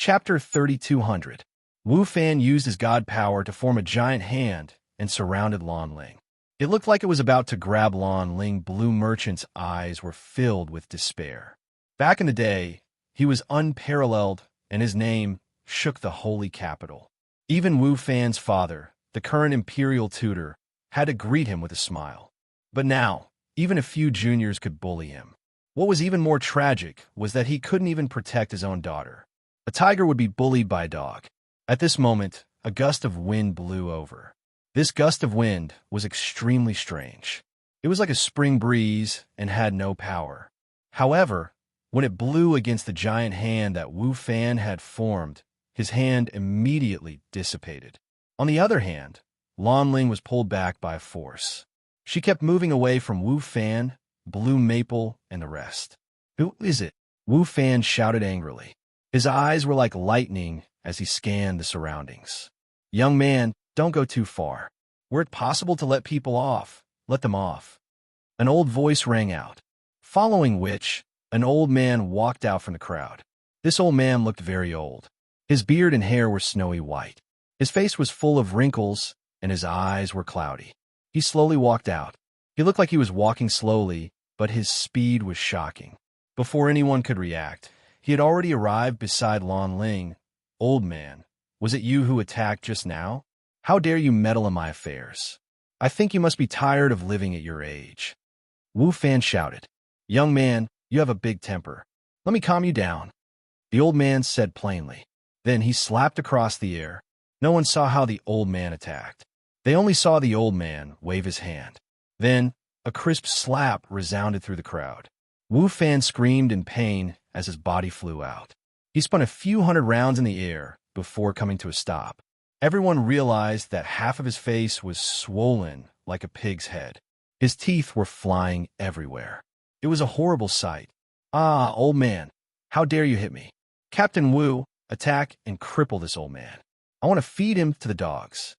Chapter 3200. Wu Fan used his god power to form a giant hand and surrounded Lan Ling. It looked like it was about to grab Lan Ling. Blue Merchant's eyes were filled with despair. Back in the day, he was unparalleled, and his name shook the holy capital. Even Wu Fan's father, the current imperial tutor, had to greet him with a smile. But now, even a few juniors could bully him. What was even more tragic was that he couldn't even protect his own daughter. A tiger would be bullied by a dog. At this moment, a gust of wind blew over. This gust of wind was extremely strange. It was like a spring breeze and had no power. However, when it blew against the giant hand that Wu Fan had formed, his hand immediately dissipated. On the other hand, Lan Ling was pulled back by a force. She kept moving away from Wu Fan, Blue Maple, and the rest. "Who is it?" Wu Fan shouted angrily. His eyes were like lightning as he scanned the surroundings. "Young man, don't go too far. Were it possible to let people off, let them off." An old voice rang out, following which, an old man walked out from the crowd. This old man looked very old. His beard and hair were snowy white. His face was full of wrinkles, and his eyes were cloudy. He slowly walked out. He looked like he was walking slowly, but his speed was shocking. Before anyone could react, he had already arrived beside Lan Ling. "Old man, was it you who attacked just now? How dare you meddle in my affairs? I think you must be tired of living at your age." Wu Fan shouted. "Young man, you have a big temper. Let me calm you down," the old man said plainly. Then he slapped across the air. No one saw how the old man attacked. They only saw the old man wave his hand. Then, a crisp slap resounded through the crowd. Wu Fan screamed in pain as his body flew out. He spun a few hundred rounds in the air before coming to a stop. Everyone realized that half of his face was swollen like a pig's head. His teeth were flying everywhere. It was a horrible sight. "Ah, old man, how dare you hit me? Captain Wu, attack and cripple this old man. I want to feed him to the dogs."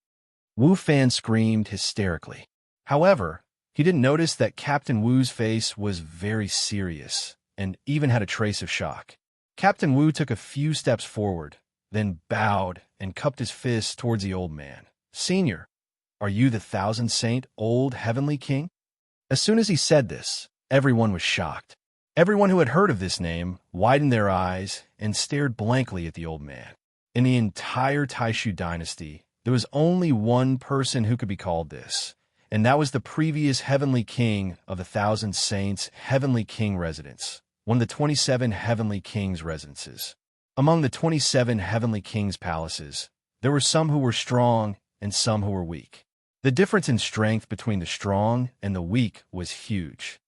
Wu Fan screamed hysterically. However, he didn't notice that Captain Wu's face was very serious and even had a trace of shock. Captain Wu took a few steps forward, then bowed and cupped his fist towards the old man. "Senior, are you the Thousand Saint Old Heavenly King?" As soon as he said this, everyone was shocked. Everyone who had heard of this name widened their eyes and stared blankly at the old man. In the entire Taishu dynasty, there was only one person who could be called this, and that was the previous Heavenly King of the Thousand Saints' Heavenly King residence, one of the 27 Heavenly Kings' residences. Among the 27 Heavenly Kings' palaces, there were some who were strong and some who were weak. The difference in strength between the strong and the weak was huge.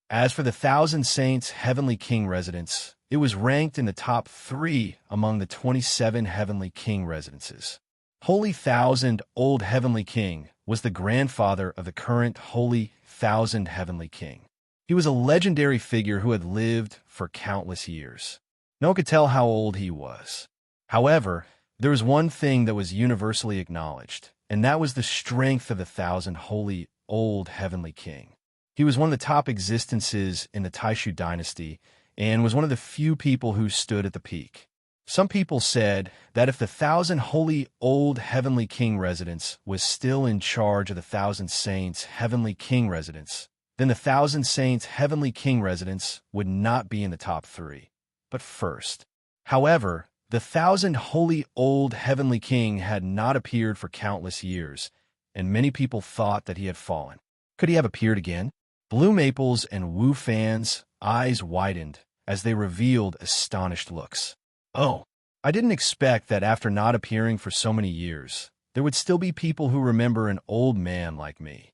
As for the Thousand Saints' Heavenly King residence, it was ranked in the top 3 among the 27 Heavenly King residences. Holy Thousand Old Heavenly King was the grandfather of the current Holy Thousand Heavenly King. He was a legendary figure who had lived for countless years. No one could tell how old he was. However, there was one thing that was universally acknowledged, and that was the strength of the Thousand Holy Old Heavenly King. He was one of the top existences in the Taishu dynasty and was one of the few people who stood at the peak. Some people said that if the Thousand Holy Old Heavenly King residence was still in charge of the Thousand Saints Heavenly King residence, then the Thousand Saints Heavenly King residence would not be in the top 3, but first. However, the Thousand Holy Old Heavenly King had not appeared for countless years, and many people thought that he had fallen. Could he have appeared again? Blue Maple's and Wu Fan's eyes widened as they revealed astonished looks. "Oh, I didn't expect that after not appearing for so many years, there would still be people who remember an old man like me."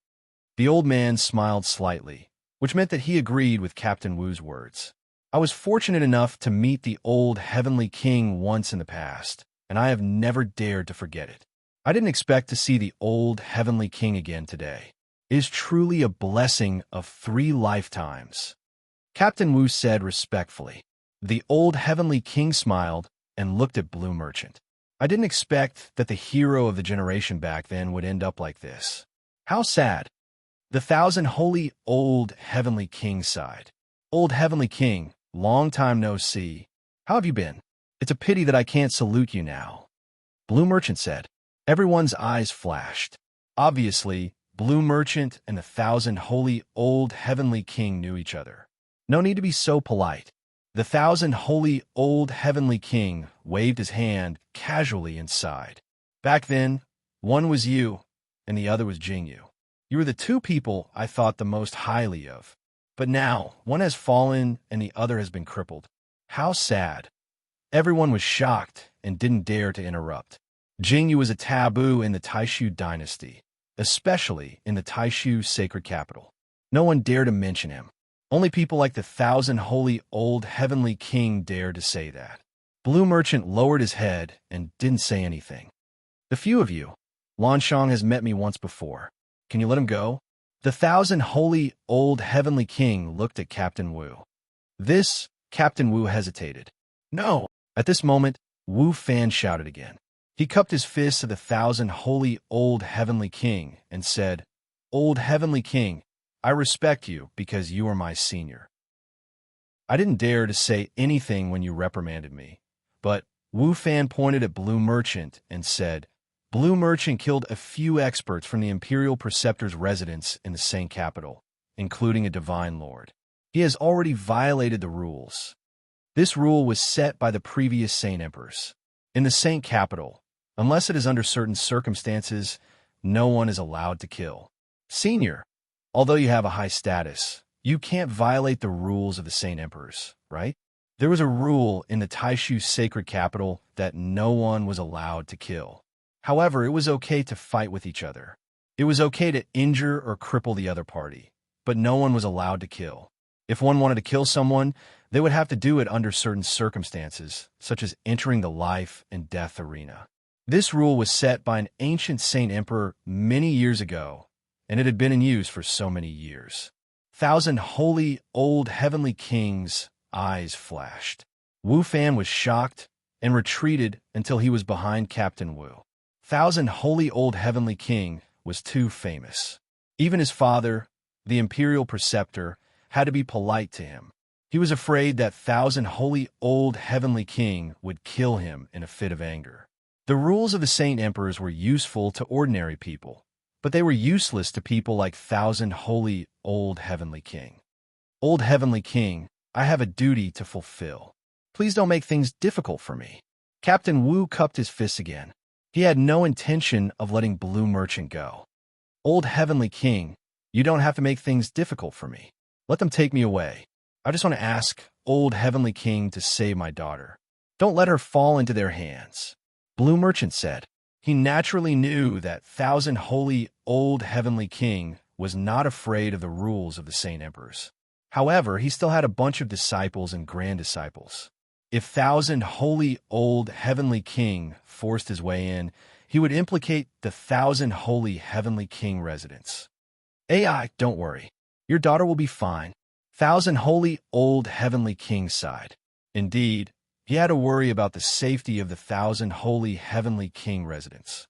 The old man smiled slightly, which meant that he agreed with Captain Wu's words. "I was fortunate enough to meet the old Heavenly King once in the past, and I have never dared to forget it. I didn't expect to see the old Heavenly King again today. It is truly a blessing of 3 lifetimes." Captain Wu said respectfully. The old Heavenly King smiled and looked at Blue Merchant. "I didn't expect that the hero of the generation back then would end up like this. How sad." The Thousand Holy Old Heavenly King sighed. "Old Heavenly King, long time no see. How have you been?" It's a pity that I can't salute you now, Blue Merchant said. Everyone's eyes flashed. Obviously, Blue Merchant and the Thousand Holy Old Heavenly King knew each other. No need to be so polite. The Thousand Holy Old Heavenly King waved his hand casually and sighed. Back then, one was you, and the other was Jingyu. You were the two people I thought the most highly of. But now, one has fallen and the other has been crippled. How sad. Everyone was shocked and didn't dare to interrupt. Jingyu was a taboo in the Taishu dynasty, especially in the Taishu sacred capital. No one dared to mention him. Only people like the Thousand Holy Old Heavenly King dared to say that. Blue Merchant lowered his head and didn't say anything. The few of you, Lanshang has met me once before. Can you let him go? The Thousand Holy Old Heavenly King looked at Captain Wu. Captain Wu hesitated. No. At this moment, Wu Fan shouted again. He cupped his fist to the Thousand Holy Old Heavenly King and said, Old Heavenly King, I respect you because you are my senior. I didn't dare to say anything when you reprimanded me, but Wu Fan pointed at Blue Merchant and said, Blue Merchant killed a few experts from the Imperial Preceptor's residence in the Saint Capital, including a Divine Lord. He has already violated the rules. This rule was set by the previous Saint Emperors. In the Saint Capital, unless it is under certain circumstances, no one is allowed to kill. Senior, although you have a high status, you can't violate the rules of the Saint Emperors, right? There was a rule in the Taishu sacred capital that no one was allowed to kill. However, it was okay to fight with each other. It was okay to injure or cripple the other party, but no one was allowed to kill. If one wanted to kill someone, they would have to do it under certain circumstances, such as entering the life and death arena. This rule was set by an ancient Saint Emperor many years ago, and it had been in use for so many years. Thousand Holy Old Heavenly King's eyes flashed. Wu Fan was shocked and retreated until he was behind Captain Wu. Thousand Holy Old Heavenly King was too famous. Even his father, the Imperial Preceptor, had to be polite to him. He was afraid that Thousand Holy Old Heavenly King would kill him in a fit of anger. The rules of the Saint Emperors were useful to ordinary people, but they were useless to people like Thousand Holy Old Heavenly King. Old Heavenly King, I have a duty to fulfill. Please don't make things difficult for me. Captain Wu cupped his fists again. He had no intention of letting Blue Merchant go. Old Heavenly King, you don't have to make things difficult for me. Let them take me away. I just want to ask Old Heavenly King to save my daughter. Don't let her fall into their hands. Blue Merchant said. He naturally knew that Thousand Holy Old Heavenly King was not afraid of the rules of the Saint Emperors. However, he still had a bunch of disciples and grand disciples. If Thousand Holy Old Heavenly King forced his way in, he would implicate the Thousand Holy Heavenly King residents. AI, don't worry. Your daughter will be fine. Thousand Holy Old Heavenly King sighed. Indeed, he had to worry about the safety of the Thousand Holy Heavenly King residents.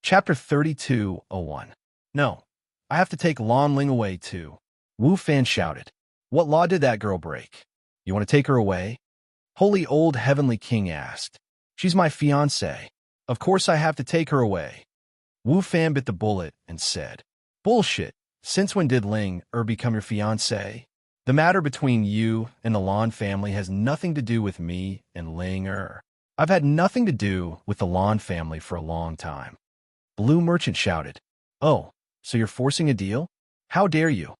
Chapter 32:01. No, I have to take Lan Ling away too. Wu Fan shouted. What law did that girl break? You want to take her away? Holy Old Heavenly King asked. She's my fiancée. Of course I have to take her away. Wu Fan bit the bullet and said, Bullshit. Since when did Ling become your fiancée? The matter between you and the Lan family has nothing to do with me and Ling I've had nothing to do with the Lan family for a long time. Blue Merchant shouted. Oh, so you're forcing a deal? How dare you?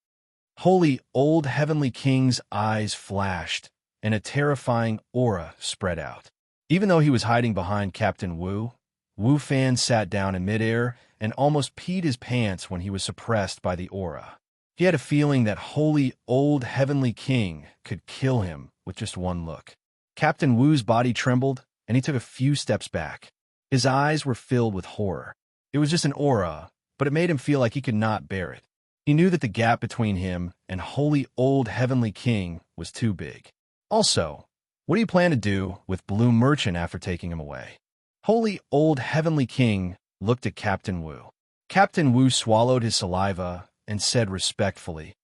Holy Old Heavenly King's eyes flashed, and a terrifying aura spread out. Even though he was hiding behind Captain Wu, Wu Fan sat down in midair and almost peed his pants when he was suppressed by the aura. He had a feeling that Holy Old Heavenly King could kill him with just one look. Captain Wu's body trembled, and he took a few steps back. His eyes were filled with horror. It was just an aura, but it made him feel like he could not bear it. He knew that the gap between him and Holy Old Heavenly King was too big. Also, what do you plan to do with Blue Merchant after taking him away? Holy Old Heavenly King looked at Captain Wu. Captain Wu swallowed his saliva and said respectfully,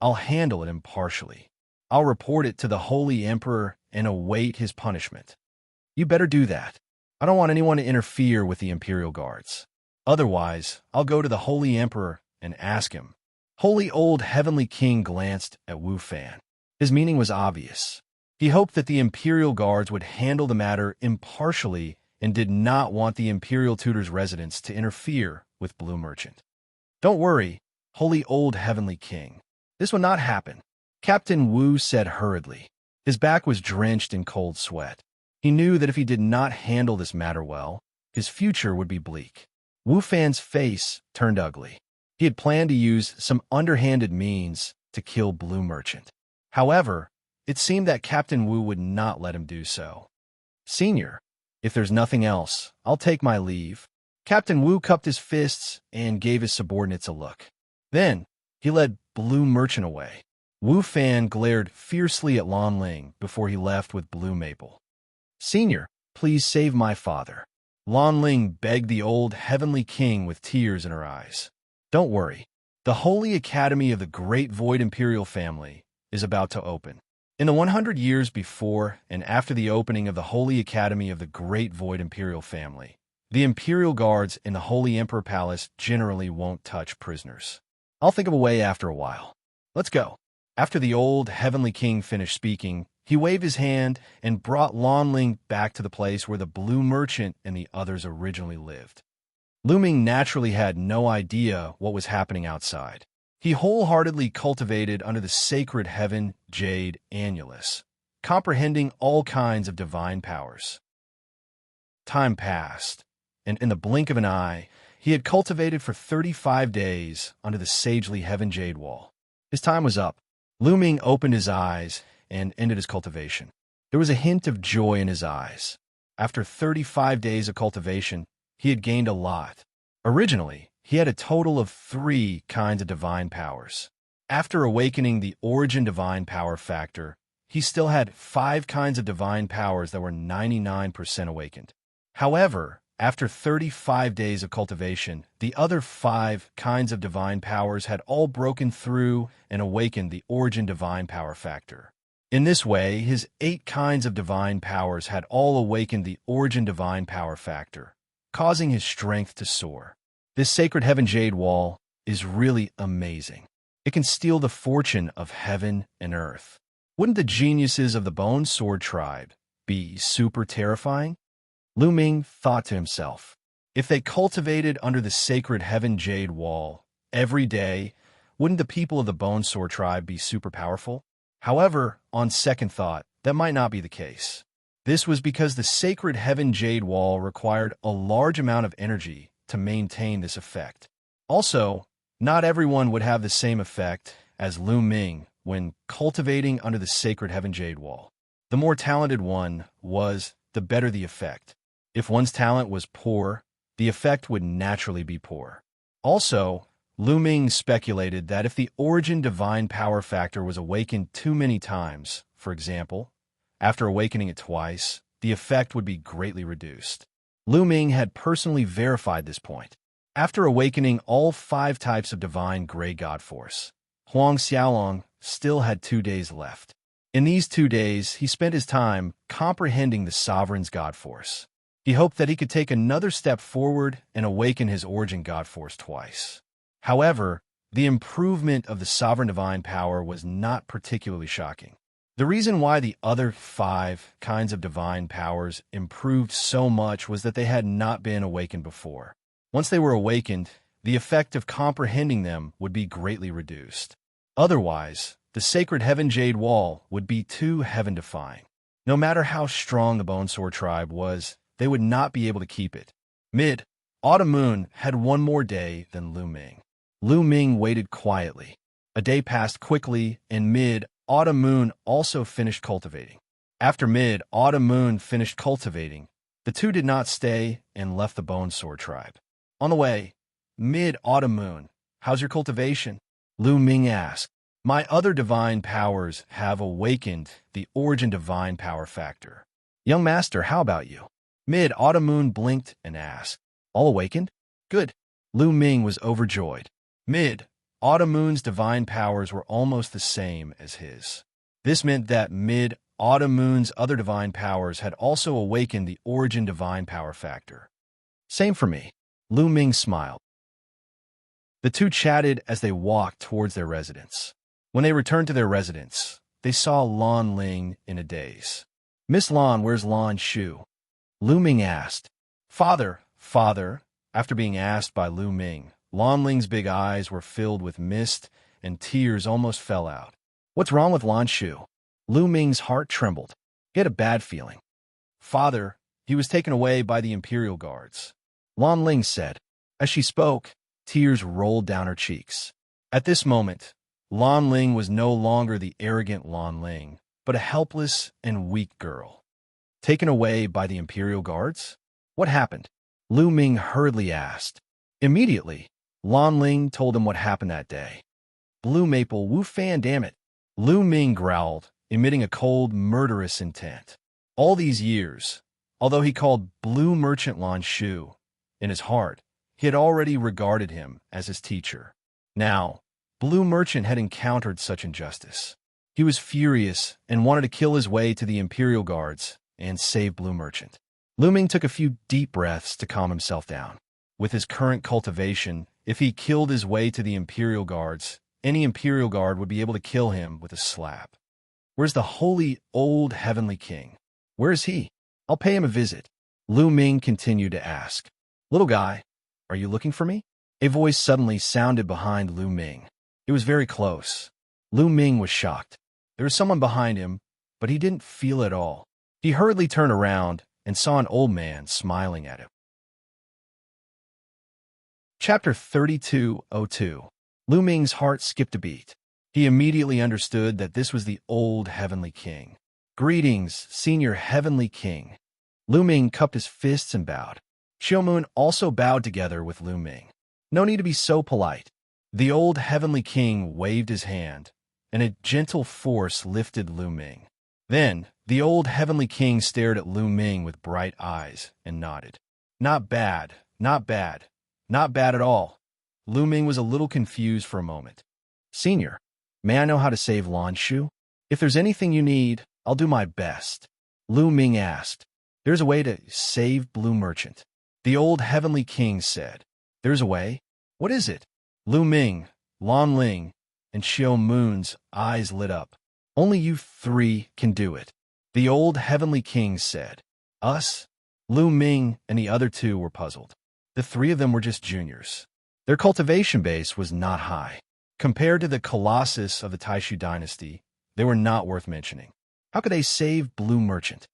I'll handle it impartially. I'll report it to the Holy Emperor and await his punishment. You better do that. I don't want anyone to interfere with the Imperial Guards. Otherwise, I'll go to the Holy Emperor and ask him. Holy Old Heavenly King glanced at Wu Fan. His meaning was obvious. He hoped that the Imperial Guards would handle the matter impartially and did not want the Imperial Tutor's residence to interfere with Blue Merchant. Don't worry, Holy Old Heavenly King. This will not happen, Captain Wu said hurriedly. His back was drenched in cold sweat. He knew that if he did not handle this matter well, his future would be bleak. Wu Fan's face turned ugly. He had planned to use some underhanded means to kill Blue Merchant. However, it seemed that Captain Wu would not let him do so. Senior, if there's nothing else, I'll take my leave. Captain Wu cupped his fists and gave his subordinates a look. Then, he led Blue Merchant away. Wu Fan glared fiercely at Lan Ling before he left with Blue Maple. Senior, please save my father. Lan Ling begged the old heavenly king with tears in her eyes. Don't worry. The Holy Academy of the Great Void Imperial family is about to open. In the 100 years before and after the opening of the Holy Academy of the Great Void Imperial family, the Imperial Guards in the Holy Emperor Palace generally won't touch prisoners. I'll think of a way after a while. Let's go. After the old heavenly king finished speaking, he waved his hand and brought Lan Ling back to the place where the Blue Merchant and the others originally lived. Lu Ming naturally had no idea what was happening outside. He wholeheartedly cultivated under the sacred heaven jade annulus, comprehending all kinds of divine powers. Time passed, and in the blink of an eye, he had cultivated for 35 days under the sagely heaven jade wall. His time was up. Lu Ming opened his eyes and ended his cultivation. There was a hint of joy in his eyes. After 35 days of cultivation, he had gained a lot. Originally, he had a total of 3 kinds of divine powers. After awakening the origin divine power factor, he still had 5 kinds of divine powers that were 99% awakened. However, after 35 days of cultivation, the other 5 kinds of divine powers had all broken through and awakened the origin divine power factor. In this way, his 8 kinds of divine powers had all awakened the origin divine power factor, causing his strength to soar. This sacred heaven jade wall is really amazing. It can steal the fortune of heaven and earth. Wouldn't the geniuses of the Bone Sword tribe be super terrifying? Lu Ming thought to himself, if they cultivated under the sacred heaven jade wall every day, wouldn't the people of the Bone Sword tribe be super powerful? However, on second thought, that might not be the case. This was because the sacred heaven jade wall required a large amount of energy to maintain this effect. Also, not everyone would have the same effect as Lu Ming when cultivating under the sacred heaven jade wall. The more talented one was, the better the effect. If one's talent was poor, the effect would naturally be poor. Also, Lu Ming speculated that if the origin divine power factor was awakened too many times, for example, after awakening it twice, the effect would be greatly reduced. Lu Ming had personally verified this point. After awakening all 5 types of divine gray god force, Huang Xiaolong still had 2 days left. In these 2 days, he spent his time comprehending the sovereign's god force. He hoped that he could take another step forward and awaken his origin god force twice. However, the improvement of the sovereign divine power was not particularly shocking. The reason why the other 5 kinds of divine powers improved so much was that they had not been awakened before. Once they were awakened, the effect of comprehending them would be greatly reduced. Otherwise, the sacred heaven jade wall would be too heaven-defying. No matter how strong the Bone Sword tribe was, they would not be able to keep it. Mid-Autumn Moon had 1 more day than Lu Ming. Lu Ming waited quietly. A day passed quickly, and Mid-Autumn Moon also finished cultivating. After Mid-Autumn Moon finished cultivating, the 2 did not stay and left the Bone Sword tribe. On the way, Mid-Autumn Moon, how's your cultivation? Lu Ming asked. My other divine powers have awakened the origin divine power factor. Young master, how about you? Mid-Autumn Moon blinked and asked. All awakened? Good. Lu Ming was overjoyed. Mid-Autumn Moon's divine powers were almost the same as his. This meant that Mid Autumn Moon's other divine powers had also awakened the origin divine power factor. Same for me. Lu Ming smiled. The two chatted as they walked towards their residence. When they returned to their residence, they saw Lan Ling in a daze. "Miss Lan, where's Lan Shu?" Lu Ming asked. Father. After being asked by Lu Ming, Lan Ling's big eyes were filled with mist and tears almost fell out. "What's wrong with Lan Shu?" Lu Ming's heart trembled. He had a bad feeling. "Father, he was taken away by the Imperial Guards," Lan Ling said. As she spoke, tears rolled down her cheeks. At this moment, Lan Ling was no longer the arrogant Lan Ling, but a helpless and weak girl. Taken away by the Imperial Guards? What happened? Lu Ming hurriedly asked. Immediately, Lan Ling told him what happened that day. "Blue Maple, Wu Fan, damn it," Lu Ming growled, emitting a cold, murderous intent. All these years, although he called Blue Merchant Lan Shu, in his heart, he had already regarded him as his teacher. Now, Blue Merchant had encountered such injustice. He was furious and wanted to kill his way to the Imperial Guards and save Blue Merchant. Lu Ming took a few deep breaths to calm himself down. With his current cultivation, if he killed his way to the Imperial Guards, any Imperial Guard would be able to kill him with a slap. "Where's the holy old heavenly king? Where is he? I'll pay him a visit," Lu Ming continued to ask. "Little guy, are you looking for me?" A voice suddenly sounded behind Lu Ming. It was very close. Lu Ming was shocked. There was someone behind him, but he didn't feel it at all. He hurriedly turned around and saw an old man smiling at him. Chapter 3202. Lu Ming's heart skipped a beat. He immediately understood that this was the old heavenly king. "Greetings, senior heavenly king." Lu Ming cupped his fists and bowed. Xiaomun also bowed together with Lu Ming. "No need to be so polite." The old heavenly king waved his hand, and a gentle force lifted Lu Ming. Then, the old heavenly king stared at Lu Ming with bright eyes and nodded. Not bad at all." Lu Ming was a little confused for a moment. "Senior, may I know how to save Lan Shu? If there's anything you need, I'll do my best," Lu Ming asked. "There's a way to save Blue Merchant," the old heavenly king said. "There's a way? What is it?" Lu Ming, Lan Ling, and Xiao Moon's eyes lit up. "Only you three can do it," the old heavenly king said. "Us?" Lu Ming and the other two were puzzled. The three of them were just juniors. Their cultivation base was not high. Compared to the colossus of the Taishu dynasty, they were not worth mentioning. How could they save Blue Merchant?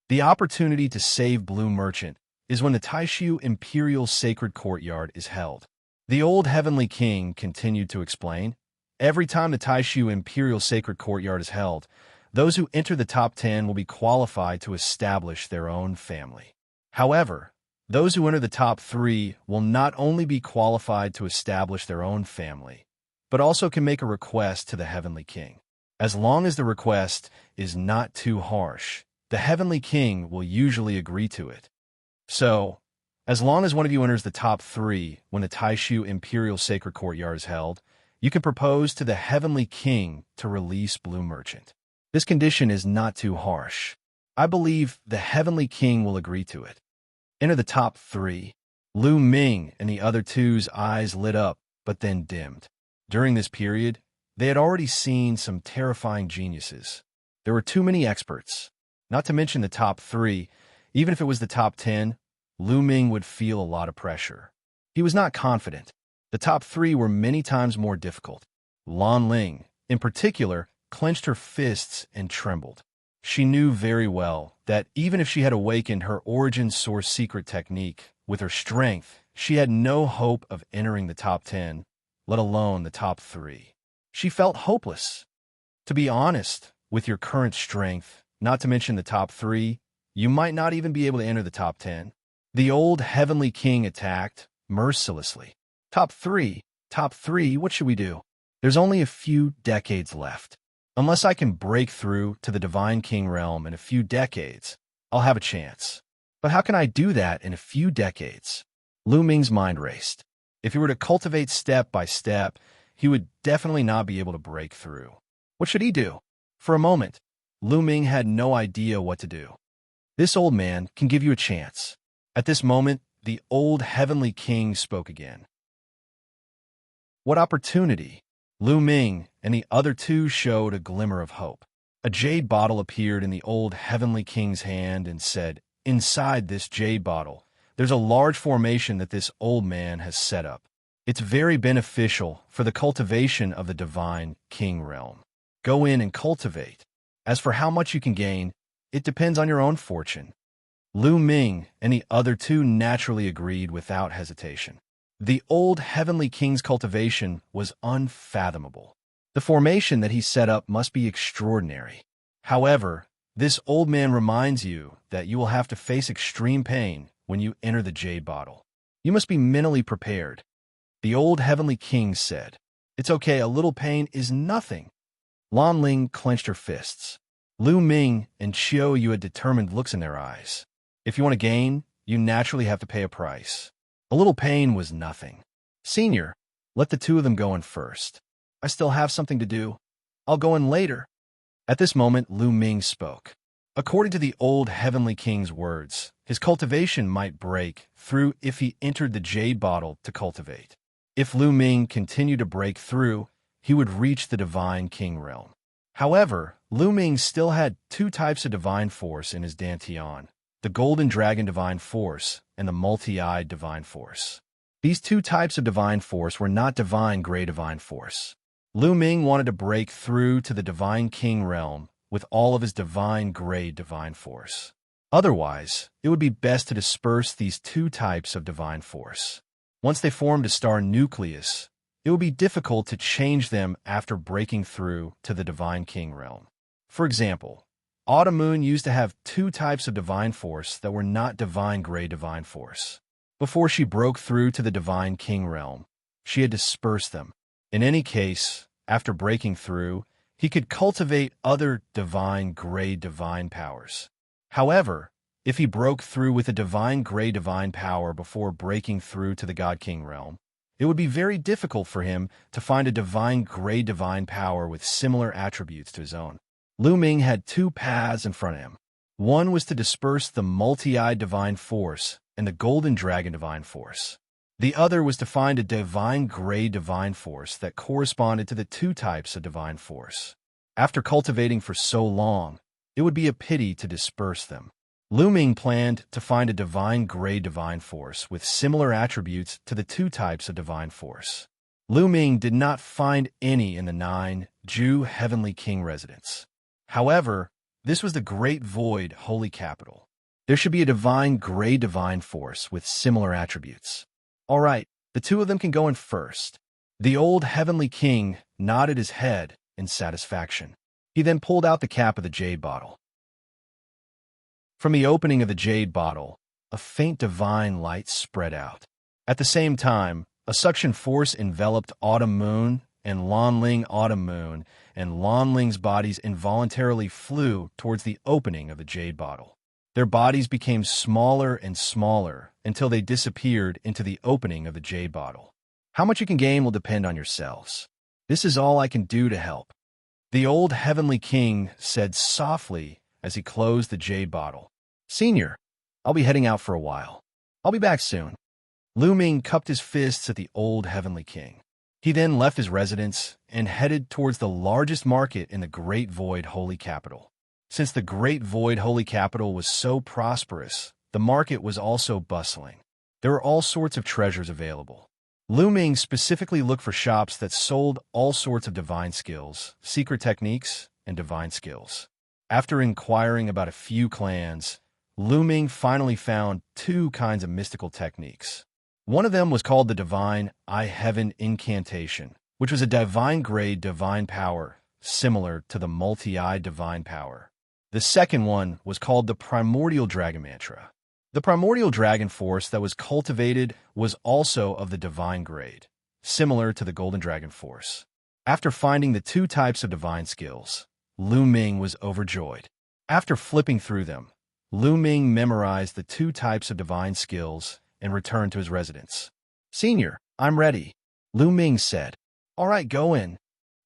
The opportunity to save Blue Merchant is when the Taishu Imperial Sacred Courtyard is held. The old heavenly king continued to explain. Every time the Taishu Imperial Sacred Courtyard is held, those who enter the top 10 will be qualified to establish their own family. However, those who enter the top 3 will not only be qualified to establish their own family, but also can make a request to the heavenly king. As long as the request is not too harsh, the heavenly king will usually agree to it. So, as long as one of you enters the top 3 when the Taishu Imperial Sacred Courtyard is held, you can propose to the heavenly king to release Blue Merchant. This condition is not too harsh. I believe the heavenly king will agree to it. Enter the top 3. Lu Ming and the other two's eyes lit up, but then dimmed. During this period, they had already seen some terrifying geniuses. There were too many experts. Not to mention the top 3, even if it was the top 10, Lu Ming would feel a lot of pressure. He was not confident. The top 3 were many times more difficult. Lan Ling, in particular, clenched her fists and trembled. She knew very well that even if she had awakened her origin source secret technique with her strength, she had no hope of entering the top 10, let alone the top 3. She felt hopeless. To be honest, with your current strength, not to mention the top 3, you might not even be able to enter the top 10. The old heavenly king attacked mercilessly. Top 3, what should we do? There's only a few decades left. Unless I can break through to the Divine King realm in a few decades, I'll have a chance. But how can I do that in a few decades? Lu Ming's mind raced. If he were to cultivate step by step, he would definitely not be able to break through. What should he do? For a moment, Lu Ming had no idea what to do. This old man can give you a chance. At this moment, the old heavenly king spoke again. What opportunity! Lu Ming and the other two showed a glimmer of hope. A jade bottle appeared in the old heavenly king's hand and said, "Inside this jade bottle, there's a large formation that this old man has set up. It's very beneficial for the cultivation of the divine king realm. Go in and cultivate. As for how much you can gain, it depends on your own fortune." Lu Ming and the other two naturally agreed without hesitation. The old heavenly king's cultivation was unfathomable. The formation that he set up must be extraordinary. However, this old man reminds you that you will have to face extreme pain when you enter the jade bottle. You must be mentally prepared. The old heavenly king said, "It's okay, a little pain is nothing." Lan Ling clenched her fists. Lu Ming and Xiao Yu had determined looks in their eyes. If you want to gain, you naturally have to pay a price. A little pain was nothing. "Senior, let the two of them go in first. I still have something to do. I'll go in later." At this moment, Lu Ming spoke. According to the old heavenly king's words, his cultivation might break through if he entered the jade bottle to cultivate. If Lu Ming continued to break through, he would reach the divine king realm. However, Lu Ming still had two types of divine force in his dantian, the golden dragon divine force and the multi-eyed divine force. These two types of divine force were not divine gray divine force. Lu Ming wanted to break through to the divine king realm with all of his divine gray divine force. Otherwise, it would be best to disperse these two types of divine force. Once they formed a star nucleus, it would be difficult to change them after breaking through to the divine king realm. For example, Autumn Moon used to have two types of divine force that were not divine gray divine force. Before she broke through to the divine king realm, she had dispersed them. In any case, after breaking through, he could cultivate other divine gray divine powers. However, if he broke through with a divine gray divine power before breaking through to the God King realm, it would be very difficult for him to find a divine gray divine power with similar attributes to his own. Lu Ming had two paths in front of him. One was to disperse the multi-eyed divine force and the golden dragon divine force. The other was to find a divine gray divine force that corresponded to the two types of divine force. After cultivating for so long, it would be a pity to disperse them. Lu Ming planned to find a divine gray divine force with similar attributes to the two types of divine force. Lu Ming did not find any in the 9 Ju Heavenly King residence. However, this was the Great Void Holy Capital. There should be a divine gray divine force with similar attributes. All right, the two of them can go in first. The old heavenly king nodded his head in satisfaction. He then pulled out the cap of the jade bottle. From the opening of the jade bottle, a faint divine light spread out. At the same time, a suction force enveloped Autumn Moon and Lan Ling Autumn Moon, and Lan Ling's bodies involuntarily flew towards the opening of the jade bottle. Their bodies became smaller and smaller until they disappeared into the opening of the jade bottle. How much you can gain will depend on yourselves. This is all I can do to help. The old heavenly king said softly as he closed the jade bottle. "Senior, I'll be heading out for a while. I'll be back soon." Lu Ming cupped his fists at the old heavenly king. He then left his residence and headed towards the largest market in the Great Void Holy Capital. Since the Great Void Holy Capital was so prosperous, the market was also bustling. There were all sorts of treasures available. Lu Ming specifically looked for shops that sold all sorts of divine skills, secret techniques, and divine skills. After inquiring about a few clans, Lu Ming finally found two kinds of mystical techniques. One of them was called the Divine Eye Heaven Incantation, which was a divine grade divine power similar to the multi-eye divine power. The second one was called the Primordial Dragon Mantra. The primordial dragon force that was cultivated was also of the divine grade, similar to the golden dragon force. After finding the two types of divine skills, Lu Ming was overjoyed. After flipping through them, Lu Ming memorized the two types of divine skills and returned to his residence. "Senior, I'm ready," Lu Ming said. "All right, go in."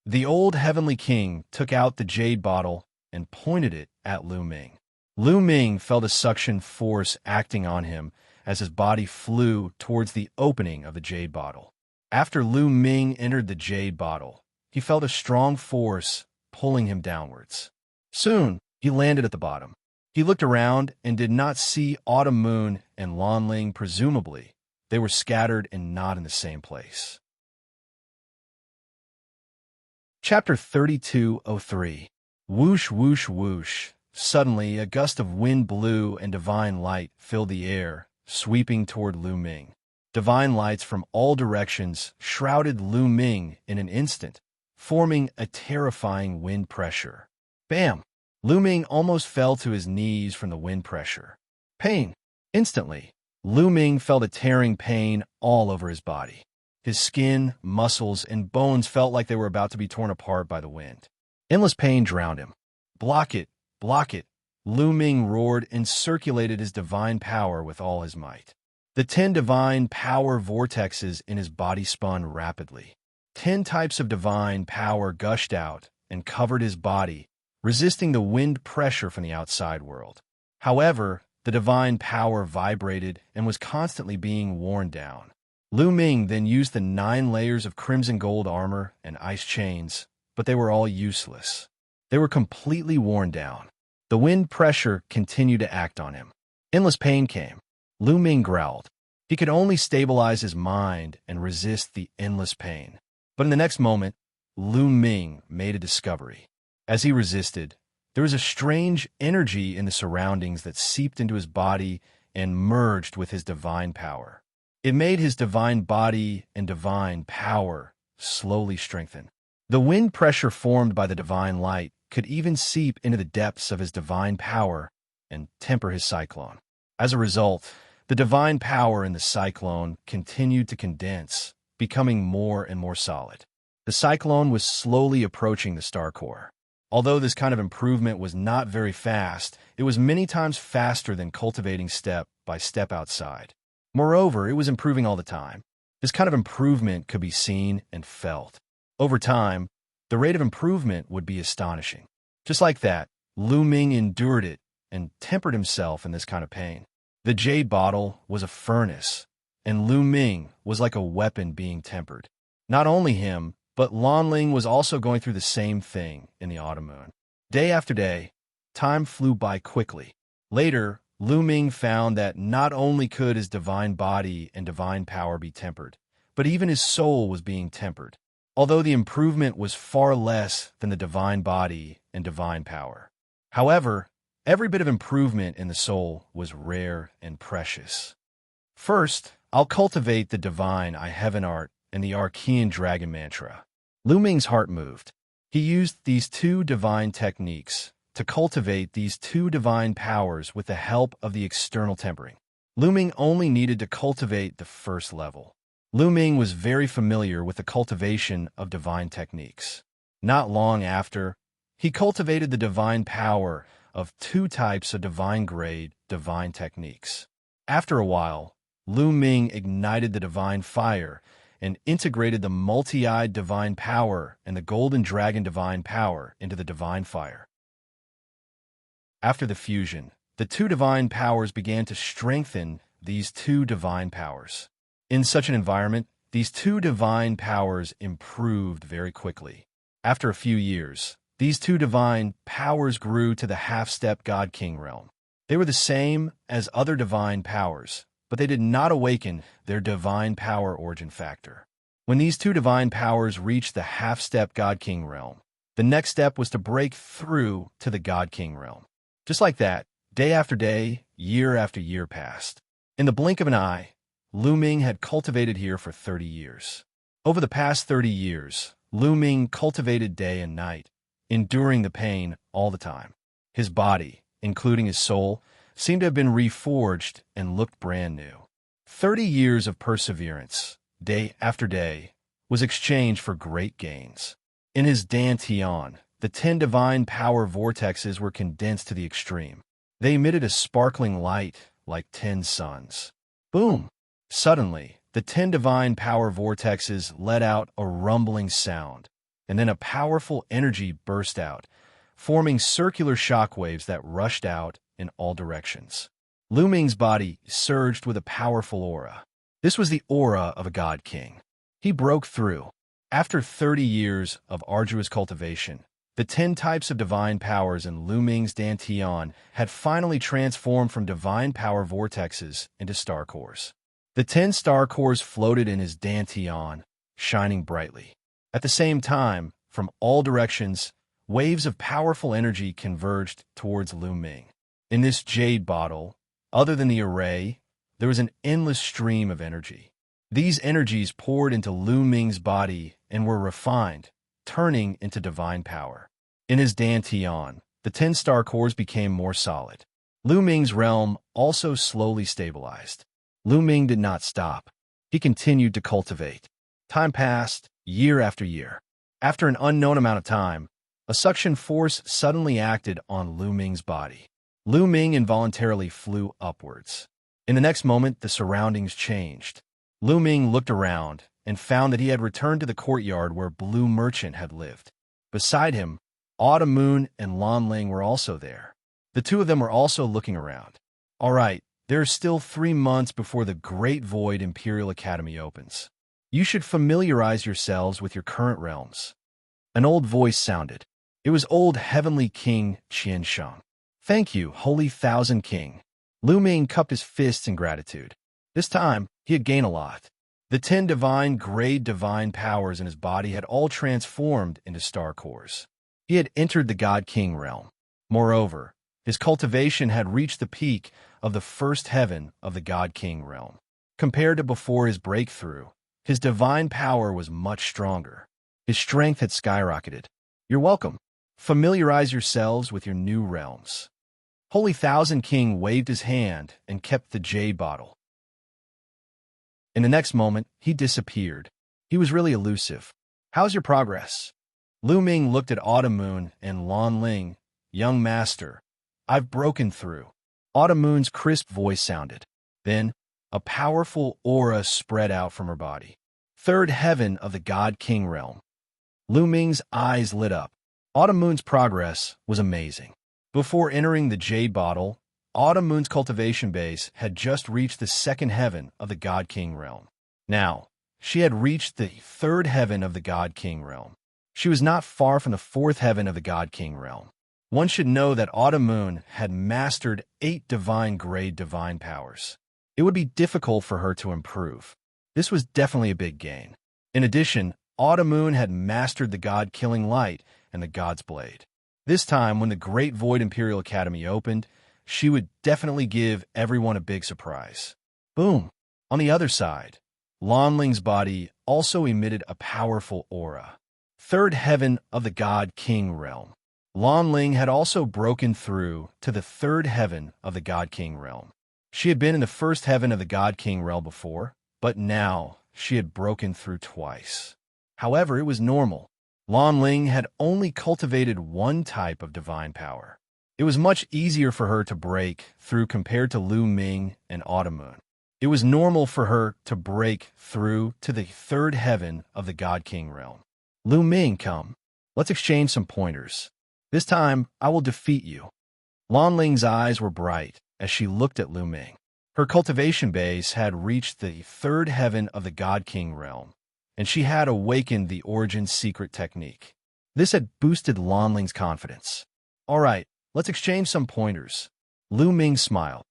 The old heavenly king took out the jade bottle and pointed it at Lu Ming. Lu Ming felt a suction force acting on him as his body flew towards the opening of the jade bottle. After Lu Ming entered the jade bottle, he felt a strong force pulling him downwards. Soon, he landed at the bottom. He looked around and did not see Autumn Moon and Lan Ling. Presumably, they were scattered and not in the same place. Chapter 32:03. Whoosh, whoosh, whoosh. Suddenly, a gust of wind blew and divine light filled the air, sweeping toward Lu Ming. Divine lights from all directions shrouded Lu Ming in an instant, forming a terrifying wind pressure. Bam! Lu Ming almost fell to his knees from the wind pressure. Pain! Instantly, Lu Ming felt a tearing pain all over his body. His skin, muscles, and bones felt like they were about to be torn apart by the wind. Endless pain drowned him. Block it! Block it! Lu Ming roared and circulated his divine power with all his might. The 10 divine power vortexes in his body spun rapidly. 10 types of divine power gushed out and covered his body, resisting the wind pressure from the outside world. However, the divine power vibrated and was constantly being worn down. Lu Ming then used the 9 layers of crimson gold armor and ice chains, but they were all useless. They were completely worn down. The wind pressure continued to act on him. Endless pain came. Lu Ming growled. He could only stabilize his mind and resist the endless pain. But in the next moment, Lu Ming made a discovery. As he resisted, there was a strange energy in the surroundings that seeped into his body and merged with his divine power. It made his divine body and divine power slowly strengthen. The wind pressure formed by the divine light could even seep into the depths of his divine power and temper his cyclone. As a result, the divine power in the cyclone continued to condense, becoming more and more solid. The cyclone was slowly approaching the star core. Although this kind of improvement was not very fast, it was many times faster than cultivating step by step outside. Moreover, it was improving all the time. This kind of improvement could be seen and felt. Over time, the rate of improvement would be astonishing. Just like that, Lu Ming endured it and tempered himself in this kind of pain. The jade bottle was a furnace, and Lu Ming was like a weapon being tempered. Not only him, but Lan Ling was also going through the same thing in the Autumn Moon. Day after day, time flew by quickly. Later, Lu Ming found that not only could his divine body and divine power be tempered, but even his soul was being tempered, although the improvement was far less than the divine body and divine power. However, every bit of improvement in the soul was rare and precious. First, I'll cultivate the divine I heaven art and the Archean dragon mantra. Lu Ming's heart moved. He used these 2 divine techniques to cultivate these 2 divine powers with the help of the external tempering. Lu Ming only needed to cultivate the first level. Lu Ming was very familiar with the cultivation of divine techniques. Not long after, he cultivated the divine power of 2 types of divine grade divine techniques. After a while, Lu Ming ignited the divine fire and integrated the multi-eyed divine power and the golden dragon divine power into the divine fire. After the fusion, the 2 divine powers began to strengthen these 2 divine powers. In such an environment, these 2 divine powers improved very quickly. After a few years, these 2 divine powers grew to the half-step God-King realm. They were the same as other divine powers, but they did not awaken their divine power origin factor. When these 2 divine powers reached the half-step God-King realm, the next step was to break through to the God-King realm. Just like that, day after day, year after year passed. In the blink of an eye, Lu Ming had cultivated here for 30 years. Over the past 30 years, Lu Ming cultivated day and night, enduring the pain all the time. His body, including his soul, seemed to have been reforged and looked brand new. 30 years of perseverance, day after day, was exchanged for great gains. In his dantian, the 10 divine power vortexes were condensed to the extreme. They emitted a sparkling light like 10 suns. Boom! Suddenly, the 10 divine power vortexes let out a rumbling sound, and then a powerful energy burst out, forming circular shockwaves that rushed out in all directions. Lu Ming's body surged with a powerful aura. This was the aura of a god king. He broke through. After 30 years of arduous cultivation, the 10 types of divine powers in Lu Ming's Dantian had finally transformed from divine power vortexes into star cores. The 10 star cores floated in his Dantian, shining brightly. At the same time, from all directions, waves of powerful energy converged towards Lu Ming. In this jade bottle, other than the array, there was an endless stream of energy. These energies poured into Lu Ming's body and were refined, turning into divine power. In his Dantian, the 10 star cores became more solid. Lu Ming's realm also slowly stabilized. Lu Ming did not stop. He continued to cultivate. Time passed, year after year. After an unknown amount of time, a suction force suddenly acted on Lu Ming's body. Lu Ming involuntarily flew upwards. In the next moment, the surroundings changed. Lu Ming looked around and found that he had returned to the courtyard where Blue Merchant had lived. Beside him, Autumn Moon and Lan Ling were also there. The two of them were also looking around. All right, there are still 3 months before the Great Void Imperial Academy opens. You should familiarize yourselves with your current realms. An old voice sounded. It was old Heavenly King Xianxia. Thank you, Holy Thousand King. Lu Ming cupped his fists in gratitude. This time, he had gained a lot. The 10 divine grade divine powers in his body had all transformed into star cores. He had entered the God King realm. Moreover, his cultivation had reached the peak of the first heaven of the God King realm. Compared to before his breakthrough, his divine power was much stronger. His strength had skyrocketed. You're welcome. Familiarize yourselves with your new realms. Holy Thousand King waved his hand and kept the jade bottle. In the next moment, he disappeared. He was really elusive. How's your progress? Lu Ming looked at Autumn Moon and Lan Ling. Young master, I've broken through. Autumn Moon's crisp voice sounded. Then, a powerful aura spread out from her body. Third heaven of the God King realm. Lu Ming's eyes lit up. Autumn Moon's progress was amazing. Before entering the jade bottle, Autumn Moon's cultivation base had just reached the second heaven of the God King realm. Now, she had reached the third heaven of the God King realm. She was not far from the fourth heaven of the God King realm. One should know that Autumn Moon had mastered 8 divine grade divine powers. It would be difficult for her to improve. This was definitely a big gain. In addition, Autumn Moon had mastered the God-killing light and the God's Blade. This time, when the Great Void Imperial Academy opened, she would definitely give everyone a big surprise. Boom! On the other side, Lan Ling's body also emitted a powerful aura. Third heaven of the God King realm. Lan Ling had also broken through to the third heaven of the God King realm. She had been in the first heaven of the God King realm before, but now she had broken through twice. However, it was normal. Lan Ling had only cultivated one type of divine power. It was much easier for her to break through compared to Lu Ming and Autumn Moon. It was normal for her to break through to the third heaven of the God King realm. Lu Ming, come. Let's exchange some pointers. This time, I will defeat you. Lan Ling's eyes were bright as she looked at Lu Ming. Her cultivation base had reached the third heaven of the God King realm, and she had awakened the Origin Secret technique. This had boosted Lan Ling's confidence. All right, let's exchange some pointers. Lu Ming smiled.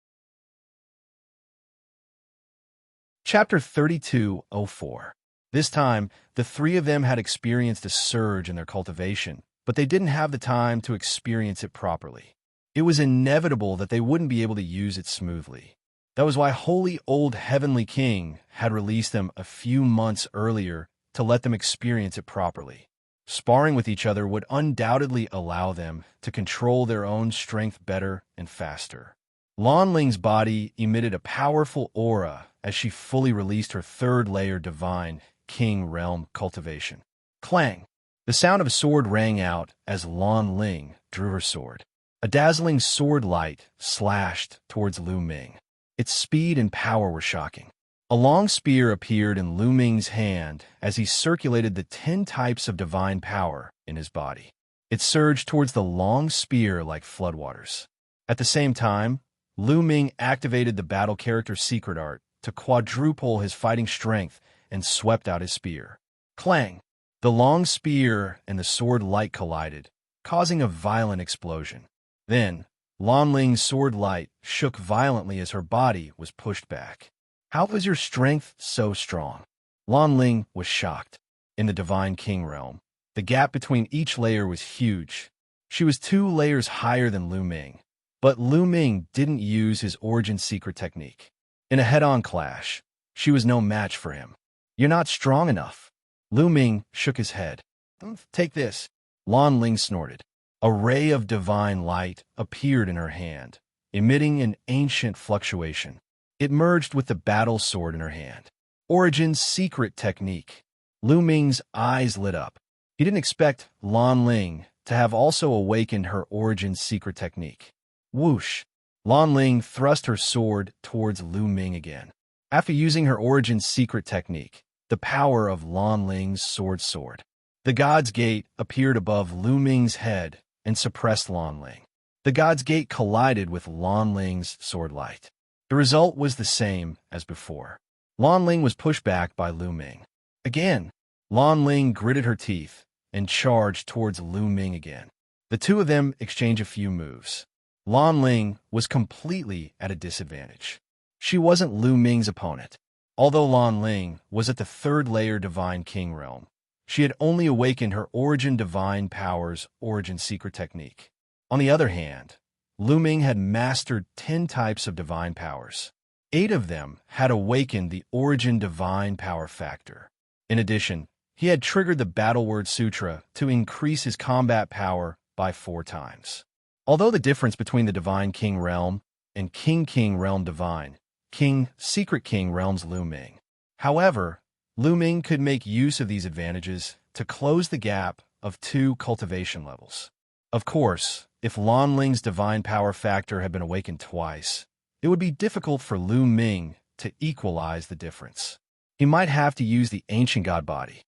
Chapter 32:04. This time, the 3 of them had experienced a surge in their cultivation, but they didn't have the time to experience it properly. It was inevitable that they wouldn't be able to use it smoothly. That was why Holy Old Heavenly King had released them a few months earlier to let them experience it properly. Sparring with each other would undoubtedly allow them to control their own strength better and faster. Lan Ling's body emitted a powerful aura as she fully released her third layer divine King realm cultivation. Clang! The sound of a sword rang out as Lan Ling drew her sword. A dazzling sword light slashed towards Lu Ming. Its speed and power were shocking. A long spear appeared in Lu Ming's hand as he circulated the 10 types of divine power in his body. It surged towards the long spear like floodwaters. At the same time, Lu Ming activated the battle character secret art to quadruple his fighting strength and swept out his spear. Clang! The long spear and the sword light collided, causing a violent explosion. Then, Lan Ling's sword light shook violently as her body was pushed back. How was your strength so strong? Lan Ling was shocked. In the Divine King realm, the gap between each layer was huge. She was 2 layers higher than Lu Ming, but Lu Ming didn't use his origin secret technique. In a head-on clash, she was no match for him. You're not strong enough. Lu Ming shook his head. Take this. Lan Ling snorted. A ray of divine light appeared in her hand, emitting an ancient fluctuation. It merged with the battle sword in her hand. Origin's secret technique. Lu Ming's eyes lit up. He didn't expect Lan Ling to have also awakened her Origin's secret technique. Whoosh! Lan Ling thrust her sword towards Lu Ming again. After using her Origin's secret technique, the power of Lan Ling's sword. The God's Gate appeared above Lu Ming's head and suppressed Lan Ling. The God's Gate collided with Lan Ling's sword light. The result was the same as before. Lan Ling was pushed back by Lu Ming. Again, Lan Ling gritted her teeth and charged towards Lu Ming again. The two of them exchanged a few moves. Lan Ling was completely at a disadvantage. She wasn't Lu Ming's opponent. Although Lan Ling was at the 3rd layer Divine King realm, she had only awakened her Origin Divine Powers Origin Secret Technique. On the other hand, Lu Ming had mastered 10 types of divine powers. 8 of them had awakened the Origin Divine Power Factor. In addition, he had triggered the Battle Word Sutra to increase his combat power by 4 times. Although the difference between the Divine King realm and King realm Divine Secret King realms Lu Ming. However, Lu Ming could make use of these advantages to close the gap of 2 cultivation levels. Of course, if Lan Ling's divine power factor had been awakened twice, it would be difficult for Lu Ming to equalize the difference. He might have to use the ancient god body.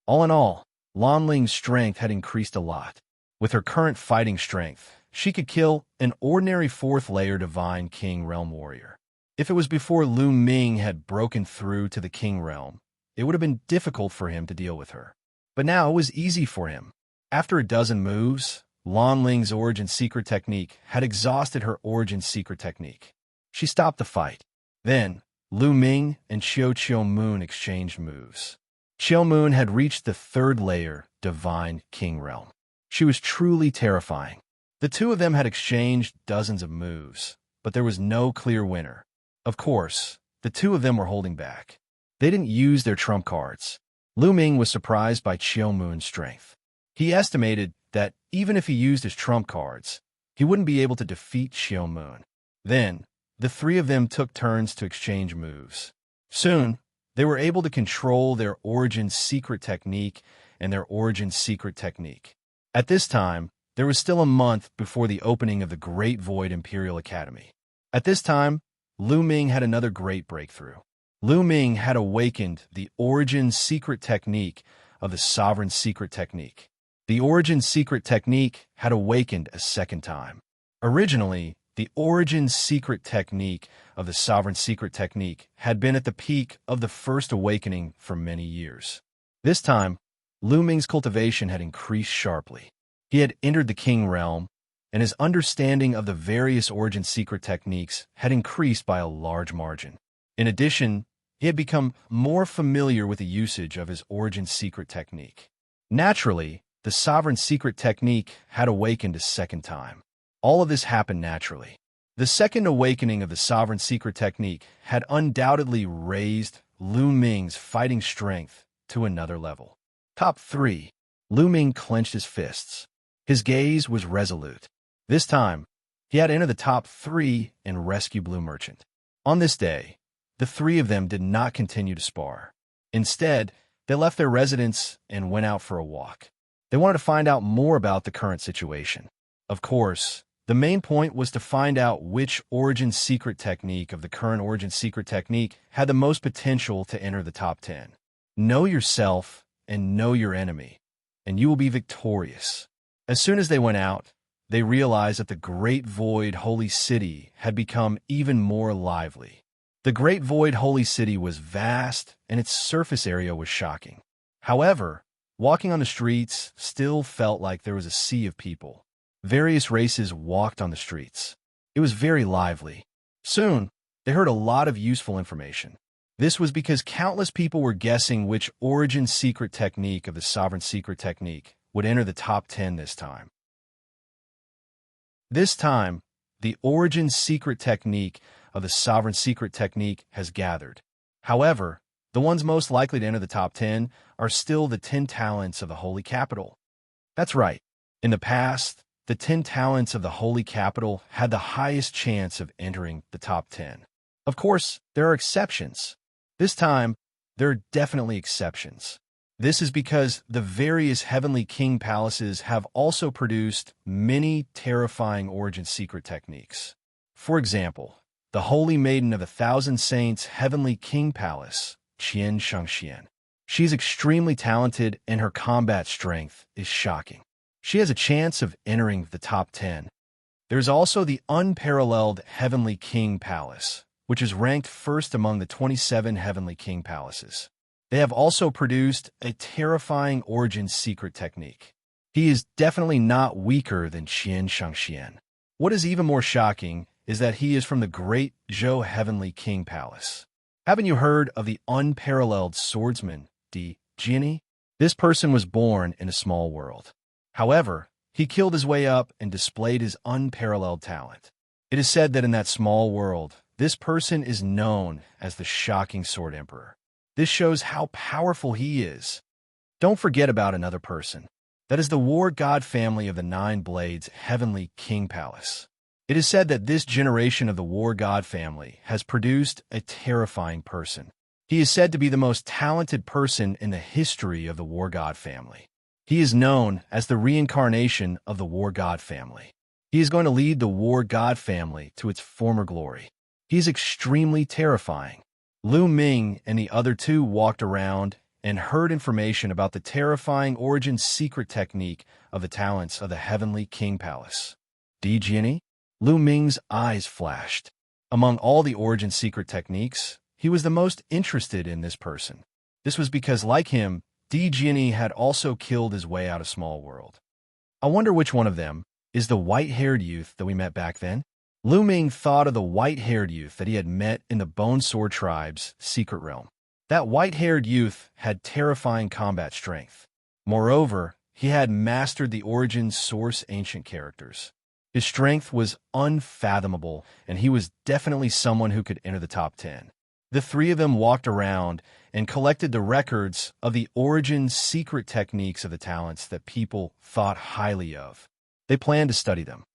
All in all, Lan Ling's strength had increased a lot. With her current fighting strength, she could kill an ordinary 4th layer Divine King realm warrior. If it was before Lu Ming had broken through to the King realm, it would have been difficult for him to deal with her. But now it was easy for him. After a dozen moves, Lan Ling's Origin Secret Technique had exhausted her Origin Secret Technique. She stopped the fight. Then, Lu Ming and Xiao Moon exchanged moves. Xiao Moon had reached the 3rd layer Divine King realm. She was truly terrifying. The two of them had exchanged dozens of moves, but there was no clear winner. Of course, the two of them were holding back. They didn't use their trump cards. Lu Ming was surprised by Xiao Moon's strength. He estimated that even if he used his trump cards, he wouldn't be able to defeat Xiao Moon. Then, the 3 of them took turns to exchange moves. Soon, they were able to control their Origin Secret Technique and their Origin Secret Technique. At this time, there was still a month before the opening of the Great Void Imperial Academy. At this time, Lu Ming had another great breakthrough. Lu Ming had awakened the Origin Secret Technique of the Sovereign Secret Technique. The Origin Secret Technique had awakened a 2nd time. Originally, the Origin Secret Technique of the Sovereign Secret Technique had been at the peak of the first awakening for many years. This time, Lu Ming's cultivation had increased sharply. He had entered the King realm, and his understanding of the various Origin Secret Techniques had increased by a large margin. In addition, he had become more familiar with the usage of his Origin Secret Technique. Naturally, the Sovereign Secret Technique had awakened a 2nd time. All of this happened naturally. The 2nd awakening of the Sovereign Secret Technique had undoubtedly raised Lu Ming's fighting strength to another level. Top 3. Lu Ming clenched his fists. His gaze was resolute. This time, he had entered the top 3 and rescue Blue Merchant. On this day, the 3 of them did not continue to spar. Instead, they left their residence and went out for a walk. They wanted to find out more about the current situation. Of course, the main point was to find out which Origin Secret Technique of the current Origin Secret Technique had the most potential to enter the top 10. Know yourself and know your enemy. and you will be victorious. As soon as they went out, they realized that the Great Void Holy City had become even more lively. The Great Void Holy City was vast, and its surface area was shocking. However, walking on the streets still felt like there was a sea of people. Various races walked on the streets. It was very lively. Soon, they heard a lot of useful information. This was because countless people were guessing which origin secret technique of the Sovereign Secret Technique would enter the top 10 this time. This time, the origin secret technique of the Sovereign Secret Technique has gathered. However, the ones most likely to enter the top 10 are still the 10 talents of the Holy Capital. That's right. In the past, the 10 talents of the Holy Capital had the highest chance of entering the top 10. Of course, there are exceptions. This time, there are definitely exceptions. This is because the various heavenly king palaces have also produced many terrifying origin secret techniques. For example, the Holy Maiden of 1,000 Saints Heavenly King Palace, Xianxia. She is extremely talented and her combat strength is shocking. She has a chance of entering the top 10. There's also the Unparalleled Heavenly King Palace, which is ranked first among the 27 Heavenly King Palaces. They have also produced a terrifying origin secret technique. He is definitely not weaker than Xianxia. What is even more shocking is that he is from the Great Zhou Heavenly King Palace. Haven't you heard of the Unparalleled Swordsman, Di Jiani? This person was born in a small world. However, he killed his way up and displayed his unparalleled talent. It is said that in that small world, this person is known as the Shocking Sword Emperor. This shows how powerful he is. Don't forget about another person. That is the War God family of the Nine Blades Heavenly King Palace. It is said that this generation of the War God family has produced a terrifying person. He is said to be the most talented person in the history of the War God family. He is known as the reincarnation of the War God family. He is going to lead the War God family to its former glory. He is extremely terrifying. Lu Ming and the other two walked around and heard information about the terrifying origin secret technique of the talents of the Heavenly King Palace. Di Jiani? Lu Ming's eyes flashed. Among all the origin secret techniques, he was the most interested in this person. This was because, like him, Di Jiani had also killed his way out of Small World. I wonder which one of them is the white-haired youth that we met back then? Lu Ming thought of the white-haired youth that he had met in the Bone Sword Tribe's secret realm. That white-haired youth had terrifying combat strength. Moreover, he had mastered the origin source ancient characters. His strength was unfathomable, and he was definitely someone who could enter the top 10. The three of them walked around and collected the records of the origin secret techniques of the talents that people thought highly of. They planned to study them.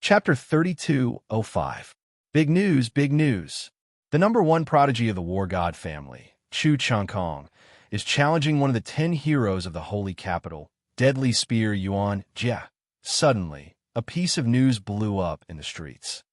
Chapter 32:05. Big news, big news. The number one prodigy of the War God family, Chu Changkong, is challenging one of the 10 heroes of the Holy Capital, Deadly Spear Yuan Jia. Suddenly, a piece of news blew up in the streets.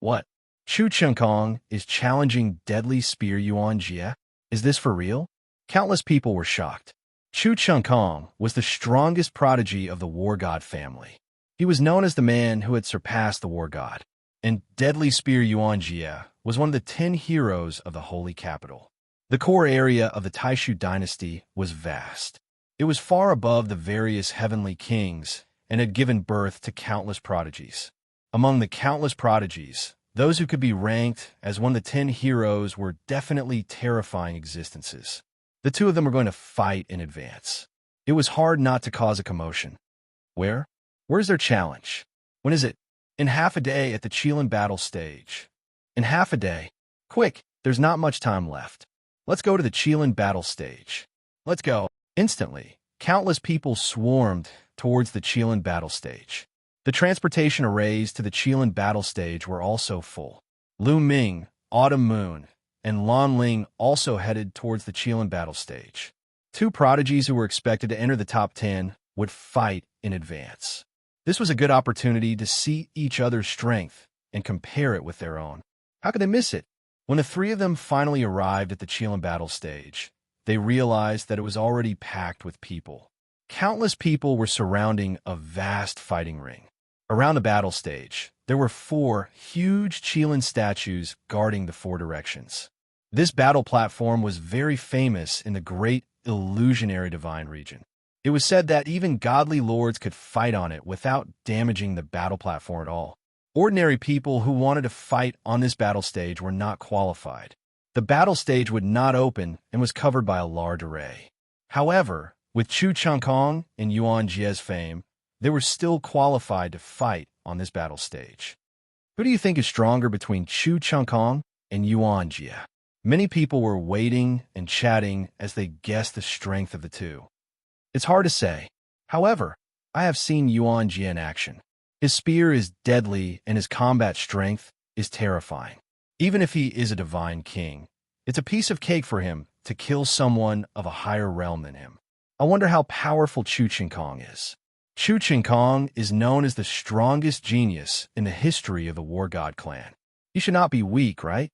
What? Chu Changkong is challenging Deadly Spear Yuan Jia? Is this for real? Countless people were shocked. Chu Changkong was the strongest prodigy of the War God family. He was known as the man who had surpassed the War God, and Deadly Spear Yuan Jia was one of the 10 heroes of the Holy Capital. The core area of the Taishu dynasty was vast. It was far above the various heavenly kings and had given birth to countless prodigies. Among the countless prodigies, those who could be ranked as one of the 10 heroes were definitely terrifying existences. The two of them were going to fight in advance. It was hard not to cause a commotion. Where's their challenge? When is it? In half a day at the Qilin battle stage. In half a day? Quick, there's not much time left. Let's go to the Qilin battle stage. Let's go. Instantly, countless people swarmed towards the Qilin battle stage. The transportation arrays to the Qilin battle stage were also full. Lu Ming, Autumn Moon, and Lan Ling also headed towards the Qilin battle stage. Two prodigies who were expected to enter the top 10 would fight in advance. This was a good opportunity to see each other's strength and compare it with their own. How could they miss it? When the three of them finally arrived at the Qilin battle stage, they realized that it was already packed with people. Countless people were surrounding a vast fighting ring. Around the battle stage, there were 4 huge Qilin statues guarding the 4 directions. This battle platform was very famous in the great illusionary divine region. It was said that even godly lords could fight on it without damaging the battle platform at all. Ordinary people who wanted to fight on this battle stage were not qualified. The battle stage would not open and was covered by a large array. However, with Chu Changkong and Yuan Jie's fame, they were still qualified to fight on this battle stage. Who do you think is stronger between Chu Changkong and Yuan Jie? Many people were waiting and chatting as they guessed the strength of the two. It's hard to say. However, I have seen Yuan Jie in action. His spear is deadly and his combat strength is terrifying. Even if he is a divine king, it's a piece of cake for him to kill someone of a higher realm than him. I wonder how powerful Chu Changkong is. Chu Changkong is known as the strongest genius in the history of the War God clan. He should not be weak, right?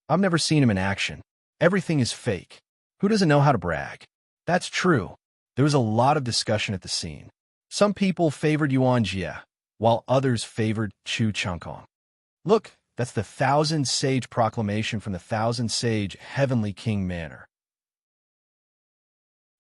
I've never seen him in action. Everything is fake. Who doesn't know how to brag? That's true. There was a lot of discussion at the scene. Some people favored Yuan Jie, while others favored Chu Changkong. Look, that's the 1,000-sage proclamation from the 1,000-sage heavenly king manor.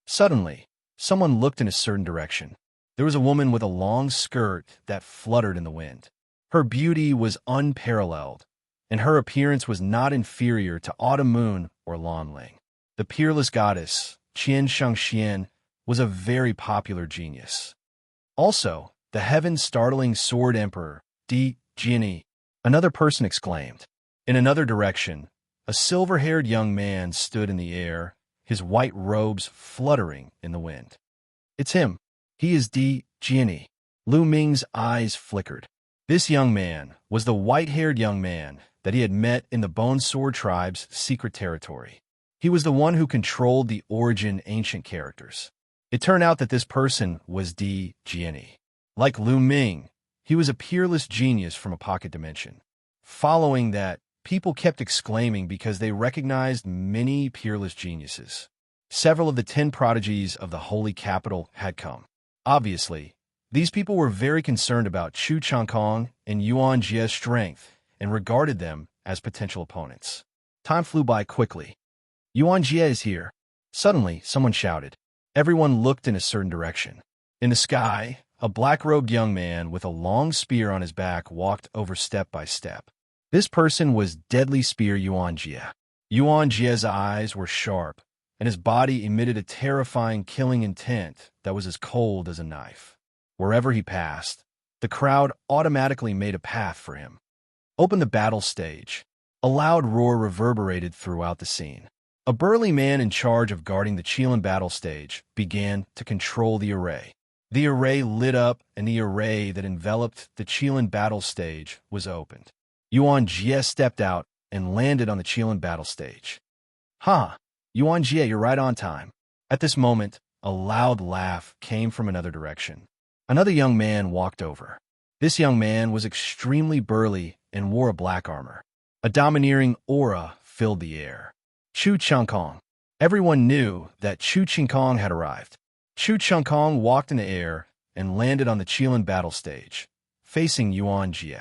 Suddenly, someone looked in a certain direction. There was a woman with a long skirt that fluttered in the wind. Her beauty was unparalleled, and her appearance was not inferior to Autumn Moon or Lan Ling. The peerless goddess, Xianxia, was a very popular genius. Also, the heaven-startling sword emperor, Di Jiani, another person exclaimed. In another direction, a silver-haired young man stood in the air, his white robes fluttering in the wind. It's him. He is Di Jiani. Lu Ming's eyes flickered. This young man was the white-haired young man that he had met in the Bone Sword Tribe's secret territory. He was the one who controlled the Origin ancient characters. It turned out that this person was Di Jiani. Like Lu Ming, he was a peerless genius from a pocket dimension. Following that, people kept exclaiming because they recognized many peerless geniuses. Several of the 10 prodigies of the holy capital had come. Obviously, these people were very concerned about Chu Changkong and Yuan Jie's strength and regarded them as potential opponents. Time flew by quickly. Yuan Jie is here. Suddenly, someone shouted. Everyone looked in a certain direction. In the sky, a black-robed young man with a long spear on his back walked over step by step. This person was Deadly Spear Yuan Jie. Yuan Jie's eyes were sharp, and his body emitted a terrifying killing intent that was as cold as a knife. Wherever he passed, the crowd automatically made a path for him. Open the battle stage. A loud roar reverberated throughout the scene. A burly man in charge of guarding the Qilin battle stage began to control the array. The array lit up, and the array that enveloped the Qilin battle stage was opened. Yuan Jie stepped out and landed on the Qilin battle stage. Ha! Yuan Jie, you're right on time. At this moment, a loud laugh came from another direction. Another young man walked over. This young man was extremely burly and wore a black armor. A domineering aura filled the air. Chu Changkong. Everyone knew that Chu Changkong had arrived. Chu Changkong walked in the air and landed on the Qilin battle stage, facing Yuan Jie.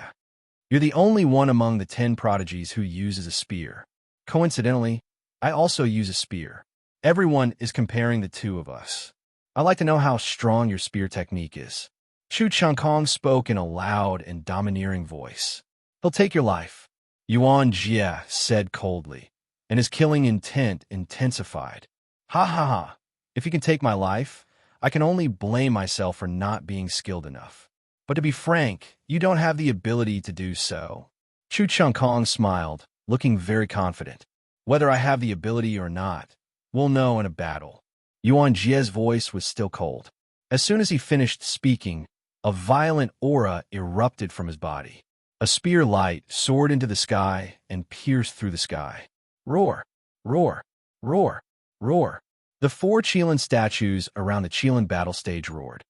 You're the only one among the 10 prodigies who uses a spear. Coincidentally, I also use a spear. Everyone is comparing the two of us. I'd like to know how strong your spear technique is. Chu Changkong spoke in a loud and domineering voice. He'll take your life, Yuan Jie said coldly, and his killing intent intensified. Ha ha ha. If he can take my life, I can only blame myself for not being skilled enough. But to be frank, you don't have the ability to do so. Chu Changkong smiled, looking very confident. Whether I have the ability or not, we'll know in a battle. Yuan Jie's voice was still cold. As soon as he finished speaking, a violent aura erupted from his body. A spear light soared into the sky and pierced through the sky. Roar! Roar! Roar! Roar! The 4 Qilin statues around the Qilin battle stage roared.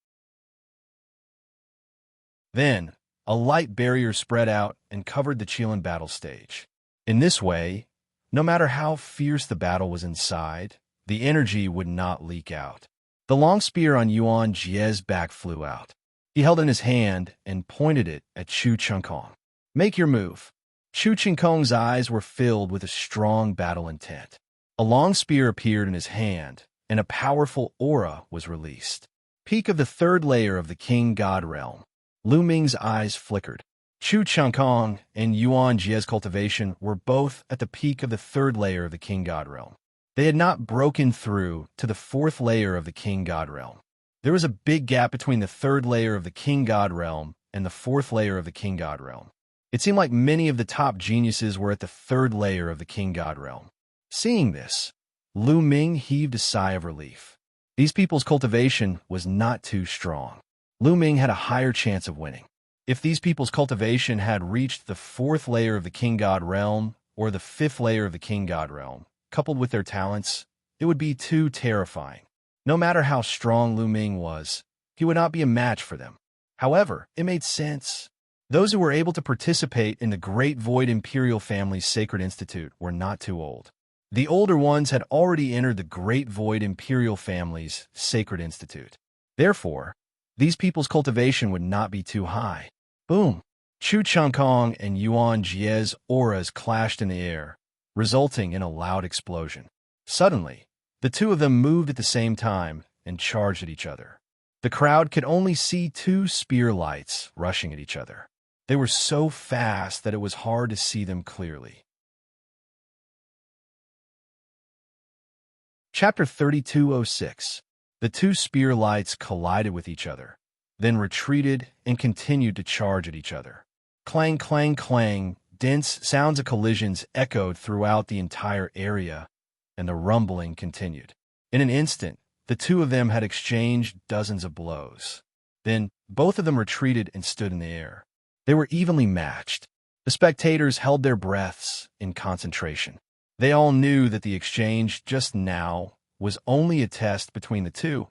Then, a light barrier spread out and covered the Qilin battle stage. In this way, no matter how fierce the battle was inside, The energy would not leak out. The long spear on Yuan Jie's back flew out. He held it in his hand and pointed it at Chu Chengkong. "Make your move." Chu Chengkong's eyes were filled with a strong battle intent. A long spear appeared in his hand, and a powerful aura was released. Peak of the third layer of the King God realm. Lu Ming's eyes flickered. Chu Chengkong and Yuan Jie's cultivation were both at the peak of the third layer of the King God realm. They had not broken through to the fourth layer of the King God realm. There was a big gap between the third layer of the King God realm and the fourth layer of the King God realm. It seemed like many of the top geniuses were at the third layer of the King God realm. Seeing this, Lu Ming heaved a sigh of relief. These people's cultivation was not too strong. Lu Ming had a higher chance of winning. If these people's cultivation had reached the fourth layer of the King God realm or the fifth layer of the King God realm, coupled with their talents, it would be too terrifying. No matter how strong Lu Ming was, he would not be a match for them. However, it made sense. Those who were able to participate in the Great Void Imperial Family's Sacred Institute were not too old. The older ones had already entered the Great Void Imperial Family's Sacred Institute. Therefore, these people's cultivation would not be too high. Boom! Chu Chengkong and Yuan Jie's auras clashed in the air, resulting in a loud explosion. Suddenly, the two of them moved at the same time and charged at each other. The crowd could only see two spear lights rushing at each other. They were so fast that it was hard to see them clearly. Chapter 3206. The two spear lights collided with each other, then retreated and continued to charge at each other. Clang, clang, clang, dense sounds of collisions echoed throughout the entire area, and the rumbling continued. In an instant, the two of them had exchanged dozens of blows. Then, both of them retreated and stood in the air. They were evenly matched. The spectators held their breaths in concentration. They all knew that the exchange just now was only a test between the two,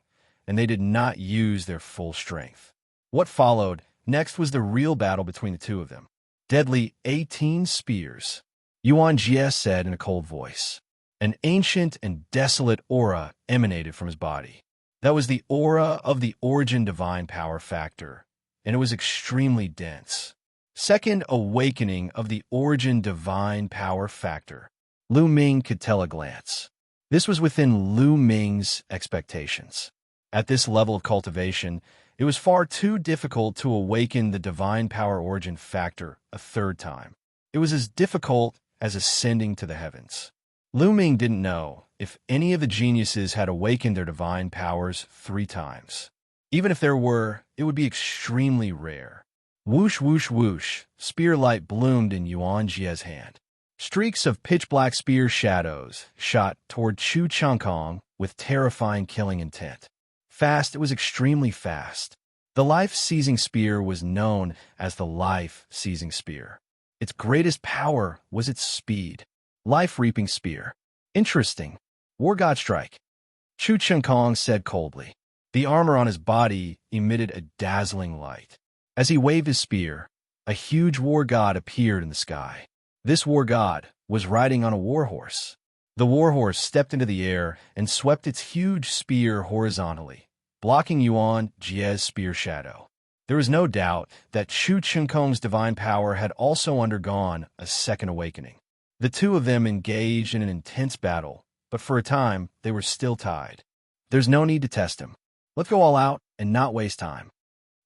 and they did not use their full strength. What followed next was the real battle between the two of them. Deadly 18 spears, Yuan Jie said in a cold voice. An ancient and desolate aura emanated from his body. That was the aura of the Origin Divine Power Factor, and it was extremely dense. Second awakening of the Origin Divine Power Factor. Lu Ming could tell a glance. This was within Lu Ming's expectations. At this level of cultivation, it was far too difficult to awaken the Divine Power Origin Factor a third time. It was as difficult as ascending to the heavens. Lu Ming didn't know if any of the geniuses had awakened their divine powers 3 times. Even if there were, it would be extremely rare. Whoosh, whoosh, whoosh, spear light bloomed in Yuan Jie's hand. Streaks of pitch-black spear shadows shot toward Chu Chengkong with terrifying killing intent. Fast, it was extremely fast. The life-seizing spear was known as the life-seizing spear. Its greatest power was its speed. Life-reaping spear. Interesting. War God strike. Chu Chengkong said coldly. The armor on his body emitted a dazzling light. As he waved his spear, a huge war god appeared in the sky. This war god was riding on a war horse. The war horse stepped into the air and swept its huge spear horizontally, blocking Yuan Jie's spear shadow. There was no doubt that Chu Chengkong's divine power had also undergone a second awakening. The two of them engaged in an intense battle, but for a time, they were still tied. There's no need to test him. Let's go all out and not waste time.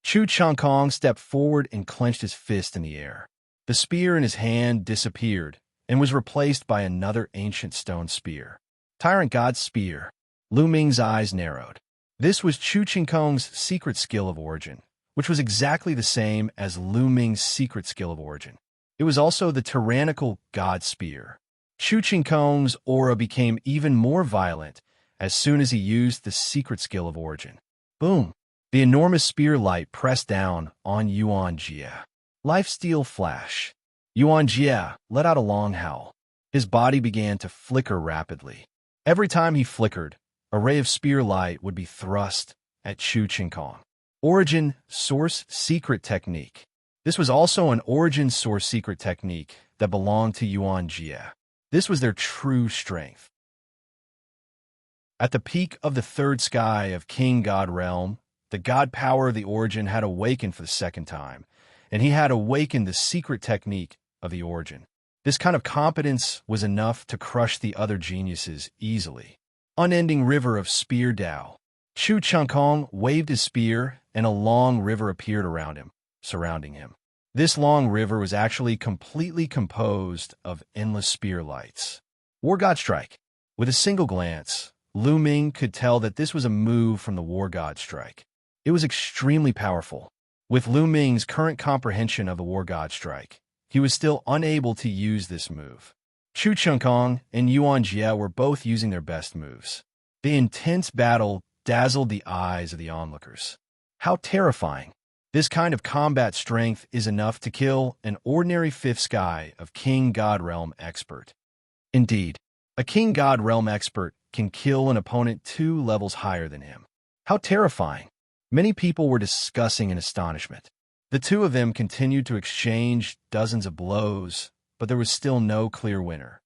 Chu Chengkong stepped forward and clenched his fist in the air. The spear in his hand disappeared and was replaced by another ancient stone spear. Tyrant God's spear. Lu Ming's eyes narrowed. This was Chu Chengkong's secret skill of origin, which was exactly the same as Lu Ming's secret skill of origin. It was also the tyrannical God spear. Chu Chengkong's aura became even more violent as soon as he used the secret skill of origin. Boom! The enormous spear light pressed down on Yuan Jie. Life-steal flash. Yuan Jie let out a long howl. His body began to flicker rapidly. Every time he flickered, a ray of spear light would be thrust at Chu Chengkong. Origin Source Secret Technique. This was also an Origin Source Secret Technique that belonged to Yuan Jie. This was their true strength. At the peak of the third sky of King God Realm, the god power of the Origin had awakened for the second time, and he had awakened the secret technique of the Origin. This kind of competence was enough to crush the other geniuses easily. Unending river of spear Dao. Chu Changkong waved his spear, and a long river appeared around him, surrounding him. This long river was actually completely composed of endless spear lights. War God Strike. With a single glance, Lu Ming could tell that this was a move from the War God Strike. It was extremely powerful. With Lu Ming's current comprehension of the War God Strike, he was still unable to use this move. Chu Changkong and Yuan Jie were both using their best moves. The intense battle dazzled the eyes of the onlookers. How terrifying! This kind of combat strength is enough to kill an ordinary fifth sky of King God Realm expert. Indeed, a King God Realm expert can kill an opponent 2 levels higher than him. How terrifying! Many people were discussing in astonishment. The two of them continued to exchange dozens of blows, but there was still no clear winner.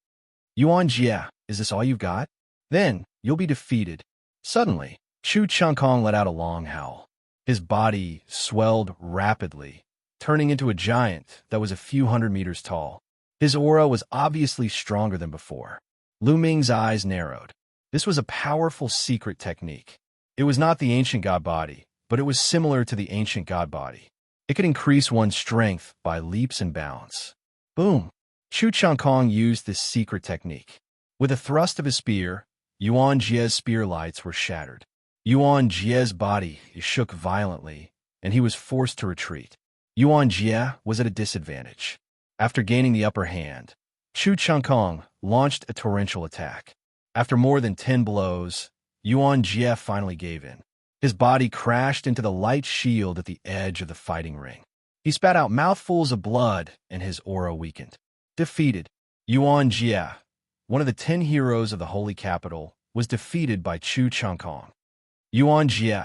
Yuan Jie, is this all you've got? Then, you'll be defeated. Suddenly, Chu Changkong let out a long howl. His body swelled rapidly, turning into a giant that was a few hundred meters tall. His aura was obviously stronger than before. Lu Ming's eyes narrowed. This was a powerful secret technique. It was not the ancient god body, but it was similar to the ancient god body. It could increase one's strength by leaps and bounds. Boom! Chu Changkong used this secret technique. With a thrust of his spear, Yuan Jie's spear lights were shattered. Yuan Jie's body shook violently, and he was forced to retreat. Yuan Jie was at a disadvantage. After gaining the upper hand, Chu Changkong launched a torrential attack. After more than 10 blows, Yuan Jie finally gave in. His body crashed into the light shield at the edge of the fighting ring. He spat out mouthfuls of blood, and his aura weakened. Defeated. Yuan Jie, one of the 10 heroes of the Holy Capital, was defeated by Chu Changkong. Yuan Jie,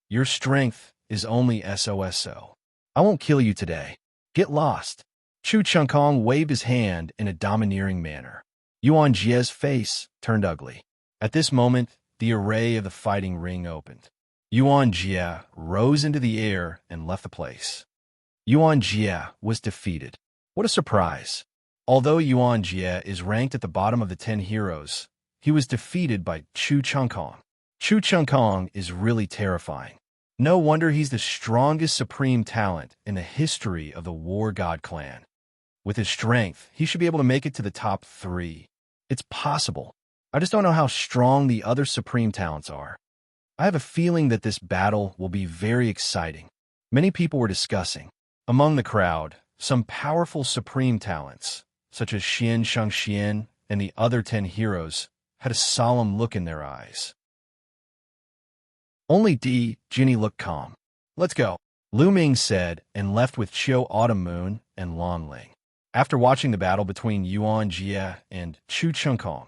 your strength is only SOSO. I won't kill you today. Get lost. Chu Changkong waved his hand in a domineering manner. Yuan Jie's face turned ugly. At this moment, the array of the fighting ring opened. Yuan Jie rose into the air and left the place. Yuan Jie was defeated. What a surprise. Although Yuan Jie is ranked at the bottom of the 10 heroes, he was defeated by Chu Changkong. Chu Changkong is really terrifying. No wonder he's the strongest supreme talent in the history of the War God clan. With his strength, he should be able to make it to the top 3. It's possible. I just don't know how strong the other supreme talents are. I have a feeling that this battle will be very exciting. Many people were discussing. Among the crowd, some powerful supreme talents, such as Xianxia and the other 10 heroes, had a solemn look in their eyes. Only Jinny looked calm. Let's go, Lu Ming said, and left with Qiu Autumn Moon and Lan Ling. After watching the battle between Yuan Jie and Chu Changkong,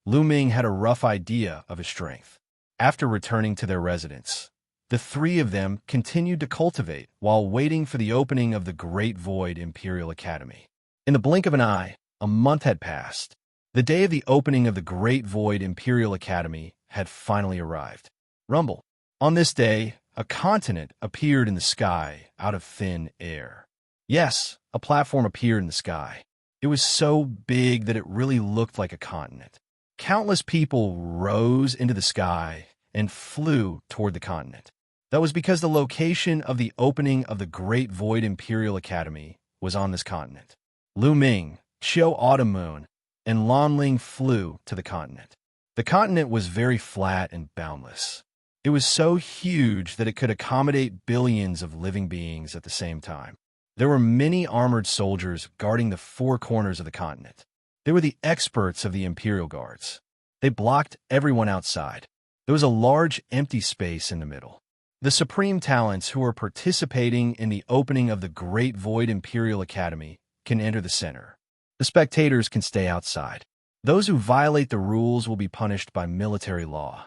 Lu Ming had a rough idea of his strength. After returning to their residence, the 3 of them continued to cultivate while waiting for the opening of the Great Void Imperial Academy. In the blink of an eye, a month had passed. The day of the opening of the Great Void Imperial Academy had finally arrived. Rumble. On this day, a continent appeared in the sky out of thin air. Yes, a platform appeared in the sky. It was so big that it really looked like a continent. Countless people rose into the sky and flew toward the continent. That was because the location of the opening of the Great Void Imperial Academy was on this continent. Lu Ming, Qiu Autumn Moon, and Lan Ling flew to the continent. The continent was very flat and boundless. It was so huge that it could accommodate billions of living beings at the same time. There were many armored soldiers guarding the 4 corners of the continent. They were the experts of the Imperial Guards. They blocked everyone outside. There was a large empty space in the middle. The supreme talents who are participating in the opening of the Great Void Imperial Academy can enter the center. The spectators can stay outside. Those who violate the rules will be punished by military law.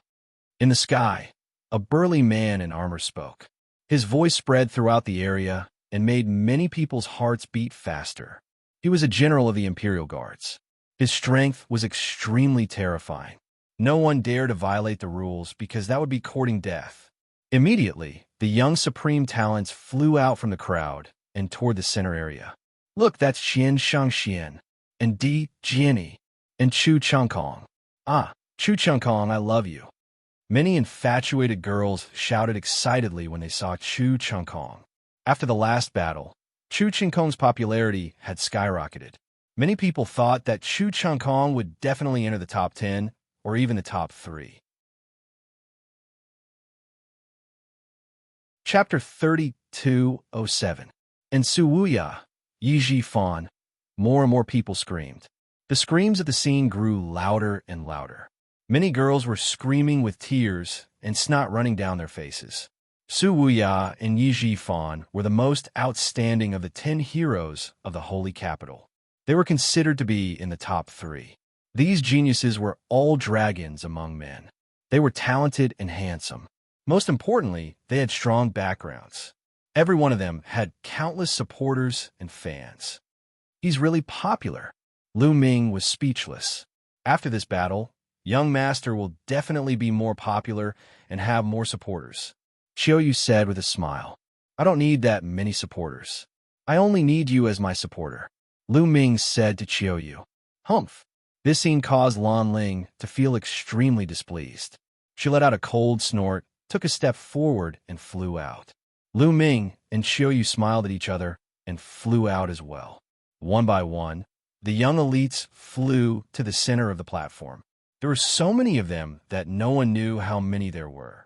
In the sky, a burly man in armor spoke. His voice spread throughout the area and made many people's hearts beat faster. He was a general of the Imperial Guards. His strength was extremely terrifying. No one dared to violate the rules because that would be courting death. Immediately, the young supreme talents flew out from the crowd and toward the center area. Look, that's Xianxia, and Di Jiani, and Chu Chengkong. Ah, Chu Chengkong, I love you. Many infatuated girls shouted excitedly when they saw Chu Chengkong. After the last battle, Chu Chengkong's popularity had skyrocketed. Many people thought that Chu Chengkong would definitely enter the top 10 or even the top 3. Chapter 3207. In Wuxia, Yiji Fan, more and more people screamed. The screams at the scene grew louder and louder. Many girls were screaming with tears and snot running down their faces. Wuxia and Yiji Fan were the most outstanding of the 10 heroes of the holy capital. They were considered to be in the top 3. These geniuses were all dragons among men. They were talented and handsome. Most importantly, they had strong backgrounds. Every one of them had countless supporters and fans. He's really popular. Lu Ming was speechless. After this battle, young master will definitely be more popular and have more supporters. Xiaoyu said with a smile. I don't need that many supporters. I only need you as my supporter. Lu Ming said to Xiaoyu. Humph. This scene caused Lan Ling to feel extremely displeased. She let out a cold snort, took a step forward, and flew out. Lu Ming and Xiaoyu smiled at each other and flew out as well. One by one, the young elites flew to the center of the platform. There were so many of them that no one knew how many there were.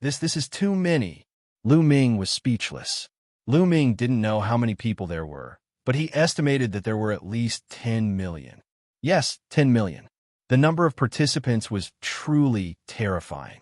This is too many. Lu Ming was speechless. Lu Ming didn't know how many people there were, but he estimated that there were at least 10 million. Yes, 10 million. The number of participants was truly terrifying.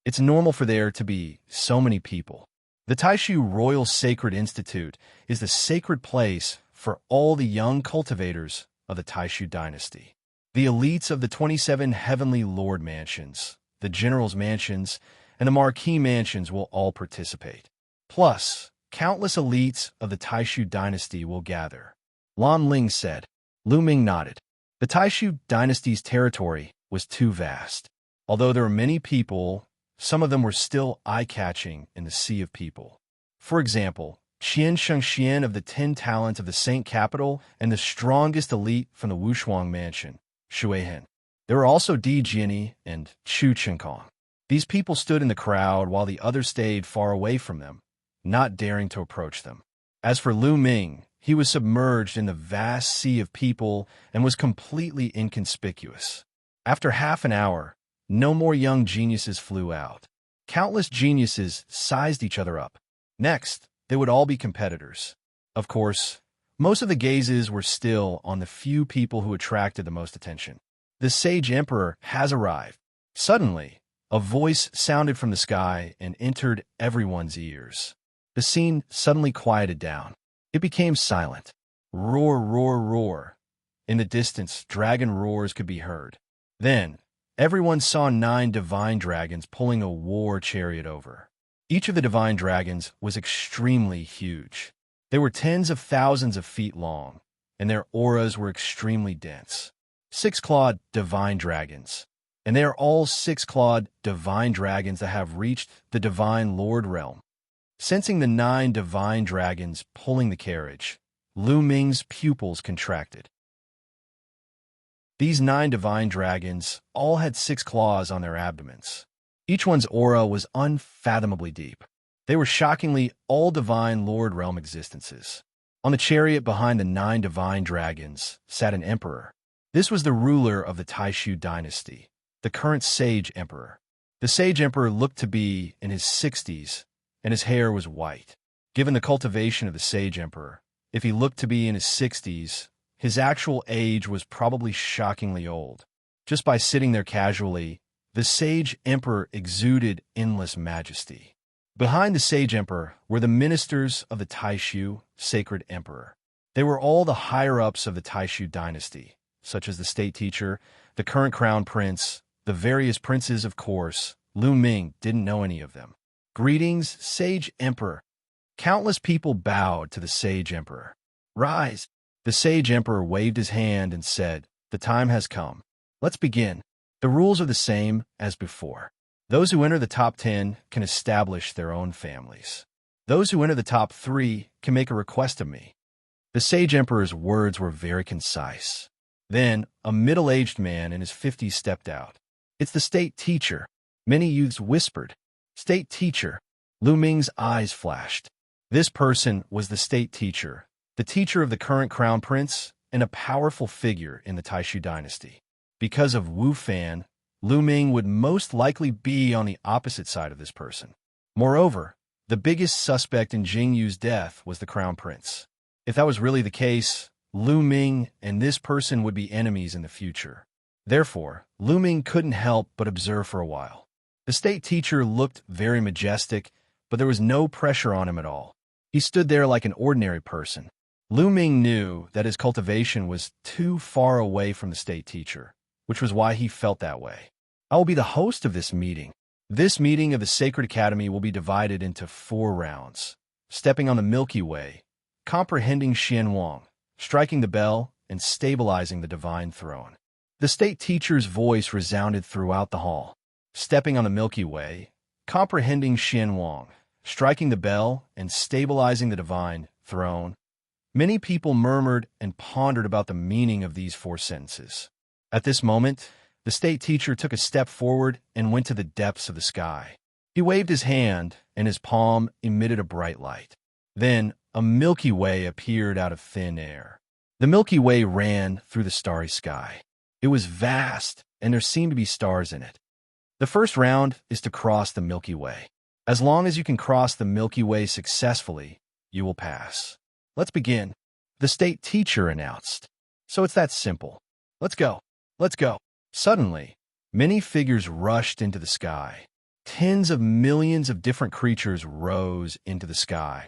It's normal for there to be so many people. The Taishu Royal Sacred Institute is the sacred place for all the young cultivators of the Taishu dynasty. The elites of the 27 Heavenly Lord mansions, the General's mansions, and the Marquis mansions will all participate. Plus, countless elites of the Taishu dynasty will gather. Lan Ling said. Lu Ming nodded. The Taishu dynasty's territory was too vast. Although there were many people, some of them were still eye-catching in the sea of people. For example, Xianxia of the 10 talents of the Saint Capital and the strongest elite from the Wushuang Mansion, Shuihen. There were also Di Jiani and Chu Chengkong. These people stood in the crowd while the others stayed far away from them, not daring to approach them. As for Lu Ming, he was submerged in the vast sea of people and was completely inconspicuous. After half an hour, no more young geniuses flew out. Countless geniuses sized each other up. Next, they would all be competitors. Of course, most of the gazes were still on the few people who attracted the most attention. The Sage Emperor has arrived. Suddenly, a voice sounded from the sky and entered everyone's ears. The scene suddenly quieted down. It became silent. Roar, roar, roar. In the distance, dragon roars could be heard. Then, everyone saw 9 divine dragons pulling a war chariot over. Each of the divine dragons was extremely huge. They were tens of thousands of feet long, and their auras were extremely dense. 6-clawed divine dragons. And they are all 6-clawed divine dragons that have reached the divine Lord realm. Sensing the 9 divine dragons pulling the carriage, Lu Ming's pupils contracted. These 9 divine dragons all had 6 claws on their abdomens. Each one's aura was unfathomably deep. They were shockingly all divine Lord realm existences. On the chariot behind the 9 divine dragons sat an emperor. This was the ruler of the Taishu dynasty, the current Sage Emperor. The Sage Emperor looked to be in his 60s, and his hair was white. Given the cultivation of the Sage Emperor, if he looked to be in his 60s, his actual age was probably shockingly old. Just by sitting there casually, the Sage Emperor exuded endless majesty. Behind the Sage Emperor were the ministers of the Taishu Sacred Emperor. They were all the higher-ups of the Taishu dynasty, such as the state teacher, the current crown prince, the various princes, of course. Lu Ming didn't know any of them. Greetings, Sage Emperor. Countless people bowed to the Sage Emperor. Rise. The Sage Emperor waved his hand and said, The time has come. Let's begin. The rules are the same as before. Those who enter the top 10 can establish their own families. Those who enter the top 3 can make a request of me. The sage emperor's words were very concise. Then, a middle-aged man in his 50s stepped out. "It's the state teacher." Many youths whispered, "State teacher." Lu Ming's eyes flashed. This person was the state teacher, the teacher of the current crown prince, and a powerful figure in the Taishu dynasty. Because of Wu Fan, Lu Ming would most likely be on the opposite side of this person. Moreover, the biggest suspect in Jing Yu's death was the crown prince. If that was really the case, Lu Ming and this person would be enemies in the future. Therefore, Lu Ming couldn't help but observe for a while. The state teacher looked very majestic, but there was no pressure on him at all. He stood there like an ordinary person. Lu Ming knew that his cultivation was too far away from the state teacher, which was why he felt that way. "I will be the host of this meeting. This meeting of the Sacred Academy will be divided into 4 rounds. Stepping on the Milky Way, comprehending Xianxia, striking the bell, and stabilizing the divine throne." The state teacher's voice resounded throughout the hall. Stepping on the Milky Way, comprehending Xianxia, striking the bell, and stabilizing the divine throne. Many people murmured and pondered about the meaning of these 4 sentences. At this moment, the state teacher took a step forward and went to the depths of the sky. He waved his hand, and his palm emitted a bright light. Then, a Milky Way appeared out of thin air. The Milky Way ran through the starry sky. It was vast, and there seemed to be stars in it. The first round is to cross the Milky Way. As long as you can cross the Milky Way successfully, you will pass. "Let's begin," the state teacher announced. "So it's that simple. Let's go. Let's go." Suddenly, many figures rushed into the sky. Tens of millions of different creatures rose into the sky.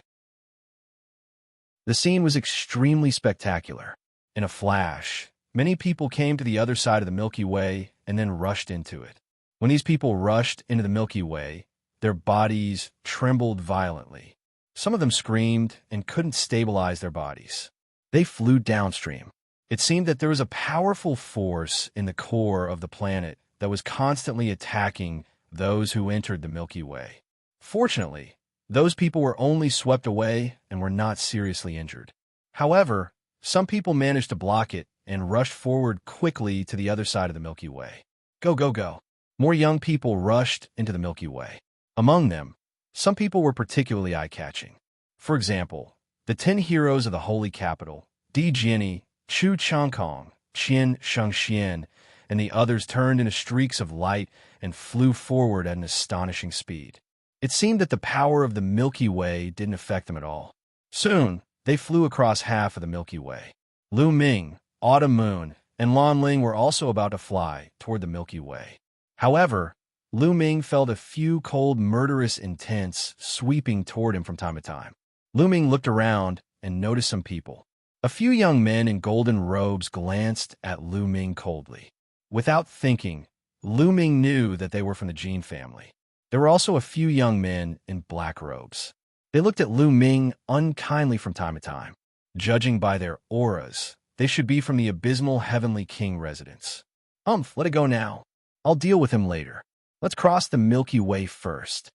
The scene was extremely spectacular. In a flash, many people came to the other side of the Milky Way and then rushed into it. When these people rushed into the Milky Way, their bodies trembled violently. Some of them screamed and couldn't stabilize their bodies. They flew downstream. It seemed that there was a powerful force in the core of the planet that was constantly attacking those who entered the Milky Way. Fortunately, those people were only swept away and were not seriously injured. However, some people managed to block it and rushed forward quickly to the other side of the Milky Way. Go, go, go. More young people rushed into the Milky Way. Among them, some people were particularly eye-catching. For example, the 10 heroes of the Holy Capital, Di Jiani, Chu Changkong, Qin Shengxian, and the others turned into streaks of light and flew forward at an astonishing speed. It seemed that the power of the Milky Way didn't affect them at all. Soon, they flew across half of the Milky Way. Lu Ming, Autumn Moon, and Lan Ling were also about to fly toward the Milky Way. However, Lu Ming felt a few cold, murderous intents sweeping toward him from time to time. Lu Ming looked around and noticed some people. A few young men in golden robes glanced at Lu Ming coldly. Without thinking, Lu Ming knew that they were from the Jin family. There were also a few young men in black robes. They looked at Lu Ming unkindly from time to time. Judging by their auras, they should be from the abysmal Heavenly King residence. Let it go now. I'll deal with him later. Let's cross the Milky Way first.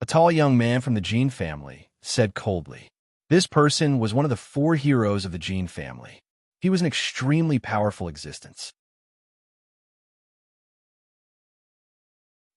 A tall young man from the Jin family said coldly. This person was one of the 4 heroes of the Jin family. He was an extremely powerful existence.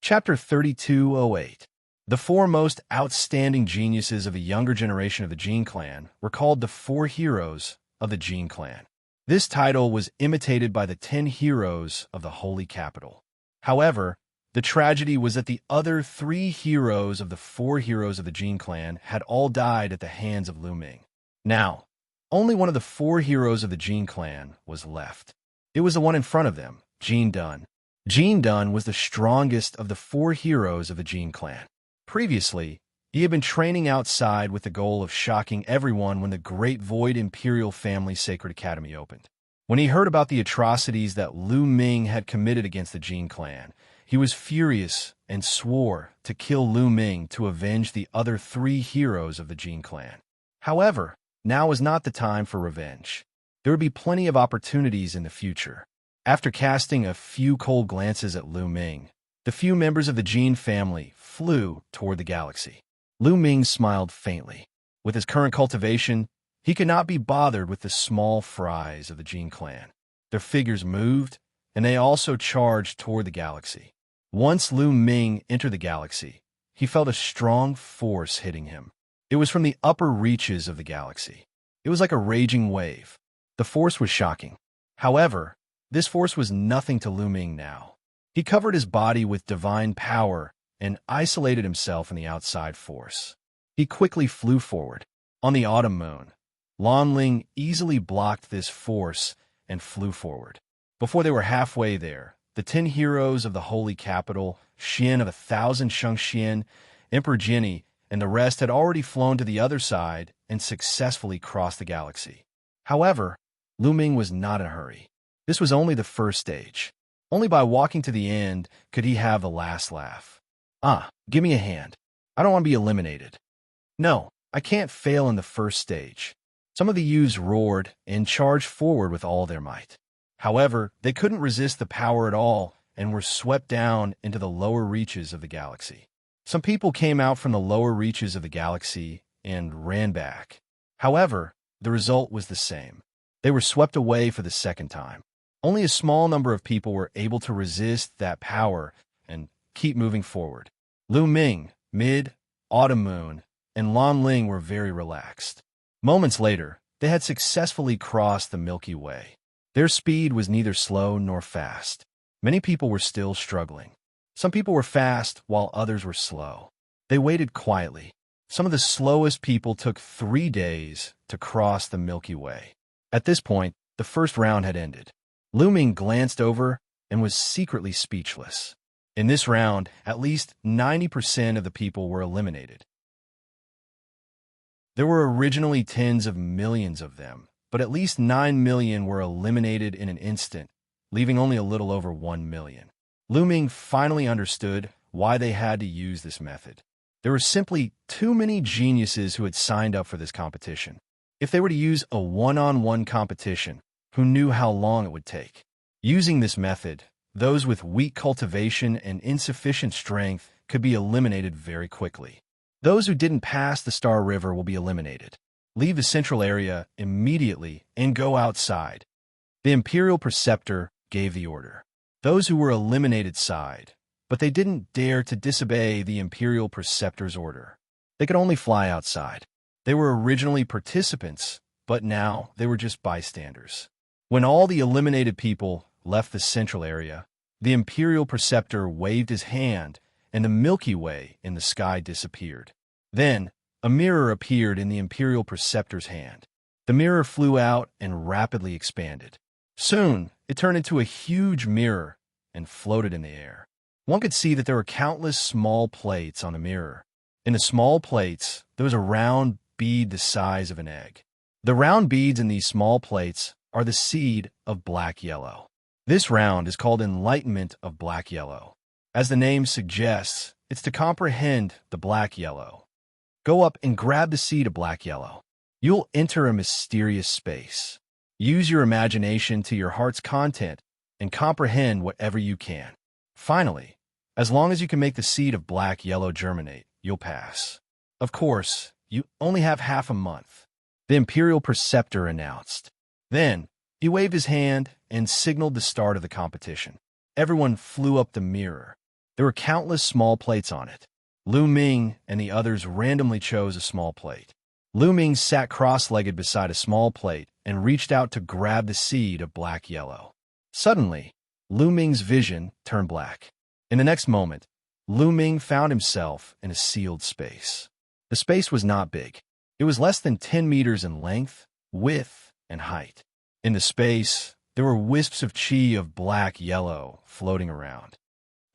Chapter 3208. The 4 most outstanding geniuses of the younger generation of the Jin clan were called the 4 heroes of the Jin clan. This title was imitated by the 10 heroes of the Holy Capital. However, the tragedy was that the other 3 heroes of the 4 heroes of the Jin clan had all died at the hands of Lu Ming. Now, only one of the 4 heroes of the Jin clan was left. It was the one in front of them, Jin Dun. Jin Dun was the strongest of the 4 heroes of the Jin clan. Previously, he had been training outside with the goal of shocking everyone when the Great Void Imperial Family Sacred Academy opened. When he heard about the atrocities that Lu Ming had committed against the Jin clan, he was furious and swore to kill Lu Ming to avenge the other 3 heroes of the Jin clan. However, now was not the time for revenge. There would be plenty of opportunities in the future. After casting a few cold glances at Lu Ming, the few members of the Jin family flew toward the galaxy. Lu Ming smiled faintly. With his current cultivation, he could not be bothered with the small fries of the Jin clan. Their figures moved, and they also charged toward the galaxy. Once Lu Ming entered the galaxy, he felt a strong force hitting him. It was from the upper reaches of the galaxy. It was like a raging wave. The force was shocking. However, this force was nothing to Lu Ming now. He covered his body with divine power and isolated himself from the outside force. He quickly flew forward. On the autumn moon, Lan Ling easily blocked this force and flew forward. Before they were halfway there, the 10 heroes of the holy capital, Xian of 1,000 Xianxia, Emperor Jinni, and the rest had already flown to the other side and successfully crossed the galaxy. However, Lu Ming was not in a hurry. This was only the first stage. Only by walking to the end could he have the last laugh. Give me a hand. I don't want to be eliminated. No, I can't fail in the first stage. Some of the youths roared and charged forward with all their might. However, they couldn't resist the power at all and were swept down into the lower reaches of the galaxy. Some people came out from the lower reaches of the galaxy and ran back. However, the result was the same. They were swept away for the second time. Only a small number of people were able to resist that power and keep moving forward. Lu Ming, Mid, Autumn Moon, and Lan Ling were very relaxed. Moments later, they had successfully crossed the Milky Way. Their speed was neither slow nor fast. Many people were still struggling. Some people were fast, while others were slow. They waited quietly. Some of the slowest people took 3 days to cross the Milky Way. At this point, the first round had ended. Lu Ming glanced over and was secretly speechless. In this round, at least 90% of the people were eliminated. There were originally tens of millions of them, but at least 9 million were eliminated in an instant, leaving only a little over 1 million. Lu Ming finally understood why they had to use this method. There were simply too many geniuses who had signed up for this competition. If they were to use a one-on-one competition, who knew how long it would take? Using this method, those with weak cultivation and insufficient strength could be eliminated very quickly. Those who didn't pass the Star River will be eliminated. Leave the central area immediately and go outside. The Imperial Preceptor gave the order. Those who were eliminated sighed, but they didn't dare to disobey the Imperial Preceptor's order. They could only fly outside. They were originally participants, but now they were just bystanders. When all the eliminated people left the central area, the Imperial Preceptor waved his hand, and the Milky Way in the sky disappeared. Then, a mirror appeared in the Imperial Preceptor's hand. The mirror flew out and rapidly expanded. Soon, it turned into a huge mirror and floated in the air. One could see that there were countless small plates on the mirror. In the small plates, there was a round bead the size of an egg. The round beads in these small plates are the seed of black yellow. This round is called Enlightenment of Black Yellow. As the name suggests, it's to comprehend the black yellow. Go up and grab the seed of black yellow. You'll enter a mysterious space. Use your imagination to your heart's content and comprehend whatever you can. Finally, as long as you can make the seed of black yellow germinate, you'll pass. Of course, you only have half a month, the Imperial Preceptor announced. Then, he waved his hand and signaled the start of the competition. Everyone flew up the mirror. There were countless small plates on it. Lu Ming and the others randomly chose a small plate. Lu Ming sat cross-legged beside a small plate and reached out to grab the seed of black yellow. Suddenly, Lu Ming's vision turned black. In the next moment, Lu Ming found himself in a sealed space. The space was not big. It was less than 10 meters in length, width, and height. In the space, there were wisps of chi of black yellow floating around.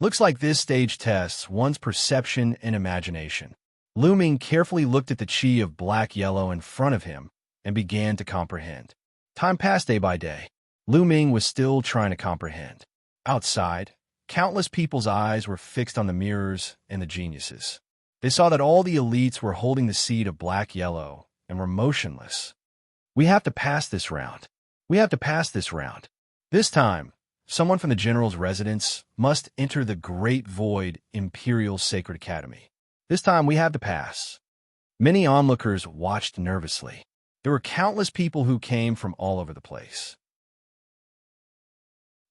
Looks like this stage tests one's perception and imagination. Lu Ming carefully looked at the chi of black yellow in front of him and began to comprehend. Time passed day by day. Lu Ming was still trying to comprehend. Outside, countless people's eyes were fixed on the mirrors and the geniuses. They saw that all the elites were holding the seed of black yellow and were motionless. We have to pass this round. We have to pass this round. This time, someone from the general's residence must enter the Great Void Imperial Sacred Academy. This time we have to pass. Many onlookers watched nervously. There were countless people who came from all over the place.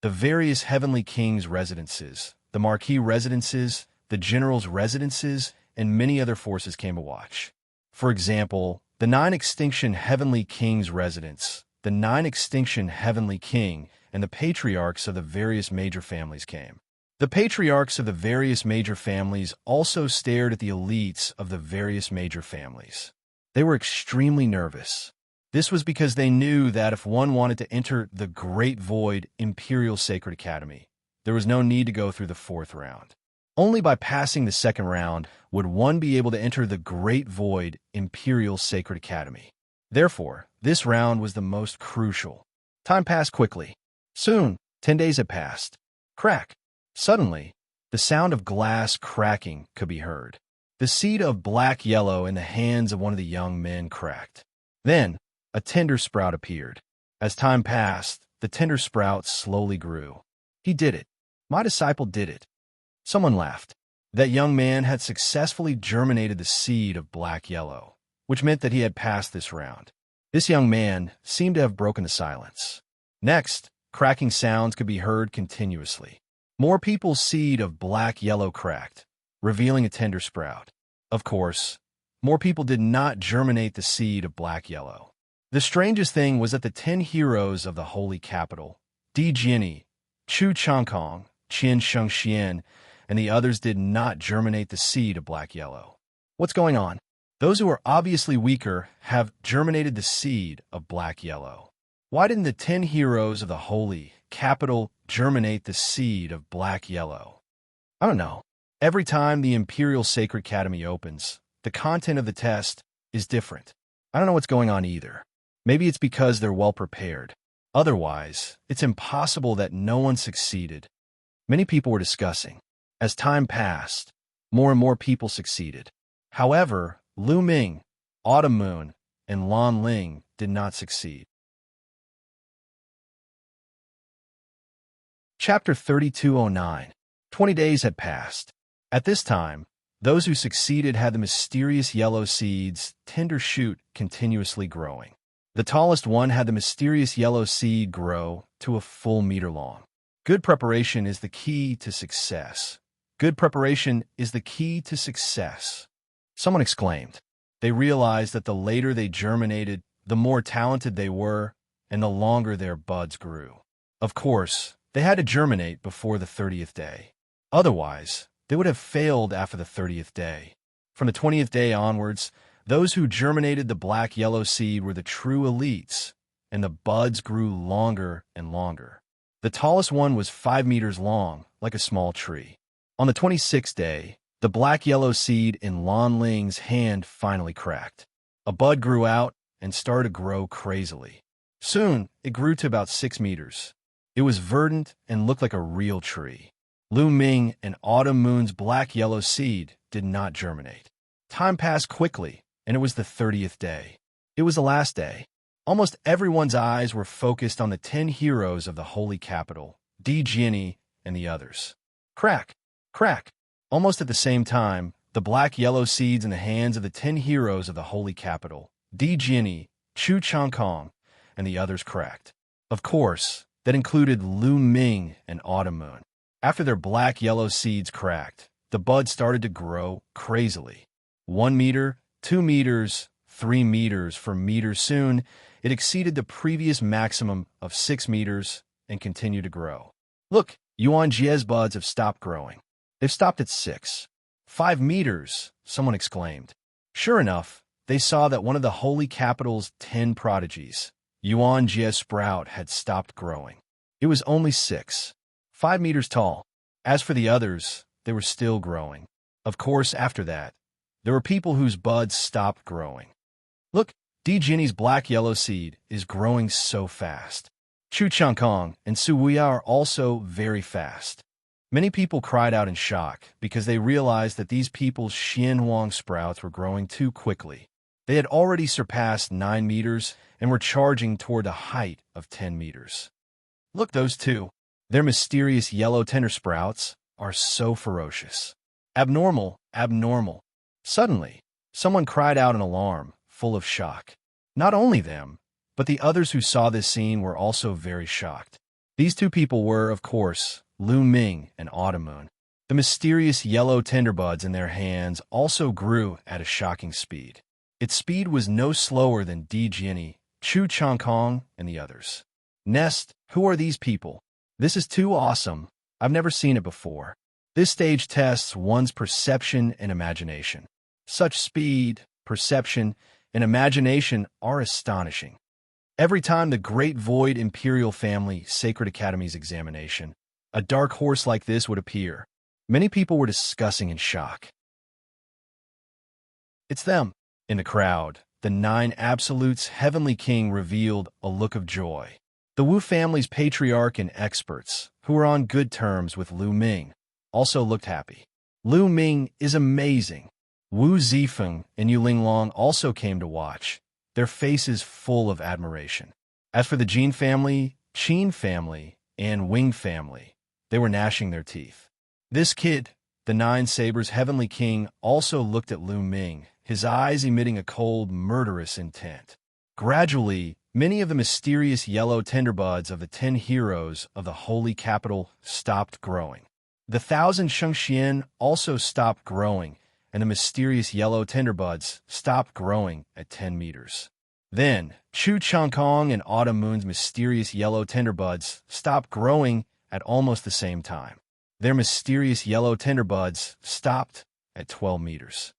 The various Heavenly Kings' residences, the Marquis residences, the General's residences, and many other forces came to watch. For example, the 9 Extinction Heavenly Kings' residence, the 9 Extinction Heavenly King, and the patriarchs of the various major families came. The patriarchs of the various major families also stared at the elites of the various major families. They were extremely nervous. This was because they knew that if one wanted to enter the Great Void Imperial Sacred Academy, there was no need to go through the 4th round. Only by passing the 2nd round would one be able to enter the Great Void Imperial Sacred Academy. Therefore, this round was the most crucial. Time passed quickly. Soon, 10 days had passed. Crack! Suddenly, the sound of glass cracking could be heard. The seed of black yellow in the hands of one of the young men cracked. Then, a tender sprout appeared. As time passed, the tender sprout slowly grew. He did it. My disciple did it. Someone laughed. That young man had successfully germinated the seed of black yellow, which meant that he had passed this round. This young man seemed to have broken the silence. Next, cracking sounds could be heard continuously. More people's seed of black yellow cracked, revealing a tender sprout. Of course, more people did not germinate the seed of black yellow. The strangest thing was that the 10 heroes of the holy capital, Di Jiani, Chu Changkong, Qian Shengxian, and the others did not germinate the seed of black yellow. What's going on? Those who are obviously weaker have germinated the seed of black yellow. Why didn't the 10 heroes of the holy capital germinate the seed of black yellow? I don't know. Every time the Imperial Sacred Academy opens, the content of the test is different. I don't know what's going on either. Maybe it's because they're well prepared. Otherwise, it's impossible that no one succeeded. Many people were discussing. As time passed, more and more people succeeded. However, Lu Ming, Autumn Moon, and Lan Ling did not succeed. Chapter 3209. 20 days had passed. At this time, those who succeeded had the mysterious yellow seeds, tender shoot, continuously growing. The tallest one had the mysterious yellow seed grow to a full meter long. Good preparation is the key to success. Good preparation is the key to success. Someone exclaimed. They realized that the later they germinated, the more talented they were, and the longer their buds grew. Of course, they had to germinate before the 30th day. Otherwise, they would have failed after the 30th day. From the 20th day onwards, those who germinated the black-yellow seed were the true elites, and the buds grew longer and longer. The tallest one was 5 meters long, like a small tree. On the 26th day, the black-yellow seed in Lan Ling's hand finally cracked. A bud grew out and started to grow crazily. Soon, it grew to about 6 meters. It was verdant and looked like a real tree. Lu Ming and Autumn Moon's black-yellow seed did not germinate. Time passed quickly, and it was the 30th day. It was the last day. Almost everyone's eyes were focused on the 10 heroes of the holy capital, Di Jiani and the others. Crack! Crack! Almost at the same time, the black-yellow seeds in the hands of the 10 heroes of the holy capital, Di Jiani, Chu Changkong, and the others cracked. Of course, that included Lu Ming and Autumn Moon. After their black-yellow seeds cracked, the buds started to grow crazily. 1 meter, 2 meters, 3 meters for meters. Soon, it exceeded the previous maximum of 6 meters and continued to grow. Look, Yuan Jie's buds have stopped growing. They've stopped at 6. 5 meters, someone exclaimed. Sure enough, they saw that one of the holy capital's 10 prodigies, Yuan Jie's sprout, had stopped growing. It was only 6. 5 meters tall. As for the others, they were still growing. Of course, after that, there were people whose buds stopped growing. Look, Di Jiani's black-yellow seed is growing so fast. Chu Changkong and Su Wuya are also very fast. Many people cried out in shock because they realized that these people's Xianhuang sprouts were growing too quickly. They had already surpassed 9 meters and were charging toward a height of 10 meters. Look, those two. Their mysterious yellow tender sprouts are so ferocious. Abnormal, abnormal. Suddenly, someone cried out in alarm, full of shock. Not only them, but the others who saw this scene were also very shocked. These two people were, of course, Lu Ming and Autumn. The mysterious yellow tenderbuds in their hands also grew at a shocking speed. Its speed was no slower than Di Jiani, Chu Changkong, and the others. Nest, who are these people? This is too awesome. I've never seen it before. This stage tests one's perception and imagination. Such speed, perception, and imagination are astonishing. Every time the Great Void Imperial Family Sacred Academy's examination, a dark horse like this would appear. Many people were discussing in shock. It's them. In the crowd, the 9 Absolutes Heavenly King revealed a look of joy. The Wu family's patriarch and experts, who were on good terms with Lu Ming, also looked happy. Lu Ming is amazing. Wu Zifeng and Yu Linglong also came to watch, their faces full of admiration. As for the Jin family, Qin family, and Wing family, they were gnashing their teeth. This kid, the 9 Sabers Heavenly King, also looked at Lu Ming, his eyes emitting a cold, murderous intent. Gradually, many of the mysterious yellow tenderbuds of the 10 heroes of the holy capital stopped growing. The 1,000 Xianxia also stopped growing, and the mysterious yellow tenderbuds stopped growing at 10 meters. Then, Chu Changkong and Autumn Moon's mysterious yellow tenderbuds stopped growing at almost the same time. Their mysterious yellow tenderbuds stopped at 12 meters.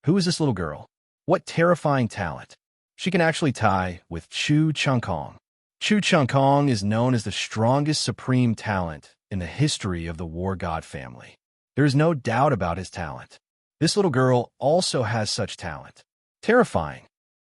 Who is this little girl? What terrifying talent! She can actually tie with Chu Changkong. Chu Changkong is known as the strongest supreme talent in the history of the War God family. There is no doubt about his talent. This little girl also has such talent. Terrifying.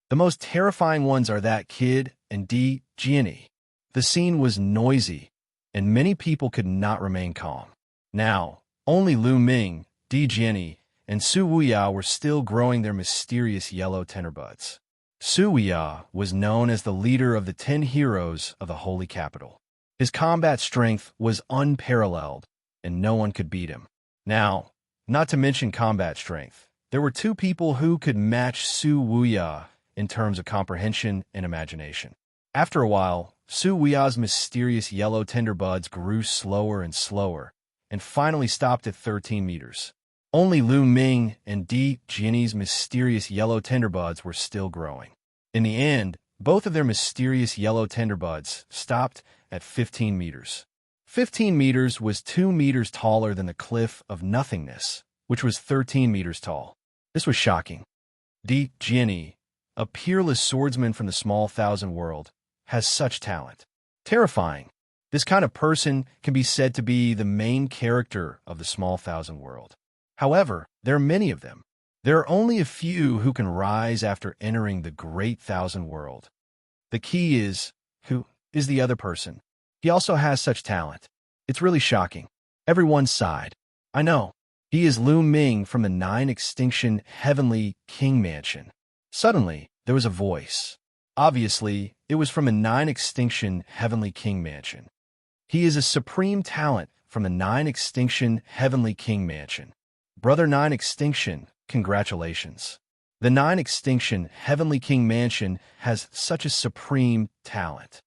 The most terrifying ones are that kid and Di Jiani. The scene was noisy, and many people could not remain calm. Now, only Lu Ming, Di Jiani, and Su Wuya were still growing their mysterious yellow tenderbuds. Su Wuya was known as the leader of the 10 heroes of the holy capital. His combat strength was unparalleled, and no one could beat him. Now, not to mention combat strength, there were 2 people who could match Su Wuya in terms of comprehension and imagination. After a while, Su Wuya's mysterious yellow tenderbuds grew slower and slower, and finally stopped at 13 meters. Only Lu Ming and Di Jiani's mysterious yellow tenderbuds were still growing. In the end, both of their mysterious yellow tenderbuds stopped at 15 meters. 15 meters was 2 meters taller than the cliff of nothingness, which was 13 meters tall. This was shocking. Di Jiani, a peerless swordsman from the small thousand world, has such talent. Terrifying. This kind of person can be said to be the main character of the small thousand world. However, there are many of them. There are only a few who can rise after entering the great thousand world. The key is, who is the other person? He also has such talent. It's really shocking. Everyone sighed. I know. He is Lu Ming from the 9 Extinction Heavenly King Mansion. Suddenly, there was a voice. Obviously, it was from the 9 Extinction Heavenly King Mansion. He is a supreme talent from the 9 Extinction Heavenly King Mansion. Brother 9 Extinction, congratulations. The 9 Extinction Heavenly King Mansion has such a supreme talent.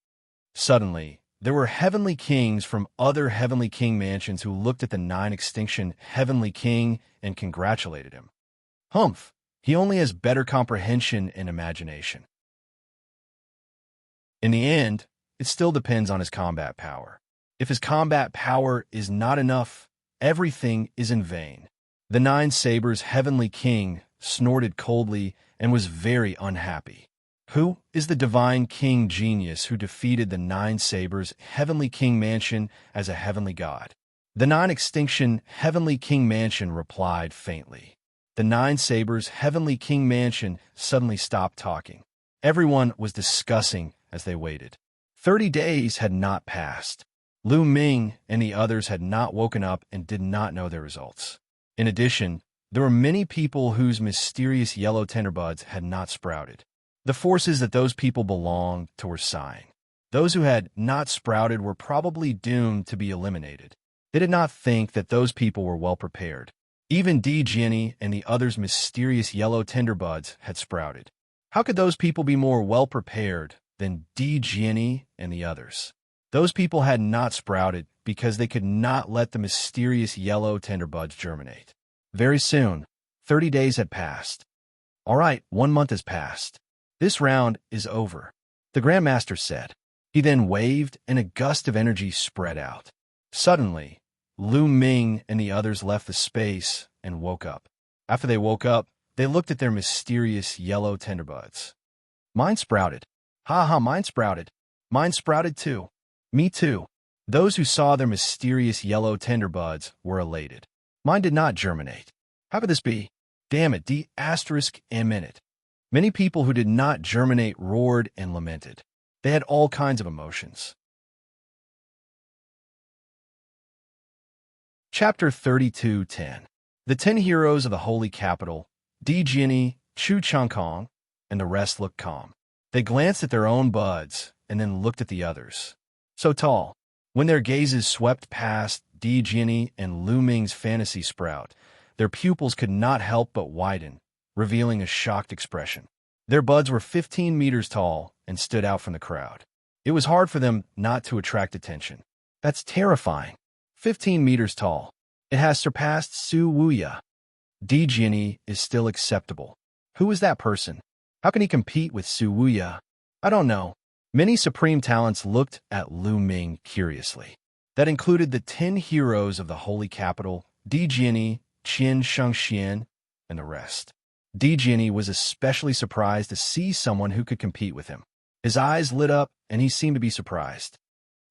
Suddenly, there were Heavenly Kings from other Heavenly King Mansions who looked at the 9 Extinction Heavenly King and congratulated him. Humph, he only has better comprehension and imagination. In the end, it still depends on his combat power. If his combat power is not enough, everything is in vain. The 9 Sabers Heavenly King snorted coldly and was very unhappy. Who is the divine king genius who defeated the 9 Sabers Heavenly King Mansion as a heavenly god? The 9 Extinction Heavenly King Mansion replied faintly. The 9 Sabers Heavenly King Mansion suddenly stopped talking. Everyone was discussing as they waited. 30 days had not passed. Lu Ming and the others had not woken up and did not know their results. In addition, there were many people whose mysterious yellow tenderbuds had not sprouted. The forces that those people belonged to were sighing. Those who had not sprouted were probably doomed to be eliminated. They did not think that those people were well prepared. Even Xianxia and the others' mysterious yellow tenderbuds had sprouted. How could those people be more well prepared than Xianxia and the others? Those people had not sprouted because they could not let the mysterious yellow tenderbuds germinate. Very soon, 30 days had passed. All right, 1 month has passed. This round is over, the Grandmaster said. He then waved, and a gust of energy spread out. Suddenly, Lu Ming and the others left the space and woke up. After they woke up, they looked at their mysterious yellow tenderbuds. Mine sprouted. Ha ha, mine sprouted. Mine sprouted too. Me too. Those who saw their mysterious yellow tenderbuds were elated. Mine did not germinate. How could this be? Damn it, D***M in it. Many people who did not germinate roared and lamented. They had all kinds of emotions. Chapter 32:10. The 10 heroes of the Holy Capital, Xianxia, Chu Changkong, and the rest looked calm. They glanced at their own buds and then looked at the others. So tall. When their gazes swept past Xianxia and Lu Ming's fantasy sprout, their pupils could not help but widen, revealing a shocked expression. Their buds were 15 meters tall and stood out from the crowd. It was hard for them not to attract attention. That's terrifying. 15 meters tall. It has surpassed Su Wuxia. Xianxia is still acceptable. Who is that person? How can he compete with Su Wuxia? I don't know. Many supreme talents looked at Lu Ming curiously. That included the 10 heroes of the Holy Capital, Xianxia, Xianxia, and the rest. Xianxia was especially surprised to see someone who could compete with him. His eyes lit up, and he seemed to be surprised.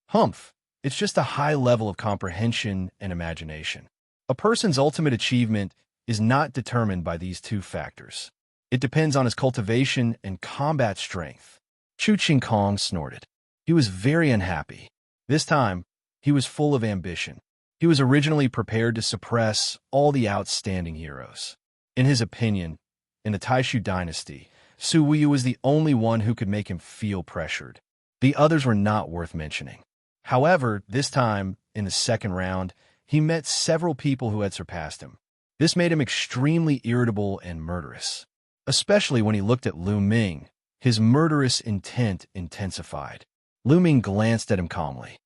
Humph, it's just a high level of comprehension and imagination. A person's ultimate achievement is not determined by these two factors. It depends on his cultivation and combat strength. Chu Changkong snorted. He was very unhappy. This time, he was full of ambition. He was originally prepared to suppress all the outstanding heroes. In his opinion, in the Taishu dynasty, Su Wuxia was the only one who could make him feel pressured. The others were not worth mentioning. However, this time, in the second round, he met several people who had surpassed him. This made him extremely irritable and murderous. Especially when he looked at Lu Ming, his murderous intent intensified. Lu Ming glanced at him calmly.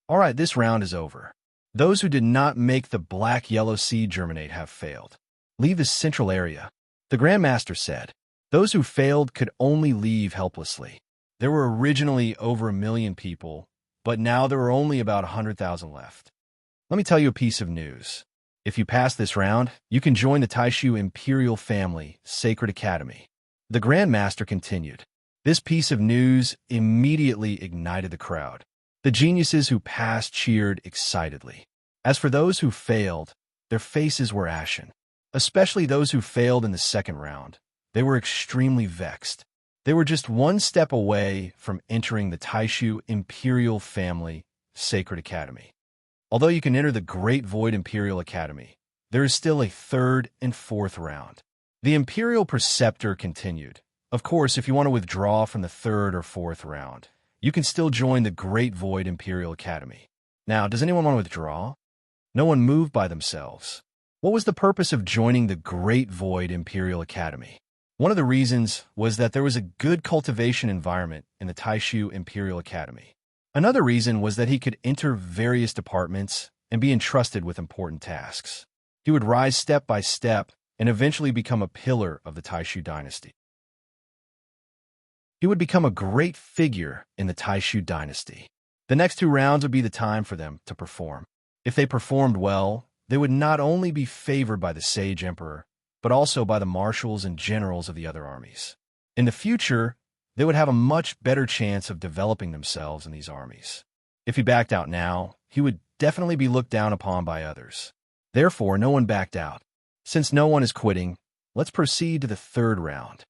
All right, this round is over. Those who did not make the black-yellow seed germinate have failed. Leave the central area. The Grandmaster said. Those who failed could only leave helplessly. There were originally over 1 million people, but now there are only about 100,000 left. Let me tell you a piece of news. If you pass this round, you can join the Taishu Imperial Family Sacred Academy. The Grandmaster continued. This piece of news immediately ignited the crowd. The geniuses who passed cheered excitedly. As for those who failed, their faces were ashen. Especially those who failed in the second round. They were extremely vexed. They were just one step away from entering the Taishu Imperial Family Sacred Academy. Although you can enter the Great Void Imperial Academy, there is still a third and fourth round. The Imperial Preceptor continued. Of course, if you want to withdraw from the third or fourth round, you can still join the Great Void Imperial Academy. Now, does anyone want to withdraw? No one moved by themselves. What was the purpose of joining the Great Void Imperial Academy? One of the reasons was that there was a good cultivation environment in the Taishu Imperial Academy. Another reason was that he could enter various departments and be entrusted with important tasks. He would rise step by step and eventually become a pillar of the Taishu dynasty. He would become a great figure in the Taishu dynasty. The next 2 rounds would be the time for them to perform. If they performed well, they would not only be favored by the Sage Emperor, but also by the marshals and generals of the other armies. In the future, they would have a much better chance of developing themselves in these armies. If he backed out now, he would definitely be looked down upon by others. Therefore, no one backed out. Since no one is quitting, let's proceed to the third round.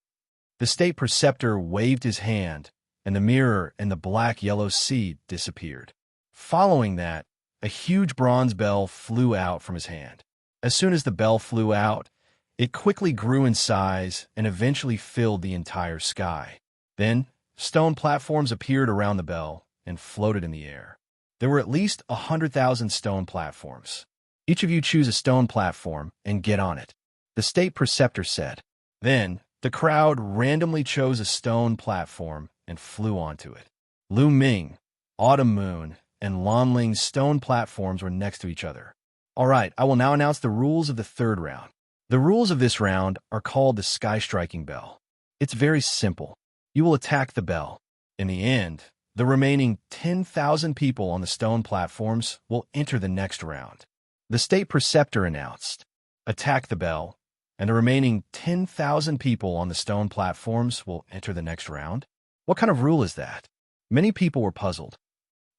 The State Preceptor waved his hand, and the mirror and the black-yellow seed disappeared. Following that, a huge bronze bell flew out from his hand. As soon as the bell flew out, it quickly grew in size and eventually filled the entire sky. Then, stone platforms appeared around the bell, and floated in the air. There were at least 100,000 stone platforms. Each of you choose a stone platform and get on it, the state preceptor said. Then, the crowd randomly chose a stone platform and flew onto it. Lu Ming, Autumn Moon, and Lanling's stone platforms were next to each other. All right, I will now announce the rules of the third round. The rules of this round are called the Sky Striking Bell. It's very simple. You will attack the bell. In the end, the remaining 10,000 people on the stone platforms will enter the next round. The state preceptor announced, attack the bell, and the remaining 10,000 people on the stone platforms will enter the next round. What kind of rule is that? Many people were puzzled.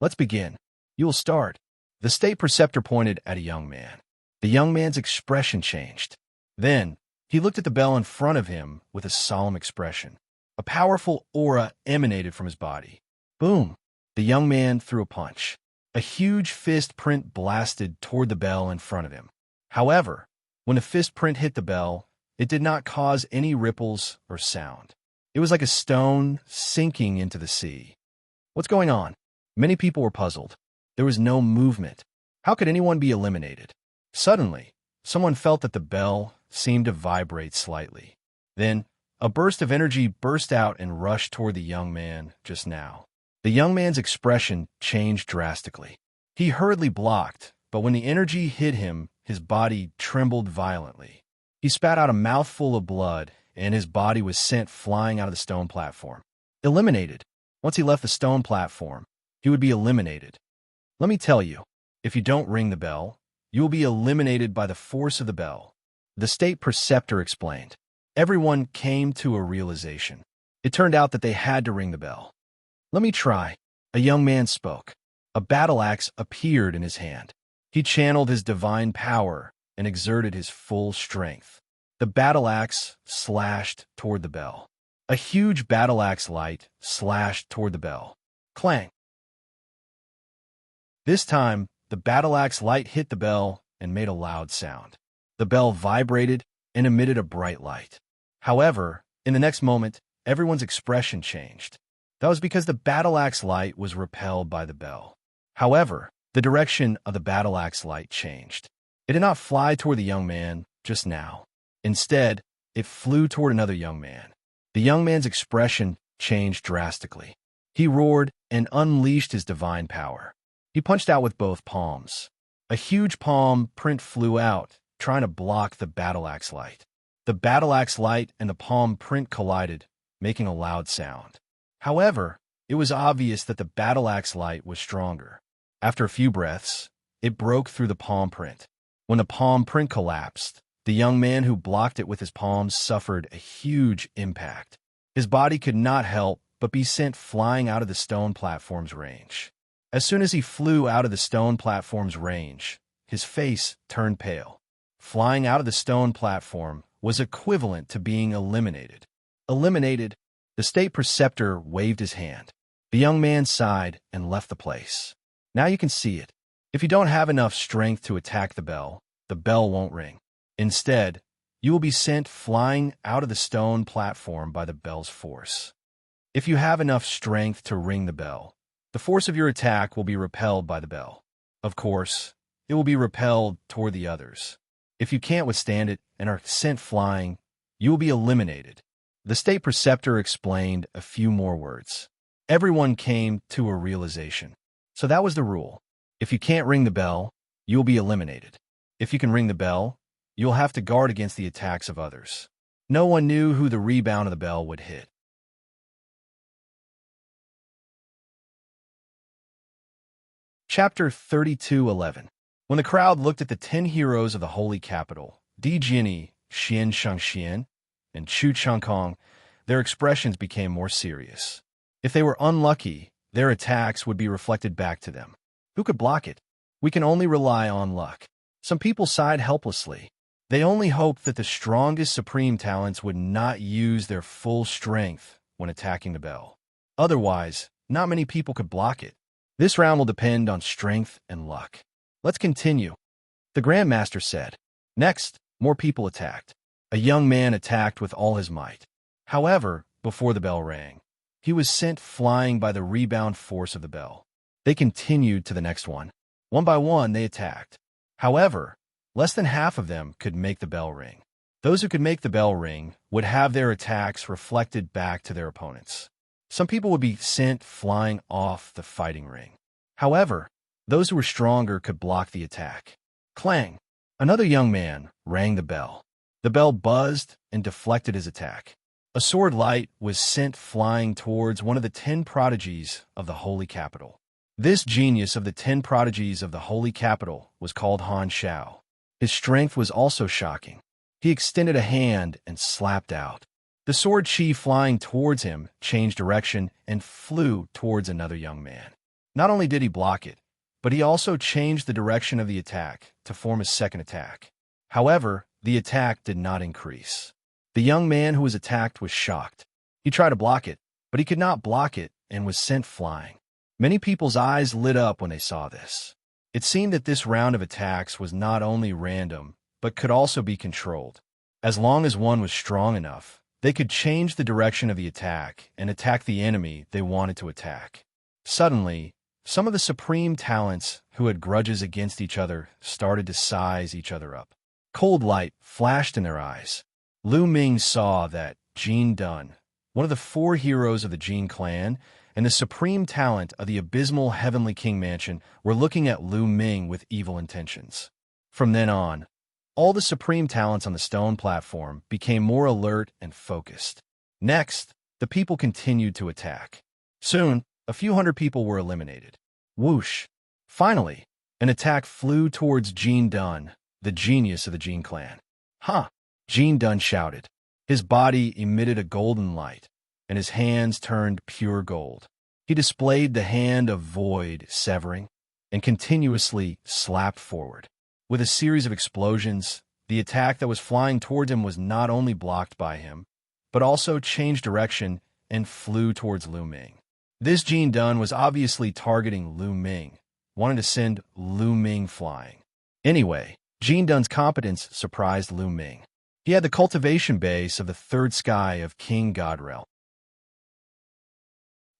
Let's begin. You will start. The state preceptor pointed at a young man. The young man's expression changed. Then, he looked at the bell in front of him with a solemn expression. A powerful aura emanated from his body. Boom! The young man threw a punch. A huge fist print blasted toward the bell in front of him. However, when the fist print hit the bell, it did not cause any ripples or sound. It was like a stone sinking into the sea. What's going on? Many people were puzzled. There was no movement. How could anyone be eliminated? Suddenly, someone felt that the bell seemed to vibrate slightly. Then, a burst of energy burst out and rushed toward the young man just now. The young man's expression changed drastically. He hurriedly blocked, but when the energy hit him, his body trembled violently. He spat out a mouthful of blood, and his body was sent flying out of the stone platform. Eliminated. Once he left the stone platform, he would be eliminated. Let me tell you, if you don't ring the bell, you will be eliminated by the force of the bell. The state preceptor explained. Everyone came to a realization. It turned out that they had to ring the bell. Let me try. A young man spoke. A battle axe appeared in his hand. He channeled his divine power and exerted his full strength. The battle axe slashed toward the bell. A huge battle axe light slashed toward the bell. Clang! This time, the battle axe light hit the bell and made a loud sound. The bell vibrated and emitted a bright light. However, in the next moment, everyone's expression changed. That was because the battle axe light was repelled by the bell. However, the direction of the battle axe light changed. It did not fly toward the young man just now. Instead, it flew toward another young man. The young man's expression changed drastically. He roared and unleashed his divine power. He punched out with both palms. A huge palm print flew out, trying to block the battle axe light. The battle axe light and the palm print collided, making a loud sound. However, it was obvious that the battle axe light was stronger. After a few breaths, it broke through the palm print. When the palm print collapsed, the young man who blocked it with his palms suffered a huge impact. His body could not help but be sent flying out of the stone platform's range. As soon as he flew out of the stone platform's range, his face turned pale. Flying out of the stone platform was equivalent to being eliminated. Eliminated, the state preceptor waved his hand. The young man sighed and left the place. Now you can see it. If you don't have enough strength to attack the bell won't ring. Instead, you will be sent flying out of the stone platform by the bell's force. If you have enough strength to ring the bell, the force of your attack will be repelled by the bell. Of course, it will be repelled toward the others. If you can't withstand it and are sent flying, you will be eliminated. The state preceptor explained a few more words. Everyone came to a realization. So that was the rule. If you can't ring the bell, you will be eliminated. If you can ring the bell, you will have to guard against the attacks of others. No one knew who the rebound of the bell would hit. Chapter 32:11. When the crowd looked at the 10 heroes of the holy capital, Di Jinni, Xianxia, and Chu Changkong, their expressions became more serious. If they were unlucky, their attacks would be reflected back to them. Who could block it? We can only rely on luck. Some people sighed helplessly. They only hoped that the strongest supreme talents would not use their full strength when attacking the bell. Otherwise, not many people could block it. This round will depend on strength and luck. Let's continue. The Grandmaster said. Next, more people attacked. A young man attacked with all his might. However, before the bell rang, He was sent flying by the rebound force of the bell. They continued to the next one. One by one, they attacked. However, less than half of them could make the bell ring. Those who could make the bell ring would have their attacks reflected back to their opponents. Some people would be sent flying off the fighting ring. However, those who were stronger could block the attack. Clang! Another young man rang the bell. The bell buzzed and deflected his attack. A sword light was sent flying towards one of the 10 prodigies of the Holy Capital. This genius of the 10 prodigies of the Holy Capital was called Han Shao. His strength was also shocking. He extended a hand and slapped out. The sword chi flying towards him changed direction and flew towards another young man. Not only did he block it, but he also changed the direction of the attack to form a second attack. However, the attack did not increase. The young man who was attacked was shocked. He tried to block it, but he could not block it and was sent flying. Many people's eyes lit up when they saw this. It seemed that this round of attacks was not only random, but could also be controlled. As long as one was strong enough, they could change the direction of the attack and attack the enemy they wanted to attack. Suddenly, some of the supreme talents who had grudges against each other started to size each other up. Cold light flashed in their eyes. Lu Ming saw that Jin Dun, one of the 4 heroes of the Jin clan, and the supreme talent of the abysmal Heavenly King Mansion were looking at Lu Ming with evil intentions. From then on, all the supreme talents on the stone platform became more alert and focused. Next, the people continued to attack. Soon, a few hundred people were eliminated. Whoosh! Finally, an attack flew towards Jin Dun, the genius of the Jin clan. Ha! Jin Dun shouted. His body emitted a golden light, and his hands turned pure gold. He displayed the hand of void severing and continuously slapped forward. With a series of explosions, the attack that was flying towards him was not only blocked by him, but also changed direction and flew towards Lu Ming. This Jin Dun was obviously targeting Lu Ming, wanting to send Lu Ming flying. Anyway, Jin Dun's competence surprised Lu Ming. He had the cultivation base of the 3rd sky of King God Realm.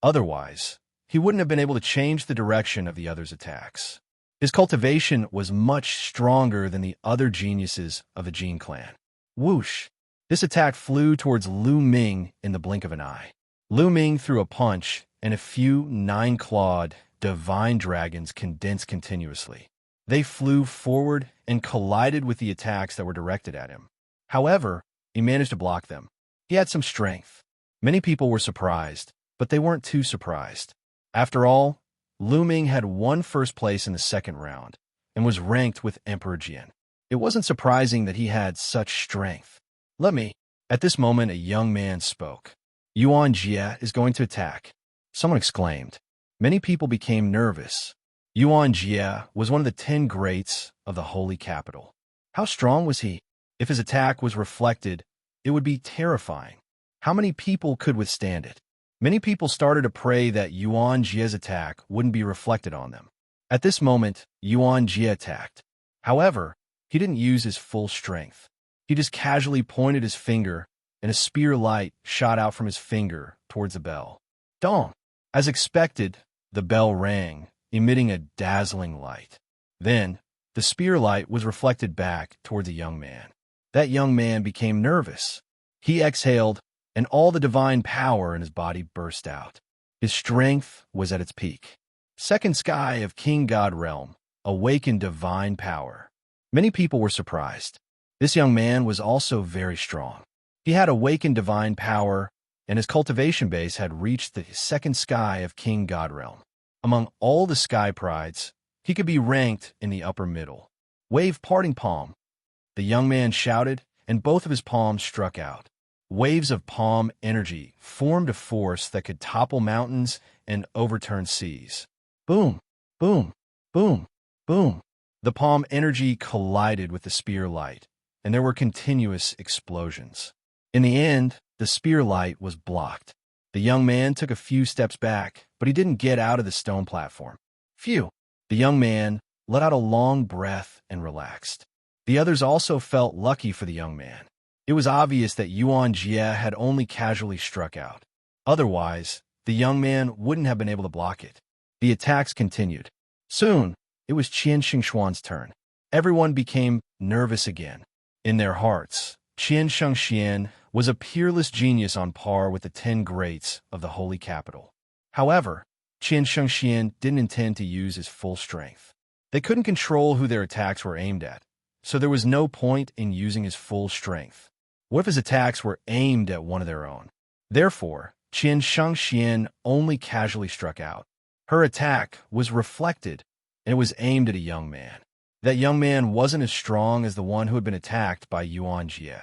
Otherwise, he wouldn't have been able to change the direction of the others' attacks. His cultivation was much stronger than the other geniuses of the Jin clan. Whoosh! This attack flew towards Lu Ming in the blink of an eye. Lu Ming threw a punch, and a few 9-clawed divine dragons condensed continuously. They flew forward and collided with the attacks that were directed at him. However, he managed to block them. He had some strength. Many people were surprised, but they weren't too surprised. After all, Lu Ming had won first place in the second round and was ranked with Emperor Jian. It wasn't surprising that he had such strength. At this moment, a young man spoke. Xianxia is going to attack. Someone exclaimed. Many people became nervous. Xianxia was one of the 10 greats of the Holy Capital. How strong was he? If his attack was reflected, it would be terrifying. How many people could withstand it? Many people started to pray that Xianxia's attack wouldn't be reflected on them. At this moment, Xianxia attacked. However, he didn't use his full strength. He just casually pointed his finger, and a spear light shot out from his finger towards the bell. Dong! As expected, the bell rang, emitting a dazzling light. Then, the spear light was reflected back towards a young man. That young man became nervous. He exhaled, and all the divine power in his body burst out. His strength was at its peak. 2nd sky of King God Realm awakened divine power. Many people were surprised. This young man was also very strong. He had awakened divine power, and his cultivation base had reached the 2nd sky of King God Realm. Among all the sky prides, he could be ranked in the upper middle. Wave parting palm. The young man shouted, and both of his palms struck out. Waves of palm energy formed a force that could topple mountains and overturn seas. Boom, boom, boom, boom. The palm energy collided with the spear light, and there were continuous explosions. In the end, the spear light was blocked. The young man took a few steps back, but he didn't get out of the stone platform. Phew! The young man let out a long breath and relaxed. The others also felt lucky for the young man. It was obvious that Xianxia had only casually struck out. Otherwise, the young man wouldn't have been able to block it. The attacks continued. Soon, it was Xianxuan's turn. Everyone became nervous again. In their hearts, Xianxia was a peerless genius on par with the 10 greats of the Holy Capital. However, Xianxia didn't intend to use his full strength. They couldn't control who their attacks were aimed at, so there was no point in using his full strength. What if his attacks were aimed at one of their own? Therefore, Xianxia only casually struck out. Her attack was reflected, and it was aimed at a young man. That young man wasn't as strong as the one who had been attacked by Xianxia.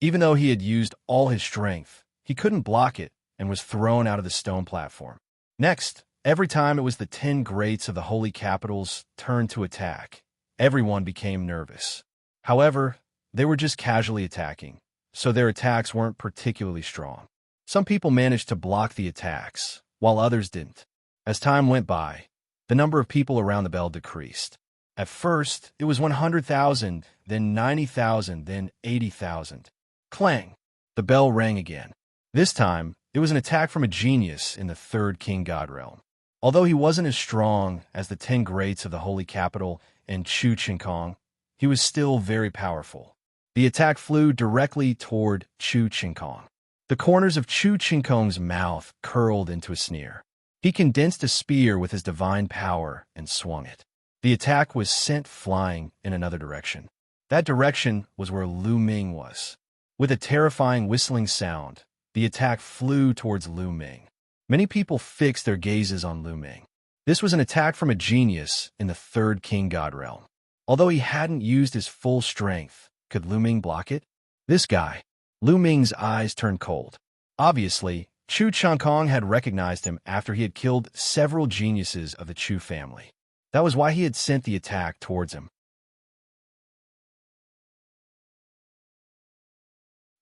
Even though he had used all his strength, he couldn't block it and was thrown out of the stone platform. Next, every time it was the 10 greats of the Holy Capital's turn to attack, everyone became nervous. However, they were just casually attacking, so their attacks weren't particularly strong. Some people managed to block the attacks, while others didn't. As time went by, the number of people around the bell decreased. At first, it was 100,000, then 90,000, then 80,000. Clang! The bell rang again. This time, it was an attack from a genius in the third King God realm. Although he wasn't as strong as the 10 greats of the Holy Capital and Chu Qinkong, he was still very powerful. The attack flew directly toward Chu Qinkong. The corners of Chu Qinkong's mouth curled into a sneer. He condensed a spear with his divine power and swung it. The attack was sent flying in another direction. That direction was where Lu Ming was. With a terrifying whistling sound, the attack flew towards Lu Ming. Many people fixed their gazes on Lu Ming. This was an attack from a genius in the third King God realm. Although he hadn't used his full strength, could Lu Ming block it? This guy. Lu Ming's eyes turned cold. Obviously, Chu Qinkong had recognized him after he had killed several geniuses of the Chu family. That was why he had sent the attack towards him.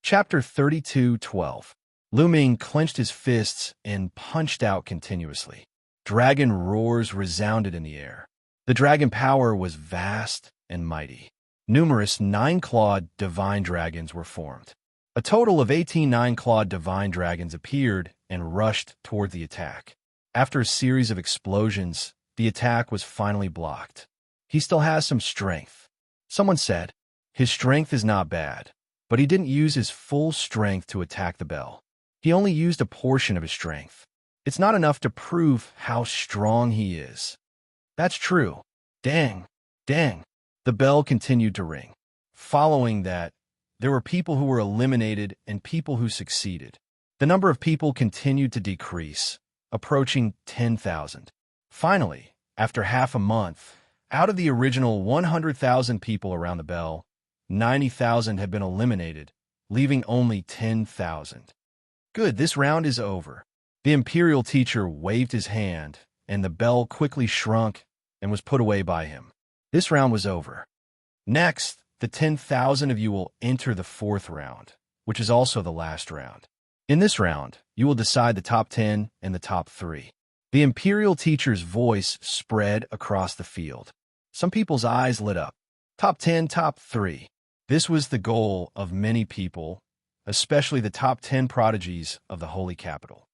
Chapter 32:12. Lu Ming clenched his fists and punched out continuously. Dragon roars resounded in the air. The dragon power was vast and mighty. Numerous 9-clawed divine dragons were formed. A total of 18 9-clawed divine dragons appeared and rushed toward the attack. After a series of explosions, the attack was finally blocked. He still has some strength. Someone said, his strength is not bad, but he didn't use his full strength to attack the bell. He only used a portion of his strength. It's not enough to prove how strong he is. That's true. Dang, dang. The bell continued to ring. Following that, there were people who were eliminated and people who succeeded. The number of people continued to decrease, approaching 10,000. Finally, after half a month, out of the original 100,000 people around the bell, 90,000 had been eliminated, leaving only 10,000. Good, this round is over. The imperial teacher waved his hand, and the bell quickly shrunk and was put away by him. This round was over. Next, the 10,000 of you will enter the 4th round, which is also the last round. In this round, you will decide the top 10 and the top 3. The imperial teacher's voice spread across the field. Some people's eyes lit up. Top 10, top 3. This was the goal of many people, especially the top 10 prodigies of the Holy Capital.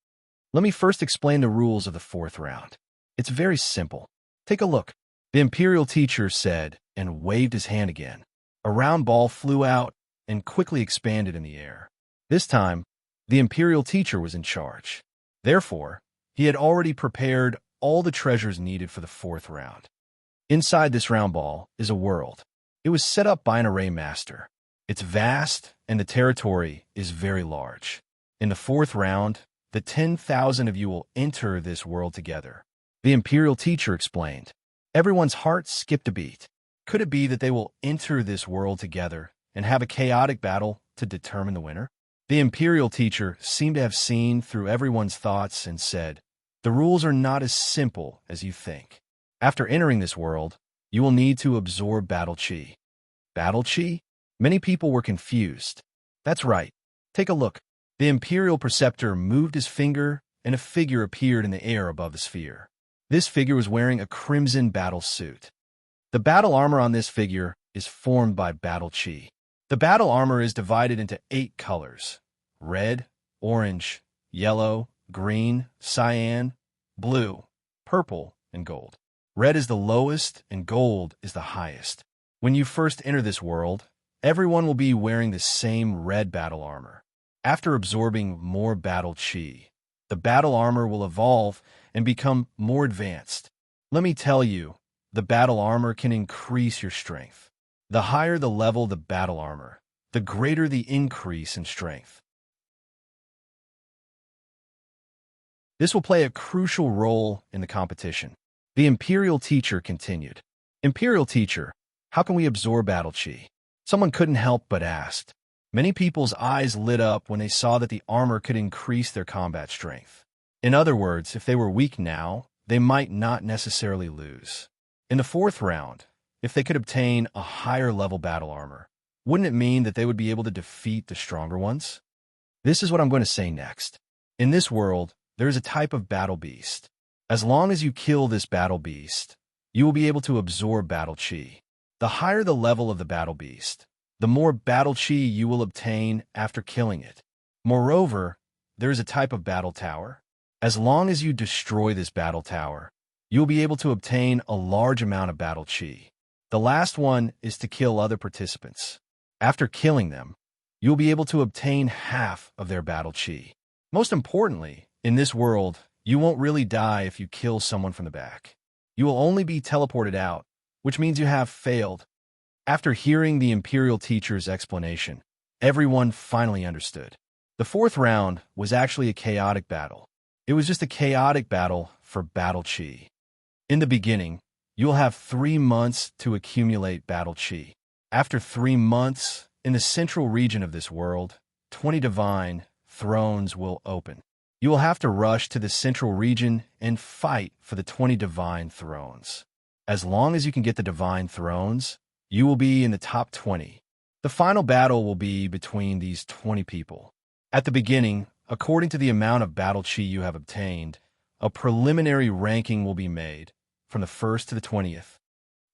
Let me first explain the rules of the 4th round. It's very simple. Take a look. The imperial teacher said and waved his hand again. A round ball flew out and quickly expanded in the air. This time, the imperial teacher was in charge. Therefore, he had already prepared all the treasures needed for the 4th round. Inside this round ball is a world. It was set up by an array master. It's vast, and the territory is very large. In the 4th round, the 10,000 of you will enter this world together. The imperial teacher explained. Everyone's heart skipped a beat. Could it be that they will enter this world together and have a chaotic battle to determine the winner? The imperial teacher seemed to have seen through everyone's thoughts and said, the rules are not as simple as you think. After entering this world, you will need to absorb battle chi. Battle chi? Many people were confused. That's right. Take a look. The imperial preceptor moved his finger and a figure appeared in the air above the sphere. This figure was wearing a crimson battle suit. The battle armor on this figure is formed by battle chi. The battle armor is divided into 8 colors: red, orange, yellow, green, cyan, blue, purple, and gold. Red is the lowest and gold is the highest. When you first enter this world, everyone will be wearing the same red battle armor. After absorbing more battle chi, the battle armor will evolve and become more advanced. Let me tell you, the battle armor can increase your strength. The higher the level of the battle armor, the greater the increase in strength. This will play a crucial role in the competition. The Imperial Teacher continued. Imperial Teacher, how can we absorb battle chi? Someone couldn't help but ask. Many people's eyes lit up when they saw that the armor could increase their combat strength. In other words, if they were weak now, they might not necessarily lose. In the fourth round, if they could obtain a higher level battle armor, wouldn't it mean that they would be able to defeat the stronger ones? This is what I'm going to say next. In this world, there is a type of battle beast. As long as you kill this battle beast, you will be able to absorb battle chi. The higher the level of the battle beast, the more battle chi you will obtain after killing it. Moreover, there is a type of battle tower. As long as you destroy this battle tower, you will be able to obtain a large amount of battle chi. The last one is to kill other participants. After killing them, you will be able to obtain half of their battle chi. Most importantly, in this world, you won't really die if you kill someone from the back. You will only be teleported out, which means you have failed. After hearing the Imperial Teacher's explanation, everyone finally understood. The fourth round was actually a chaotic battle. It was just a chaotic battle for battle chi. In the beginning, you'll have 3 months to accumulate battle chi. After 3 months, in the central region of this world, 20 divine thrones will open. You will have to rush to the central region and fight for the 20 divine thrones. As long as you can get the divine thrones, you will be in the top 20. The final battle will be between these 20 people. At the beginning, according to the amount of battle chi you have obtained, a preliminary ranking will be made, from the 1st to the 20th.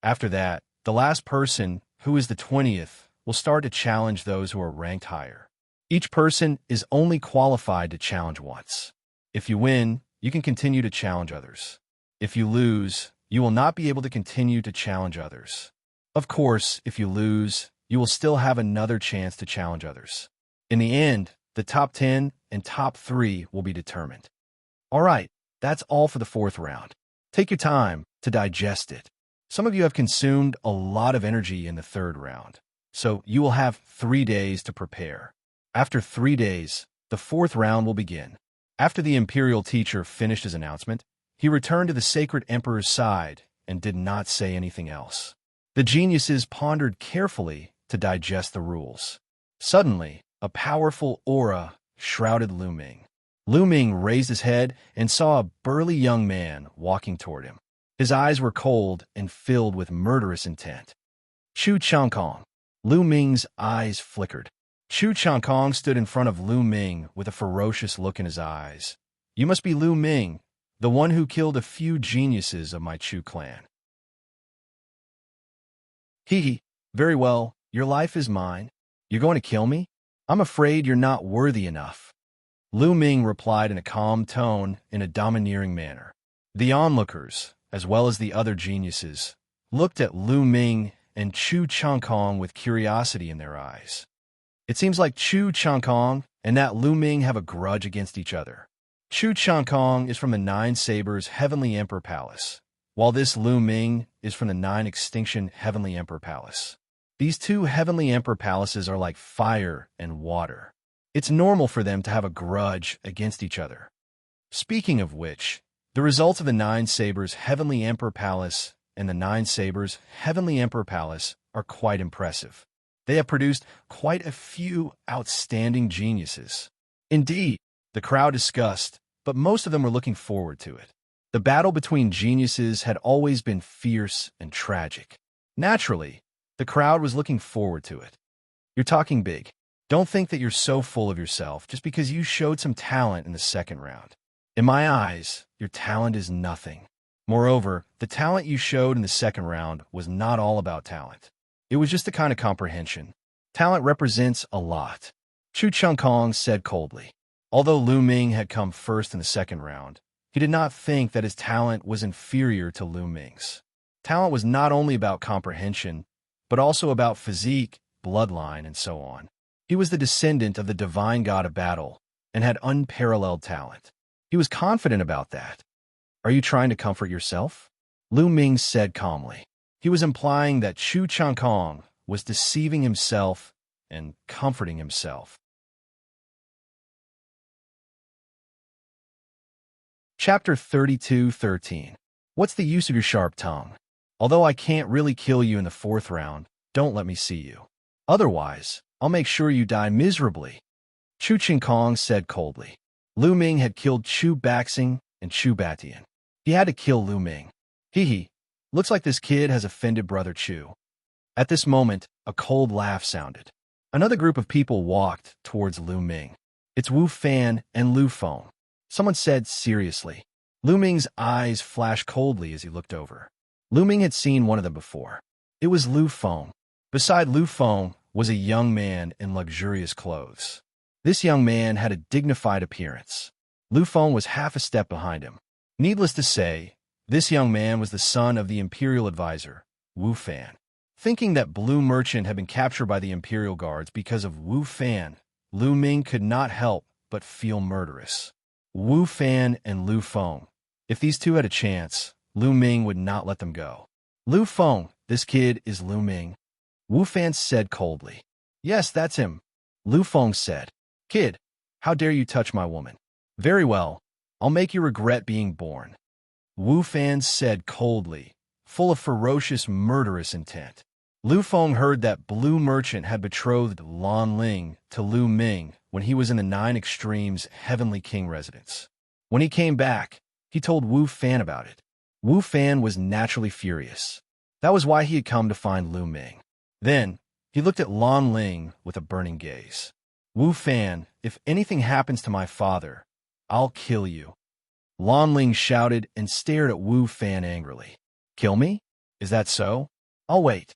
After that, the last person, who is the 20th, will start to challenge those who are ranked higher. Each person is only qualified to challenge once. If you win, you can continue to challenge others. If you lose, you will not be able to continue to challenge others. Of course, if you lose, you will still have another chance to challenge others. In the end, the top 10 and top 3 will be determined. All right, that's all for the fourth round. Take your time to digest it. Some of you have consumed a lot of energy in the third round, so you will have 3 days to prepare. After 3 days, the fourth round will begin. After the Imperial Teacher finished his announcement, he returned to the Sacred Emperor's side and did not say anything else. The geniuses pondered carefully to digest the rules. Suddenly, a powerful aura shrouded Lu Ming. Lu Ming raised his head and saw a burly young man walking toward him. His eyes were cold and filled with murderous intent. Chu Changkong. Lu Ming's eyes flickered. Chu Changkong stood in front of Lu Ming with a ferocious look in his eyes. You must be Lu Ming, the one who killed a few geniuses of my Chu clan. Hee, very well, your life is mine. You're going to kill me? I'm afraid you're not worthy enough. Lu Ming replied in a calm tone in a domineering manner. The onlookers, as well as the other geniuses, looked at Lu Ming and Chu Changkong with curiosity in their eyes. It seems like Chu Changkong and that Lu Ming have a grudge against each other. Chu Changkong is from the Nine Sabers Heavenly Emperor Palace, while this Lu Ming is from the Nine Extinction Heavenly Emperor Palace. These two Heavenly Emperor Palaces are like fire and water. It's normal for them to have a grudge against each other. Speaking of which, the results of the Nine Sabers Heavenly Emperor Palace and the Nine Sabers Heavenly Emperor Palace are quite impressive. They have produced quite a few outstanding geniuses. Indeed, the crowd discussed, but most of them were looking forward to it. The battle between geniuses had always been fierce and tragic. Naturally, the crowd was looking forward to it. You're talking big. Don't think that you're so full of yourself just because you showed some talent in the second round. In my eyes, your talent is nothing. Moreover, the talent you showed in the second round was not all about talent. It was just a kind of comprehension. Talent represents a lot. Chu Changkong said coldly. Although Lu Ming had come first in the second round, he did not think that his talent was inferior to Lu Ming's. Talent was not only about comprehension, but also about physique, bloodline, and so on. He was the descendant of the divine god of battle and had unparalleled talent. He was confident about that. Are you trying to comfort yourself? Lu Ming said calmly. He was implying that Chu Changkong was deceiving himself and comforting himself. Chapter 32:13. What's the use of your sharp tongue? Although I can't really kill you in the fourth round, don't let me see you. Otherwise, I'll make sure you die miserably. Chu Changkong said coldly. Lu Ming had killed Chu Baxing and Chu Batian. He had to kill Lu Ming. Hee. Looks like this kid has offended Brother Chu. At this moment, a cold laugh sounded. Another group of people walked towards Lu Ming. It's Wu Fan and Lu Feng. Someone said seriously. Lu Ming's eyes flashed coldly as he looked over. Lu Ming had seen one of them before. It was Lu Feng. Beside Lu Feng was a young man in luxurious clothes. This young man had a dignified appearance. Lu Feng was half a step behind him. Needless to say, this young man was the son of the imperial advisor, Wu Fan. Thinking that Blue Merchant had been captured by the imperial guards because of Wu Fan, Lu Ming could not help but feel murderous. Wu Fan and Lu Feng. If these two had a chance, Lu Ming would not let them go. Lu Feng, this kid is Lu Ming. Wu Fan said coldly. Yes, that's him. Lu Feng said. Kid, how dare you touch my woman? Very well, I'll make you regret being born. Wu Fan said coldly, full of ferocious murderous intent. Lu Feng heard that Blue Merchant had betrothed Lan Ling to Lu Ming when he was in the Nine Extremes Heavenly King residence. When he came back, he told Wu Fan about it. Wu Fan was naturally furious. That was why he had come to find Lu Ming. Then, he looked at Lan Ling with a burning gaze. Wu Fan, if anything happens to my father, I'll kill you. Lan Ling shouted and stared at Wu Fan angrily. Kill me? Is that so? I'll wait.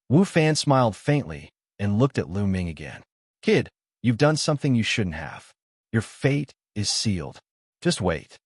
Wu Fan smiled faintly and looked at Lu Ming again. Kid, you've done something you shouldn't have. Your fate is sealed. Just wait.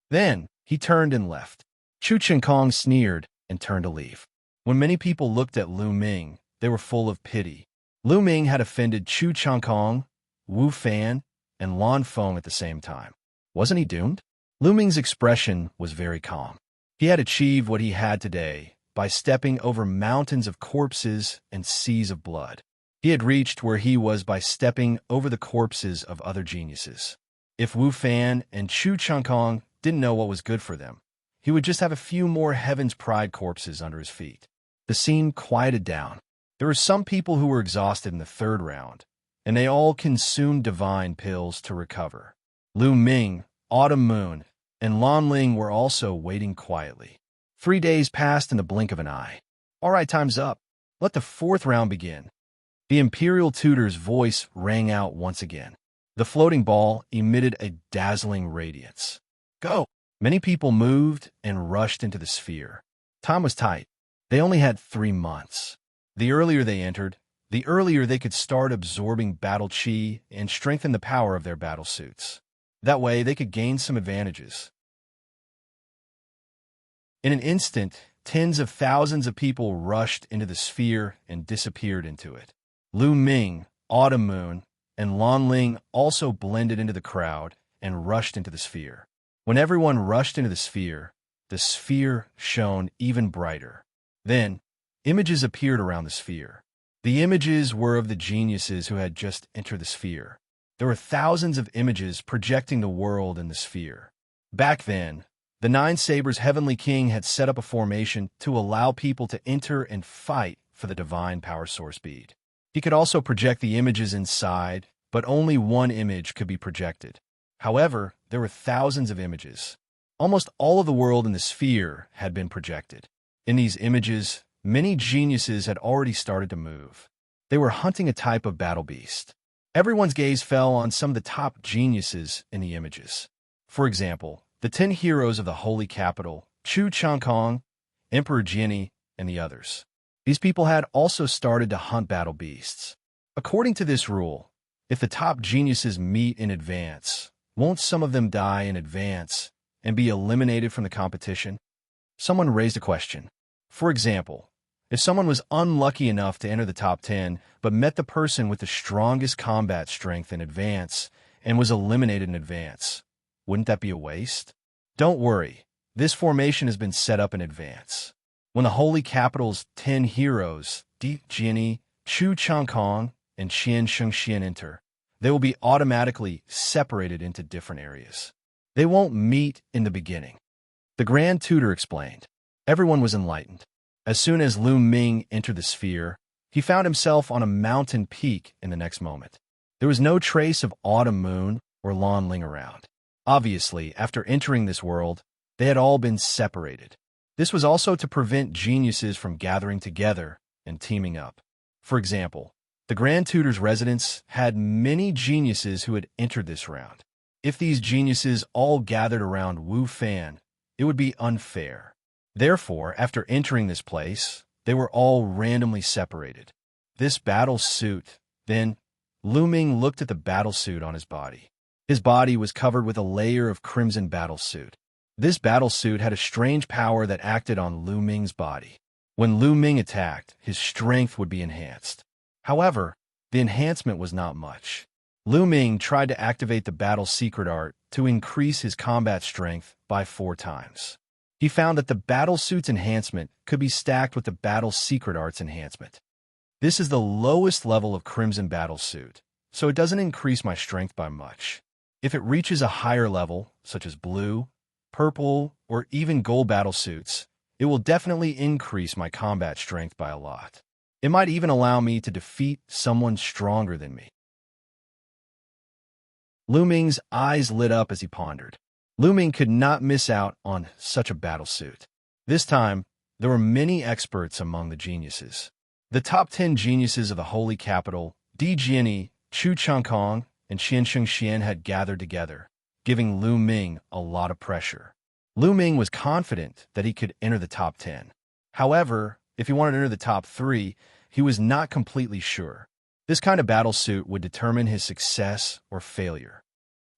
Then, he turned and left. Chu Changkong sneered and turned to leave. When many people looked at Lu Ming, they were full of pity. Lu Ming had offended Chu Changkong, Wu Fan, and Lan Feng at the same time. Wasn't he doomed? Lu Ming's expression was very calm. He had achieved what he had today by stepping over mountains of corpses and seas of blood. He had reached where he was by stepping over the corpses of other geniuses. If Wu Fan and Chu Changkong didn't know what was good for them, he would just have a few more Heaven's Pride corpses under his feet. The scene quieted down. There were some people who were exhausted in the third round, and they all consumed divine pills to recover. Lu Ming, Autumn Moon, and Lan Ling were also waiting quietly. 3 days passed in the blink of an eye. All right, time's up. Let the fourth round begin. The Imperial Tutor's voice rang out once again. The floating ball emitted a dazzling radiance. Go! Many people moved and rushed into the sphere. Time was tight. They only had 3 months. The earlier they entered, the earlier they could start absorbing battle chi and strengthen the power of their battle suits. That way, they could gain some advantages. In an instant, tens of thousands of people rushed into the sphere and disappeared into it. Lu Ming, Autumn Moon, and Lan Ling also blended into the crowd and rushed into the sphere. When everyone rushed into the sphere shone even brighter. Then, images appeared around the sphere. The images were of the geniuses who had just entered the sphere. There were thousands of images projecting the world in the sphere. Back then, the Nine Sabers' Heavenly King had set up a formation to allow people to enter and fight for the divine power source bead. He could also project the images inside, but only one image could be projected. However, there were thousands of images. Almost all of the world in the sphere had been projected. In these images, many geniuses had already started to move. They were hunting a type of battle beast. Everyone's gaze fell on some of the top geniuses in the images. For example, the 10 heroes of the Holy Capital, Chu Changkong, Emperor Jiani, and the others. These people had also started to hunt battle beasts. According to this rule, If the top geniuses meet in advance, won't some of them die in advance and be eliminated from the competition? Someone raised a question. For example, if someone was unlucky enough to enter the top 10 but met the person with the strongest combat strength in advance and was eliminated in advance, wouldn't that be a waste? Don't worry, this formation has been set up in advance. When the Holy Capital's 10 heroes, Di Jiani, Chu Changkong, and Xianxia enter, they will be automatically separated into different areas. They won't meet in the beginning. The Grand Tutor explained. Everyone was enlightened. As soon as Lu Ming entered the sphere, he found himself on a mountain peak in the next moment. There was no trace of Autumn Moon or Lan Ling around. Obviously, after entering this world, they had all been separated. This was also to prevent geniuses from gathering together and teaming up. For example, the Grand Tutor's residence had many geniuses who had entered this round. If these geniuses all gathered around Wu Fan, it would be unfair. Therefore, after entering this place, they were all randomly separated. This battle suit, then, Lu Ming looked at the battle suit on his body. His body was covered with a layer of crimson battle suit. This battle suit had a strange power that acted on Lu Ming's body. When Lu Ming attacked, his strength would be enhanced. However, the enhancement was not much. Lu Ming tried to activate the battle secret art to increase his combat strength by 4 times. He found that the battle suit's enhancement could be stacked with the battle secret art's enhancement. This is the lowest level of crimson battle suit, so it doesn't increase my strength by much. If it reaches a higher level, such as blue, purple, or even gold battle suits, it will definitely increase my combat strength by a lot. It might even allow me to defeat someone stronger than me. Lu Ming's eyes lit up as he pondered. Lu Ming could not miss out on such a battle suit. This time, there were many experts among the geniuses. The top 10 geniuses of the Holy Capital, Di Jiani, Chu Changkong, and Xianxia had gathered together, giving Lu Ming a lot of pressure. Lu Ming was confident that he could enter the top 10. However, if he wanted to enter the top 3, he was not completely sure. This kind of battle suit would determine his success or failure.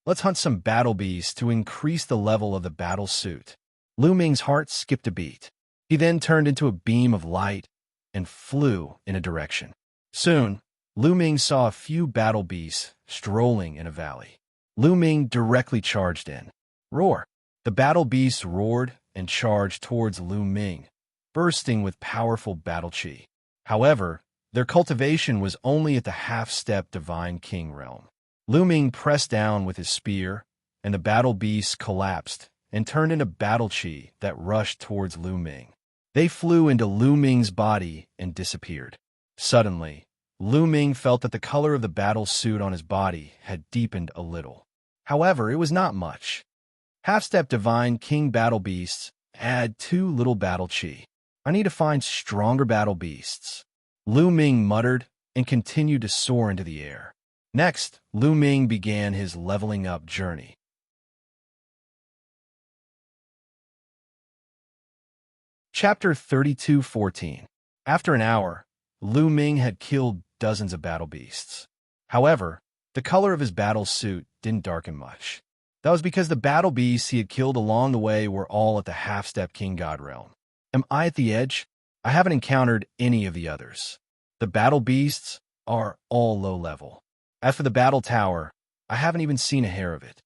Let's hunt some battle beasts to increase the level of the battle suit. Lu Ming's heart skipped a beat. He then turned into a beam of light and flew in a direction. Soon, Lu Ming saw a few battle beasts strolling in a valley. Lu Ming directly charged in. Roar! The battle beasts roared and charged towards Lu Ming, bursting with powerful battle chi. However, their cultivation was only at the half-step Divine King realm. Lu Ming pressed down with his spear, and the battle beasts collapsed and turned into battle chi that rushed towards Lu Ming. They flew into Lu Ming's body and disappeared. Suddenly, Lu Ming felt that the color of the battle suit on his body had deepened a little. However, it was not much. Half-step Divine King battle beasts add 2 little battle chi. I need to find stronger battle beasts. Lu Ming muttered and continued to soar into the air. Next, Lu Ming began his leveling up journey. Chapter 32:14. After an hour, Lu Ming had killed dozens of battle beasts. However, the color of his battle suit didn't darken much. That was because the battle beasts he had killed along the way were all at the half-step King God realm. Am I at the edge? I haven't encountered any of the others. The battle beasts are all low level. As for the battle tower, I haven't even seen a hair of it.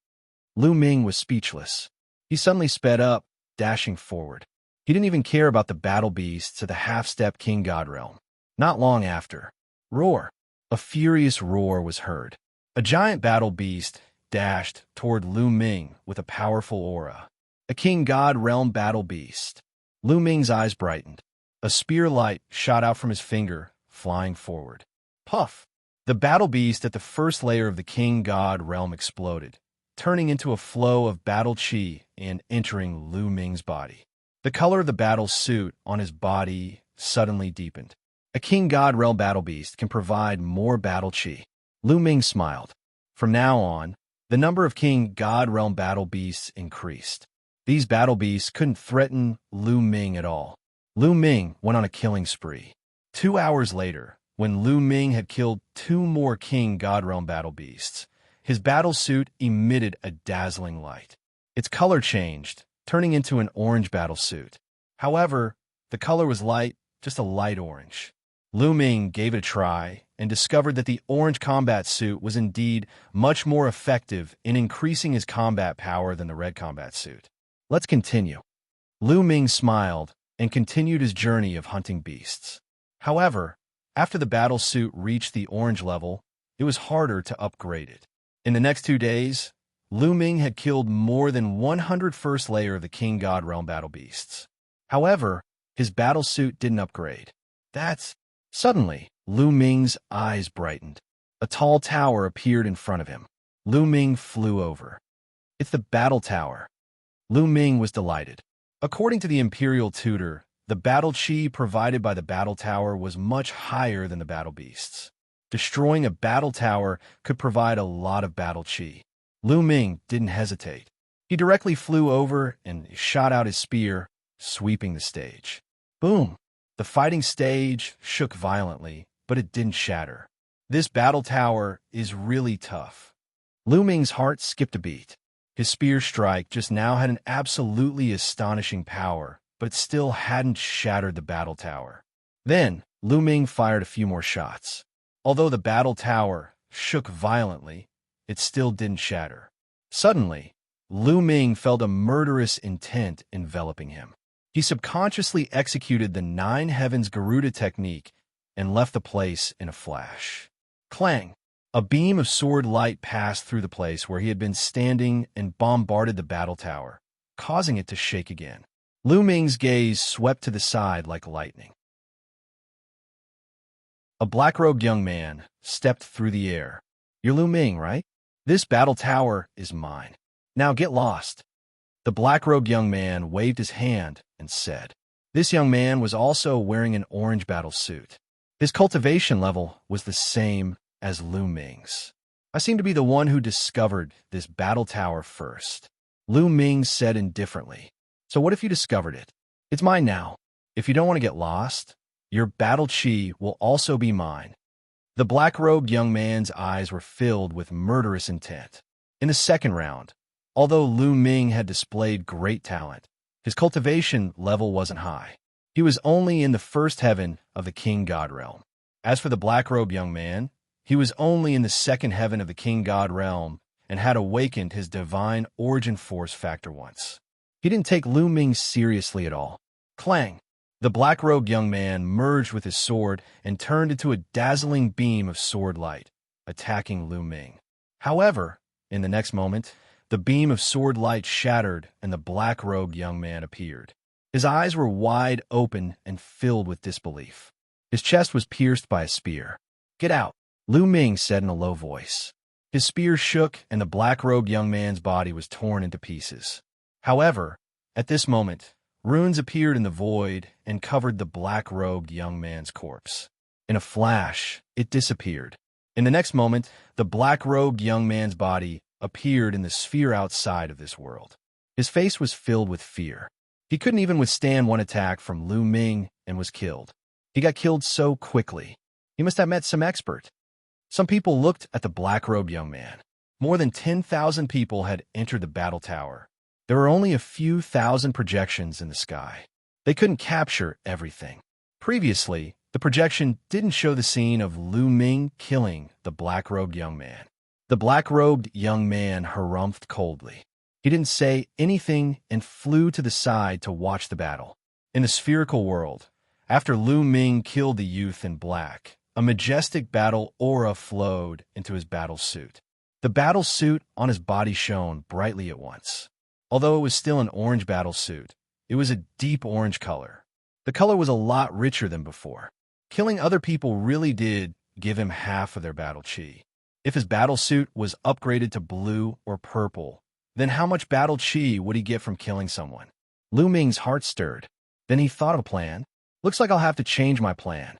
Lu Ming was speechless. He suddenly sped up, dashing forward. He didn't even care about the battle beasts at the half-step King God realm. Not long after, roar! A furious roar was heard. A giant battle beast dashed toward Lu Ming with a powerful aura. A King God realm battle beast. Lu Ming's eyes brightened. A spear light shot out from his finger, flying forward. Puff! The battle beast at the first layer of the King God realm exploded, turning into a flow of battle chi and entering Lu Ming's body. The color of the battle suit on his body suddenly deepened. A King God realm battle beast can provide more battle chi. Lu Ming smiled. From now on, the number of King God realm battle beasts increased. These battle beasts couldn't threaten Lu Ming at all. Lu Ming went on a killing spree. 2 hours later, when Lu Ming had killed 2 more King Godrealm battle beasts, his battle suit emitted a dazzling light. Its color changed, turning into an orange battle suit. However, the color was light, just a light orange. Lu Ming gave it a try and discovered that the orange combat suit was indeed much more effective in increasing his combat power than the red combat suit. Let's continue. Lu Ming smiled and continued his journey of hunting beasts. However, after the battle suit reached the orange level, it was harder to upgrade it. In the next 2 days, Lu Ming had killed more than 100 first layer of the King Godrealm battle beasts. However, his battle suit didn't upgrade. Suddenly, Lu Ming's eyes brightened. A tall tower appeared in front of him. Lu Ming flew over. It's the battle tower. Lu Ming was delighted. According to the Imperial Tutor, the battle chi provided by the battle tower was much higher than the battle beasts. Destroying a battle tower could provide a lot of battle chi. Lu Ming didn't hesitate. He directly flew over and shot out his spear, sweeping the stage. Boom! The fighting stage shook violently, but it didn't shatter. This battle tower is really tough. Lu Ming's heart skipped a beat. His spear strike just now had an absolutely astonishing power, but it still hadn't shattered the battle tower. Then, Lu Ming fired a few more shots. Although the battle tower shook violently, it still didn't shatter. Suddenly, Lu Ming felt a murderous intent enveloping him. He subconsciously executed the 9 Heavens Garuda technique and left the place in a flash. Clang! A beam of sword light passed through the place where he had been standing and bombarded the battle tower, causing it to shake again. Lu Ming's gaze swept to the side like lightning. A black-robed young man stepped through the air. You're Lu Ming, right? This battle tower is mine. Now get lost. The black-robed young man waved his hand and said. This young man was also wearing an orange battle suit. His cultivation level was the same as Lu Ming's. I seem to be the one who discovered this battle tower first. Lu Ming said indifferently. So what if you discovered it? It's mine now. If you don't want to get lost, your battle chi will also be mine. The black-robed young man's eyes were filled with murderous intent. In the second round, although Lu Ming had displayed great talent, his cultivation level wasn't high. He was only in the first heaven of the King God Realm. As for the black-robed young man, he was only in the second heaven of the King God Realm and had awakened his divine origin force factor once. He didn't take Lu Ming seriously at all. Clang! The black-robed young man merged with his sword and turned into a dazzling beam of sword light, attacking Lu Ming. However, in the next moment, the beam of sword light shattered and the black-robed young man appeared. His eyes were wide open and filled with disbelief. His chest was pierced by a spear. Get out, Lu Ming said in a low voice. His spear shook and the black-robed young man's body was torn into pieces. However, at this moment, runes appeared in the void and covered the black-robed young man's corpse. In a flash, it disappeared. In the next moment, the black-robed young man's body appeared in the sphere outside of this world. His face was filled with fear. He couldn't even withstand one attack from Lu Ming and was killed. He got killed so quickly. He must have met some expert. Some people looked at the black-robed young man. More than 10,000 people had entered the battle tower. There were only a few thousand projections in the sky. They couldn't capture everything. Previously, the projection didn't show the scene of Lu Ming killing the black-robed young man. The black-robed young man harumphed coldly. He didn't say anything and flew to the side to watch the battle. In the spherical world, after Lu Ming killed the youth in black, a majestic battle aura flowed into his battle suit. The battle suit on his body shone brightly at once. Although it was still an orange battle suit, it was a deep orange color. The color was a lot richer than before. Killing other people really did give him half of their battle chi. If his battle suit was upgraded to blue or purple, then how much battle chi would he get from killing someone? Lu Ming's heart stirred. Then he thought of a plan. Looks like I'll have to change my plan.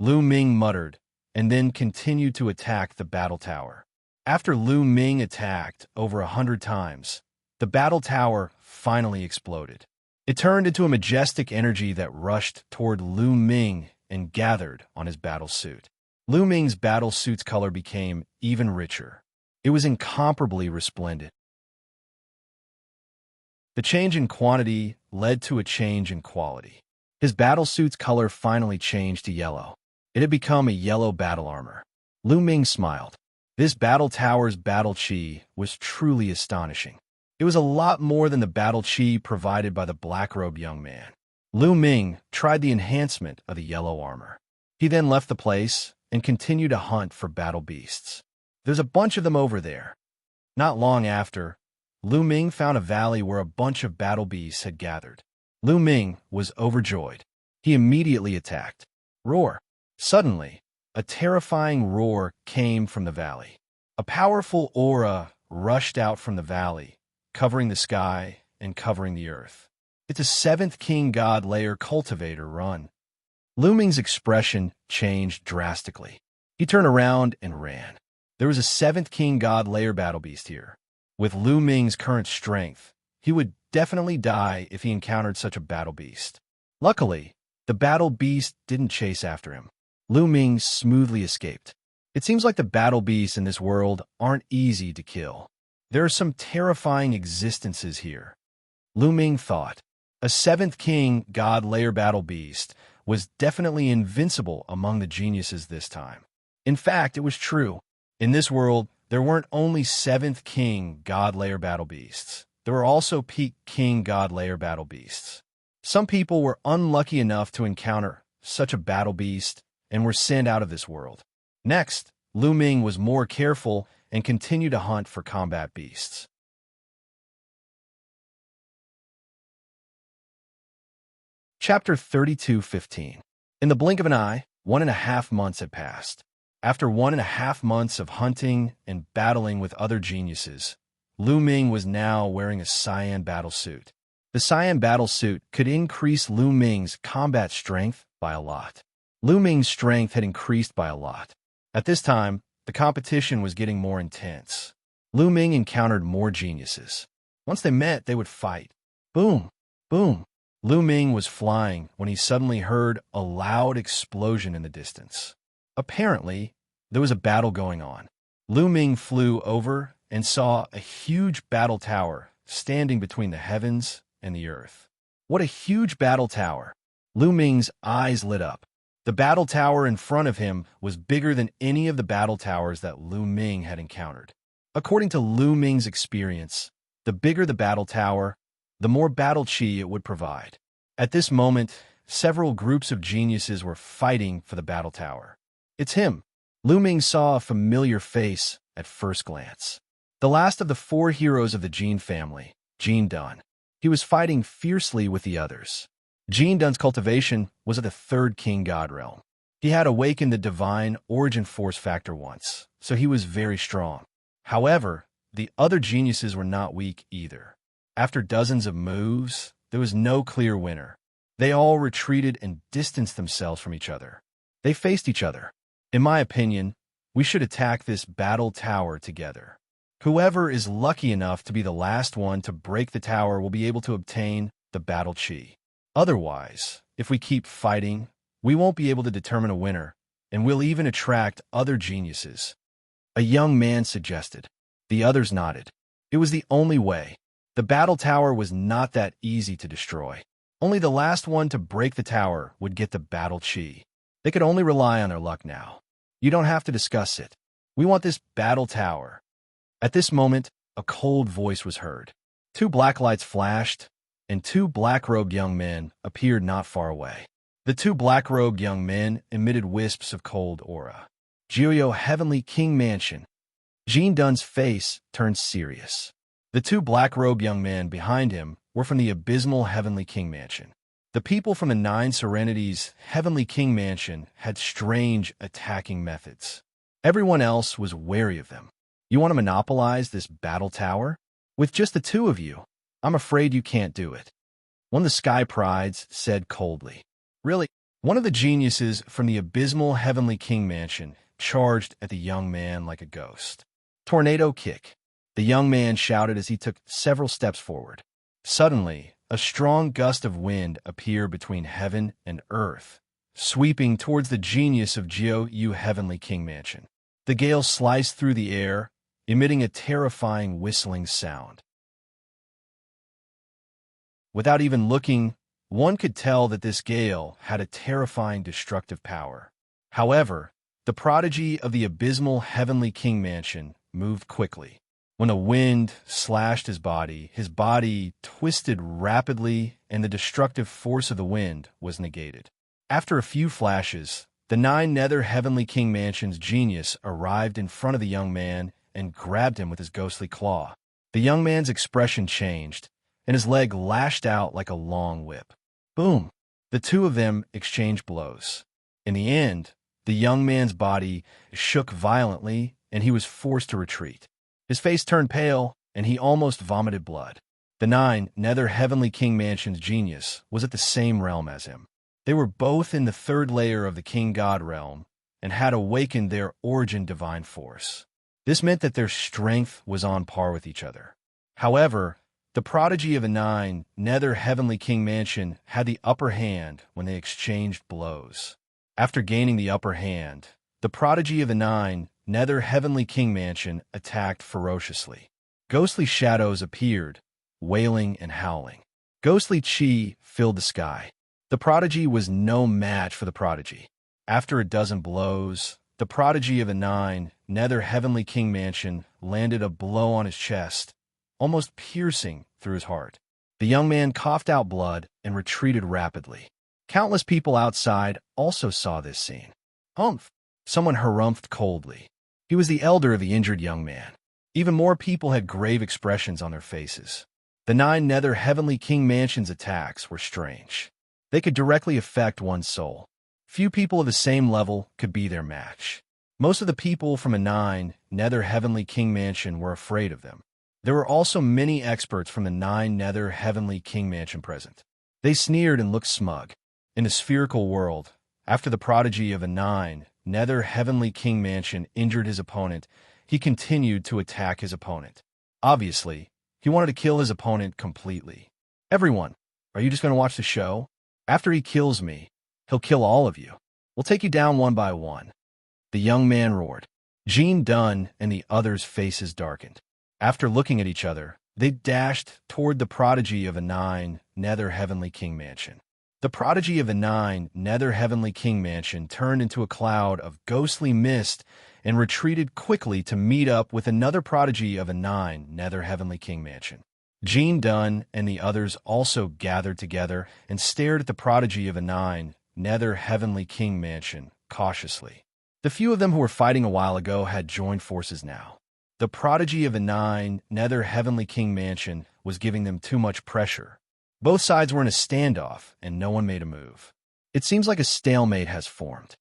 Lu Ming muttered, and then continued to attack the battle tower. After Lu Ming attacked over 100 times, the battle tower finally exploded. It turned into a majestic energy that rushed toward Lu Ming and gathered on his battle suit. Lu Ming's battle suit's color became even richer. It was incomparably resplendent. The change in quantity led to a change in quality. His battle suit's color finally changed to yellow. It had become a yellow battle armor. Lu Ming smiled. This battle tower's battle chi was truly astonishing. It was a lot more than the battle chi provided by the black-robed young man. Lu Ming tried the enhancement of the yellow armor. He then left the place and continued to hunt for battle beasts. There's a bunch of them over there. Not long after, Lu Ming found a valley where a bunch of battle beasts had gathered. Lu Ming was overjoyed. He immediately attacked. Roar! Suddenly, a terrifying roar came from the valley. A powerful aura rushed out from the valley, covering the sky and covering the earth. It's a seventh king god layer cultivator run. Lu Ming's expression changed drastically. He turned around and ran. There was a seventh king god layer battle beast here. With Lu Ming's current strength, he would definitely die if he encountered such a battle beast. Luckily, the battle beast didn't chase after him. Lu Ming smoothly escaped. It seems like the battle beasts in this world aren't easy to kill. There are some terrifying existences here. Lu Ming thought. A seventh king god layer battle beast was definitely invincible among the geniuses this time. In fact, it was true. In this world, there weren't only seventh king god layer battle beasts. There were also peak king god layer battle beasts. Some people were unlucky enough to encounter such a battle beast and were sent out of this world. Next, Lu Ming was more careful and continued to hunt for combat beasts. Chapter 32:15. In the blink of an eye, 1.5 months had passed. After 1.5 months of hunting and battling with other geniuses, Lu Ming was now wearing a cyan battle suit. The cyan battle suit could increase Lu Ming's combat strength by a lot. Lu Ming's strength had increased by a lot. At this time, the competition was getting more intense. Lu Ming encountered more geniuses. Once they met, they would fight. Boom! Boom! Lu Ming was flying when he suddenly heard a loud explosion in the distance. Apparently, there was a battle going on. Lu Ming flew over and saw a huge battle tower standing between the heavens and the earth. What a huge battle tower! Lu Ming's eyes lit up. The battle tower in front of him was bigger than any of the battle towers that Lu Ming had encountered. According to Lu Ming's experience, the bigger the battle tower, the more battle chi it would provide. At this moment, several groups of geniuses were fighting for the battle tower. It's him. Lu Ming saw a familiar face at first glance. The last of the 4 heroes of the Jin family, Jin Dun. He was fighting fiercely with the others. Jin Dun's cultivation was of the 3rd king god realm. He had awakened the divine origin force factor once, so he was very strong. However, the other geniuses were not weak either. After dozens of moves, there was no clear winner. They all retreated and distanced themselves from each other. They faced each other. In my opinion, we should attack this battle tower together. Whoever is lucky enough to be the last one to break the tower will be able to obtain the battle chi. Otherwise, if we keep fighting, we won't be able to determine a winner, and we'll even attract other geniuses. A young man suggested. The others nodded. It was the only way. The battle tower was not that easy to destroy. Only the last one to break the tower would get the battle chi. They could only rely on their luck now. You don't have to discuss it. We want this battle tower. At this moment, a cold voice was heard. 2 black lights flashed, and 2 black-robed young men appeared not far away. The 2 black-robed young men emitted wisps of cold aura. Jiuyo Heavenly King Mansion. Jin Dun's face turned serious. The 2 black-robed young men behind him were from the abysmal Heavenly King Mansion. The people from the 9 Serenities Heavenly King Mansion had strange attacking methods. Everyone else was wary of them. You want to monopolize this battle tower? With just the 2 of you, I'm afraid you can't do it. One of the Sky Prides said coldly. Really? One of the geniuses from the abysmal Heavenly King Mansion charged at the young man like a ghost. Tornado kick. The young man shouted as he took several steps forward. Suddenly, a strong gust of wind appeared between heaven and earth, sweeping towards the genius of Jiu Yu Heavenly King Mansion. The gale sliced through the air, emitting a terrifying whistling sound. Without even looking, one could tell that this gale had a terrifying destructive power. However, the prodigy of the abysmal Heavenly King Mansion moved quickly. When a wind slashed his body twisted rapidly, and the destructive force of the wind was negated. After a few flashes, the 9 Nether Heavenly King Mansion's genius arrived in front of the young man and grabbed him with his ghostly claw. The young man's expression changed, and his leg lashed out like a long whip. Boom! The two of them exchanged blows. In the end, the young man's body shook violently, and he was forced to retreat. His face turned pale, and he almost vomited blood. The 9 Nether Heavenly King Mansion's genius was at the same realm as him. They were both in the 3rd layer of the King God realm and had awakened their origin divine force. This meant that their strength was on par with each other. However, the prodigy of the 9 Nether Heavenly King Mansion had the upper hand when they exchanged blows. After gaining the upper hand, the prodigy of the 9 Nether Heavenly King Mansion attacked ferociously. Ghostly shadows appeared, wailing and howling. Ghostly chi filled the sky. The prodigy was no match for the prodigy. After a dozen blows, the prodigy of the 9 Nether Heavenly King Mansion landed a blow on his chest, almost piercing through his heart. The young man coughed out blood and retreated rapidly. Countless people outside also saw this scene. Humph! Someone harumphed coldly. He was the elder of the injured young man. Even more people had grave expressions on their faces. The 9 Nether Heavenly King Mansion's attacks were strange. They could directly affect one's soul. Few people of the same level could be their match. Most of the people from a 9 Nether Heavenly King Mansion were afraid of them. There were also many experts from the 9 Nether Heavenly King Mansion present. They sneered and looked smug. In the spherical world, after the prodigy of a 9 Nether Heavenly King Mansion injured his opponent, he continued to attack his opponent. Obviously, he wanted to kill his opponent completely. Everyone, are you just going to watch the show? After he kills me, he'll kill all of you. We'll take you down one by one. The young man roared. Jean Dunn and the others' faces darkened. After looking at each other, they dashed toward the prodigy of a 9 Nether Heavenly King Mansion. The prodigy of the 9 Nether Heavenly King Mansion turned into a cloud of ghostly mist and retreated quickly to meet up with another prodigy of a 9 Nether Heavenly King Mansion. Jean Dunn and the others also gathered together and stared at the prodigy of a 9 Nether Heavenly King Mansion cautiously. The few of them who were fighting a while ago had joined forces now. The prodigy of a 9 Nether Heavenly King Mansion was giving them too much pressure. Both sides were in a standoff, and no one made a move. It seems like a stalemate has formed.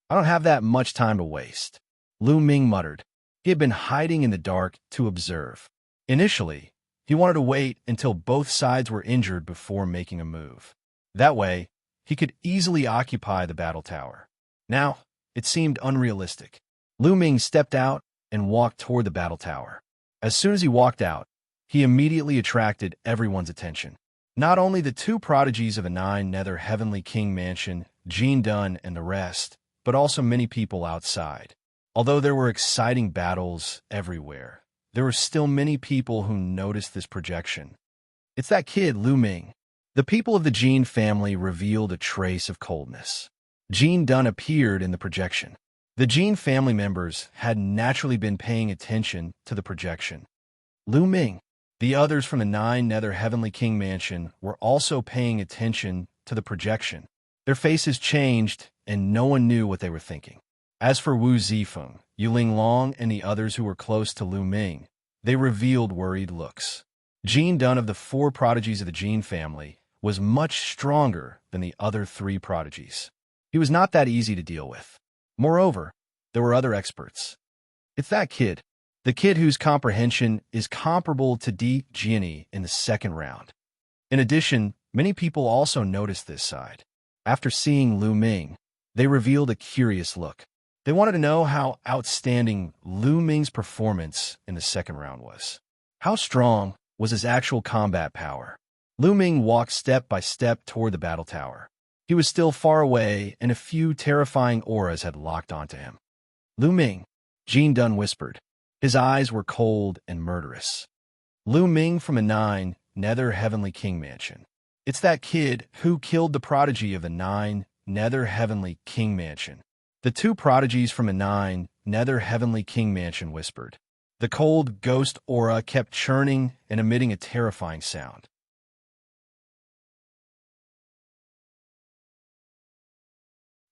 I don't have that much time to waste, Lu Ming muttered. He had been hiding in the dark to observe. Initially, he wanted to wait until both sides were injured before making a move. That way, he could easily occupy the battle tower. Now, it seemed unrealistic. Lu Ming stepped out and walked toward the battle tower. As soon as he walked out, he immediately attracted everyone's attention. Not only the 2 prodigies of a 9 Nether Heavenly King Mansion, Jean Dunn and the rest, but also many people outside. Although there were exciting battles everywhere, there were still many people who noticed this projection. It's that kid, Lu Ming. The people of the Jean family revealed a trace of coldness. Jean Dunn appeared in the projection. The Jean family members had naturally been paying attention to the projection. Lu Ming. The others from the 9 Nether Heavenly King Mansion were also paying attention to the projection. Their faces changed, and no one knew what they were thinking. As for Wu Zifeng, Yuling Long, and the others who were close to Lu Ming, they revealed worried looks. Jean Dunn of the 4 prodigies of the Jean family was much stronger than the other 3 prodigies. He was not that easy to deal with. Moreover, there were other experts. It's that kid. The kid whose comprehension is comparable to Di Jiani in the 2nd round. In addition, many people also noticed this side. After seeing Lu Ming, they revealed a curious look. They wanted to know how outstanding Lu Ming's performance in the 2nd round was. How strong was his actual combat power? Lu Ming walked step by step toward the battle tower. He was still far away, and a few terrifying auras had locked onto him. Lu Ming, Jean Dun whispered. His eyes were cold and murderous. Lu Ming from a 9, Nether Heavenly King Mansion. It's that kid who killed the prodigy of the 9, Nether Heavenly King Mansion. The two prodigies from a 9, Nether Heavenly King Mansion whispered. The cold ghost aura kept churning and emitting a terrifying sound.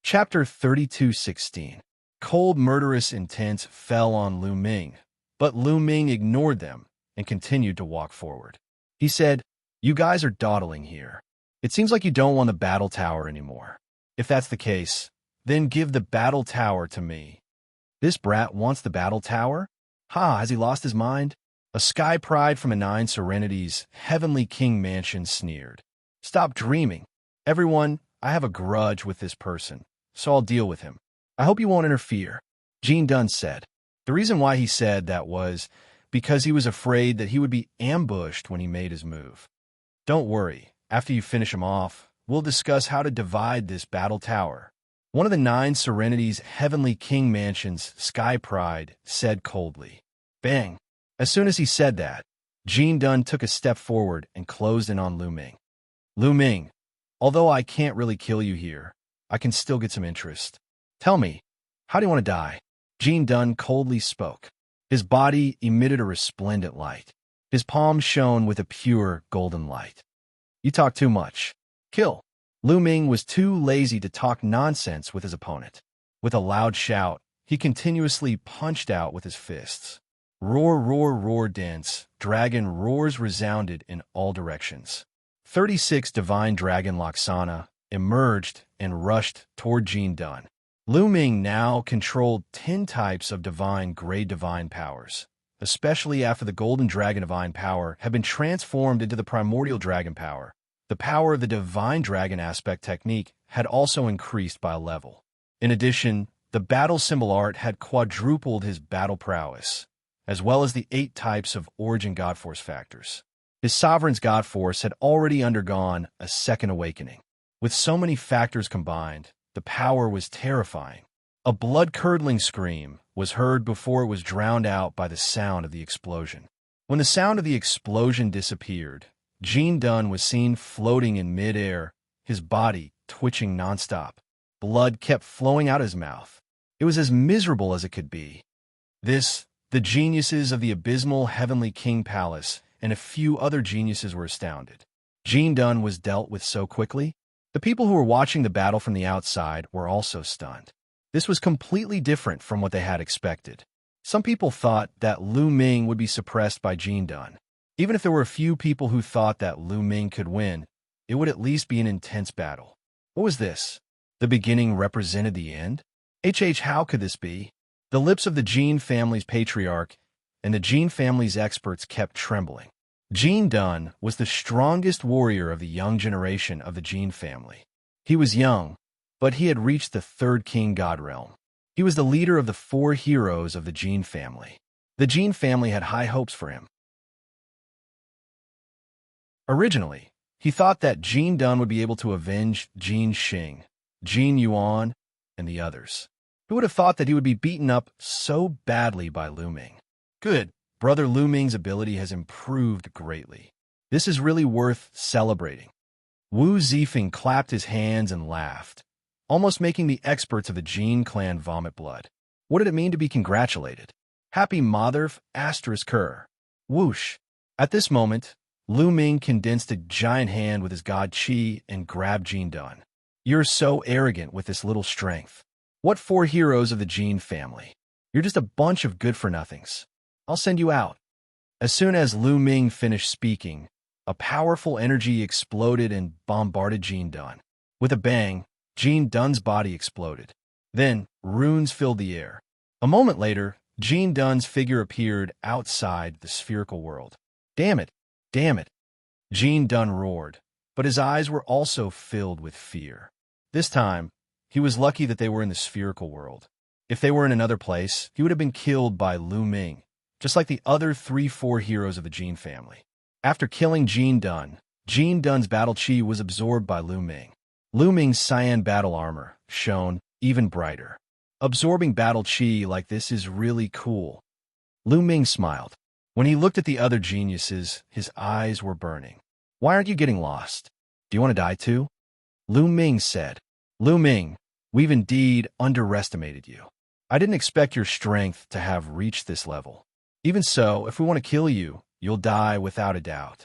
Chapter 32:16. Cold, murderous intents fell on Lu Ming, but Lu Ming ignored them and continued to walk forward. He said, "You guys are dawdling here. It seems like you don't want the battle tower anymore. If that's the case, then give the battle tower to me." This brat wants the battle tower? Ha, has he lost his mind? A sky pride from a 9 Serenity's Heavenly King Mansion sneered. Stop dreaming. Everyone, I have a grudge with this person, so I'll deal with him. I hope you won't interfere, Jean Dun said. The reason why he said that was because he was afraid that he would be ambushed when he made his move. Don't worry, after you finish him off, we'll discuss how to divide this battle tower. One of the 9 Serenity's Heavenly King Mansion's Sky Pride said coldly. Bang! As soon as he said that, Jean Dun took a step forward and closed in on Lu Ming. Lu Ming, although I can't really kill you here, I can still get some interest. Tell me, how do you want to die? Jean Dun coldly spoke. His body emitted a resplendent light. His palms shone with a pure golden light. You talk too much. Kill. Lu Ming was too lazy to talk nonsense with his opponent. With a loud shout, he continuously punched out with his fists. Roar, roar, roar, dense dragon roars resounded in all directions. 36 divine dragon Laksana emerged and rushed toward Jean Dun. Lu Ming now controlled 10 types of divine grade divine powers, especially after the golden dragon divine power had been transformed into the primordial dragon power. The power of the divine dragon aspect technique had also increased by a level. In addition, the battle symbol art had quadrupled his battle prowess, as well as the 8 types of origin god force factors. His sovereign's god force had already undergone a second awakening. With so many factors combined, the power was terrifying. A blood-curdling scream was heard before it was drowned out by the sound of the explosion. When the sound of the explosion disappeared, Jean Dun was seen floating in mid-air, his body twitching nonstop. Blood kept flowing out his mouth. It was as miserable as it could be. The geniuses of the abysmal Heavenly King Palace and a few other geniuses were astounded. Jean Dun was dealt with so quickly. The people who were watching the battle from the outside were also stunned. This was completely different from what they had expected. Some people thought that Lu Ming would be suppressed by Jean Dun. Even if there were a few people who thought that Lu Ming could win, it would at least be an intense battle. What was this? The beginning represented the end? How could this be? The lips of the Jean family's patriarch and the Jean family's experts kept trembling. Jean Dun was the strongest warrior of the young generation of the Jean family. He was young, but he had reached the 3rd king god realm. He was the leader of the 4 heroes of the Jean family. The Jean family had high hopes for him. Originally, he thought that Jean Dun would be able to avenge Jean Xing, Jean Yuan, and the others. Who would have thought that he would be beaten up so badly by Lu Ming? Good. Brother Lu Ming's ability has improved greatly. This is really worth celebrating. Wu Zifeng clapped his hands and laughed, almost making the experts of the Jean clan vomit blood. What did it mean to be congratulated? Happy Motherf asterisk her. Whoosh. At this moment, Lu Ming condensed a giant hand with his god Qi and grabbed Jean Dun. You're so arrogant with this little strength. What 4 heroes of the Jean family? You're just a bunch of good-for-nothings. I'll send you out. As soon as Lu Ming finished speaking, a powerful energy exploded and bombarded Jean Dun. With a bang, Jean Dun's body exploded. Then, runes filled the air. A moment later, Jean Dun's figure appeared outside the spherical world. Damn it! Damn it! Jean Dun roared, but his eyes were also filled with fear. This time, he was lucky that they were in the spherical world. If they were in another place, he would have been killed by Lu Ming, just like the other 3-4 heroes of the Jean family. After killing Jean Dun, Jean Dun's battle chi was absorbed by Lu Ming. Lu Ming's cyan battle armor shone even brighter. Absorbing battle chi like this is really cool. Lu Ming smiled. When he looked at the other geniuses, his eyes were burning. Why aren't you getting lost? Do you want to die too? Lu Ming said. Lu Ming, we've indeed underestimated you. I didn't expect your strength to have reached this level. Even so, if we want to kill you, you'll die without a doubt.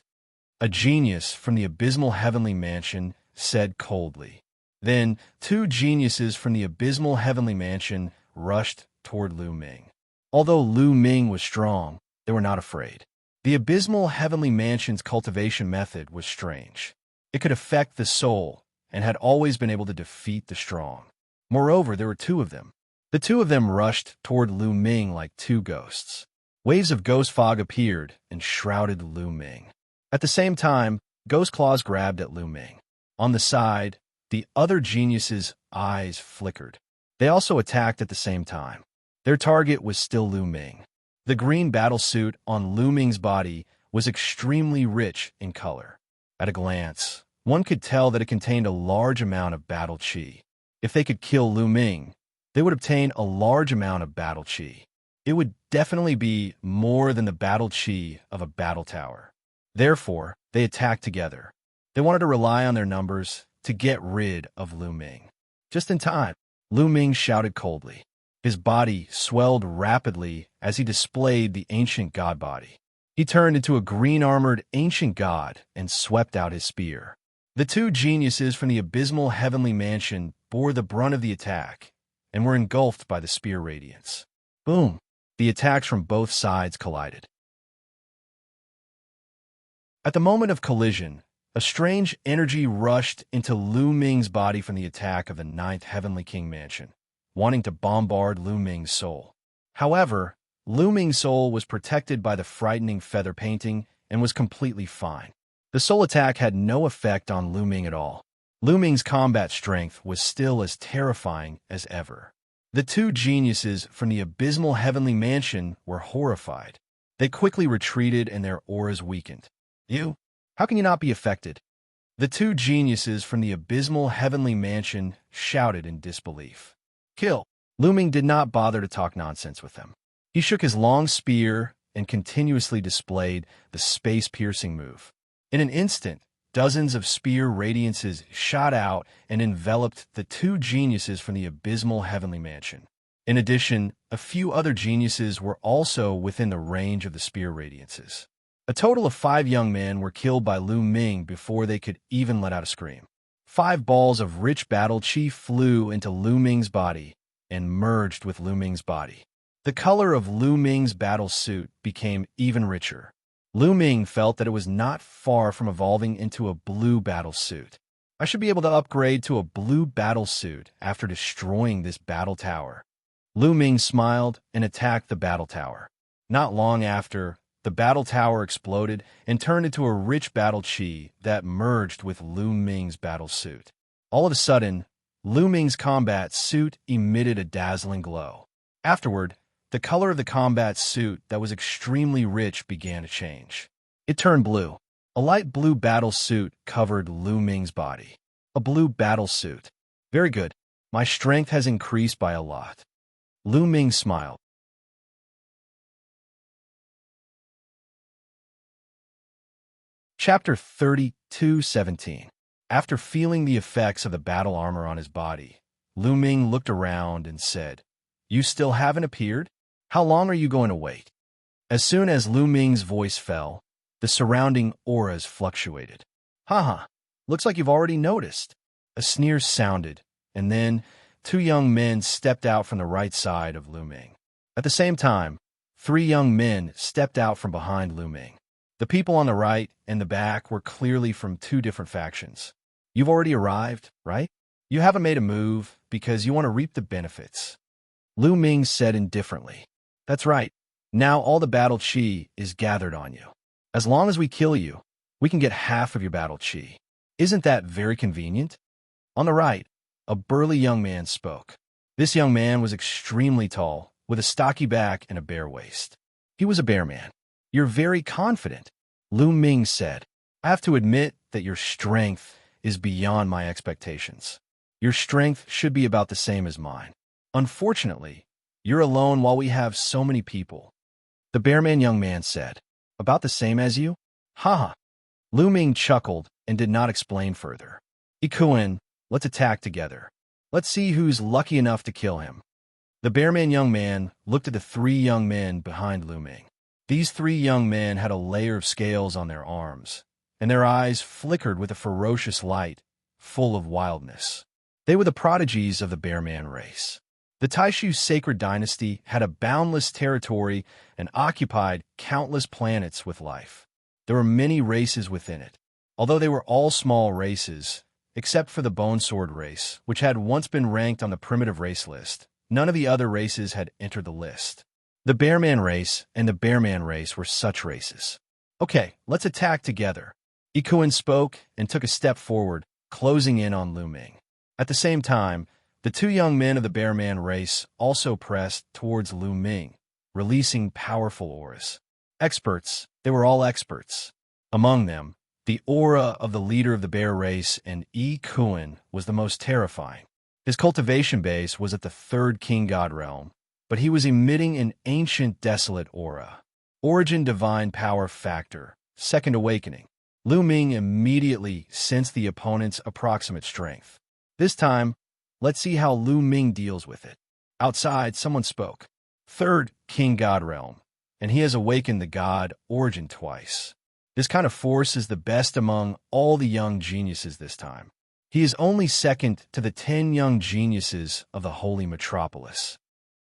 A genius from the abysmal heavenly mansion said coldly. Then, two geniuses from the abysmal heavenly mansion rushed toward Lu Ming. Although Lu Ming was strong, they were not afraid. The abysmal heavenly mansion's cultivation method was strange. It could affect the soul and had always been able to defeat the strong. Moreover, there were two of them. The two of them rushed toward Lu Ming like two ghosts. Waves of ghost fog appeared and shrouded Lu Ming. At the same time, ghost claws grabbed at Lu Ming. On the side, the other geniuses' eyes flickered. They also attacked at the same time. Their target was still Lu Ming. The green battlesuit on Lu Ming's body was extremely rich in color. At a glance, one could tell that it contained a large amount of battle chi. If they could kill Lu Ming, they would obtain a large amount of battle chi. It would definitely be more than the battle chi of a battle tower. Therefore, they attacked together. They wanted to rely on their numbers to get rid of Lu Ming. Just in time, Lu Ming shouted coldly. His body swelled rapidly as he displayed the ancient god body. He turned into a green-armored ancient god and swept out his spear. The two geniuses from the abysmal heavenly mansion bore the brunt of the attack and were engulfed by the spear radiance. Boom! The attacks from both sides collided. At the moment of collision, a strange energy rushed into Lu Ming's body from the attack of the Ninth Heavenly King Mansion, wanting to bombard Lu Ming's soul. However, Lu Ming's soul was protected by the frightening feather painting and was completely fine. The soul attack had no effect on Lu Ming at all. Lu Ming's combat strength was still as terrifying as ever. The two geniuses from the abysmal heavenly mansion were horrified. They quickly retreated and their auras weakened. You? How can you not be affected? The two geniuses from the abysmal heavenly mansion shouted in disbelief. Kill! Lu Ming did not bother to talk nonsense with them. He shook his long spear and continuously displayed the space-piercing move. In an instant, dozens of spear radiances shot out and enveloped the two geniuses from the abysmal heavenly mansion. In addition, a few other geniuses were also within the range of the spear radiances. A total of 5 young men were killed by Lu Ming before they could even let out a scream. 5 balls of rich battle chi flew into Lu Ming's body and merged with Lu Ming's body. The color of Lu Ming's battle suit became even richer. Lu Ming felt that it was not far from evolving into a blue battle suit. I should be able to upgrade to a blue battle suit after destroying this battle tower. Lu Ming smiled and attacked the battle tower. Not long after, the battle tower exploded and turned into a rich battle chi that merged with Lu Ming's battle suit. All of a sudden, Lu Ming's combat suit emitted a dazzling glow. Afterward, the color of the combat suit that was extremely rich began to change. It turned blue. A light blue battle suit covered Lu Ming's body. A blue battle suit. Very good. My strength has increased by a lot. Lu Ming smiled. Chapter 32:17. After feeling the effects of the battle armor on his body, Lu Ming looked around and said, "You still haven't appeared? How long are you going to wait?" As soon as Lu Ming's voice fell, the surrounding auras fluctuated. Haha, looks like you've already noticed. A sneer sounded, and then 2 young men stepped out from the right side of Lu Ming. At the same time, 3 young men stepped out from behind Lu Ming. The people on the right and the back were clearly from 2 different factions. You've already arrived, right? You haven't made a move because you want to reap the benefits. Lu Ming said indifferently. That's right. Now all the battle chi is gathered on you. As long as we kill you, we can get half of your battle chi. Isn't that very convenient? On the right, a burly young man spoke. This young man was extremely tall, with a stocky back and a bare waist. He was a bear man. You're very confident, Lu Ming said. I have to admit that your strength is beyond my expectations. Your strength should be about the same as mine. Unfortunately, you're alone while we have so many people. The bearman young man said, About the same as you? Haha. Lu Ming chuckled and did not explain further. Ikuin, let's attack together. Let's see who's lucky enough to kill him. The bearman young man looked at the three young men behind Lu Ming. These three young men had a layer of scales on their arms, and their eyes flickered with a ferocious light, full of wildness. They were the prodigies of the bearman race. The Taishu sacred dynasty had a boundless territory and occupied countless planets with life. There were many races within it, although they were all small races, except for the Bone Sword race, which had once been ranked on the primitive race list. None of the other races had entered the list. The Bearman race and the Bearman race were such races. Okay, let's attack together. Ikuin spoke and took a step forward, closing in on Lu Ming. At the same time, the two young men of the Bearman race also pressed towards Lu Ming, releasing powerful auras. Experts, they were all experts. Among them, the aura of the leader of the bear race and Ikuin was the most terrifying. His cultivation base was at the third king god realm, but he was emitting an ancient desolate aura. Origin divine power factor, second awakening. Lu Ming immediately sensed the opponent's approximate strength. This time, let's see how Lu Ming deals with it. Outside, someone spoke. Third king god realm, and he has awakened the god Origin twice. This kind of force is the best among all the young geniuses this time. He is only second to the 10 young geniuses of the Holy Metropolis.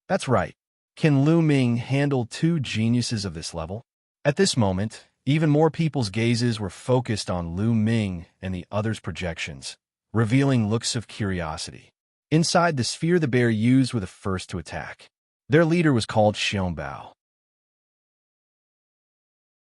That's right. Can Lu Ming handle 2 geniuses of this level? At this moment, even more people's gazes were focused on Lu Ming and the others' projections, revealing looks of curiosity. Inside the sphere the bear used were the first to attack. Their leader was called Xianxia.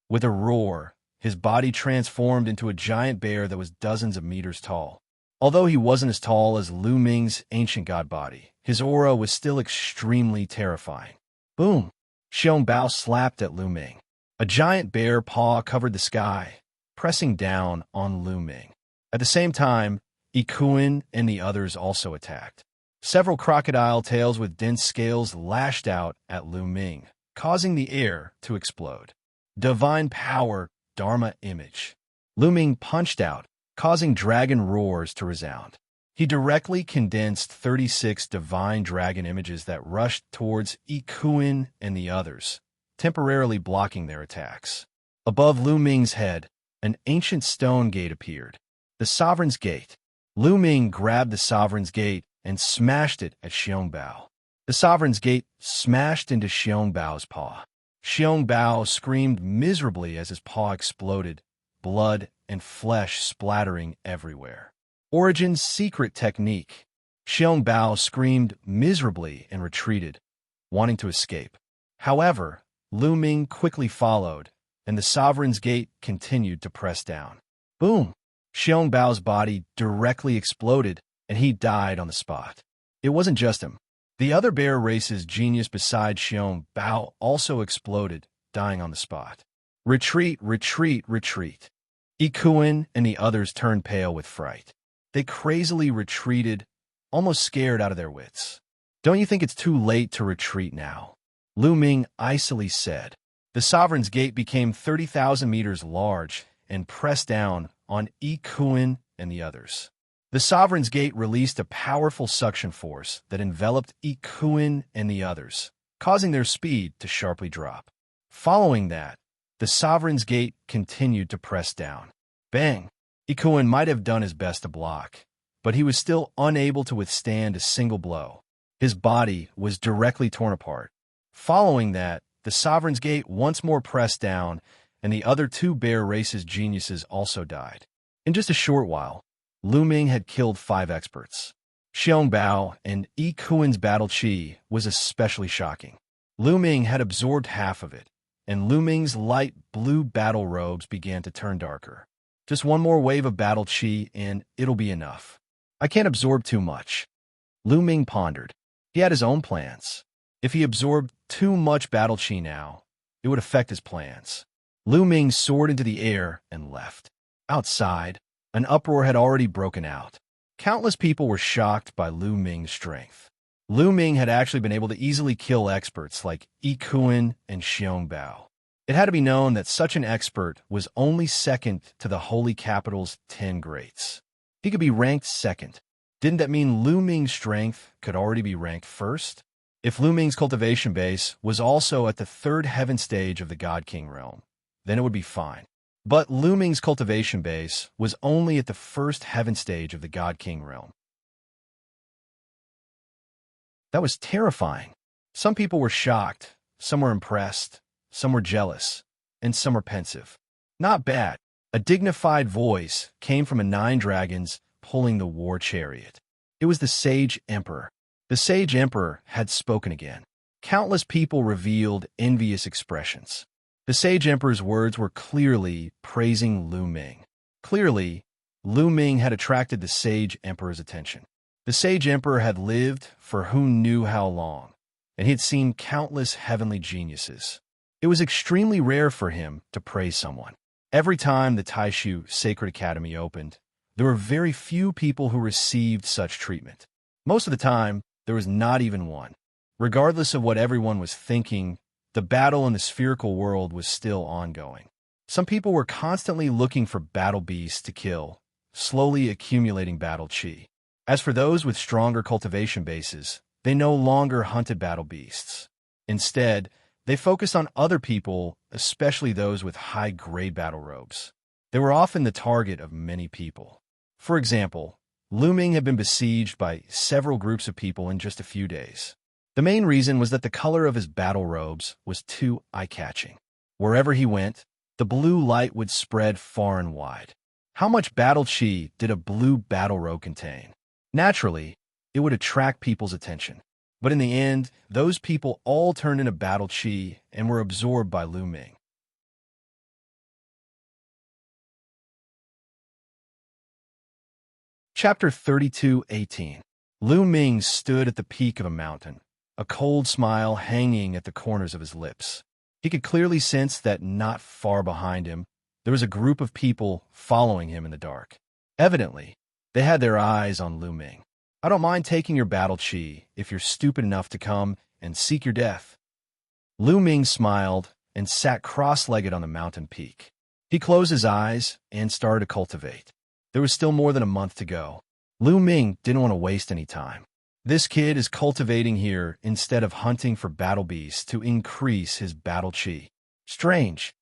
With a roar, his body transformed into a giant bear that was dozens of meters tall. Although he wasn't as tall as Lu Ming's ancient god body, his aura was still extremely terrifying. Boom! Xianxia slapped at Lu Ming. A giant bear paw covered the sky, pressing down on Lu Ming. At the same time, Ikuin and the others also attacked. Several crocodile tails with dense scales lashed out at Lu Ming, causing the air to explode. Divine power, Dharma image. Lu Ming punched out, causing dragon roars to resound. He directly condensed 36 divine dragon images that rushed towards Ikuin and the others, temporarily blocking their attacks. Above Lu Ming's head, an ancient stone gate appeared. The Sovereign's Gate. Lu Ming grabbed the Sovereign's Gate and smashed it at Xianxia. The Sovereign's Gate smashed into Xianxia's paw. Xianxia screamed miserably as his paw exploded, blood and flesh splattering everywhere. Origin's secret technique. Xianxia screamed miserably and retreated, wanting to escape. However, Lu Ming quickly followed, and the Sovereign's Gate continued to press down. Boom! Xianxia's body directly exploded, and he died on the spot. It wasn't just him. The other bear race's genius besides Xianxia also exploded, dying on the spot. Retreat, retreat, retreat. Ikuin and the others turned pale with fright. They crazily retreated, almost scared out of their wits. Don't you think it's too late to retreat now? Lu Ming icily said. The Sovereign's Gate became 30,000 meters large and pressed down on Ikuin and the others. The Sovereign's Gate released a powerful suction force that enveloped Ikuin and the others, causing their speed to sharply drop. Following that, the Sovereign's Gate continued to press down. Bang! Ikuin might have done his best to block, but he was still unable to withstand a single blow. His body was directly torn apart. Following that, the Sovereign's Gate once more pressed down, and the other 2 bear race's geniuses also died. In just a short while, Lu Ming had killed 5 experts. Xianxia and Ikuin's battle chi was especially shocking. Lu Ming had absorbed half of it, and Lu Ming's light blue battle robes began to turn darker. Just one more wave of battle chi and it'll be enough. I can't absorb too much. Lu Ming pondered. He had his own plans. If he absorbed too much battle chi now, it would affect his plans. Lu Ming soared into the air and left. Outside, an uproar had already broken out. Countless people were shocked by Lu Ming's strength. Lu Ming had actually been able to easily kill experts like Yi Kuan and Xiong Bao. It had to be known that such an expert was only second to the Holy Capital's 10 greats. He could be ranked second. Didn't that mean Lu Ming's strength could already be ranked first? If Lu Ming's cultivation base was also at the third heaven stage of the God King realm, then it would be fine. But Lu Ming's cultivation base was only at the first heaven stage of the God King realm. That was terrifying. Some people were shocked, some were impressed, some were jealous, and some were pensive. Not bad. A dignified voice came from a 9 dragons pulling the war chariot. It was the Sage Emperor. The Sage Emperor had spoken again. Countless people revealed envious expressions. The Sage Emperor's words were clearly praising Lu Ming. Clearly, Lu Ming had attracted the Sage Emperor's attention. The Sage Emperor had lived for who knew how long, and he had seen countless heavenly geniuses. It was extremely rare for him to praise someone. Every time the Taishu Sacred Academy opened, there were very few people who received such treatment. Most of the time, there was not even one. Regardless of what everyone was thinking, the battle in the spherical world was still ongoing. Some people were constantly looking for battle beasts to kill, slowly accumulating battle chi. As for those with stronger cultivation bases, they no longer hunted battle beasts. Instead, they focused on other people, especially those with high-grade battle robes. They were often the target of many people. For example, Lu Ming had been besieged by several groups of people in just a few days. The main reason was that the color of his battle robes was too eye-catching. Wherever he went, the blue light would spread far and wide. How much battle chi did a blue battle robe contain? Naturally, it would attract people's attention. But in the end, those people all turned into battle chi and were absorbed by Lu Ming. Chapter 32:18. Lu Ming stood at the peak of a mountain, a cold smile hanging at the corners of his lips. He could clearly sense that not far behind him, there was a group of people following him in the dark. Evidently, they had their eyes on Lu Ming. I don't mind taking your battle chi if you're stupid enough to come and seek your death. Lu Ming smiled and sat cross-legged on the mountain peak. He closed his eyes and started to cultivate. There was still more than a month to go. Lu Ming didn't want to waste any time. This kid is cultivating here instead of hunting for battle beasts to increase his battle chi. Strange.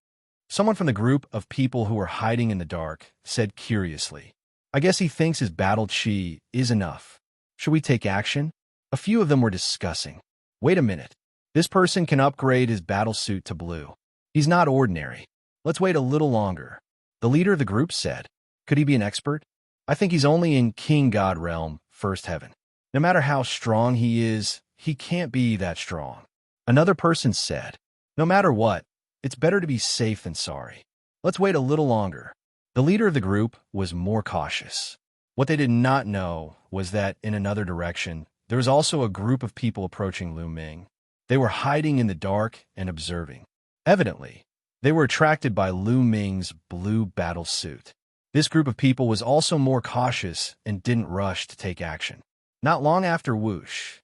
Someone from the group of people who were hiding in the dark said curiously, I guess he thinks his battle chi is enough. Should we take action? A few of them were discussing. Wait a minute. This person can upgrade his battle suit to blue. He's not ordinary. Let's wait a little longer. The leader of the group said. Could he be an expert? I think he's only in King God realm, first heaven. No matter how strong he is, he can't be that strong. Another person said, no matter what, it's better to be safe than sorry. Let's wait a little longer. The leader of the group was more cautious. What they did not know was that in another direction, there was also a group of people approaching Lu Ming. They were hiding in the dark and observing. Evidently, they were attracted by Lu Ming's blue battle suit. This group of people was also more cautious and didn't rush to take action. Not long after whoosh,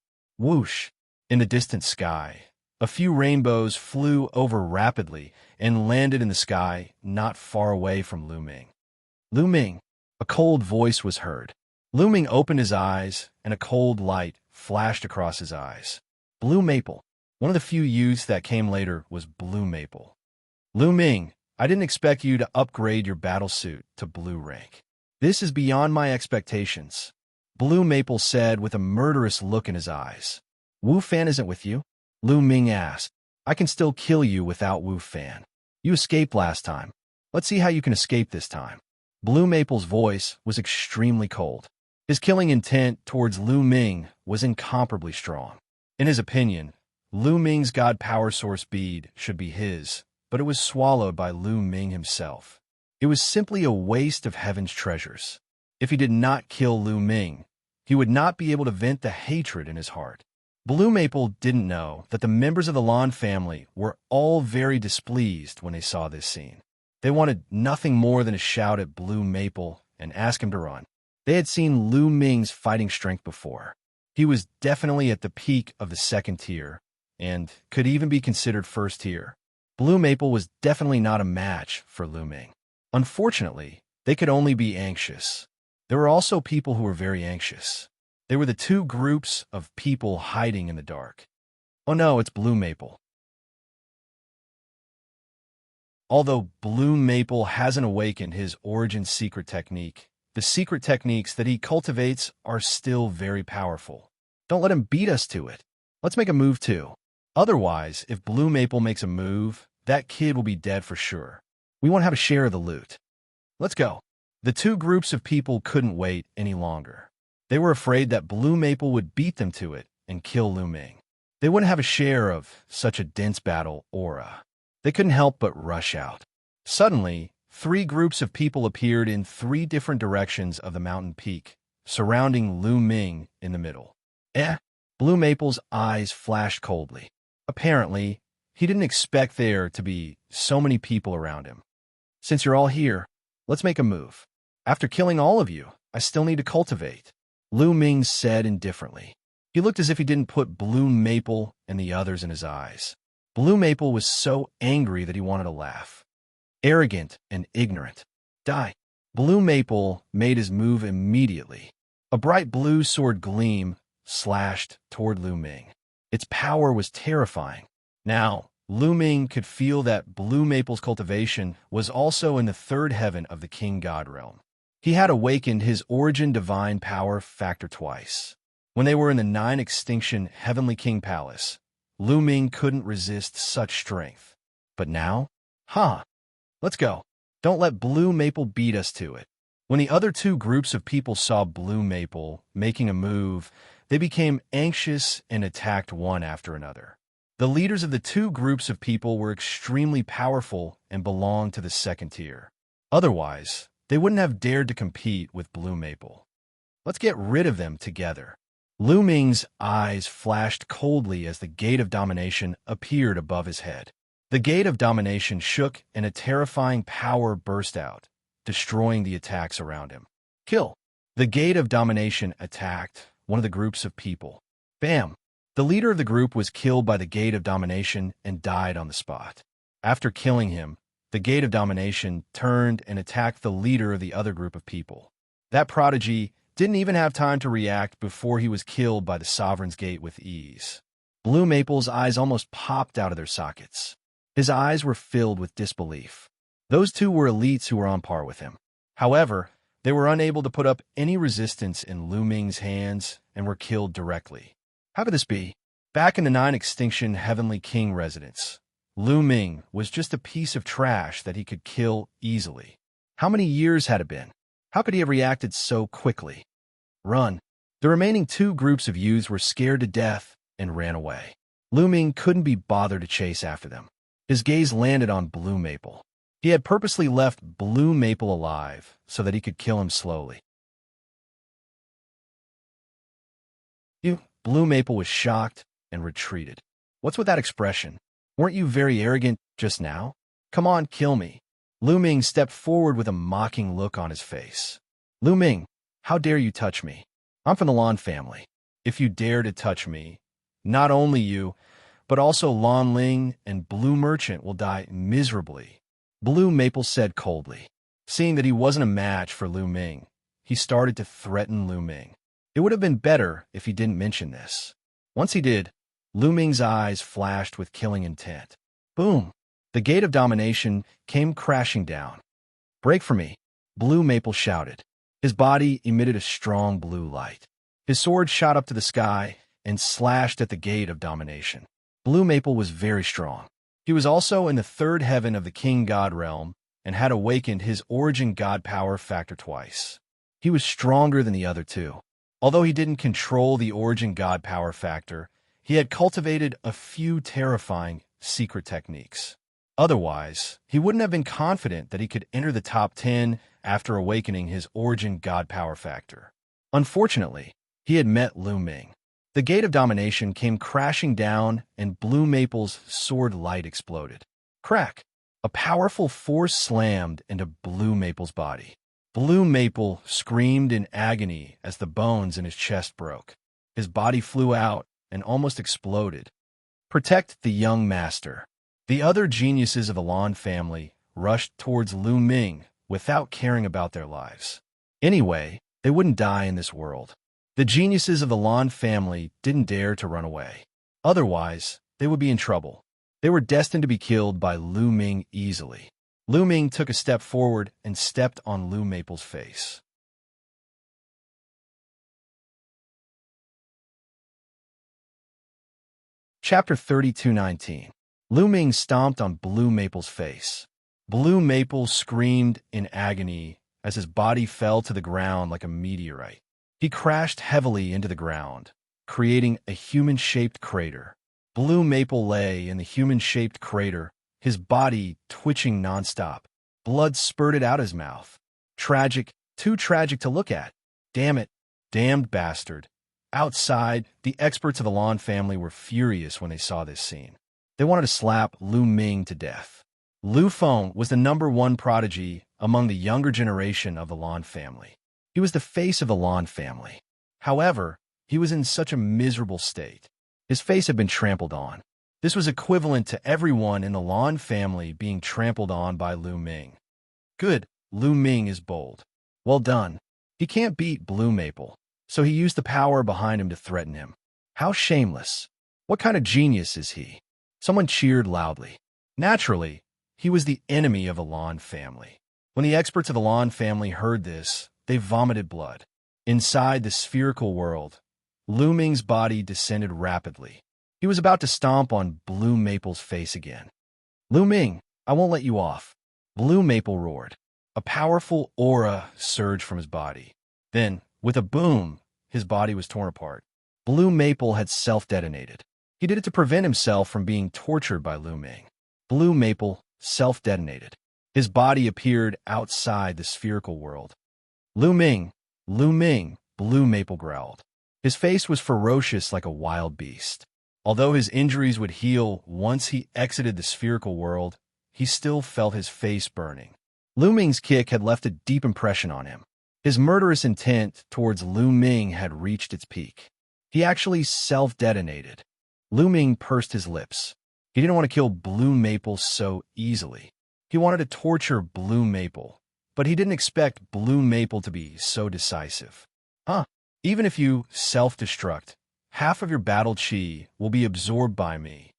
in the distant sky, a few rainbows flew over rapidly and landed in the sky not far away from Lu Ming. Lu Ming, a cold voice was heard. Lu Ming opened his eyes and a cold light flashed across his eyes. Blue Maple. One of the few youths that came later was Blue Maple. Lu Ming, I didn't expect you to upgrade your battle suit to blue rank. This is beyond my expectations, Blue Maple said with a murderous look in his eyes. Wu Fan isn't with you? Lu Ming asked. I can still kill you without Wu Fan. You escaped last time. Let's see how you can escape this time. Blue Maple's voice was extremely cold. His killing intent towards Lu Ming was incomparably strong. In his opinion, Lu Ming's God Power Source bead should be his, but it was swallowed by Lu Ming himself. It was simply a waste of heaven's treasures. If he did not kill Lu Ming, he would not be able to vent the hatred in his heart. Blue Maple didn't know that the members of the Lan family were all very displeased when they saw this scene. They wanted nothing more than to shout at Blue Maple and ask him to run. They had seen Lu Ming's fighting strength before. He was definitely at the peak of the second tier, and could even be considered first tier. Blue Maple was definitely not a match for Lu Ming. Unfortunately, they could only be anxious. There were also people who were very anxious. They were the two groups of people hiding in the dark. Oh no, it's Blue Maple. Although Blue Maple hasn't awakened his origin secret technique, the secret techniques that he cultivates are still very powerful. Don't let him beat us to it. Let's make a move too. Otherwise, if Blue Maple makes a move, that kid will be dead for sure. We won't have a share of the loot. Let's go. The two groups of people couldn't wait any longer. They were afraid that Blue Maple would beat them to it and kill Lu Ming. They wouldn't have a share of such a dense battle aura. They couldn't help but rush out. Suddenly, three groups of people appeared in three different directions of the mountain peak, surrounding Lu Ming in the middle. Blue Maple's eyes flashed coldly. Apparently, he didn't expect there to be so many people around him. Since you're all here, let's make a move. After killing all of you, I still need to cultivate, Lu Ming said indifferently. He looked as if he didn't put Blue Maple and the others in his eyes. Blue Maple was so angry that he wanted to laugh. Arrogant and ignorant. Die. Blue Maple made his move immediately. A bright blue sword gleam slashed toward Lu Ming. Its power was terrifying. Now, Lu Ming could feel that Blue Maple's cultivation was also in the third heaven of the King God realm. He had awakened his origin divine power factor twice. When they were in the 9 extinction Heavenly King Palace, Lu Ming couldn't resist such strength. But now? Let's go. Don't let Blue Maple beat us to it. When the other two groups of people saw Blue Maple making a move, they became anxious and attacked one after another. The leaders of the two groups of people were extremely powerful and belonged to the second tier. Otherwise, they wouldn't have dared to compete with Blue Maple. Let's get rid of them together. Lu Ming's eyes flashed coldly as the Gate of Domination appeared above his head. The Gate of Domination shook and a terrifying power burst out, destroying the attacks around him. Kill. The Gate of Domination attacked one of the groups of people. Bam! The leader of the group was killed by the Gate of Domination and died on the spot. After killing him, the Gate of Domination turned and attacked the leader of the other group of people. That prodigy didn't even have time to react before he was killed by the Sovereign's Gate with ease. Blue Maple's eyes almost popped out of their sockets. His eyes were filled with disbelief. Those two were elites who were on par with him. However, they were unable to put up any resistance in Lu Ming's hands and were killed directly. How could this be? Back in the 9 extinction Heavenly King residence, Lu Ming was just a piece of trash that he could kill easily. How many years had it been? How could he have reacted so quickly? Run. The remaining two groups of youths were scared to death and ran away. Lu Ming couldn't be bothered to chase after them. His gaze landed on Blue Maple. He had purposely left Blue Maple alive so that he could kill him slowly. Blue Maple was shocked and retreated. What's with that expression? Weren't you very arrogant just now? Come on, kill me. Lu Ming stepped forward with a mocking look on his face. Lu Ming, how dare you touch me? I'm from the Lan family. If you dare to touch me, not only you, but also Lan Ling and Blue Merchant will die miserably, Blue Maple said coldly. Seeing that he wasn't a match for Lu Ming, he started to threaten Lu Ming. It would have been better if he didn't mention this. Once he did, Lu Ming's eyes flashed with killing intent. Boom! The Gate of Domination came crashing down. Break for me, Blue Maple shouted. His body emitted a strong blue light. His sword shot up to the sky and slashed at the Gate of Domination. Blue Maple was very strong. He was also in the third heaven of the King God realm and had awakened his origin God power factor twice. He was stronger than the other two. Although he didn't control the origin God power factor, he had cultivated a few terrifying secret techniques. Otherwise, he wouldn't have been confident that he could enter the top 10 after awakening his origin God power factor. Unfortunately, he had met Lu Ming. The Gate of Domination came crashing down and Blue Maple's sword light exploded. Crack! A powerful force slammed into Blue Maple's body. Blue Maple screamed in agony as the bones in his chest broke. His body flew out and almost exploded. Protect the young master. The other geniuses of the Lan family rushed towards Lu Ming without caring about their lives. Anyway, they wouldn't die in this world. The geniuses of the Lan family didn't dare to run away. Otherwise, they would be in trouble. They were destined to be killed by Lu Ming easily. Lu Ming took a step forward and stepped on Lu Maple's face. Chapter 32:19. Lu Ming stomped on Blue Maple's face. Blue Maple screamed in agony as his body fell to the ground like a meteorite. He crashed heavily into the ground, creating a human-shaped crater. Blue Maple lay in the human-shaped crater, his body twitching nonstop. Blood spurted out his mouth. Tragic, too tragic to look at. Damn it, damned bastard. Outside, the experts of the Lan family were furious when they saw this scene. They wanted to slap Lu Ming to death. Lu Feng was the #1 prodigy among the younger generation of the Lan family. He was the face of the Lan family. However, he was in such a miserable state. His face had been trampled on. This was equivalent to everyone in the Lan family being trampled on by Lu Ming. Good, Lu Ming is bold. Well done. He can't beat Blue Maple, so he used the power behind him to threaten him. How shameless. What kind of genius is he? Someone cheered loudly. Naturally, he was the enemy of the Lan family. When the experts of the Lan family heard this, they vomited blood. Inside the spherical world, Lu Ming's body descended rapidly. He was about to stomp on Blue Maple's face again. Lu Ming, I won't let you off. Blue Maple roared. A powerful aura surged from his body. Then, with a boom, his body was torn apart. Blue Maple had self-detonated. He did it to prevent himself from being tortured by Lu Ming. Blue Maple self-detonated. His body appeared outside the spherical world. Lu Ming, Blue Maple growled. His face was ferocious like a wild beast. Although his injuries would heal once he exited the spherical world, he still felt his face burning. Lu Ming's kick had left a deep impression on him. His murderous intent towards Lu Ming had reached its peak. He actually self-detonated. Lu Ming pursed his lips. He didn't want to kill Blue Maple so easily. He wanted to torture Blue Maple, but he didn't expect Blue Maple to be so decisive. Even if you self-destruct, half of your battle chi will be absorbed by me.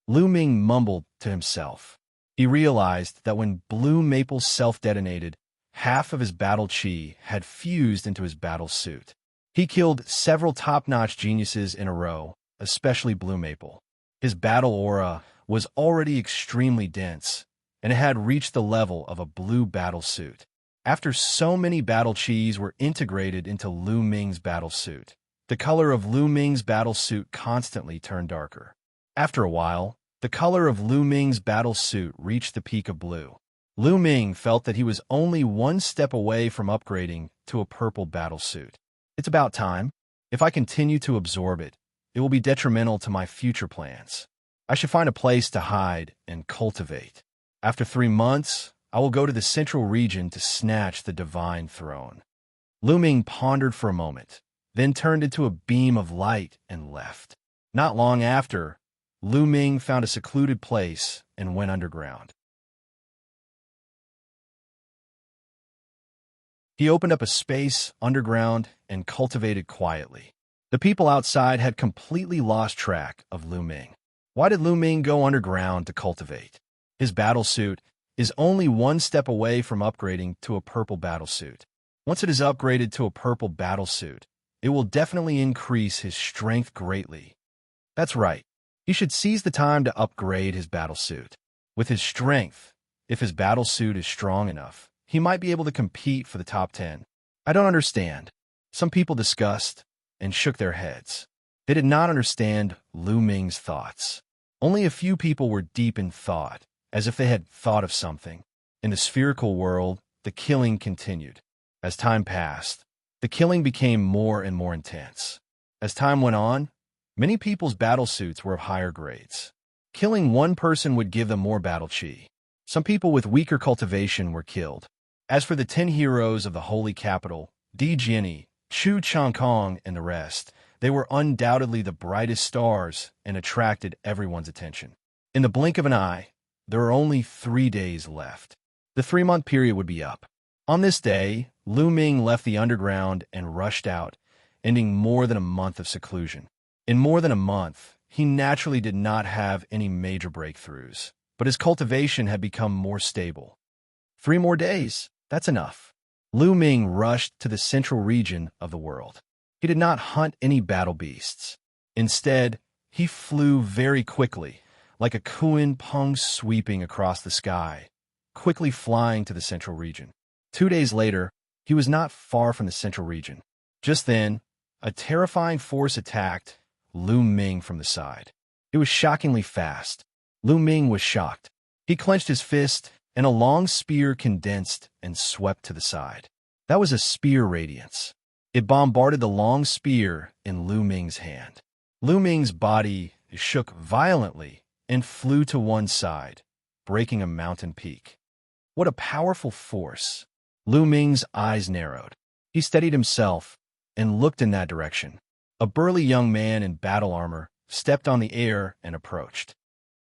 Lu Ming mumbled to himself. He realized that when Blue Maple self-detonated, half of his battle chi had fused into his battle suit. He killed several top-notch geniuses in a row, especially Blue Maple. His battle aura was already extremely dense, and it had reached the level of a blue battle suit. After so many battle chis were integrated into Lu Ming's battle suit, the color of Lu Ming's battle suit constantly turned darker. After a while, the color of Lu Ming's battle suit reached the peak of blue. Lu Ming felt that he was only one step away from upgrading to a purple battle suit. It's about time. If I continue to absorb it, it will be detrimental to my future plans. I should find a place to hide and cultivate. After 3 months, I will go to the central region to snatch the divine throne. Lu Ming pondered for a moment, then turned into a beam of light and left. Not long after, Lu Ming found a secluded place and went underground. He opened up a space underground and cultivated quietly. The people outside had completely lost track of Lu Ming. Why did Lu Ming go underground to cultivate? His battle suit is only one step away from upgrading to a purple battle suit. Once it is upgraded to a purple battle suit, it will definitely increase his strength greatly. That's right. He should seize the time to upgrade his battle suit. With his strength, if his battle suit is strong enough, he might be able to compete for the top 10. I don't understand. Some people discussed and shook their heads. They did not understand Lu Ming's thoughts. Only a few people were deep in thought, as if they had thought of something. In the spherical world, the killing continued. As time passed, the killing became more and more intense. As time went on, many people's battle suits were of higher grades. Killing one person would give them more battle chi. Some people with weaker cultivation were killed. As for the 10 heroes of the holy capital, Di Jiani, Chu Changkong, and the rest, they were undoubtedly the brightest stars and attracted everyone's attention. In the blink of an eye, there are only 3 days left. The 3-month period would be up. On this day, Lu Ming left the underground and rushed out, ending more than a month of seclusion. In more than a month, he naturally did not have any major breakthroughs, but his cultivation had become more stable. 3 more days, that's enough. Lu Ming rushed to the central region of the world. He did not hunt any battle beasts. Instead, he flew very quickly, like a Kuan Peng sweeping across the sky, quickly flying to the central region. 2 days later, he was not far from the central region. Just then, a terrifying force attacked Lu Ming from the side. It was shockingly fast. Lu Ming was shocked. He clenched his fist, and a long spear condensed and swept to the side. That was a spear radiance. It bombarded the long spear in Lu Ming's hand. Lu Ming's body shook violently and flew to one side, breaking a mountain peak. What a powerful force! Lu Ming's eyes narrowed. He steadied himself and looked in that direction. A burly young man in battle armor stepped on the air and approached.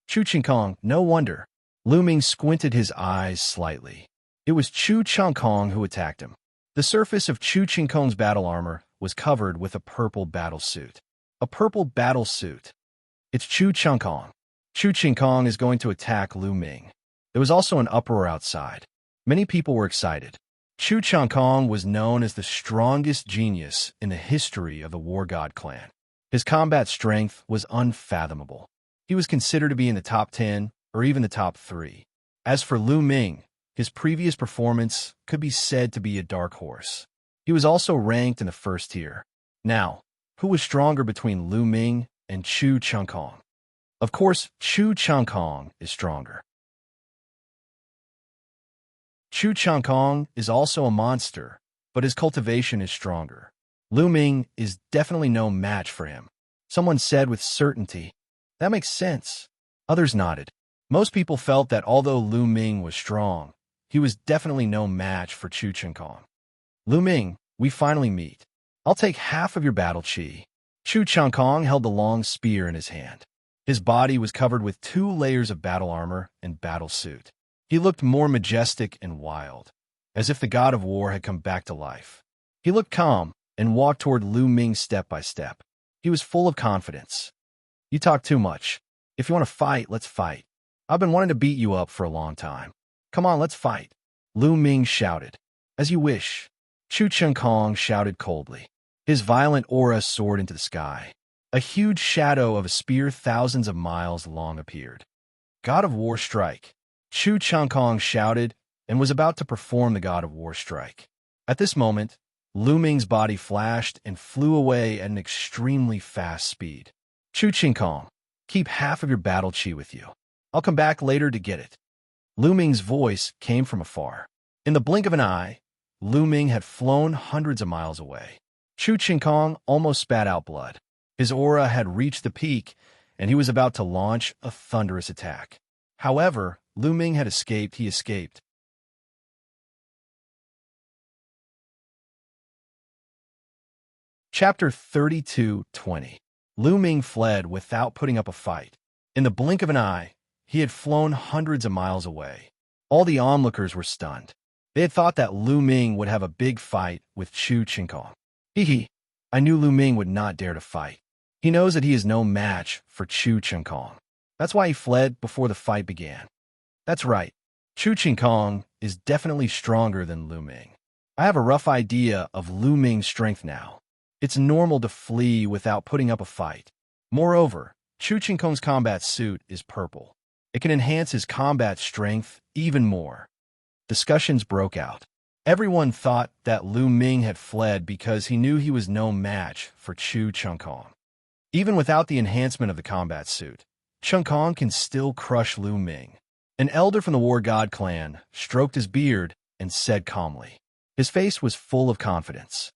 Chu Changkong, no wonder. Lu Ming squinted his eyes slightly. It was Chu Changkong who attacked him. The surface of Chu Changkong's battle armor was covered with a purple battle suit. A purple battle suit. It's Chu Changkong. Chu Changkong is going to attack Lu Ming. There was also an uproar outside. Many people were excited. Chu Changkong was known as the strongest genius in the history of the War God clan. His combat strength was unfathomable. He was considered to be in the top 10 or even the top 3. As for Lu Ming, his previous performance could be said to be a dark horse. He was also ranked in the first tier. Now, who was stronger between Lu Ming and Chu Changkong? Of course, Chu Changkong is stronger. Chu Changkong is also a monster, but his cultivation is stronger. Lu Ming is definitely no match for him. Someone said with certainty, "That makes sense." Others nodded. Most people felt that although Lu Ming was strong, he was definitely no match for Chu Changkong. Lu Ming, we finally meet. I'll take half of your battle chi. Chu Changkong held the long spear in his hand. His body was covered with 2 layers of battle armor and battle suit. He looked more majestic and wild, as if the god of war had come back to life. He looked calm and walked toward Lu Ming step by step. He was full of confidence. "You talk too much. If you want to fight, let's fight. I've been wanting to beat you up for a long time. Come on, let's fight." Lu Ming shouted. "As you wish." Chu Changkong shouted coldly. His violent aura soared into the sky. A huge shadow of a spear thousands of miles long appeared. "God of War strike." Chu Changkong shouted and was about to perform the God of War strike. At this moment, Lu Ming's body flashed and flew away at an extremely fast speed. "Chu Changkong, keep half of your battle chi with you. I'll come back later to get it." Lu Ming's voice came from afar. In the blink of an eye, Lu Ming had flown hundreds of miles away. Chu Changkong almost spat out blood. His aura had reached the peak, and he was about to launch a thunderous attack. However, Lu Ming had escaped. He escaped. Chapter 32:20. Lu Ming fled without putting up a fight. In the blink of an eye, he had flown hundreds of miles away. All the onlookers were stunned. They had thought that Lu Ming would have a big fight with Chu Changkong. Hee. I knew Lu Ming would not dare to fight. He knows that he is no match for Chu Changkong. That's why he fled before the fight began. That's right. Chu Changkong is definitely stronger than Lu Ming. I have a rough idea of Lu Ming's strength now. It's normal to flee without putting up a fight. Moreover, Chu Changkong's combat suit is purple. It can enhance his combat strength even more. Discussions broke out. Everyone thought that Lu Ming had fled because he knew he was no match for Chu Changkong. Even without the enhancement of the combat suit, Changkong can still crush Lu Ming. An elder from the War God clan stroked his beard and said calmly. His face was full of confidence.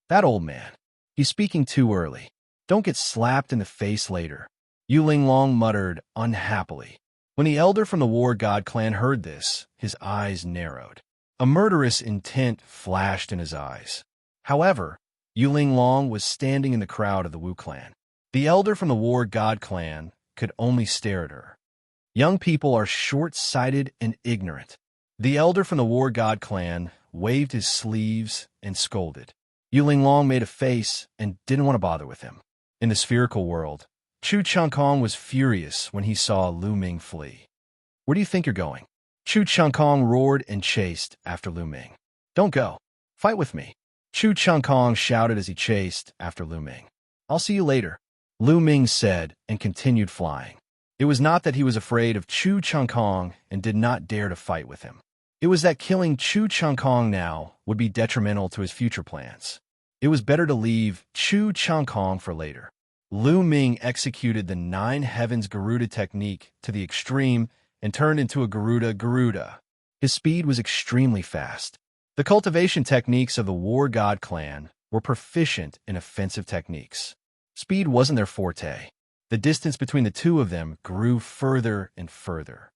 "That old man, he's speaking too early. Don't get slapped in the face later." Yu Linglong muttered unhappily. When the elder from the war god clan heard this, his eyes narrowed. A murderous intent flashed in his eyes. However, Yuling Long was standing in the crowd of the Wu clan. The elder from the war god clan could only stare at her. Young people are short-sighted and ignorant. The elder from the war god clan waved his sleeves and scolded. Yuling Long made a face and didn't want to bother with him. In the spherical world, Chu Changkong was furious when he saw Lu Ming flee. "Where do you think you're going?" Chu Changkong roared and chased after Lu Ming. "Don't go. Fight with me." Chu Changkong shouted as he chased after Lu Ming. "I'll see you later," Lu Ming said and continued flying. It was not that he was afraid of Chu Changkong and did not dare to fight with him. It was that killing Chu Changkong now would be detrimental to his future plans. It was better to leave Chu Changkong for later. Lu Ming executed the Nine Heavens Garuda technique to the extreme and turned into a Garuda. His speed was extremely fast. The cultivation techniques of the war god clan were proficient in offensive techniques. Speed wasn't their forte. The distance between the two of them grew further and further.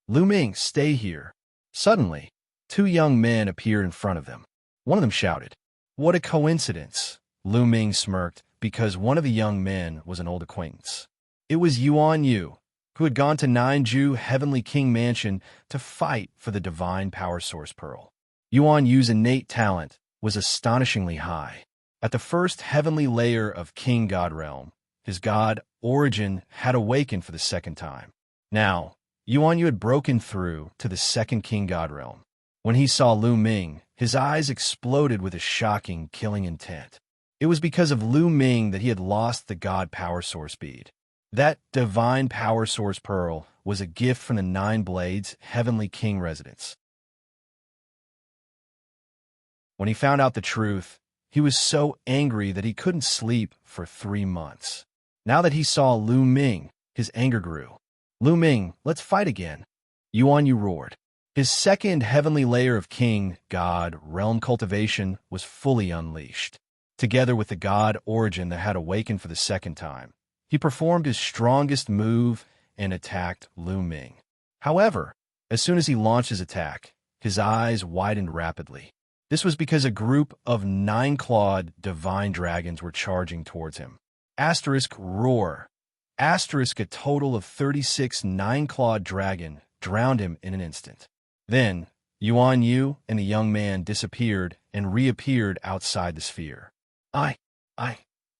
"Lu Ming, stay here." Suddenly, two young men appeared in front of them. One of them shouted, "What a coincidence!" Lu Ming smirked because one of the young men was an old acquaintance. It was Yuan Yu, who had gone to Ninju Heavenly King Mansion to fight for the Divine Power Source Pearl. Yuan Yu's innate talent was astonishingly high. At the first heavenly layer of King God Realm, his god origin had awakened for the second time. Now, Yuan Yu had broken through to the second King God Realm. When he saw Lu Ming, his eyes exploded with a shocking, killing intent. It was because of Lu Ming that he had lost the God Power Source bead. That Divine Power Source Pearl was a gift from the Nine Blades Heavenly King residence. When he found out the truth, he was so angry that he couldn't sleep for 3 months. Now that he saw Lu Ming, his anger grew. "Lu Ming, let's fight again," Yuan Yu roared. His second heavenly layer of King, God, Realm Cultivation was fully unleashed. Together with the God origin that had awakened for the second time, he performed his strongest move and attacked Lu Ming. However, as soon as he launched his attack, his eyes widened rapidly. This was because a group of 9-clawed divine dragons were charging towards him. Asterisk roar. Asterisk a total of 36 9-clawed dragon drowned him in an instant. Then, Yuan Yu and the young man disappeared and reappeared outside the sphere.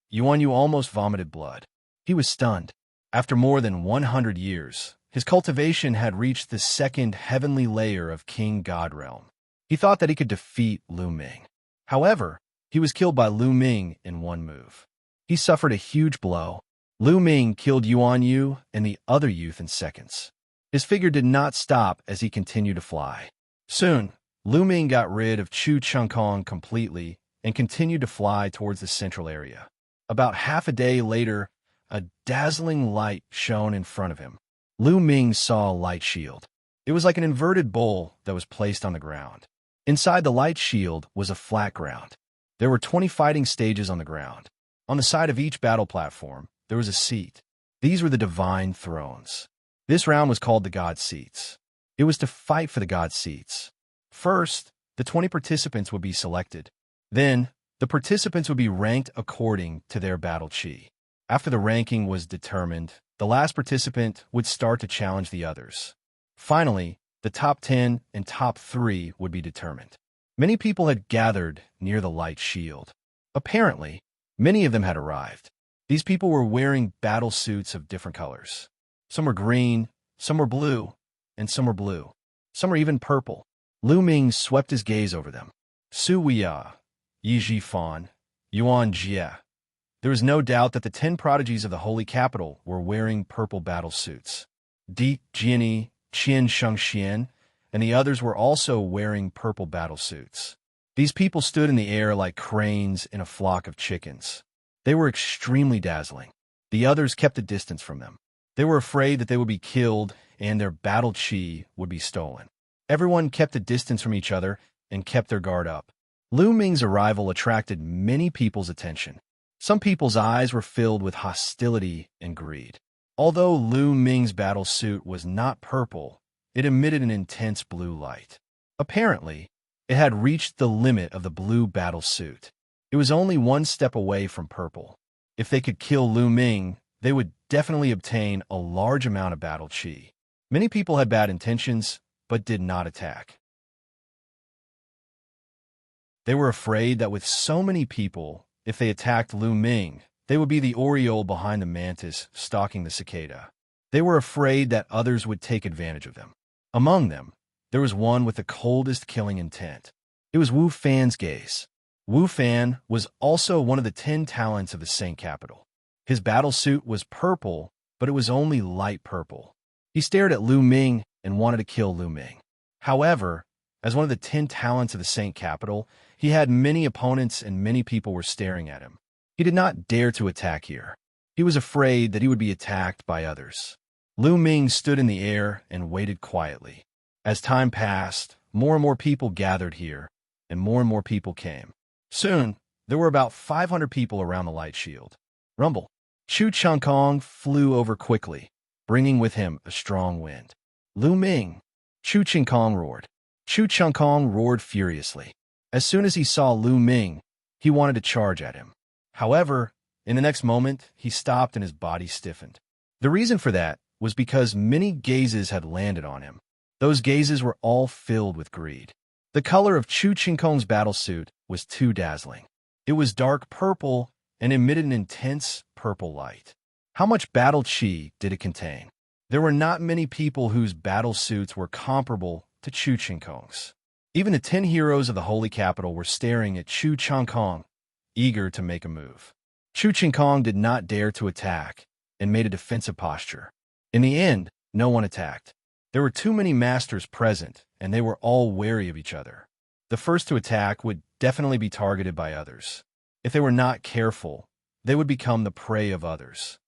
Yuan Yu almost vomited blood. He was stunned. After more than 100 years, his cultivation had reached the second heavenly layer of King God Realm. He thought that he could defeat Lu Ming. However, he was killed by Lu Ming in one move. He suffered a huge blow. Lu Ming killed Yuan Yu and the other youth in seconds. His figure did not stop as he continued to fly. Soon, Lu Ming got rid of Chu Changkong completely and continued to fly towards the central area. About half a day later, a dazzling light shone in front of him. Lu Ming saw a light shield. It was like an inverted bowl that was placed on the ground. Inside the light shield was a flat ground. There were 20 fighting stages on the ground. On the side of each battle platform, there was a seat. These were the divine thrones. This round was called the God Seats. It was to fight for the God Seats. First, the 20 participants would be selected. Then, the participants would be ranked according to their battle chi. After the ranking was determined, the last participant would start to challenge the others. Finally, the top 10 and top 3 would be determined. Many people had gathered near the light shield. Apparently, many of them had arrived. These people were wearing battle suits of different colors. Some were green, some were blue, and some were blue. Some were even purple. Lu Ming swept his gaze over them. Su Wuxia, Yi Jifan, Yuan Jie. There was no doubt that the 10 prodigies of the Holy Capital were wearing purple battle suits. Di Jiani, Qian Xianxia, and the others were also wearing purple battle suits. These people stood in the air like cranes in a flock of chickens. They were extremely dazzling. The others kept a distance from them. They were afraid that they would be killed and their battle chi would be stolen. Everyone kept a distance from each other and kept their guard up. Lu Ming's arrival attracted many people's attention. Some people's eyes were filled with hostility and greed. Although Lu Ming's battle suit was not purple, it emitted an intense blue light. Apparently, it had reached the limit of the blue battle suit. It was only one step away from purple. If they could kill Lu Ming, they would definitely obtain a large amount of battle chi. Many people had bad intentions, but did not attack. They were afraid that with so many people, if they attacked Lu Ming, they would be the oriole behind the mantis stalking the cicada. They were afraid that others would take advantage of them. Among them, there was one with the coldest killing intent. It was Wu Fan's gaze. Wu Fan was also one of the 10 talents of the Saint Capital. His battle suit was purple, but it was only light purple. He stared at Lu Ming and wanted to kill Lu Ming. However, as one of the 10 talents of the Saint Capital, he had many opponents and many people were staring at him. He did not dare to attack here. He was afraid that he would be attacked by others. Lu Ming stood in the air and waited quietly. As time passed, more and more people gathered here, and more people came. Soon, there were about 500 people around the light shield. Rumble. Chu Changkong flew over quickly, bringing with him a strong wind. Lu Ming. Chu Changkong roared. Chu Changkong roared furiously. As soon as he saw Lu Ming, he wanted to charge at him. However, in the next moment, he stopped and his body stiffened. The reason for that was because many gazes had landed on him. Those gazes were all filled with greed. The color of Chu Changkong's battlesuit was too dazzling. It was dark purple and emitted an intense purple light. How much battle chi did it contain? There were not many people whose battle suits were comparable to Chu Changkong's. Even the 10 heroes of the Holy Capital were staring at Chu Changkong, eager to make a move. Chu Changkong did not dare to attack and made a defensive posture. In the end, no one attacked. There were too many masters present, and they were all wary of each other. The first to attack would definitely be targeted by others. If they were not careful, they would become the prey of others.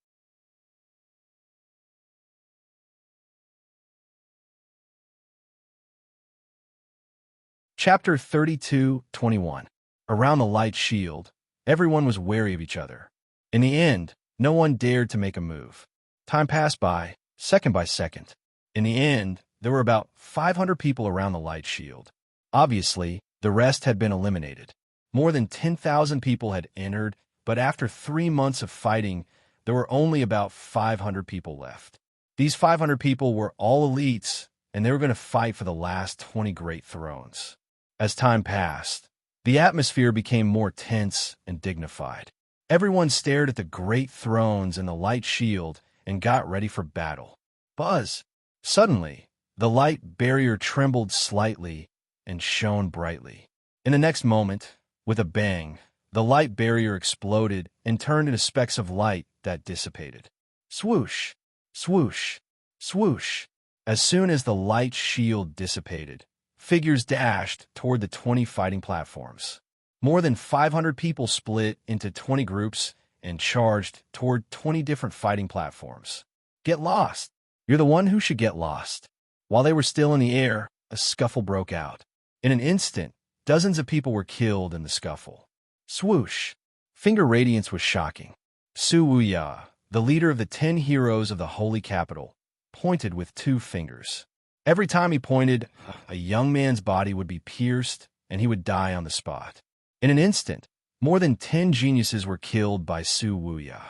Chapter 32:21. Around the light shield, everyone was wary of each other. In the end, no one dared to make a move. Time passed by, second by second. In the end, there were about 500 people around the light shield. Obviously, the rest had been eliminated. More than 10,000 people had entered, but after 3 months of fighting, there were only about 500 people left. These 500 people were all elites, and they were going to fight for the last 20 great thrones. As time passed, the atmosphere became more tense and dignified. Everyone stared at the great thrones and the light shield and got ready for battle. Buzz! Suddenly, the light barrier trembled slightly and shone brightly. In the next moment, with a bang, the light barrier exploded and turned into specks of light that dissipated. Swoosh! Swoosh! Swoosh! As soon as the light shield dissipated, figures dashed toward the 20 fighting platforms. More than 500 people split into 20 groups and charged toward 20 different fighting platforms. Get lost! You're the one who should get lost. While they were still in the air, a scuffle broke out. In an instant, dozens of people were killed in the scuffle. Swoosh! Finger radiance was shocking. Su Wuya, the leader of the 10 heroes of the Holy Capital, pointed with 2 fingers. Every time he pointed, a young man's body would be pierced and he would die on the spot. In an instant, more than 10 geniuses were killed by Su Wuya.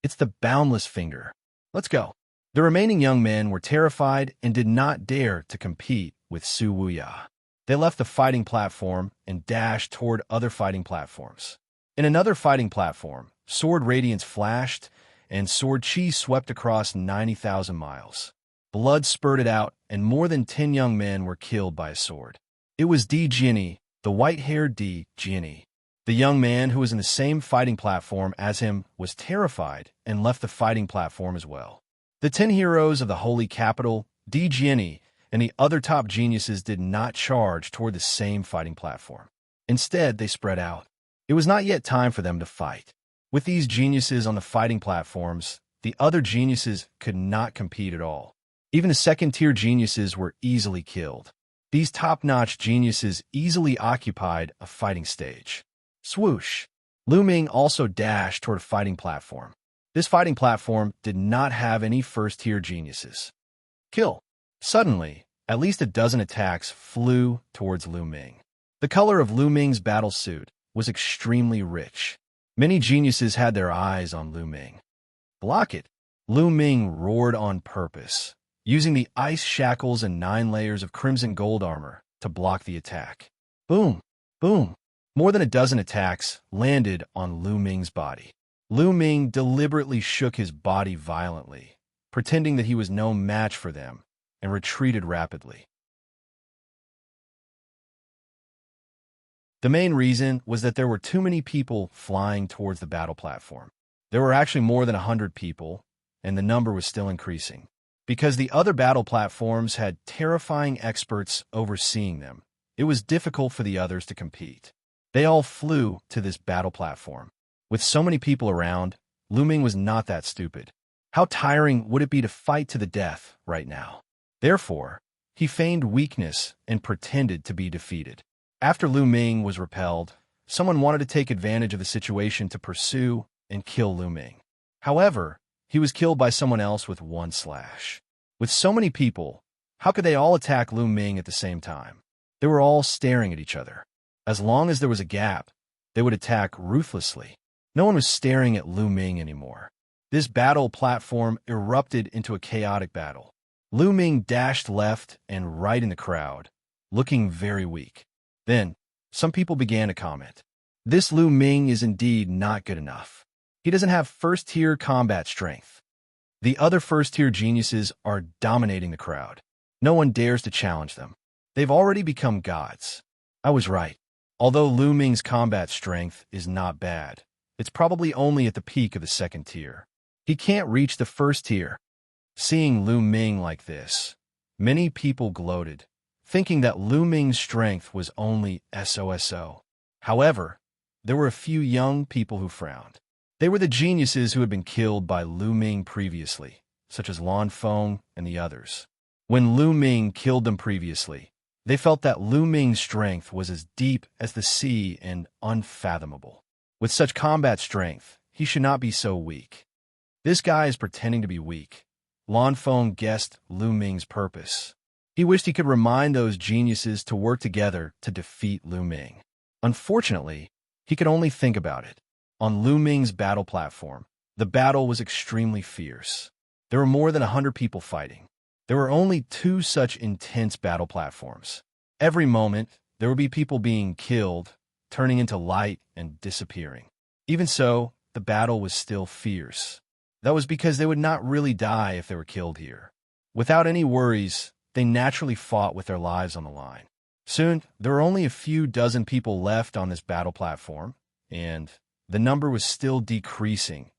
It's the boundless finger. Let's go. The remaining young men were terrified and did not dare to compete with Su Wuya. They left the fighting platform and dashed toward other fighting platforms. In another fighting platform, sword radiance flashed and sword chi swept across 90,000 miles. Blood spurted out and more than 10 young men were killed by a sword. It was Di Jianyi, the white-haired Di Jianyi. The young man who was in the same fighting platform as him was terrified and left the fighting platform as well. The 10 heroes of the Holy Capital, Di Jianyi, and the other top geniuses did not charge toward the same fighting platform. Instead, they spread out. It was not yet time for them to fight. With these geniuses on the fighting platforms, the other geniuses could not compete at all. Even the second-tier geniuses were easily killed. These top-notch geniuses easily occupied a fighting stage. Swoosh! Lu Ming also dashed toward a fighting platform. This fighting platform did not have any first-tier geniuses. Kill. Suddenly, at least a dozen attacks flew towards Lu Ming. The color of Lu Ming's battle suit was extremely rich. Many geniuses had their eyes on Lu Ming. Block it. Lu Ming roared on purpose, using the ice shackles and 9 layers of crimson gold armor to block the attack. Boom! Boom! More than a dozen attacks landed on Lu Ming's body. Lu Ming deliberately shook his body violently, pretending that he was no match for them, and retreated rapidly. The main reason was that there were too many people flying towards the battle platform. There were actually more than 100 people, and the number was still increasing. Because the other battle platforms had terrifying experts overseeing them, it was difficult for the others to compete. They all flew to this battle platform. With so many people around, Lu Ming was not that stupid. How tiring would it be to fight to the death right now? Therefore, he feigned weakness and pretended to be defeated. After Lu Ming was repelled, someone wanted to take advantage of the situation to pursue and kill Lu Ming. However, he was killed by someone else with 1 slash. With so many people, how could they all attack Lu Ming at the same time? They were all staring at each other. As long as there was a gap, they would attack ruthlessly. No one was staring at Lu Ming anymore. This battle platform erupted into a chaotic battle. Lu Ming dashed left and right in the crowd, looking very weak. Then, some people began to comment. This Lu Ming is indeed not good enough. He doesn't have first-tier combat strength. The other first-tier geniuses are dominating the crowd. No one dares to challenge them. They've already become gods. I was right. Although Lu Ming's combat strength is not bad, it's probably only at the peak of the 2nd tier. He can't reach the 1st tier. Seeing Lu Ming like this, many people gloated, thinking that Lu Ming's strength was only SOSO. However, there were a few young people who frowned. They were the geniuses who had been killed by Lu Ming previously, such as Lan Feng and the others. When Lu Ming killed them previously, they felt that Lu Ming's strength was as deep as the sea and unfathomable. With such combat strength, he should not be so weak. This guy is pretending to be weak. Lan Feng guessed Lu Ming's purpose. He wished he could remind those geniuses to work together to defeat Lu Ming. Unfortunately, he could only think about it. On Lu Ming's battle platform, the battle was extremely fierce. There were more than 100 people fighting. There were only 2 such intense battle platforms. Every moment, there would be people being killed, turning into light and disappearing. Even so, the battle was still fierce. That was because they would not really die if they were killed here. Without any worries, they naturally fought with their lives on the line. Soon, there were only a few dozen people left on this battle platform, and the number was still decreasing.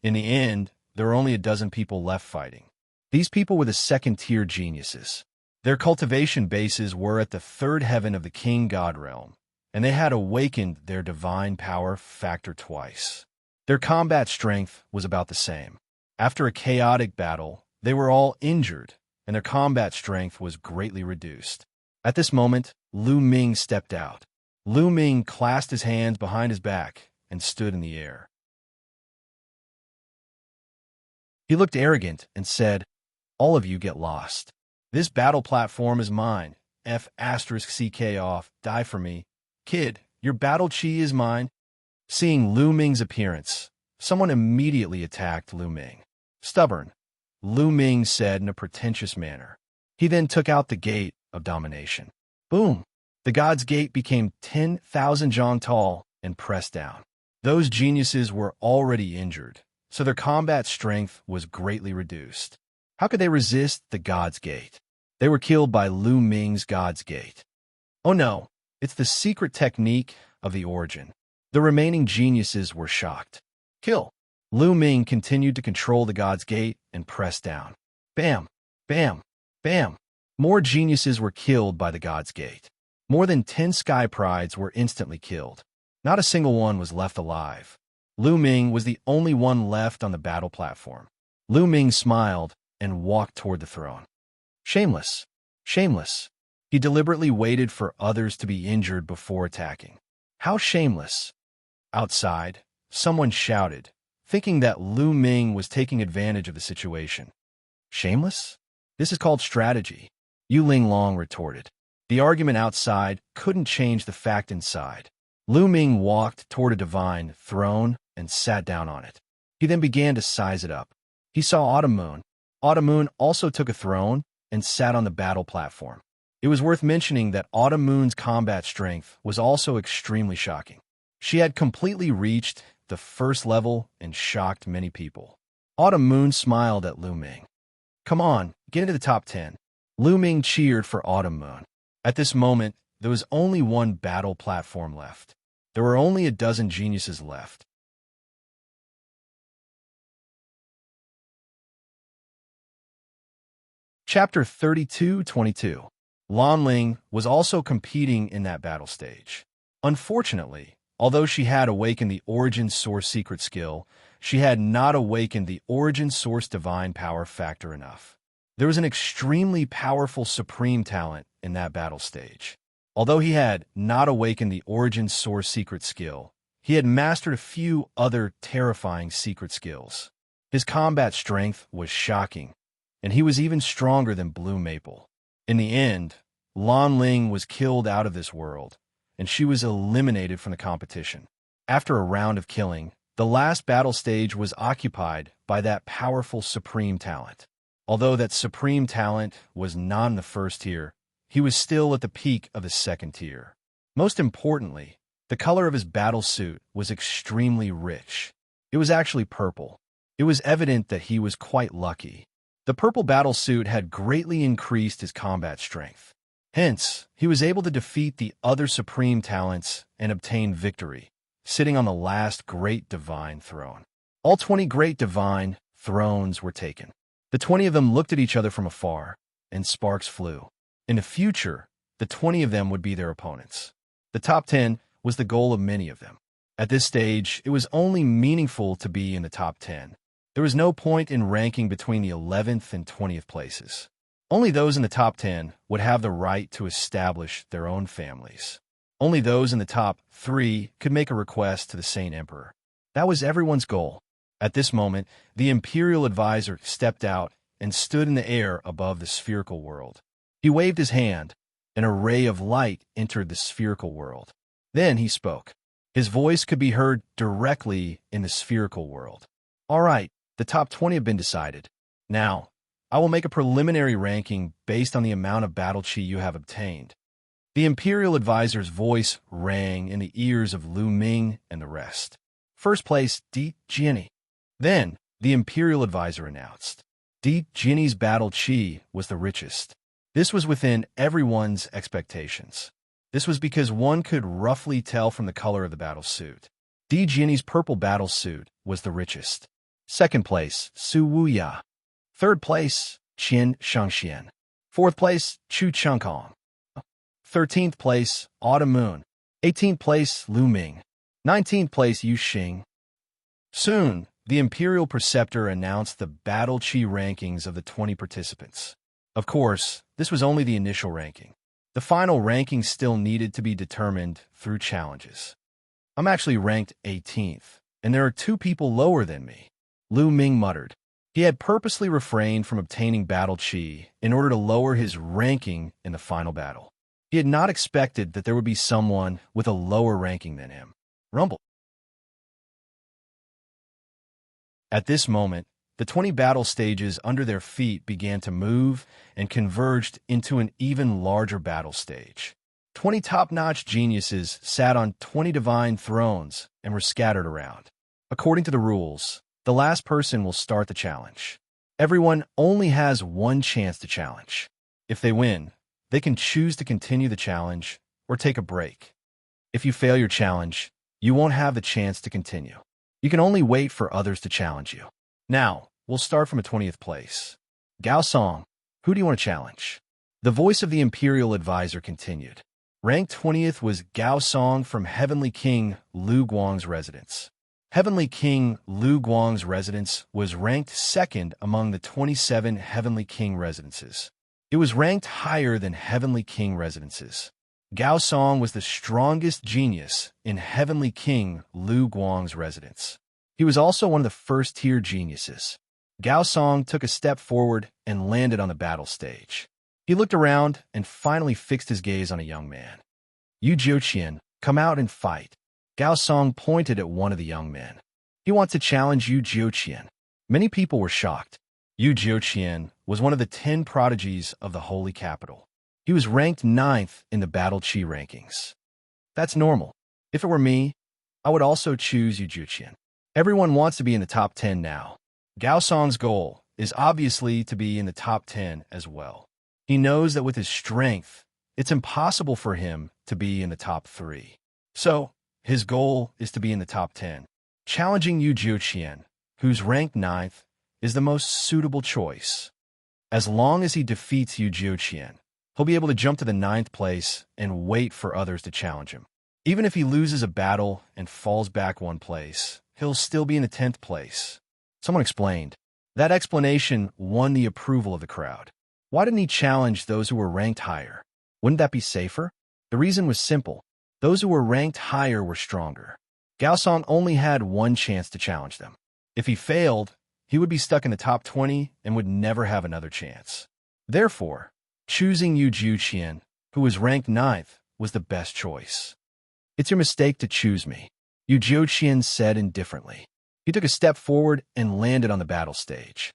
In the end, there were only a dozen people left fighting. These people were the 2nd-tier geniuses. Their cultivation bases were at the 3rd heaven of the King God realm, and they had awakened their divine power factor twice. Their combat strength was about the same. After a chaotic battle, they were all injured, and their combat strength was greatly reduced. At this moment, Lu Ming stepped out. Lu Ming clasped his hands behind his back and stood in the air. He looked arrogant and said, "All of you get lost. This battle platform is mine. F***ck off, die for me. Kid, your battle chi is mine." Seeing Lu Ming's appearance, someone immediately attacked Lu Ming. "Stubborn," Lu Ming said in a pretentious manner. He then took out the gate of domination. Boom! The God's Gate became 10,000 zhang tall and pressed down. Those geniuses were already injured, so their combat strength was greatly reduced. How could they resist the God's Gate? They were killed by Lu Ming's God's Gate. Oh no, it's the secret technique of the origin. The remaining geniuses were shocked. Kill! Lu Ming continued to control the God's Gate and press down. Bam! Bam! Bam! More geniuses were killed by the God's Gate. More than 10 Sky Prides were instantly killed. Not a single one was left alive. Lu Ming was the only one left on the battle platform. Lu Ming smiled and walked toward the throne. Shameless. Shameless. He deliberately waited for others to be injured before attacking. How shameless. Outside, someone shouted, thinking that Lu Ming was taking advantage of the situation. Shameless? This is called strategy, Yu Linglong retorted. The argument outside couldn't change the fact inside. Lu Ming walked toward a divine throne and sat down on it. He then began to size it up. He saw Autumn Moon. Autumn Moon also took a throne and sat on the battle platform. It was worth mentioning that Autumn Moon's combat strength was also extremely shocking. She had completely reached the first level and shocked many people. Autumn Moon smiled at Lu Ming. Come on, get into the top 10. Lu Ming cheered for Autumn Moon. At this moment, there was only one battle platform left. There were only a dozen geniuses left. Chapter 32-22. Lan Ling was also competing in that battle stage. Unfortunately, although she had awakened the Origin Source secret skill, she had not awakened the Origin Source divine power factor enough. There was an extremely powerful supreme talent in that battle stage. Although he had not awakened the Origin Source secret skill, he had mastered a few other terrifying secret skills. His combat strength was shocking, and he was even stronger than Blue Maple. In the end, Lan Ling was killed out of this world, and she was eliminated from the competition. After a round of killing, the last battle stage was occupied by that powerful supreme talent. Although that supreme talent was not in the first tier, he was still at the peak of the second tier. Most importantly, the color of his battle suit was extremely rich. It was actually purple. It was evident that he was quite lucky. The purple battle suit had greatly increased his combat strength. Hence, he was able to defeat the other supreme talents and obtain victory, sitting on the last great divine throne. All 20 great divine thrones were taken. The 20 of them looked at each other from afar, and sparks flew. In the future, the 20 of them would be their opponents. The top 10 was the goal of many of them. At this stage, it was only meaningful to be in the top 10. There was no point in ranking between the 11th and 20th places. Only those in the top 10 would have the right to establish their own families. Only those in the top 3 could make a request to the Saint Emperor. That was everyone's goal. At this moment, the Imperial Advisor stepped out and stood in the air above the spherical world. He waved his hand. An array of light entered the spherical world. Then he spoke. His voice could be heard directly in the spherical world. All right, the top 20 have been decided. Now, I will make a preliminary ranking based on the amount of battle chi you have obtained. The Imperial Advisor's voice rang in the ears of Lu Ming and the rest. First place, Di Jinni. Then, the Imperial Advisor announced. Di Jinni's battle chi was the richest. This was within everyone's expectations. This was because one could roughly tell from the color of the battle suit. Di Jinni's purple battle suit was the richest. Second place, Su Wuya. Third place, Qin Xianxia. Fourth place, Chu Chengkong. 13th place, Autumn Moon. 18th place, Lu Ming. 19th place, Yu Xing. Soon, the Imperial Preceptor announced the battle chi rankings of the 20 participants. Of course, this was only the initial ranking. The final ranking still needed to be determined through challenges. I'm actually ranked 18th, and there are 2 people lower than me, Lu Ming muttered. He had purposely refrained from obtaining battle chi in order to lower his ranking in the final battle. He had not expected that there would be someone with a lower ranking than him. Rumble. At this moment, the 20 battle stages under their feet began to move and converged into an even larger battle stage. 20 top-notch geniuses sat on 20 divine thrones and were scattered around. According to the rules, the last person will start the challenge. Everyone only has one chance to challenge. If they win, they can choose to continue the challenge or take a break. If you fail your challenge, you won't have the chance to continue. You can only wait for others to challenge you. Now, we'll start from a 20th place. Gao Song, who do you want to challenge? The voice of the Imperial Advisor continued. Ranked 20th was Gao Song from Heavenly King Lu Guang's residence. Heavenly King Lu Guang's residence was ranked 2nd among the 27 Heavenly King residences. It was ranked higher than Heavenly King residences. Gao Song was the strongest genius in Heavenly King Lu Guang's residence. He was also one of the first-tier geniuses. Gao Song took a step forward and landed on the battle stage. He looked around and finally fixed his gaze on a young man. "You Jiuqian, come out and fight." Gao Song pointed at one of the young men. "He wants to challenge Yu Jiuqian." Many people were shocked. Yu Jiuqian was one of the 10 prodigies of the Holy Capital. He was ranked 9th in the Battle Chi rankings. That's normal. If it were me, I would also choose Yu Jiuqian. Everyone wants to be in the top 10 now. Gao Song's goal is obviously to be in the top 10 as well. He knows that with his strength, it's impossible for him to be in the top 3. So, his goal is to be in the top 10. Challenging Yu Jiuqian, who's ranked 9th, is the most suitable choice. As long as he defeats Yu Jiuqian, he'll be able to jump to the 9th place and wait for others to challenge him. Even if he loses a battle and falls back 1 place, he'll still be in the 10th place. Someone explained. That explanation won the approval of the crowd. Why didn't he challenge those who were ranked higher? Wouldn't that be safer? The reason was simple. Those who were ranked higher were stronger. Gao Song only had 1 chance to challenge them. If he failed, he would be stuck in the top 20 and would never have another chance. Therefore, choosing Yu Jiuqian, who was ranked 9th, was the best choice. "It's your mistake to choose me," Yu Jiuqian said indifferently. He took a step forward and landed on the battle stage.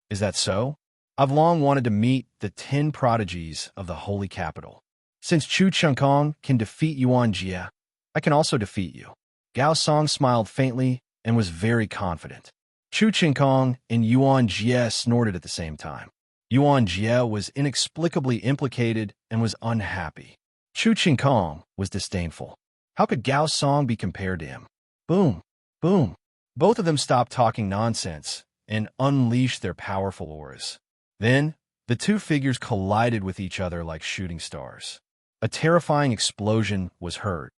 "Is that so? I've long wanted to meet the 10 prodigies of the Holy Capital. Since Chu Chengkong can defeat Yuan Jie, I can also defeat you." Gao Song smiled faintly and was very confident. Chu Chengkong and Yuan Jie snorted at the same time. Yuan Jie was inexplicably implicated and was unhappy. Chu Chengkong was disdainful. How could Gao Song be compared to him? Boom, boom. Both of them stopped talking nonsense and unleashed their powerful auras. Then, the 2 figures collided with each other like shooting stars. A terrifying explosion was heard.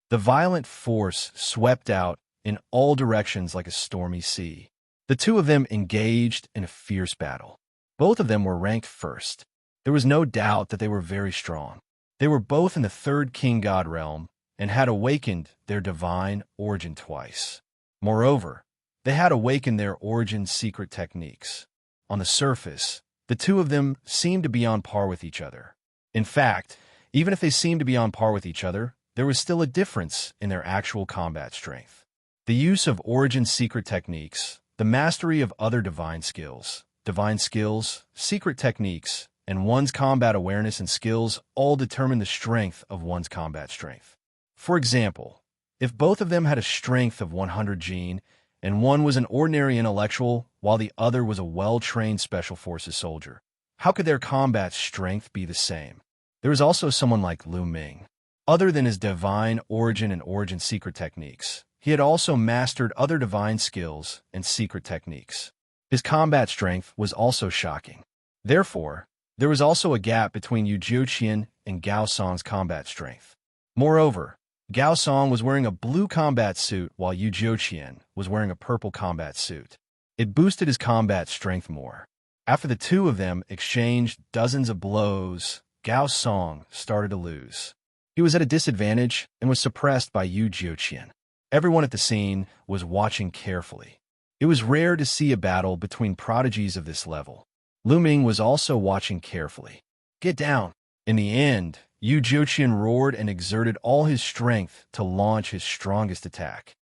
The violent force swept out in all directions like a stormy sea. The 2 of them engaged in a fierce battle. Both of them were ranked 1st. There was no doubt that they were very strong. They were both in the 3rd King God realm and had awakened their divine origin twice. Moreover, they had awakened their origin secret techniques. On the surface, the 2 of them seemed to be on par with each other. In fact, even if they seemed to be on par with each other, there was still a difference in their actual combat strength. The use of origin secret techniques, the mastery of other divine skills, secret techniques, and one's combat awareness and skills all determine the strength of one's combat strength. For example, if both of them had a strength of 100 gene, and one was an ordinary intellectual while the other was a well-trained Special Forces soldier, how could their combat strength be the same? There is also someone like Lu Ming. Other than his divine origin and origin secret techniques, he had also mastered other divine skills and secret techniques. His combat strength was also shocking. Therefore, there was also a gap between Yu Jiuqian and Gao Song's combat strength. Moreover, Gao Song was wearing a blue combat suit while Yu Jiuqian was wearing a purple combat suit. It boosted his combat strength more. After the 2 of them exchanged dozens of blows, Gao Song started to lose. He was at a disadvantage and was suppressed by Yu Jiuqian. Everyone at the scene was watching carefully. It was rare to see a battle between prodigies of this level. Lu Ming was also watching carefully. "Get down!" In the end, Yu Jiuqian roared and exerted all his strength to launch his strongest attack.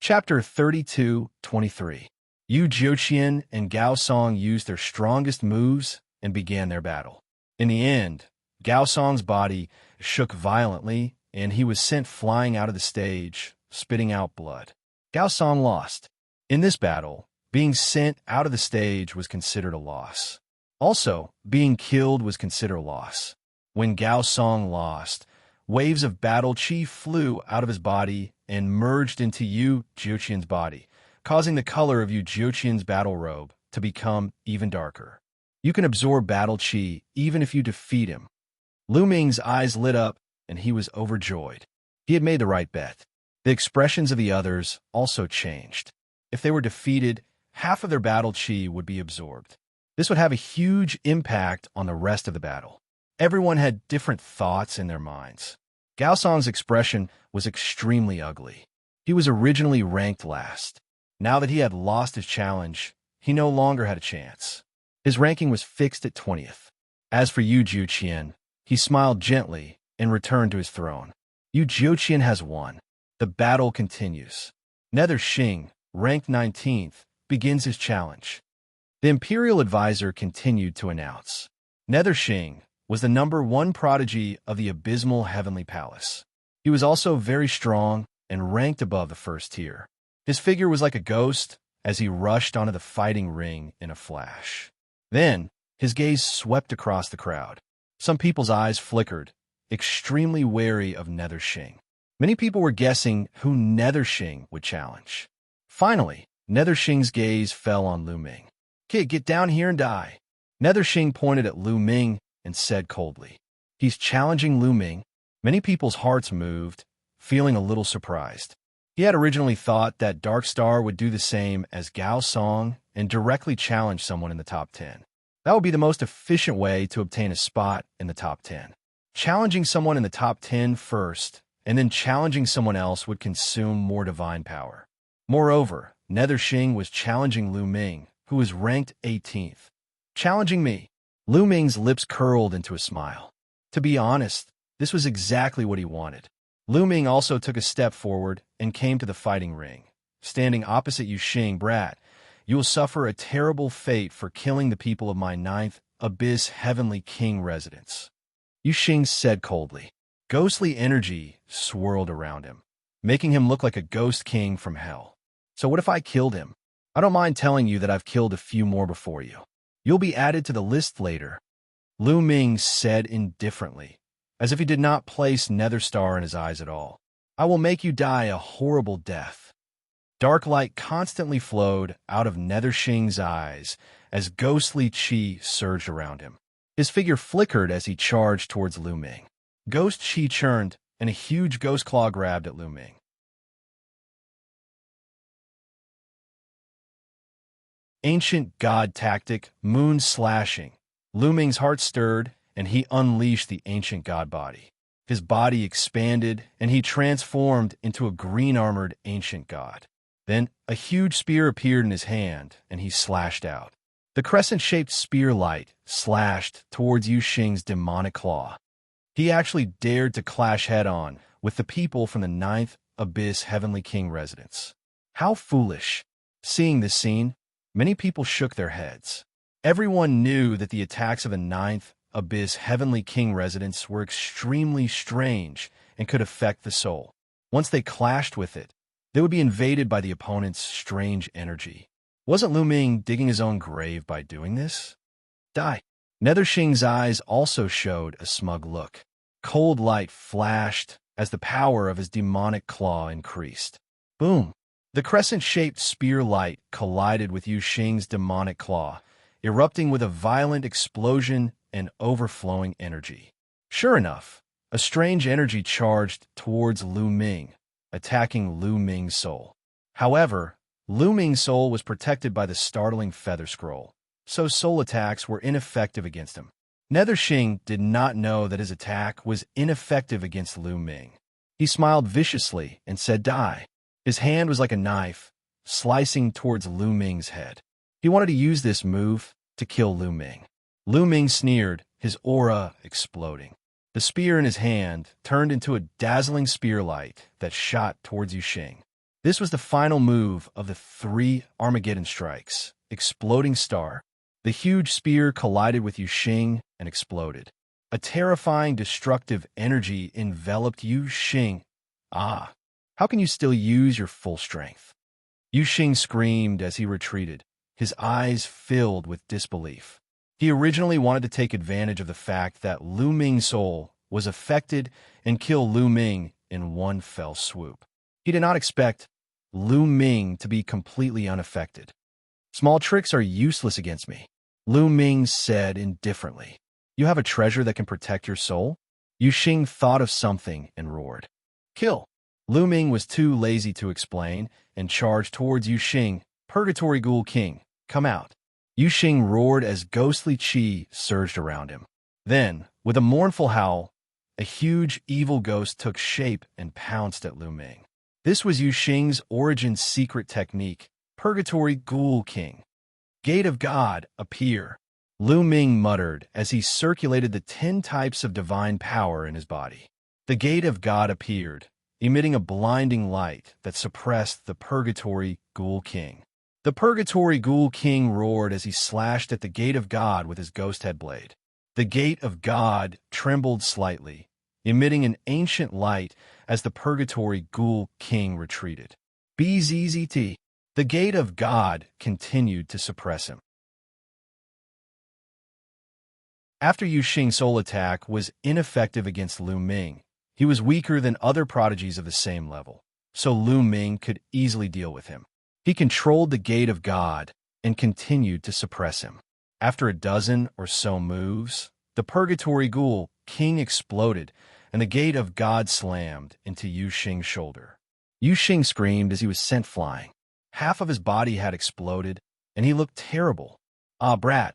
Chapter 32-23. Yu Jiuqian and Gao Song used their strongest moves and began their battle. In the end, Gao Song's body shook violently and he was sent flying out of the stage, spitting out blood. Gao Song lost. In this battle, being sent out of the stage was considered a loss. Also, being killed was considered a loss. When Gao Song lost, waves of battle chi flew out of his body and merged into Yu Jiuqian's body, causing the color of Yu Jiuqian's battle robe to become even darker. You can absorb battle chi even if you defeat him. Lu Ming's eyes lit up and he was overjoyed. He had made the right bet. The expressions of the others also changed. If they were defeated, half of their battle chi would be absorbed. This would have a huge impact on the rest of the battle. Everyone had different thoughts in their minds. Gao Song's expression was extremely ugly. He was originally ranked last. Now that he had lost his challenge, he no longer had a chance. His ranking was fixed at 20th. As for Yu Jiuqian, he smiled gently and returned to his throne. Yu Jiuqian has won. The battle continues. Nether Xing, ranked 19th, begins his challenge. The Imperial Advisor continued to announce. Nether Xing was the #1 prodigy of the Abysmal Heavenly Palace. He was also very strong and ranked above the first tier. His figure was like a ghost as he rushed onto the fighting ring in a flash. Then, his gaze swept across the crowd. Some people's eyes flickered, extremely wary of Nether Xing. Many people were guessing who Nether Xing would challenge. Finally, Nether Xing's gaze fell on Lu Ming. "Kid, get down here and die." Nether Xing pointed at Lu Ming and said coldly, "He's challenging Lu Ming." Many people's hearts moved, feeling a little surprised. He had originally thought that Dark Star would do the same as Gao Song and directly challenge someone in the top 10. That would be the most efficient way to obtain a spot in the top 10. Challenging someone in the top 10 first, and then challenging someone else would consume more divine power. Moreover, Nether Xing was challenging Lu Ming, who was ranked 18th. "Challenging me." Lu Ming's lips curled into a smile. To be honest, this was exactly what he wanted. Lu Ming also took a step forward and came to the fighting ring. Standing opposite Yu Xing, "Brat, you will suffer a terrible fate for killing the people of my 9th Abyss Heavenly King residence." Yu Xing said coldly. Ghostly energy swirled around him, making him look like a ghost king from hell. "So what if I killed him? I don't mind telling you that I've killed a few more before you. You'll be added to the list later," Lu Ming said indifferently, as if he did not place Nether Star in his eyes at all. "I will make you die a horrible death." Dark light constantly flowed out of Nether Xing's eyes as ghostly chi surged around him. His figure flickered as he charged towards Lu Ming. Ghost chi churned, and a huge ghost claw grabbed at Lu Ming. Ancient God tactic, moon slashing. Lu Ming's heart stirred, and he unleashed the ancient God body. His body expanded, and he transformed into a green-armored ancient god. Then, a huge spear appeared in his hand, and he slashed out. The crescent-shaped spear light slashed towards Yu Xing's demonic claw. He actually dared to clash head-on with the people from the 9th Abyss Heavenly King residence. How foolish. Seeing this scene, many people shook their heads. Everyone knew that the attacks of the 9th Abyss Heavenly King residence were extremely strange and could affect the soul. Once they clashed with it, they would be invaded by the opponent's strange energy. Wasn't Lu Ming digging his own grave by doing this? Die. Nether Xing's eyes also showed a smug look. Cold light flashed as the power of his demonic claw increased. Boom! The crescent-shaped spear light collided with Yu Xing's demonic claw, erupting with a violent explosion and overflowing energy. Sure enough, a strange energy charged towards Lu Ming, attacking Lu Ming's soul. However, Lu Ming's soul was protected by the startling feather scroll, so soul attacks were ineffective against him. Nether Xing did not know that his attack was ineffective against Lu Ming. He smiled viciously and said, "Die." His hand was like a knife, slicing towards Lu Ming's head. He wanted to use this move to kill Lu Ming. Lu Ming sneered, his aura exploding. The spear in his hand turned into a dazzling spear light that shot towards Yu Xing. This was the final move of the 3 Armageddon strikes, Exploding Star. The huge spear collided with Yu Xing and exploded. A terrifying, destructive energy enveloped Yu Xing. "Ah, how can you still use your full strength?" Yu Xing screamed as he retreated, his eyes filled with disbelief. He originally wanted to take advantage of the fact that Lu Ming's soul was affected and kill Lu Ming in one fell swoop. He did not expect Lu Ming to be completely unaffected. "Small tricks are useless against me," Lu Ming said indifferently. "You have a treasure that can protect your soul?" Yu Xing thought of something and roared. "Kill!" Lu Ming was too lazy to explain and charged towards Yu Xing. "Purgatory Ghoul King, come out." Xing roared as ghostly qi surged around him. Then, with a mournful howl, a huge evil ghost took shape and pounced at Lu Ming. This was Xing's origin secret technique, Purgatory Ghoul King. Gate of God, appear. Lu Ming muttered as he circulated the 10 types of divine power in his body. The Gate of God appeared, emitting a blinding light that suppressed the Purgatory Ghoul King. The Purgatory Ghoul King roared as he slashed at the Gate of God with his ghost head blade. The Gate of God trembled slightly, emitting an ancient light as the Purgatory Ghoul King retreated. BZZT. The Gate of God continued to suppress him. After Xing's soul attack was ineffective against Lu Ming, he was weaker than other prodigies of the same level, so Lu Ming could easily deal with him. He controlled the Gate of God and continued to suppress him. After a dozen or so moves, the Purgatory Ghoul King exploded, and the Gate of God slammed into Xing's shoulder. Xing screamed as he was sent flying. Half of his body had exploded, and he looked terrible. "Ah, brat,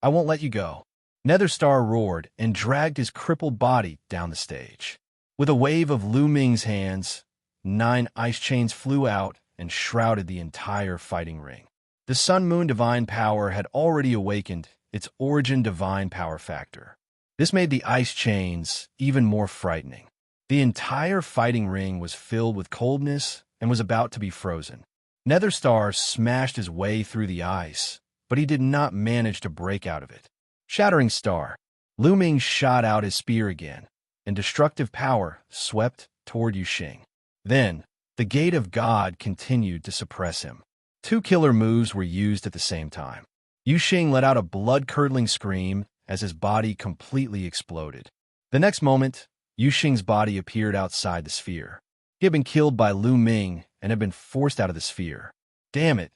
I won't let you go." Netherstar roared and dragged his crippled body down the stage. With a wave of Lu Ming's hands, 9 ice chains flew out and shrouded the entire fighting ring. The Sun Moon Divine Power had already awakened its origin divine power factor. This made the ice chains even more frightening. The entire fighting ring was filled with coldness and was about to be frozen. Netherstar smashed his way through the ice, but he did not manage to break out of it. Shattering Star. Lu Ming shot out his spear again, and destructive power swept toward Xing. Then, the Gate of God continued to suppress him. 2 killer moves were used at the same time. Xing let out a blood-curdling scream as his body completely exploded. The next moment, Xing's body appeared outside the sphere. He had been killed by Lu Ming and had been forced out of the sphere. Damn it!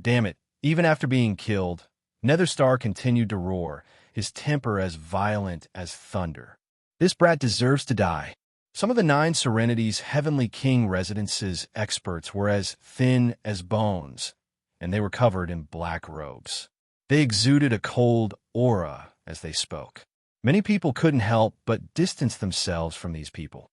Damn it! Even after being killed, Netherstar continued to roar, his temper as violent as thunder. This brat deserves to die. Some of the 9 Serenity's Heavenly King residences experts were as thin as bones, and they were covered in black robes. They exuded a cold aura as they spoke. Many people couldn't help but distance themselves from these people.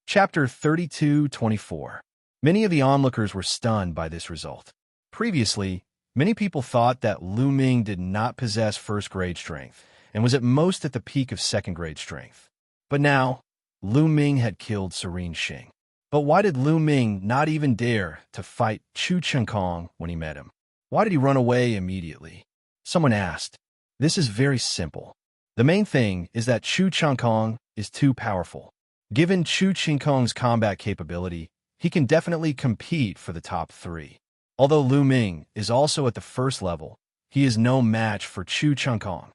Chapter 32-24. Many of the onlookers were stunned by this result. Previously, many people thought that Lu Ming did not possess first-grade strength and was at most at the peak of second-grade strength. But now, Lu Ming had killed Xing. But why did Lu Ming not even dare to fight Chu Chenkong when he met him? Why did he run away immediately? Someone asked. This is very simple. The main thing is that Chu Chenkong is too powerful. Given Chu Chenkong's combat capability, he can definitely compete for the top 3. Although Lu Ming is also at the first level, he is no match for Chu Chenkong.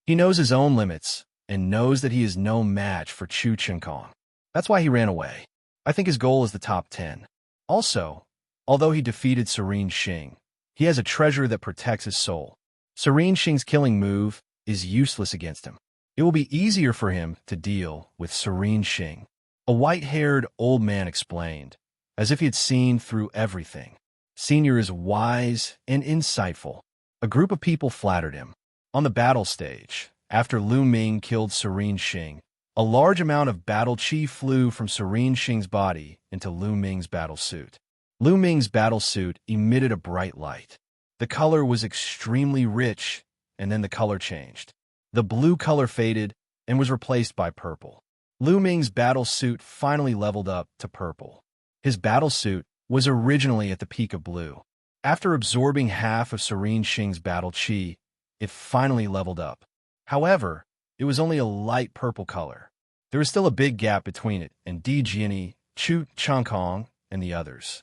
He knows his own limits and knows that he is no match for Chu Chenkong. That's why he ran away. I think his goal is the top 10. Also, although he defeated Xing, he has a treasure that protects his soul. Xing's killing move is useless against him. It will be easier for him to deal with Xing. A white-haired old man explained, as if he had seen through everything. Senior is wise and insightful. A group of people flattered him. On the battle stage, after Lu Ming killed Xing, a large amount of battle chi flew from Xing's body into Lu Ming's battle suit. Lu Ming's battle suit emitted a bright light. The color was extremely rich, and then the color changed. The blue color faded and was replaced by purple. Lu Ming's battle suit finally leveled up to purple. His battle suit was originally at the peak of blue. After absorbing half of Xing's battle chi, it finally leveled up. However, it was only a light purple color. There was still a big gap between it and Di Jiani, Chu Chenkong, and the others.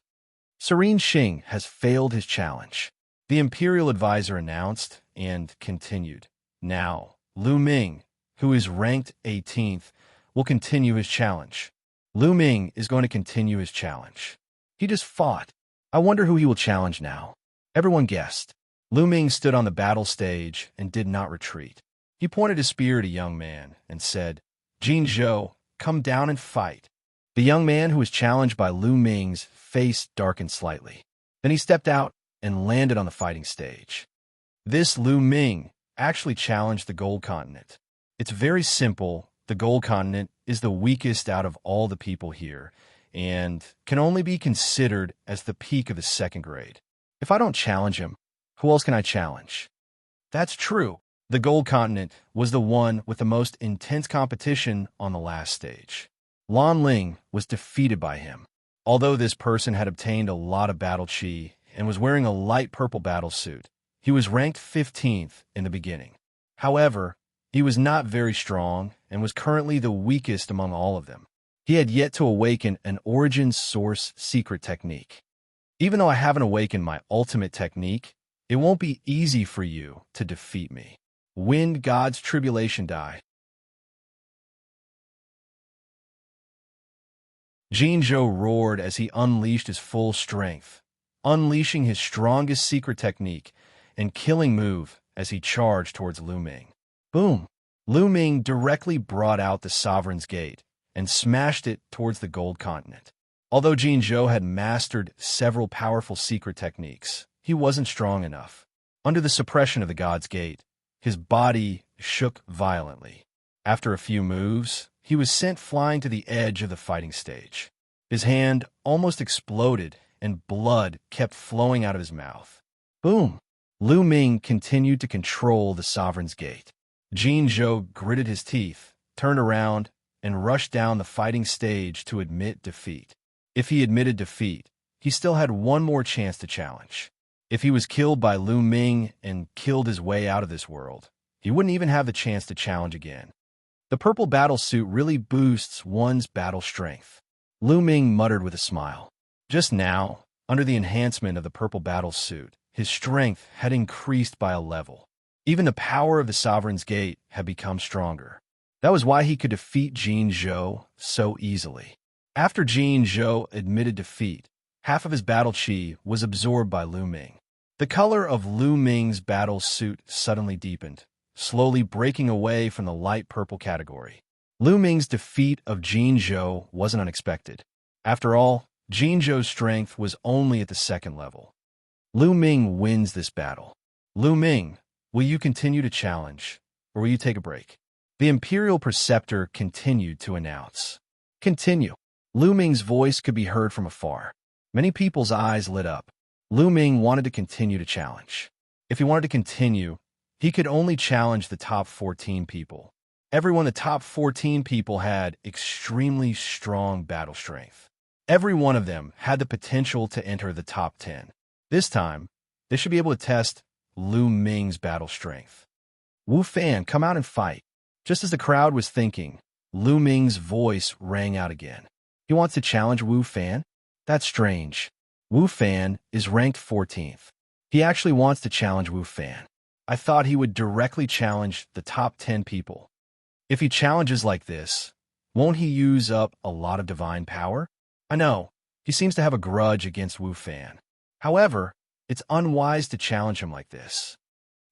Xing has failed his challenge. The Imperial Advisor announced and continued. Now, Lu Ming, who is ranked 18th, will continue his challenge. Lu Ming is going to continue his challenge. He just fought. I wonder who he will challenge now. Everyone guessed. Lu Ming stood on the battle stage and did not retreat. He pointed his spear at a young man and said, "Jin Zhou, come down and fight." The young man who was challenged by Lu Ming's face darkened slightly. Then he stepped out and landed on the fighting stage. This Lu Ming actually challenged the Gold Continent. It's very simple. The Gold Continent is the weakest out of all the people here and can only be considered as the peak of the second grade. If I don't challenge him, who else can I challenge? That's true. The Gold Continent was the one with the most intense competition on the last stage. Lan Ling was defeated by him. Although this person had obtained a lot of battle chi and was wearing a light purple battle suit, he was ranked 15th in the beginning. However, he was not very strong and was currently the weakest among all of them. He had yet to awaken an origin source secret technique. Even though I haven't awakened my ultimate technique, it won't be easy for you to defeat me. Wind God's Tribulation Die. Xianxia roared as he unleashed his full strength, unleashing his strongest secret technique and killing move as he charged towards Lu Ming. Boom! Lu Ming directly brought out the Sovereign's Gate and smashed it towards the Gold Continent. Although Xianxia had mastered several powerful secret techniques, he wasn't strong enough. Under the suppression of the God's Gate, his body shook violently. After a few moves, he was sent flying to the edge of the fighting stage. His hand almost exploded, and blood kept flowing out of his mouth. Boom! Lu Ming continued to control the Sovereign's Gate. Xianxia gritted his teeth, turned around, and rushed down the fighting stage to admit defeat. If he admitted defeat, he still had one more chance to challenge. If he was killed by Lu Ming and killed his way out of this world, he wouldn't even have the chance to challenge again. The purple battle suit really boosts one's battle strength. Lu Ming muttered with a smile. Just now, under the enhancement of the purple battle suit, his strength had increased by a level. Even the power of the Sovereign's Gate had become stronger. That was why he could defeat Xianxia so easily. After Xianxia admitted defeat, half of his battle chi was absorbed by Lu Ming. The color of Lu Ming's battle suit suddenly deepened, slowly breaking away from the light purple category. Lu Ming's defeat of Xianxia wasn't unexpected. After all, Xianxia's strength was only at the second level. Lu Ming wins this battle. Lu Ming, will you continue to challenge, or will you take a break? The Imperial Preceptor continued to announce. Continue. Lu Ming's voice could be heard from afar. Many people's eyes lit up. Lu Ming wanted to continue to challenge. If he wanted to continue, he could only challenge the top 14 people. Everyone, the top 14 people had extremely strong battle strength. Every one of them had the potential to enter the top 10. This time, they should be able to test Lu Ming's battle strength. Wu Fan, come out and fight. Just as the crowd was thinking, Lu Ming's voice rang out again. He wants to challenge Wu Fan? That's strange. Wu Fan is ranked 14th. He actually wants to challenge Wu Fan. I thought he would directly challenge the top 10 people. If he challenges like this, won't he use up a lot of divine power? I know, he seems to have a grudge against Wu Fan. However, it's unwise to challenge him like this.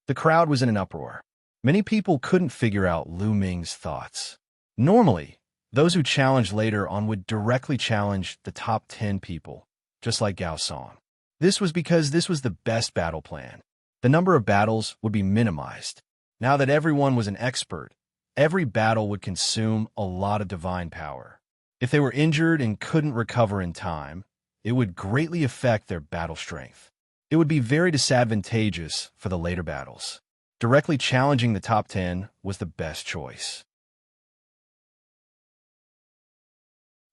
The crowd was in an uproar. Many people couldn't figure out Lu Ming's thoughts. Normally, those who challenged later on would directly challenge the top 10 people, just like Gao Song. This was because this was the best battle plan. The number of battles would be minimized. Now that everyone was an expert, every battle would consume a lot of divine power. If they were injured and couldn't recover in time, it would greatly affect their battle strength. It would be very disadvantageous for the later battles. Directly challenging the top 10 was the best choice.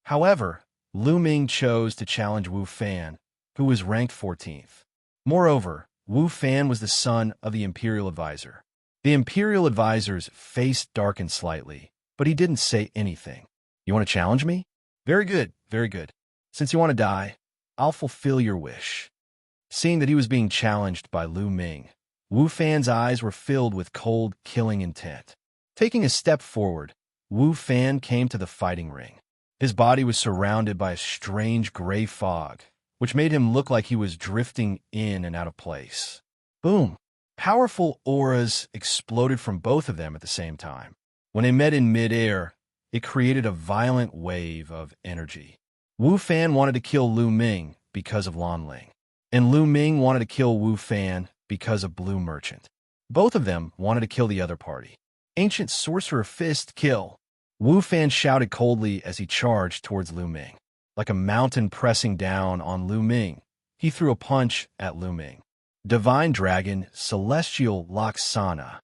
However, Lu Ming chose to challenge Wu Fan, who was ranked 14th. Moreover, Wu Fan was the son of the Imperial Advisor. The Imperial Advisor's face darkened slightly, but he didn't say anything. You want to challenge me? Very good, very good. Since you want to die, I'll fulfill your wish. Seeing that he was being challenged by Lu Ming, Wu Fan's eyes were filled with cold, killing intent. Taking a step forward, Wu Fan came to the fighting ring. His body was surrounded by a strange gray fog, which made him look like he was drifting in and out of place. Boom! Powerful auras exploded from both of them at the same time. When they met in midair, it created a violent wave of energy. Wu Fan wanted to kill Lu Ming because of Lan Ling, and Lu Ming wanted to kill Wu Fan because of Blue Merchant. Both of them wanted to kill the other party. Ancient Sorcerer Fist kill. Wu Fan shouted coldly as he charged towards Lu Ming. Like a mountain pressing down on Lu Ming, he threw a punch at Lu Ming. Divine Dragon Celestial Laksana.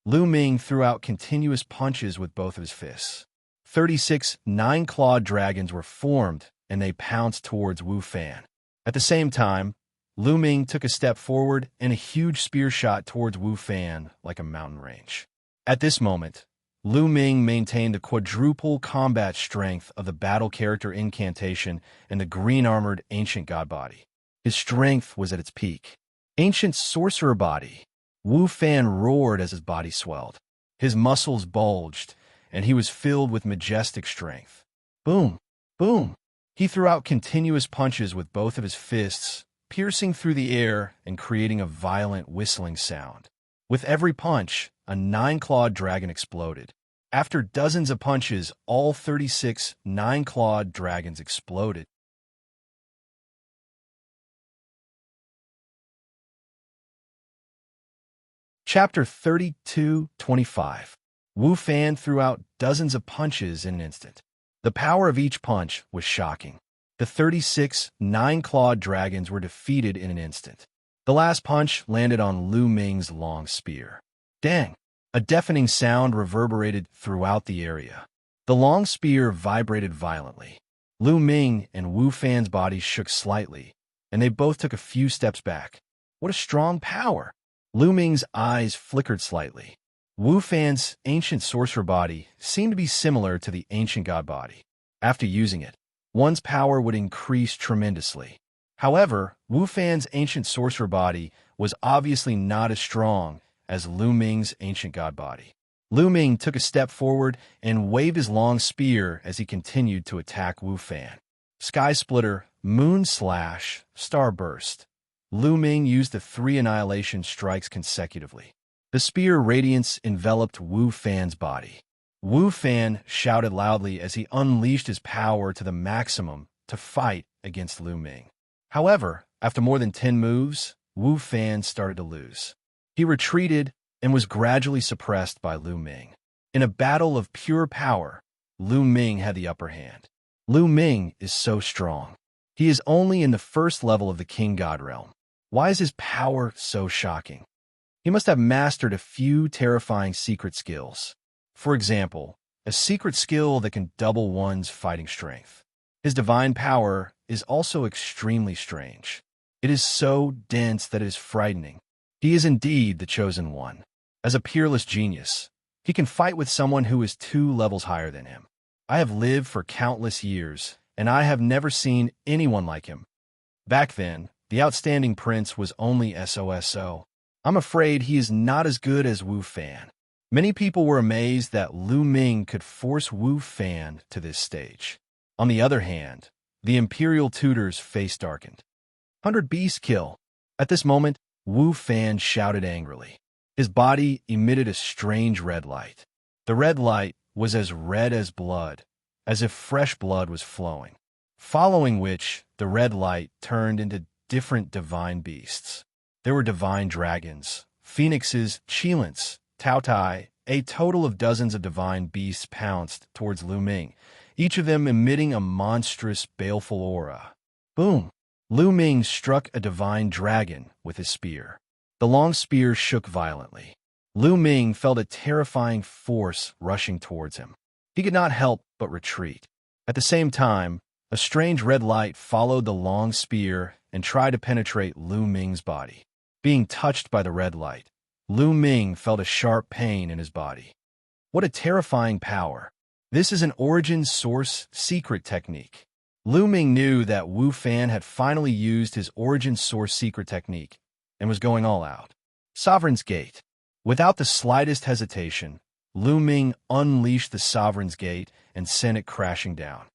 Lu Ming threw out continuous punches with both of his fists. 36 nine-clawed dragons were formed, and they pounced towards Wu Fan. At the same time, Lu Ming took a step forward and a huge spear shot towards Wu Fan like a mountain range. At this moment, Lu Ming maintained the quadruple combat strength of the battle character incantation and the green-armored ancient god body. His strength was at its peak. Ancient sorcerer body. Wu Fan roared as his body swelled. His muscles bulged, and he was filled with majestic strength. Boom! Boom! He threw out continuous punches with both of his fists, piercing through the air and creating a violent whistling sound. With every punch, a nine-clawed dragon exploded. After dozens of punches, all 36 nine-clawed dragons exploded. Chapter 32:25. Wu Fan threw out dozens of punches in an instant. The power of each punch was shocking. The 36 nine-clawed dragons were defeated in an instant. The last punch landed on Lu Ming's long spear. Dang! A deafening sound reverberated throughout the area. The long spear vibrated violently. Lu Ming and Wu Fan's bodies shook slightly, and they both took a few steps back. What a strong power! Lu Ming's eyes flickered slightly. Wu Fan's ancient sorcerer body seemed to be similar to the ancient god body. After using it, one's power would increase tremendously. However, Wu Fan's ancient sorcerer body was obviously not as strong as Lu Ming's ancient god body. Lu Ming took a step forward and waved his long spear as he continued to attack Wu Fan. Sky Splitter, Moon Slash, Starburst. Lu Ming used the 3 annihilation strikes consecutively. The spear radiance enveloped Wu Fan's body. Wu Fan shouted loudly as he unleashed his power to the maximum to fight against Lu Ming. However, after more than 10 moves, Wu Fan started to lose. He retreated and was gradually suppressed by Lu Ming. In a battle of pure power, Lu Ming had the upper hand. Lu Ming is so strong. He is only in the first level of the King God realm. Why is his power so shocking? He must have mastered a few terrifying secret skills. For example, a secret skill that can double one's fighting strength. His divine power is also extremely strange. It is so dense that it is frightening. He is indeed the chosen one. As a peerless genius, he can fight with someone who is 2 levels higher than him. I have lived for countless years, and I have never seen anyone like him. Back then, the outstanding prince was only SOSO. I'm afraid he is not as good as Wu Fan. Many people were amazed that Lu Ming could force Wu Fan to this stage. On the other hand, the Imperial Tutor's face darkened. 100 Beast Kill. At this moment, Wu Fan shouted angrily. His body emitted a strange red light. The red light was as red as blood, as if fresh blood was flowing. Following which, the red light turned into different divine beasts. There were divine dragons, phoenixes, Qilins, Taotai. A total of dozens of divine beasts pounced towards Lu Ming, each of them emitting a monstrous, baleful aura. Boom! Lu Ming struck a divine dragon with his spear. The long spear shook violently. Lu Ming felt a terrifying force rushing towards him. He could not help but retreat. At the same time, a strange red light followed the long spear and tried to penetrate Lu Ming's body. Being touched by the red light, Lu Ming felt a sharp pain in his body. What a terrifying power! This is an origin source secret technique. Lu Ming knew that Wu Fan had finally used his origin source secret technique and was going all out. Sovereign's Gate. Without the slightest hesitation, Lu Ming unleashed the Sovereign's Gate and sent it crashing down.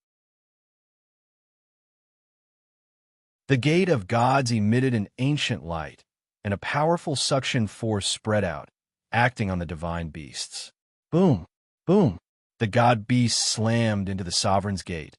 The Gate of Gods emitted an ancient light, and a powerful suction force spread out, acting on the divine beasts. Boom! Boom! The god beast slammed into the sovereign's gate,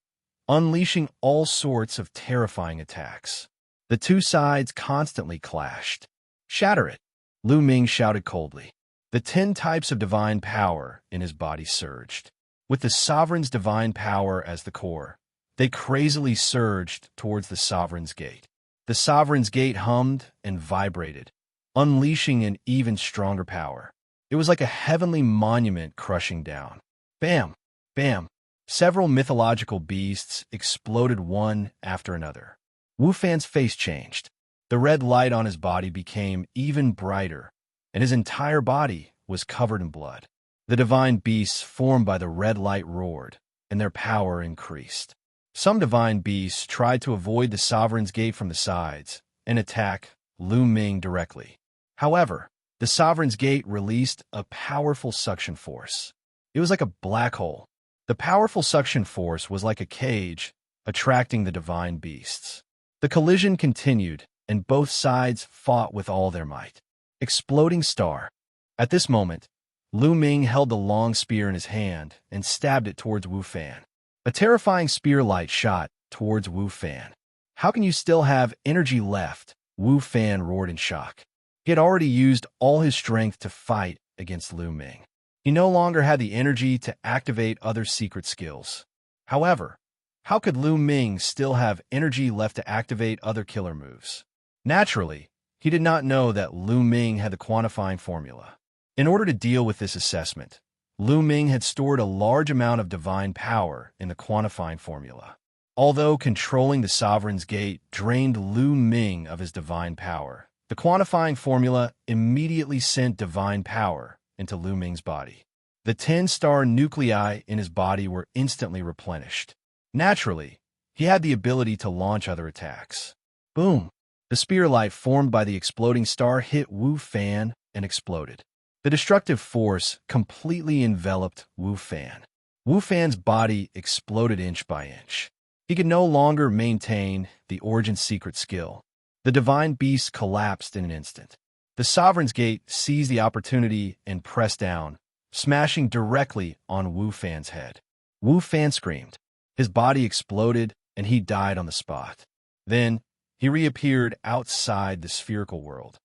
unleashing all sorts of terrifying attacks. The two sides constantly clashed. "Shatter it," Lu Ming shouted coldly. The 10 types of divine power in his body surged. With the sovereign's divine power as the core, they crazily surged towards the sovereign's gate. The sovereign's gate hummed and vibrated, unleashing an even stronger power. It was like a heavenly monument crushing down. Bam! Bam! Several mythological beasts exploded one after another. Wu Fan's face changed. The red light on his body became even brighter, and his entire body was covered in blood. The divine beasts formed by the red light roared, and their power increased. Some divine beasts tried to avoid the sovereign's gate from the sides and attack Lu Ming directly. However, the sovereign's gate released a powerful suction force. It was like a black hole. The powerful suction force was like a cage, attracting the divine beasts. The collision continued, and both sides fought with all their might. Exploding star. At this moment, Lu Ming held the long spear in his hand and stabbed it towards Wu Fan. A terrifying spear light shot towards Wu Fan. "How can you still have energy left?" Wu Fan roared in shock. He had already used all his strength to fight against Lu Ming. He no longer had the energy to activate other secret skills. However, how could Lu Ming still have energy left to activate other killer moves? Naturally, he did not know that Lu Ming had the quantifying formula. In order to deal with this assessment, Lu Ming had stored a large amount of divine power in the quantifying formula. Although controlling the sovereign's gate drained Lu Ming of his divine power, the quantifying formula immediately sent divine power into Lu Ming's body. The 10-star nuclei in his body were instantly replenished. Naturally, he had the ability to launch other attacks. Boom! The spear light formed by the exploding star hit Wu Fan and exploded. The destructive force completely enveloped Wu Fan. Wu Fan's body exploded inch by inch. He could no longer maintain the origin secret skill. The divine beast collapsed in an instant. The sovereign's gate seized the opportunity and pressed down, smashing directly on Wu Fan's head. Wu Fan screamed. His body exploded, and he died on the spot. Then, he reappeared outside the spherical world.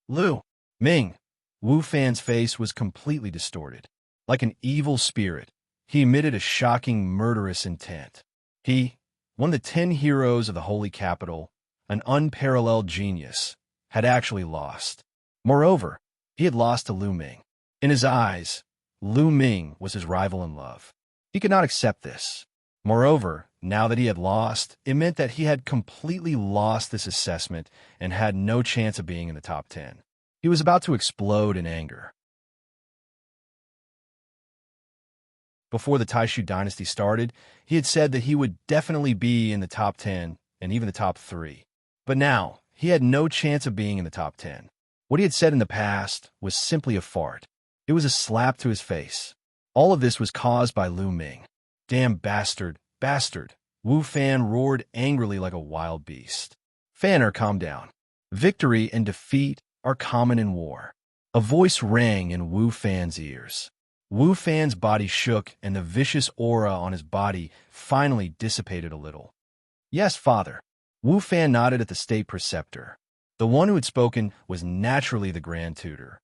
Lu Ming. Wu Fan's face was completely distorted. Like an evil spirit, he emitted a shocking, murderous intent. He, one of the 10 heroes of the Holy Capital, an unparalleled genius, had actually lost. Moreover, he had lost to Lu Ming. In his eyes, Lu Ming was his rival in love. He could not accept this. Moreover, now that he had lost, it meant that he had completely lost this assessment and had no chance of being in the top 10. He was about to explode in anger. Before the Taishu dynasty started, he had said that he would definitely be in the top 10 and even the top 3. But now, he had no chance of being in the top 10. What he had said in the past was simply a fart. It was a slap to his face. All of this was caused by Lu Ming. "Damn bastard, bastard!" Wu Fan roared angrily like a wild beast. "Fanner, calm down. Victory and defeat are common in war." A voice rang in Wu Fan's ears. Wu Fan's body shook, and the vicious aura on his body finally dissipated a little. "Yes, father." Wu Fan nodded at the state preceptor. The one who had spoken was naturally the Grand Tutor.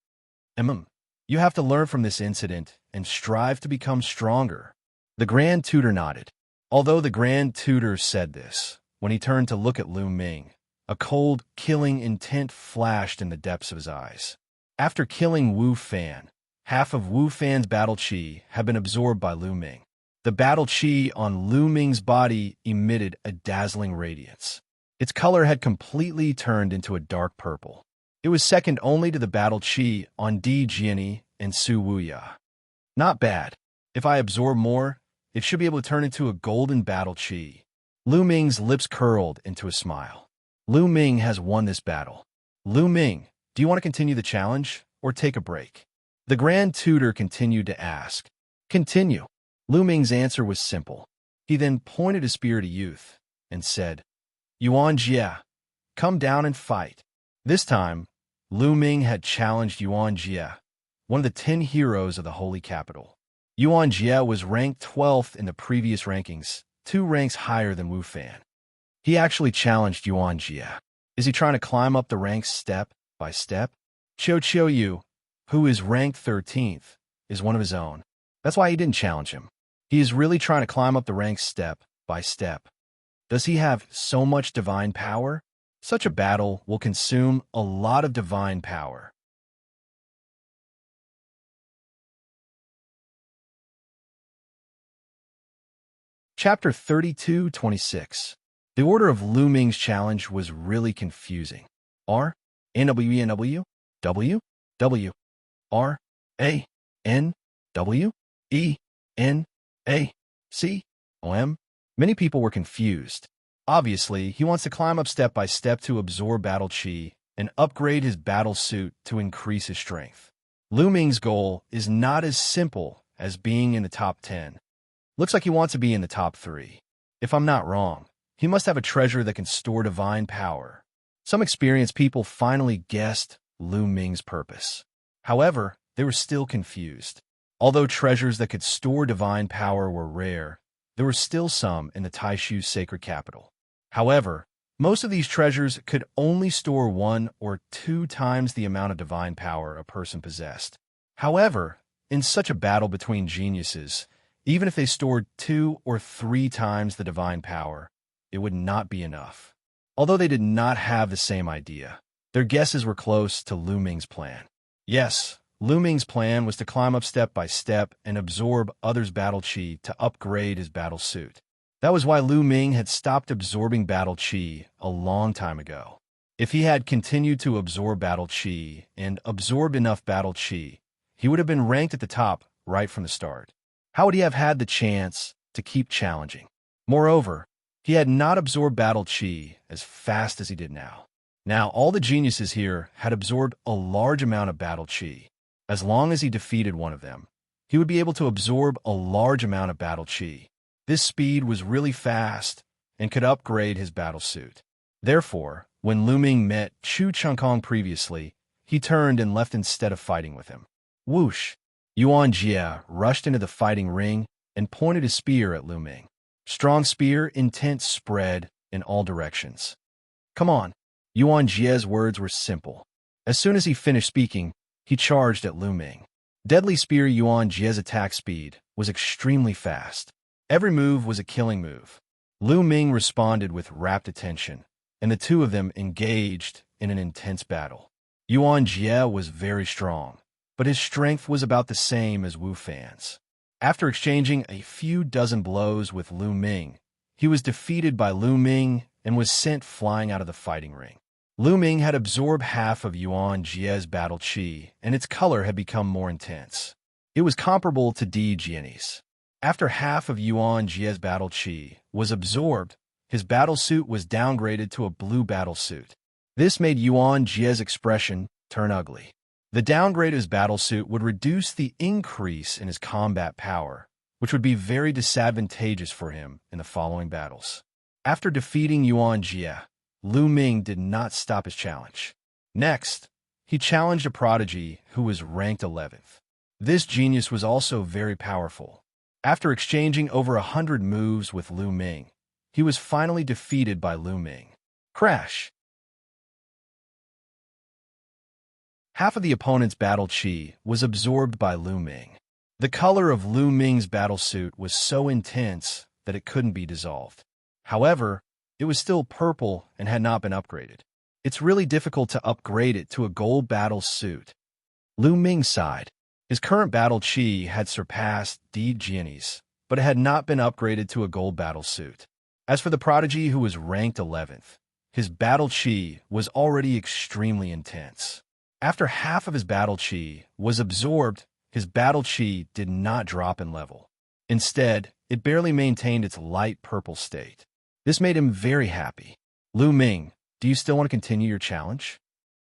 You have to learn from this incident and strive to become stronger." The Grand Tutor nodded. Although the Grand Tutor said this, when he turned to look at Lu Ming, a cold, killing intent flashed in the depths of his eyes. After killing Wu Fan, half of Wu Fan's battle chi had been absorbed by Lu Ming. The battle chi on Lu Ming's body emitted a dazzling radiance. Its color had completely turned into a dark purple. It was second only to the battle chi on Di Jiani and Su Wuya. Not bad. If I absorb more, it should be able to turn into a golden battle chi. Lu Ming's lips curled into a smile. Lu Ming has won this battle. Lu Ming, do you want to continue the challenge or take a break? The Grand Tutor continued to ask. Continue. Lu Ming's answer was simple. He then pointed his spear to Youth and said, Xianxia, come down and fight. This time, Lu Ming had challenged Xianxia, one of the 10 heroes of the Holy Capital. Yuan Jie was ranked 12th in the previous rankings, 2 ranks higher than Wu Fan. He actually challenged Yuan Jie. Is he trying to climb up the ranks step by step? Qiu Yu, who is ranked 13th, is one of his own. That's why he didn't challenge him. He is really trying to climb up the ranks step by step. Does he have so much divine power? Such a battle will consume a lot of divine power. Chapter 32-26. The order of Lu Ming's challenge was really confusing. R, N, W, E, N, W, W, W, R, A, N, W, E, N, A, C, O, M. Many people were confused. Obviously, he wants to climb up step by step to absorb battle chi and upgrade his battle suit to increase his strength. Lu Ming's goal is not as simple as being in the top 10. Looks like he wants to be in the top 3. If I'm not wrong, he must have a treasure that can store divine power. Some experienced people finally guessed Lu Ming's purpose. However, they were still confused. Although treasures that could store divine power were rare, there were still some in the Taishu's sacred capital. However, most of these treasures could only store 1 or 2 times the amount of divine power a person possessed. However, in such a battle between geniuses, even if they stored 2 or 3 times the divine power, it would not be enough. Although they did not have the same idea, their guesses were close to Lu Ming's plan. Yes, Lu Ming's plan was to climb up step by step and absorb others' battle chi to upgrade his battle suit. That was why Lu Ming had stopped absorbing battle chi a long time ago. If he had continued to absorb battle chi and absorb enough battle chi, he would have been ranked at the top right from the start. How would he have had the chance to keep challenging? Moreover, he had not absorbed battle chi as fast as he did now. Now, all the geniuses here had absorbed a large amount of battle chi. As long as he defeated one of them, he would be able to absorb a large amount of battle chi. This speed was really fast and could upgrade his battle suit. Therefore, when Lu Ming met Chu Chengkong previously, he turned and left instead of fighting with him. Whoosh! Yuan Jie rushed into the fighting ring and pointed his spear at Lu Ming. Strong spear intent spread in all directions. Come on! Yuan Jie's words were simple. As soon as he finished speaking, he charged at Lu Ming. Deadly spear Yuan Jie's attack speed was extremely fast. Every move was a killing move. Lu Ming responded with rapt attention, and the two of them engaged in an intense battle. Yuan Jie was very strong, but his strength was about the same as Wu Fan's. After exchanging a few dozen blows with Lu Ming, he was defeated by Lu Ming and was sent flying out of the fighting ring. Lu Ming had absorbed half of Yuan Jie's battle chi, and its color had become more intense. It was comparable to Di Jian's. After half of Yuan Jie's battle chi was absorbed, his battle suit was downgraded to a blue battle suit. This made Yuan Jie's expression turn ugly. The downgrade of his battle suit would reduce the increase in his combat power, which would be very disadvantageous for him in the following battles. After defeating Yuan Jie, Lu Ming did not stop his challenge. Next, he challenged a prodigy who was ranked 11th. This genius was also very powerful. After exchanging over 100 moves with Lu Ming, he was finally defeated by Lu Ming. Crash! Half of the opponent's battle chi was absorbed by Lu Ming. The color of Lu Ming's battle suit was so intense that it couldn't be dissolved. However, it was still purple and had not been upgraded. It's really difficult to upgrade it to a gold battle suit. Lu Ming sighed. His current battle chi had surpassed Di Jian's, but it had not been upgraded to a gold battle suit. As for the prodigy who was ranked 11th, his battle chi was already extremely intense. After half of his battle chi was absorbed, his battle chi did not drop in level. Instead, it barely maintained its light purple state. This made him very happy. Lu Ming, do you still want to continue your challenge?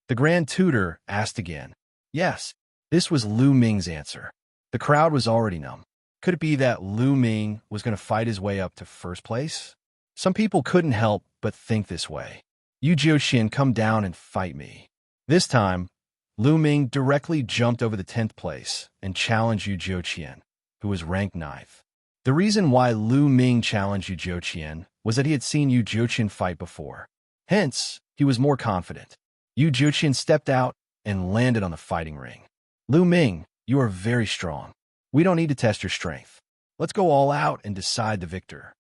The Grand Tutor asked again. Yes. This was Lu Ming's answer. The crowd was already numb. Could it be that Lu Ming was going to fight his way up to first place? Some people couldn't help but think this way. You Jiuxian, come down and fight me. This time, Lu Ming directly jumped over the 10th place and challenged Yu Jiuqian. who was ranked 9th. The reason why Lu Ming challenged Yu Jiuqian was that he had seen Yu Jiuqian fight before. Hence, he was more confident. Yu Jiuqian stepped out and landed on the fighting ring. Lu Ming, you are very strong. We don't need to test your strength. Let's go all out and decide the victor.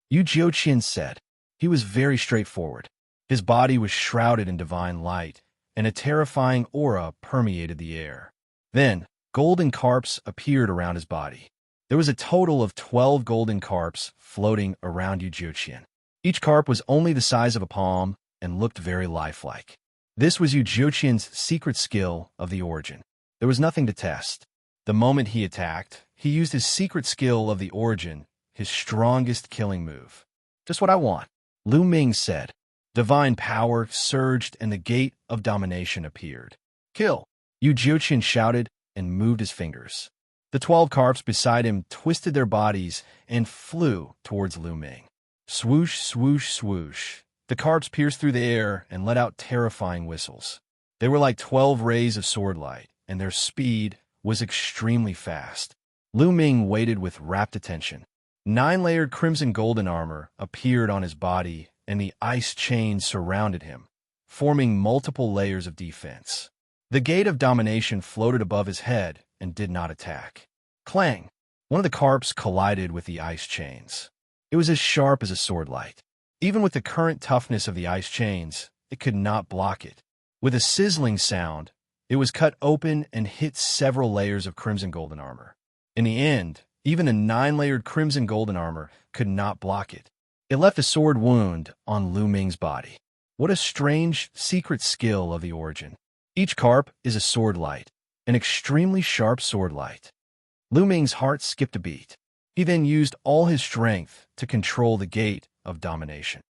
Yu Jiuqian said. He was very straightforward. His body was shrouded in divine light, and a terrifying aura permeated the air. Then, golden carps appeared around his body. There was a total of 12 golden carps floating around Yu Jiuqian. Each carp was only the size of a palm and looked very lifelike. This was Yu Jiuqian's secret skill of the origin. There was nothing to test. The moment he attacked, he used his secret skill of the origin, his strongest killing move. Just what I want, Lu Ming said. Divine power surged and the gate of domination appeared. Kill! Yu Jiuqian shouted and moved his fingers. The 12 carps beside him twisted their bodies and flew towards Lu Ming. Swoosh, swoosh, swoosh. The carps pierced through the air and let out terrifying whistles. They were like 12 rays of swordlight, and their speed was extremely fast. Lu Ming waited with rapt attention. 9-layered crimson golden armor appeared on his body, and the ice chains surrounded him, forming multiple layers of defense. The gate of domination floated above his head and did not attack. Clang! One of the carps collided with the ice chains. It was as sharp as a swordlight. Even with the current toughness of the ice chains, it could not block it. With a sizzling sound, it was cut open and hit several layers of crimson golden armor. In the end, even a 9-layered crimson golden armor could not block it. It left a sword wound on Lu Ming's body. What a strange, secret skill of the origin. Each carp is a swordlight, an extremely sharp swordlight. Lu Ming's heart skipped a beat. He then used all his strength to control the gate of domination.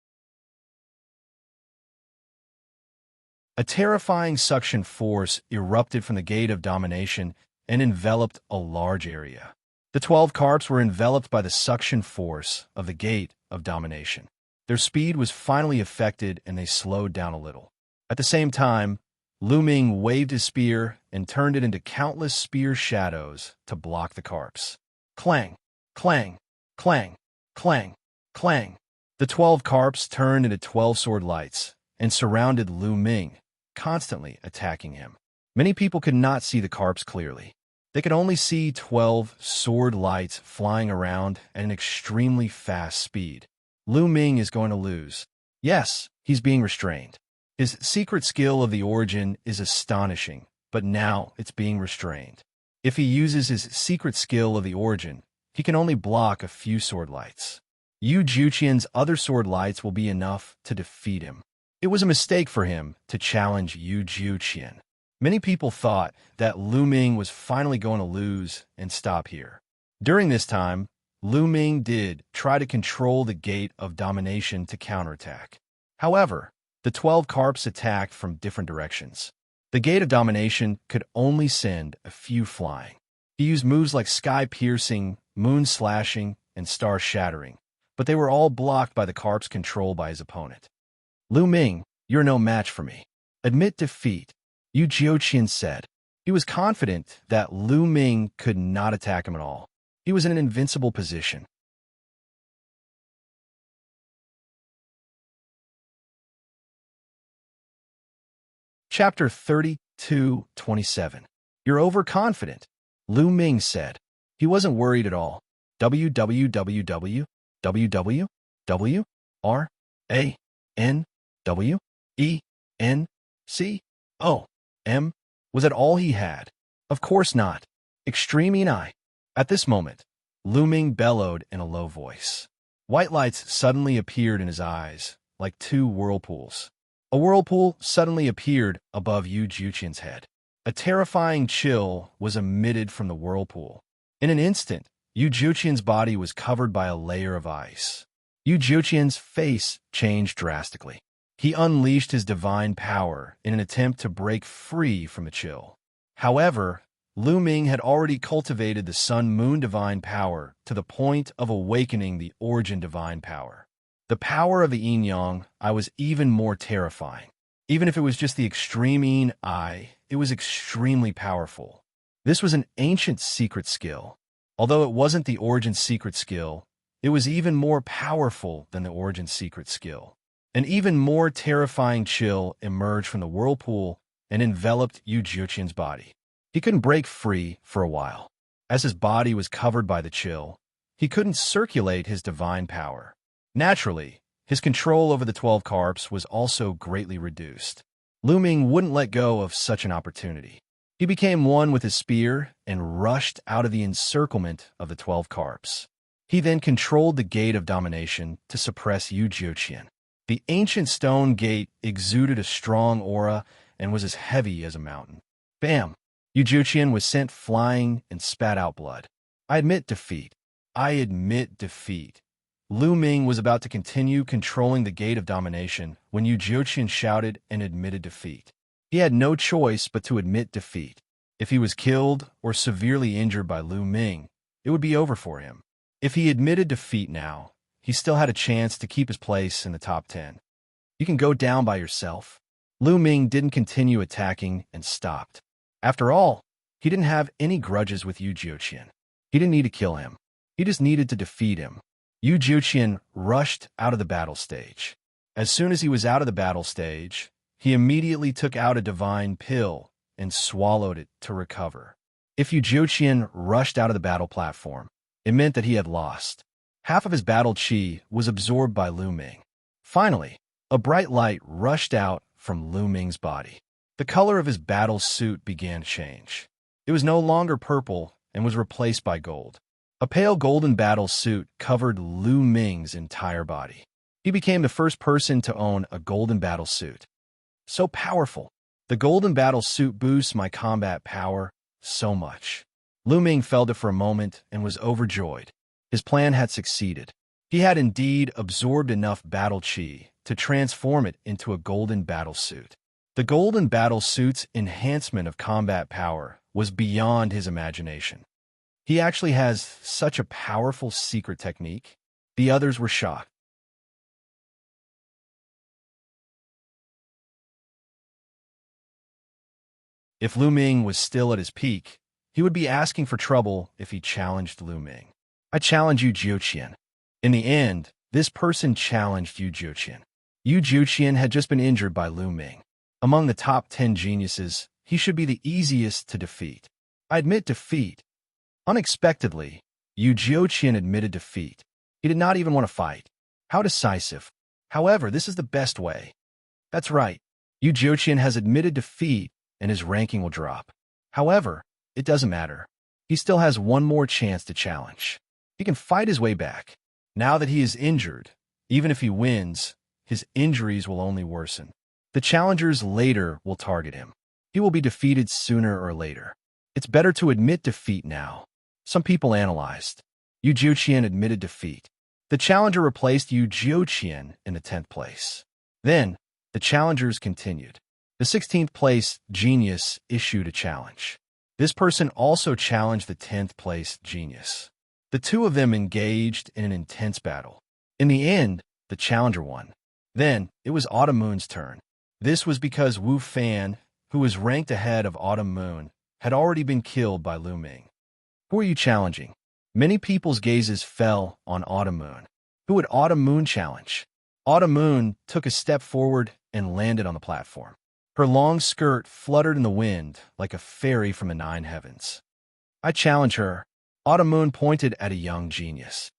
A terrifying suction force erupted from the gate of domination and enveloped a large area. The 12 carps were enveloped by the suction force of the gate of domination. Their speed was finally affected and they slowed down a little. At the same time, Lu Ming waved his spear and turned it into countless spear shadows to block the carps. Clang, clang, clang, clang, clang. The 12 carps turned into 12 sword lights and surrounded Lu Ming, constantly attacking him. Many people could not see the carps clearly. They could only see 12 sword lights flying around at an extremely fast speed. Lu Ming is going to lose. Yes, he's being restrained. His secret skill of the origin is astonishing, but now it's being restrained. If he uses his secret skill of the origin, he can only block a few sword lights. Yu Jiuqian's other sword lights will be enough to defeat him. It was a mistake for him to challenge Yu Jiuqian. Many people thought that Lu Ming was finally going to lose and stop here. During this time, Lu Ming did try to control the gate of domination to counterattack. However, the 12 carps attacked from different directions. The gate of domination could only send a few flying. He used moves like sky-piercing, moon-slashing, and star-shattering, but they were all blocked by the carps controlled by his opponent. Lu Ming, you're no match for me. Admit defeat, Yu Jiuqian said. He was confident that Lu Ming could not attack him at all. He was in an invincible position. Chapter 32:27. You're overconfident, Lu Ming said. He wasn't worried at all. WWWWWRANWENCOM. Was that all he had? Of course not. Extreme Enai. At this moment, Lu Ming bellowed in a low voice. White lights suddenly appeared in his eyes, like 2 whirlpools. A whirlpool suddenly appeared above Yu Jiuqian's head. A terrifying chill was emitted from the whirlpool. In an instant, Yu Jiuqian's body was covered by a layer of ice. Yu Jiuqian's face changed drastically. He unleashed his divine power in an attempt to break free from the chill. However, Lu Ming had already cultivated the Sun-Moon divine power to the point of awakening the origin divine power. The power of the Yin-Yang was even more terrifying. Even if it was just the extreme Yin-I, it was extremely powerful. This was an ancient secret skill. Although it wasn't the Origin's secret skill, it was even more powerful than the Origin's secret skill. An even more terrifying chill emerged from the whirlpool and enveloped Yu Jiuqian's body. He couldn't break free for a while. As his body was covered by the chill, he couldn't circulate his divine power. Naturally, his control over the 12 carps was also greatly reduced. Lu Ming wouldn't let go of such an opportunity. He became one with his spear and rushed out of the encirclement of the 12 carps. He then controlled the gate of domination to suppress Yu Jiuqian. The ancient stone gate exuded a strong aura and was as heavy as a mountain. Bam! Yu Jiuqian was sent flying and spat out blood. I admit defeat. I admit defeat. Lu Ming was about to continue controlling the gate of domination when Yu Jiuqian shouted and admitted defeat. He had no choice but to admit defeat. If he was killed or severely injured by Lu Ming, it would be over for him. If he admitted defeat now, he still had a chance to keep his place in the top 10. You can go down by yourself. Lu Ming didn't continue attacking and stopped. After all, he didn't have any grudges with Yu Jiuqian. He didn't need to kill him. He just needed to defeat him. Yu Jiuqian rushed out of the battle stage. As soon as he was out of the battle stage, he immediately took out a divine pill and swallowed it to recover. If Yu Jiuqian rushed out of the battle platform, it meant that he had lost. Half of his battle chi was absorbed by Lu Ming. Finally, a bright light rushed out from Lu Ming's body. The color of his battle suit began to change. It was no longer purple and was replaced by gold. A pale golden battle suit covered Lu Ming's entire body. He became the first person to own a golden battle suit. So powerful. The golden battle suit boosts my combat power so much. Lu Ming felt it for a moment and was overjoyed. His plan had succeeded. He had indeed absorbed enough battle chi to transform it into a golden battle suit. The golden battle suit's enhancement of combat power was beyond his imagination. He actually has such a powerful secret technique. The others were shocked. If Lu Ming was still at his peak, he would be asking for trouble if he challenged Lu Ming. I challenge Yu Jiuqian. In the end, this person challenged Yu Jiuqian. Yu Jiuqian had just been injured by Lu Ming. Among the top 10 geniuses, he should be the easiest to defeat. I admit defeat. Unexpectedly, Yu Jiuqian admitted defeat. He did not even want to fight. How decisive. However, this is the best way. That's right. Yu Jiuqian has admitted defeat and his ranking will drop. However, it doesn't matter. He still has one more chance to challenge. He can fight his way back. Now that he is injured, even if he wins, his injuries will only worsen. The challengers later will target him. He will be defeated sooner or later. It's better to admit defeat now. Some people analyzed. Yu Jiuqian admitted defeat. The challenger replaced Yu Jiuqian in the 10th place. Then, the challengers continued. The 16th place genius issued a challenge. This person also challenged the 10th place genius. The two of them engaged in an intense battle. In the end, the challenger won. Then, it was Autumn Moon's turn. This was because Wu Fan, who was ranked ahead of Autumn Moon, had already been killed by Lu Ming. Who are you challenging? Many people's gazes fell on Autumn Moon. Who would Autumn Moon challenge? Autumn Moon took a step forward and landed on the platform. Her long skirt fluttered in the wind like a fairy from the 9 heavens. I challenge her. Autumn Moon pointed at a young genius.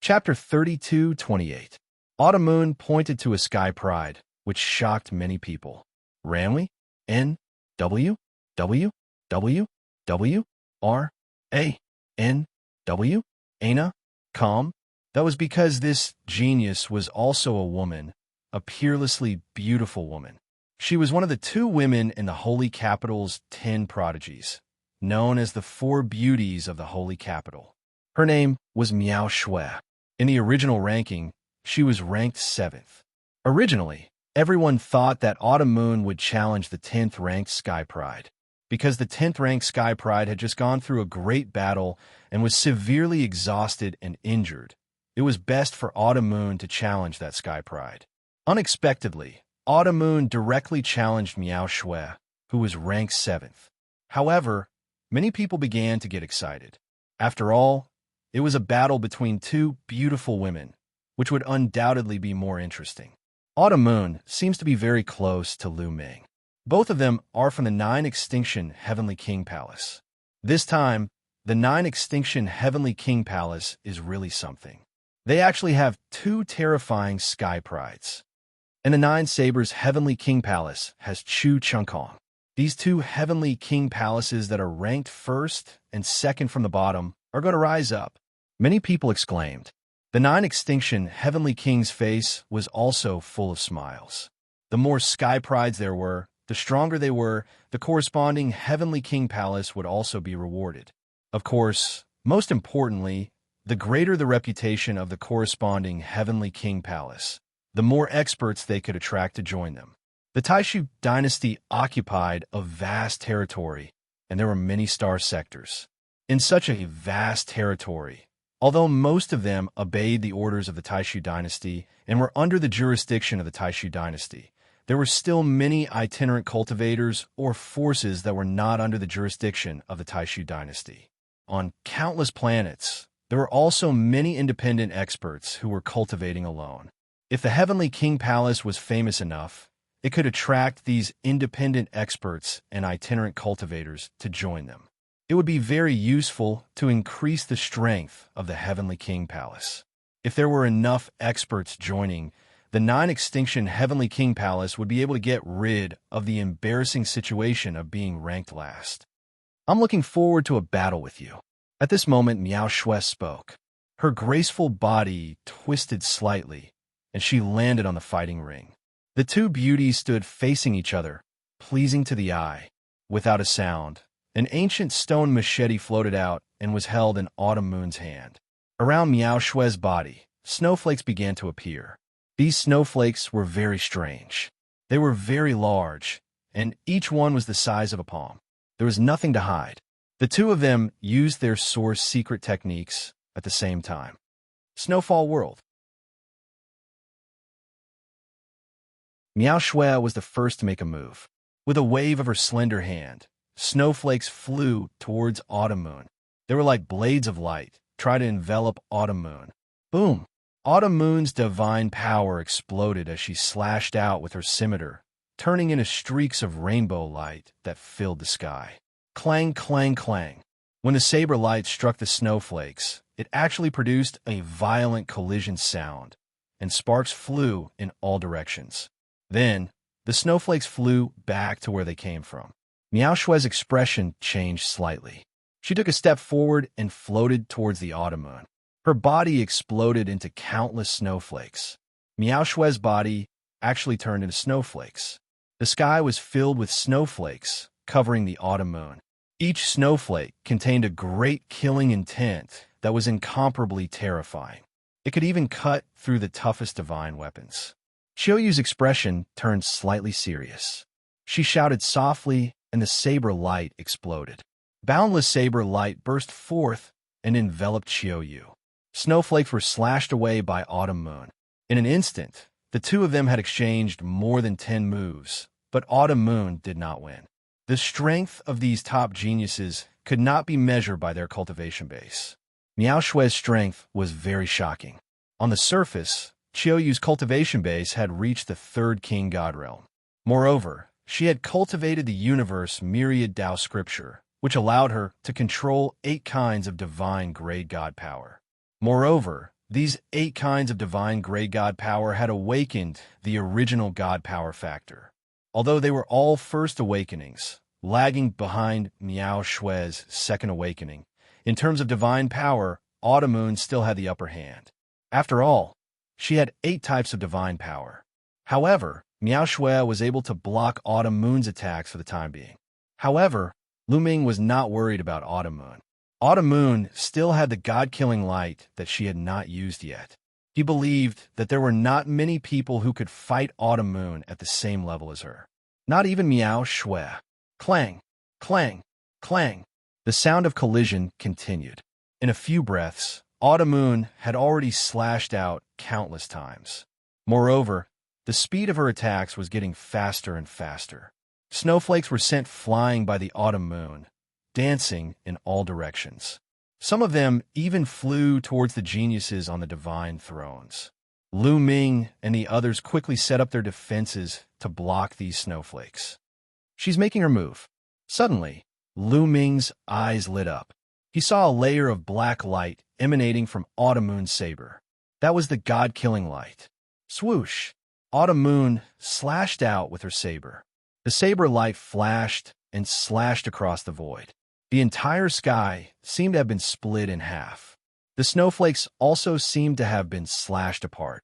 Chapter 32:28. Autumn Moon pointed to a sky pride, which shocked many people. Ramley? N? W? W? W? W? R? A? N? W? Ana? Com? That was because this genius was also a woman, a peerlessly beautiful woman. She was one of the 2 women in the Holy Capital's 10 prodigies, known as the 4 beauties of the Holy Capital. Her name was Miao Shui. In the original ranking, she was ranked 7th. Originally, everyone thought that Autumn Moon would challenge the 10th ranked Sky Pride. Because the 10th ranked Sky Pride had just gone through a great battle and was severely exhausted and injured, it was best for Autumn Moon to challenge that Sky Pride. Unexpectedly, Autumn Moon directly challenged Miao Shui, who was ranked 7th. However, many people began to get excited. After all, it was a battle between two beautiful women, which would undoubtedly be more interesting. Autumn Moon seems to be very close to Lu Ming. Both of them are from the 9 Extinction Heavenly King Palace. This time, the 9 Extinction Heavenly King Palace is really something. They actually have 2 terrifying sky prides. And the 9 Sabers Heavenly King Palace has Chu Chungkong. These 2 Heavenly King Palaces that are ranked 1st and 2nd from the bottom are going to rise up. Many people exclaimed. The 9 Extinction Heavenly King's face was also full of smiles. The more sky prides there were, the stronger they were, the corresponding Heavenly King Palace would also be rewarded. Of course, most importantly, the greater the reputation of the corresponding Heavenly King Palace, the more experts they could attract to join them. The Taishu dynasty occupied a vast territory, and there were many star sectors. In such a vast territory, although most of them obeyed the orders of the Taishu dynasty and were under the jurisdiction of the Taishu dynasty, there were still many itinerant cultivators or forces that were not under the jurisdiction of the Taishu dynasty. On countless planets, there were also many independent experts who were cultivating alone. If the Heavenly King Palace was famous enough, it could attract these independent experts and itinerant cultivators to join them. It would be very useful to increase the strength of the Heavenly King Palace. If there were enough experts joining, the 9 Extinction Heavenly King Palace would be able to get rid of the embarrassing situation of being ranked last. I'm looking forward to a battle with you. At this moment, Miao Shui spoke. Her graceful body twisted slightly, and she landed on the fighting ring. The 2 beauties stood facing each other, pleasing to the eye. Without a sound, an ancient stone machete floated out and was held in Autumn Moon's hand. Around Miao Shui's body, snowflakes began to appear. These snowflakes were very strange. They were very large, and each one was the size of a palm. There was nothing to hide. The 2 of them used their source secret techniques at the same time. Snowfall World. Miao Shui was the first to make a move. With a wave of her slender hand, snowflakes flew towards Autumn Moon. They were like blades of light, trying to envelop Autumn Moon. Boom! Autumn Moon's divine power exploded as she slashed out with her scimitar, turning into streaks of rainbow light that filled the sky. Clang, clang, clang. When the saber light struck the snowflakes, it actually produced a violent collision sound, and sparks flew in all directions. Then, the snowflakes flew back to where they came from. Miao Shui's expression changed slightly. She took a step forward and floated towards the Autumn Moon. Her body exploded into countless snowflakes. Miao Shui's body actually turned into snowflakes. The sky was filled with snowflakes, covering the Autumn Moon. Each snowflake contained a great killing intent that was incomparably terrifying. It could even cut through the toughest divine weapons. Qiuyu's expression turned slightly serious. She shouted softly, and the saber light exploded. Boundless saber light burst forth and enveloped Qiuyu. Snowflakes were slashed away by Autumn Moon. In an instant, the 2 of them had exchanged more than 10 moves, but Autumn Moon did not win. The strength of these top geniuses could not be measured by their cultivation base. Miao Shui's strength was very shocking. On the surface, Qiuyu's cultivation base had reached the 3rd King God Realm. Moreover, she had cultivated the universe myriad Tao scripture, which allowed her to control 8 kinds of divine grade God power. Moreover, these 8 kinds of divine grade God power had awakened the original God power factor. Although they were all first awakenings, lagging behind Miao Shui's 2nd awakening, in terms of divine power, Autumn Moon still had the upper hand. After all, she had 8 types of divine power. However, Miao Shui was able to block Autumn Moon's attacks for the time being. However, Lu Ming was not worried about Autumn Moon. Autumn Moon still had the God-killing light that she had not used yet. He believed that there were not many people who could fight Autumn Moon at the same level as her. Not even Miao Shui. Clang, clang, clang. The sound of collision continued. In a few breaths, Autumn Moon had already slashed out countless times. Moreover, The speed of her attacks was getting faster and faster. Snowflakes were sent flying by the autumn moon, dancing in all directions. Some of them even flew towards the geniuses on the divine thrones. Lu Ming and the others quickly set up their defenses to block these snowflakes. She's making her move. Suddenly, Lu Ming's eyes lit up. He saw a layer of black light emanating from Autumn Moon's saber. That was the god-killing light. Swoosh! Autumn Moon slashed out with her saber. The saber light flashed and slashed across the void. The entire sky seemed to have been split in half. The snowflakes also seemed to have been slashed apart.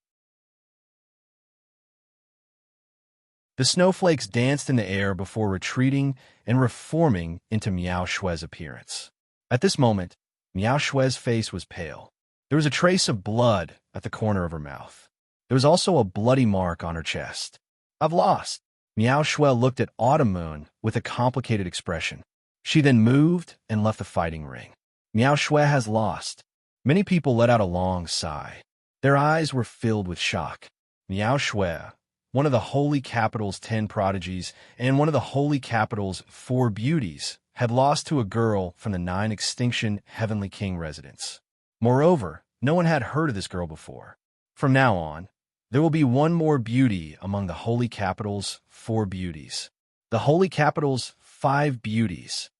The snowflakes danced in the air before retreating and reforming into Miao Shue's appearance. At this moment, Miao Shue's face was pale. There was a trace of blood at the corner of her mouth. There was also a bloody mark on her chest. "I've lost." Miao Shue looked at Autumn Moon with a complicated expression. She then moved and left the fighting ring. Miao Shue has lost. Many people let out a long sigh. Their eyes were filled with shock. Miao Shue, one of the Holy Capital's 10 prodigies and one of the Holy Capital's 4 beauties, had lost to a girl from the 9 Extinction Heavenly King residence. Moreover, no one had heard of this girl before. From now on, there will be one more beauty among the Holy Capital's 4 beauties. The Holy Capital's 5 beauties.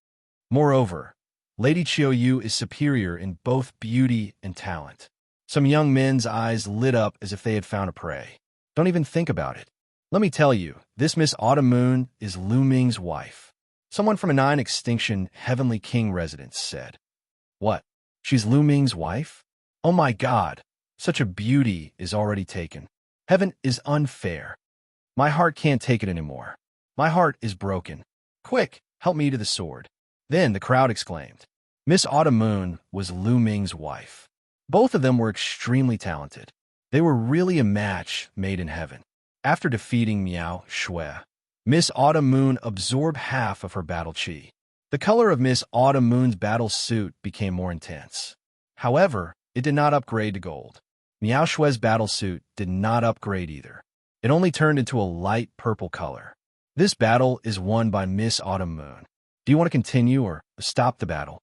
Moreover, Lady Qiuyu is superior in both beauty and talent. Some young men's eyes lit up as if they had found a prey. Don't even think about it. Let me tell you, this Miss Autumn Moon is Lu Ming's wife. Someone from a 9 Extinction Heavenly King residence said. What? She's Lu Ming's wife? Oh my God, such a beauty is already taken. Heaven is unfair. My heart can't take it anymore. My heart is broken. Quick, help me to the sword. Then the crowd exclaimed. Miss Autumn Moon was Lu Ming's wife. Both of them were extremely talented. They were really a match made in heaven. After defeating Miao Shue, Miss Autumn Moon absorbed half of her battle chi. The color of Miss Autumn Moon's battle suit became more intense. However, it did not upgrade to gold. Miao Shue's battle suit did not upgrade either. It only turned into a light purple color. This battle is won by Miss Autumn Moon. Do you want to continue or stop the battle?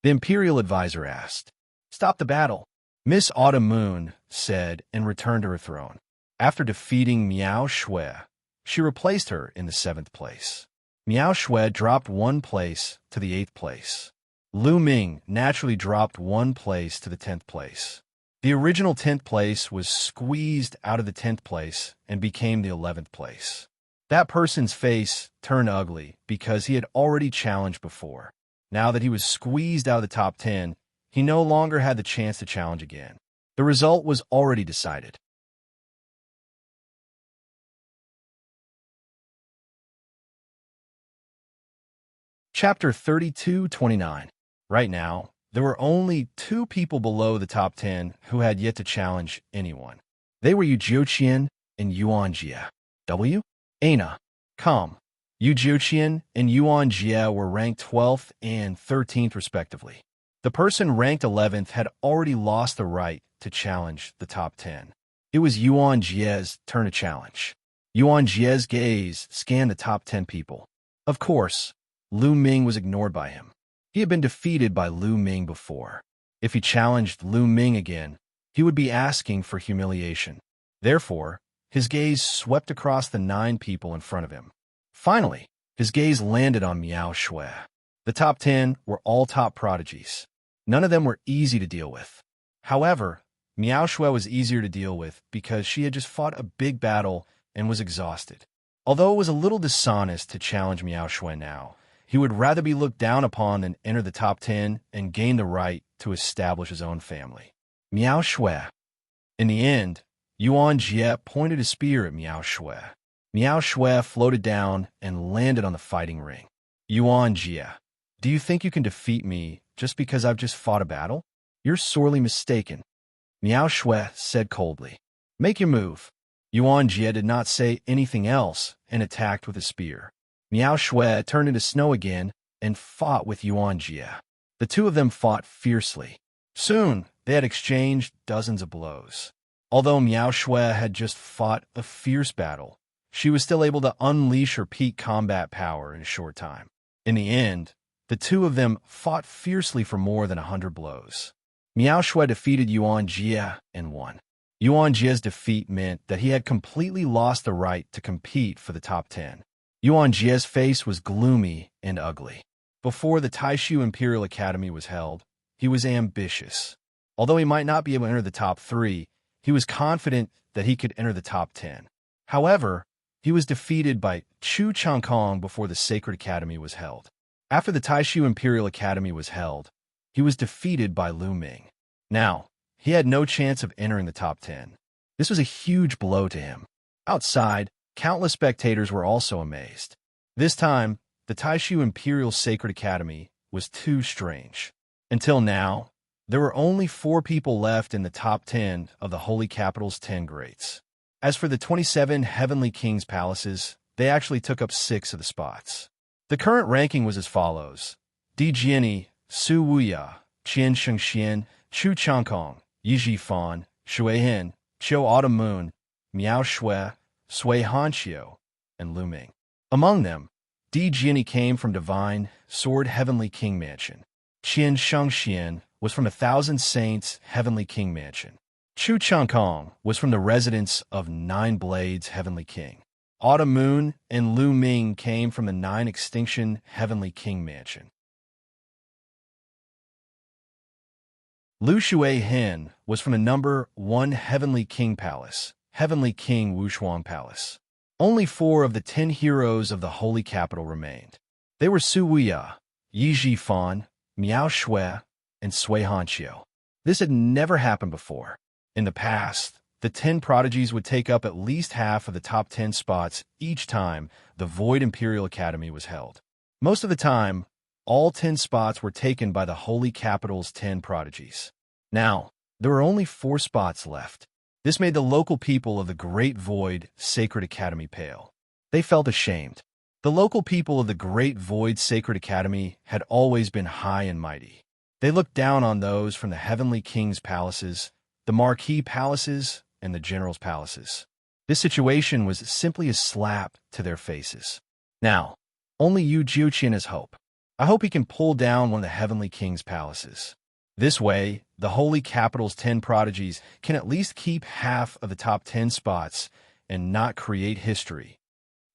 The Imperial Advisor asked. Stop the battle, Miss Autumn Moon said and returned to her throne. After defeating Miao Shue, she replaced her in the 7th place. Miao Shue dropped 1 place to the 8th place. Lu Ming naturally dropped 1 place to the 10th place. The original 10th place was squeezed out of the 10th place and became the 11th place. That person's face turned ugly because he had already challenged before. Now that he was squeezed out of the top 10, he no longer had the chance to challenge again. The result was already decided. Chapter 32-29. Right now, there were only 2 people below the top 10 who had yet to challenge anyone. They were Yu Jiuqian and Xianxia. W. Ana. Com. Yu Jiuqian and Xianxia were ranked 12th and 13th respectively. The person ranked 11th had already lost the right to challenge the top 10. It was Xianxia's turn to challenge. Xianxia's gaze scanned the top 10 people. Of course, Lu Ming was ignored by him. He had been defeated by Lu Ming before. If he challenged Lu Ming again, he would be asking for humiliation. Therefore, his gaze swept across the 9 people in front of him. Finally, his gaze landed on Miao Shue. The top 10 were all top prodigies. None of them were easy to deal with. However, Miao Shue was easier to deal with because she had just fought a big battle and was exhausted. Although it was a little dishonest to challenge Miao Shue now, he would rather be looked down upon than enter the top 10 and gain the right to establish his own family. Miao Shue. In the end, Yuan Jie pointed a spear at Miao Shue. Miao Shue floated down and landed on the fighting ring. Yuan Jie, do you think you can defeat me just because I've just fought a battle? You're sorely mistaken. Miao Shue said coldly. Make your move. Yuan Jie did not say anything else and attacked with a spear. Miao Shue turned into snow again and fought with Yuan Jie. The 2 of them fought fiercely. Soon, they had exchanged dozens of blows. Although Miao Shui had just fought a fierce battle, she was still able to unleash her peak combat power in a short time. In the end, the two of them fought fiercely for more than 100 blows. Miao Shui defeated Yuan Jie and won. Yuan Jie's defeat meant that he had completely lost the right to compete for the top 10. Yuan Jie's face was gloomy and ugly. Before the Taishu Imperial Academy was held, he was ambitious. Although he might not be able to enter the top 3, he was confident that he could enter the top 10. However, he was defeated by Chu Changkong before the Sacred Academy was held. After the Taishu Imperial Academy was held, he was defeated by Lu Ming. Now, he had no chance of entering the top 10. This was a huge blow to him. Outside, countless spectators were also amazed. This time, the Taishu Imperial Sacred Academy was too strange. Until now, there were only 4 people left in the top 10 of the Holy Capital's 10 greats. As for the 27 Heavenly Kings' palaces, they actually took up 6 of the spots. The current ranking was as follows: Di Jiani, Su Wuya, Qian Shengxian, Chu Changkong, Yi Jifan, Shui Hin, Qiu Autumn Moon, Miao Shui, Sui Hanxiu, and Lu Ming. Among them, Di Jiani came from Divine Sword Heavenly King Mansion. Qian Shengxian was from 1,000 Saints Heavenly King Mansion. Chu Changkong was from the residence of 9 Blades Heavenly King. Autumn Moon and Lu Ming came from the 9 Extinction Heavenly King Mansion. Lu Shui Hin was from the number 1 Heavenly King Palace, Heavenly King Wushuang Palace. Only 4 of the 10 heroes of the Holy Capital remained. They were Su Wuya, Yi Jifan, Miao Shui, and Sui Hanxiu. This had never happened before. In the past, the 10 prodigies would take up at least half of the top 10 spots each time the Void Imperial Academy was held. Most of the time, all 10 spots were taken by the Holy Capital's 10 prodigies. Now, there were only 4 spots left. This made the local people of the Great Void Sacred Academy pale. They felt ashamed. The local people of the Great Void Sacred Academy had always been high and mighty. They looked down on those from the Heavenly King's palaces, the Marquis palaces, and the General's palaces. This situation was simply a slap to their faces. Now, only Yu Jiuqian has hope. I hope he can pull down one of the Heavenly King's palaces. This way, the Holy Capital's 10 prodigies can at least keep half of the top 10 spots and not create history.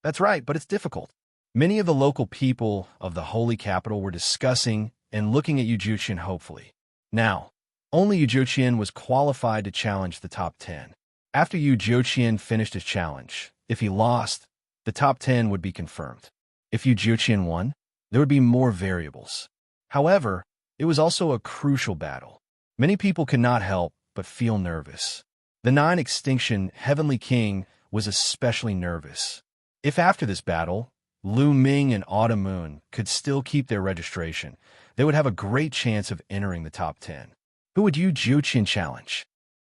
That's right, but it's difficult. Many of the local people of the Holy Capital were discussing and looking at Yu Jiuqian hopefully. Now, only Yu Jiuqian was qualified to challenge the top 10. After Yu Jiuqian finished his challenge, if he lost, the top 10 would be confirmed. If Yu Jiuqian won, there would be more variables. However, it was also a crucial battle. Many people could not help but feel nervous. The 9 Extinction Heavenly King was especially nervous. If after this battle, Lu Ming and Autumn Moon could still keep their registration, they would have a great chance of entering the top 10. Who would Yu Jiuqian challenge?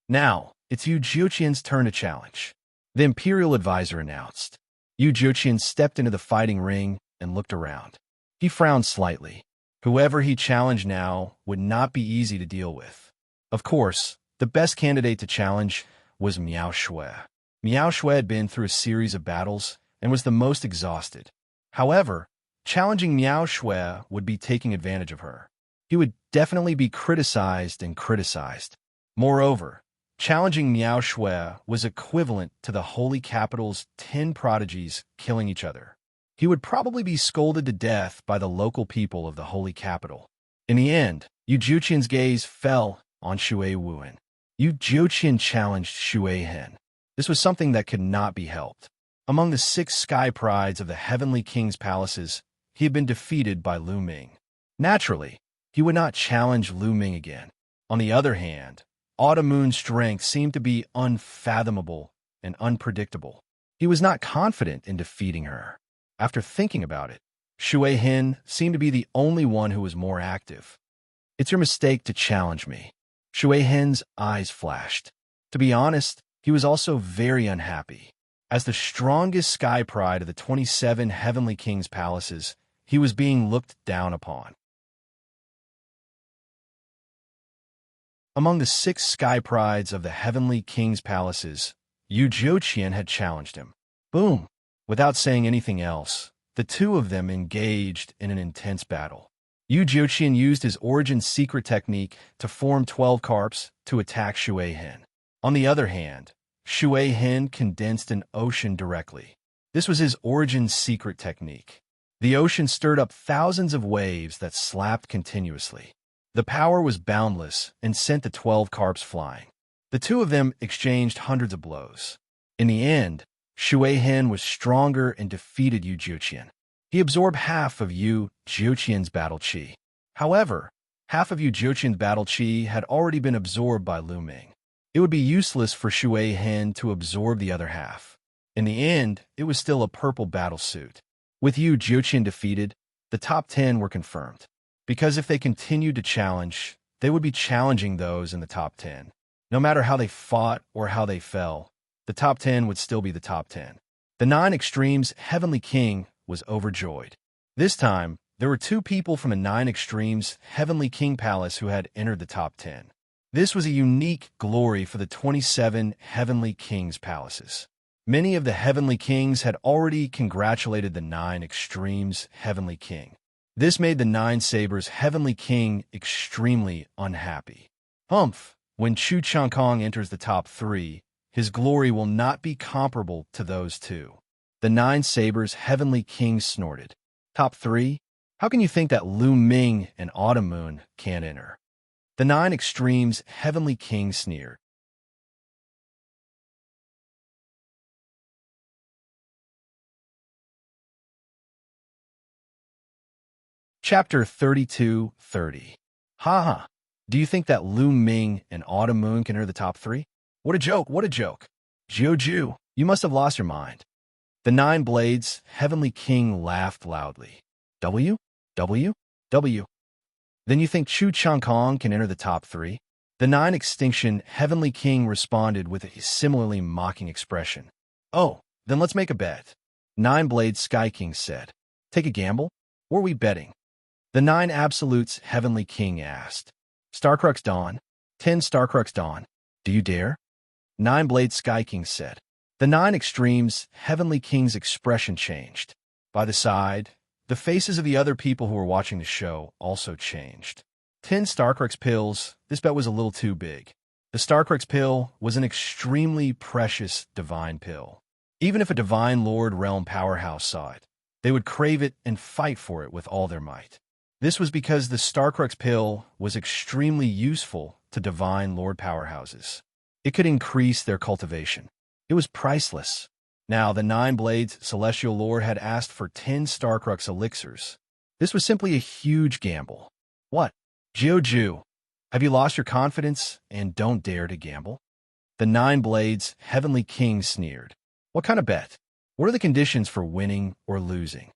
Now, it's Yu Jiuqian's turn to challenge. The Imperial Advisor announced. Yu Jiuqian stepped into the fighting ring and looked around. He frowned slightly. Whoever he challenged now would not be easy to deal with. Of course, the best candidate to challenge was Miao Shui. Miao Shui had been through a series of battles and was the most exhausted. However, challenging Miao Shui would be taking advantage of her. He would definitely be criticized and criticized. Moreover, challenging Miao Shui was equivalent to the Holy Capital's 10 prodigies killing each other. He would probably be scolded to death by the local people of the Holy Capital. In the end, Yu Jiuqian's gaze fell on Shui Wuan. Yu Jiuqian challenged Shui Hin. This was something that could not be helped. Among the 6 sky prides of the Heavenly King's palaces, he had been defeated by Lu Ming. Naturally, he would not challenge Lu Ming again. On the other hand, Autumn Moon's strength seemed to be unfathomable and unpredictable. He was not confident in defeating her. After thinking about it, Shui Hin seemed to be the only one who was more active. It's your mistake to challenge me. Shui Hin's eyes flashed. To be honest, he was also very unhappy. As the strongest sky pride of the 27 Heavenly King's palaces, he was being looked down upon. Among the 6 sky prides of the heavenly king's palaces, Yu Jiuqian had challenged him. Boom! Without saying anything else, the two of them engaged in an intense battle. Yu Jiuqian used his origin secret technique to form 12 carps to attack Shui Hen. On the other hand, Shui Hen condensed an ocean directly. This was his origin secret technique. The ocean stirred up thousands of waves that slapped continuously. The power was boundless and sent the 12 carps flying. The two of them exchanged hundreds of blows. In the end, Shui Hen was stronger and defeated Yu Jiuqian. He absorbed half of Yu Jiuqian's battle chi. However, half of Yu Jiuqian's battle chi had already been absorbed by Lu Ming. It would be useless for Shui Hen to absorb the other half. In the end, it was still a purple battle suit. With Yu Jiuqian defeated, the top 10 were confirmed. Because if they continued to challenge, they would be challenging those in the top 10. No matter how they fought or how they fell, the top 10 would still be the top 10. The 9 Extremes Heavenly King was overjoyed. This time, there were 2 people from the 9 Extremes Heavenly King Palace who had entered the top 10. This was a unique glory for the 27 Heavenly Kings Palaces. Many of the Heavenly Kings had already congratulated the 9 Extremes Heavenly King. This made the 9 Sabers Heavenly King extremely unhappy. Humph! When Chu Changkong enters the top 3, his glory will not be comparable to those 2. The 9 Sabers Heavenly King snorted. Top 3? How can you think that Lu Ming and Autumn Moon can't enter? The 9 Extremes Heavenly King sneered. Chapter 32:30. Haha. Do you think that Lu Ming and Autumn Moon can enter the top 3? What a joke, what a joke. Jiu, you must have lost your mind. The 9 Blades Heavenly King laughed loudly. W? W? W? Then you think Chu Changkong can enter the top 3? The 9 Extinction Heavenly King responded with a similarly mocking expression. Oh, then let's make a bet. 9 Blades Sky King said. Take a gamble? Or are we betting? The 9 Absolutes Heavenly King asked. Starcrux Dawn. 10 Starcrux Dawn. Do you dare? 9 Blades Sky King said. The 9 Extremes Heavenly King's expression changed. By the side, the faces of the other people who were watching the show also changed. 10 Starcrux pills, this bet was a little too big. The Starcrux pill was an extremely precious divine pill. Even if a Divine Lord Realm powerhouse saw it, they would crave it and fight for it with all their might. This was because the Starcrux pill was extremely useful to Divine Lord powerhouses. It could increase their cultivation. It was priceless. Now, the 9 Blades Celestial Lord had asked for 10 Starcrux elixirs. This was simply a huge gamble. What? Jiu, have you lost your confidence and don't dare to gamble? The 9 Blades Heavenly King sneered. What kind of bet? What are the conditions for winning or losing?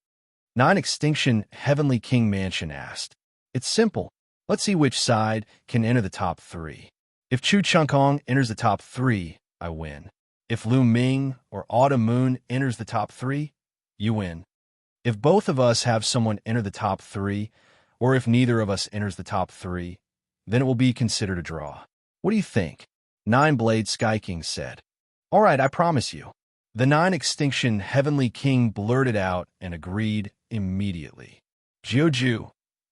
9 Extinction Heavenly King Mansion asked. It's simple. Let's see which side can enter the top 3. If Chu Changkong enters the top 3, I win. If Lu Ming or Autumn Moon enters the top 3, you win. If both of us have someone enter the top 3, or if neither of us enters the top 3, then it will be considered a draw. What do you think? 9 Blade Sky King said. All right, I promise you. The 9 Extinction Heavenly King blurted out and agreed immediately. Jiu,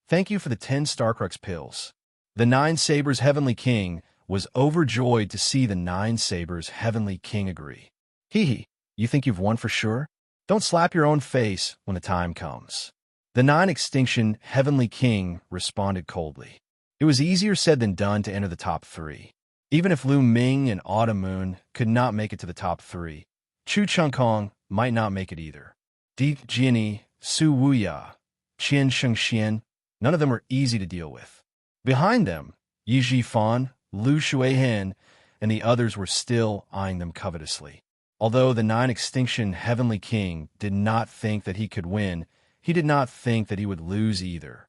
thank you for the 10 Starcrux pills. The 9 Sabers Heavenly King was overjoyed to see the 9 Sabers Heavenly King agree. Hee, you think you've won for sure? Don't slap your own face when the time comes. The 9 Extinction Heavenly King responded coldly. It was easier said than done to enter the top 3. Even if Lu Ming and Autumn Moon could not make it to the top 3, Chu Changkong might not make it either. Di Jiani, Su Wuya, Xianxia, none of them were easy to deal with. Behind them, Yi Jifan, Lu Shuihen, and the others were still eyeing them covetously. Although the 9 Extinction Heavenly King did not think that he could win, he did not think that he would lose either.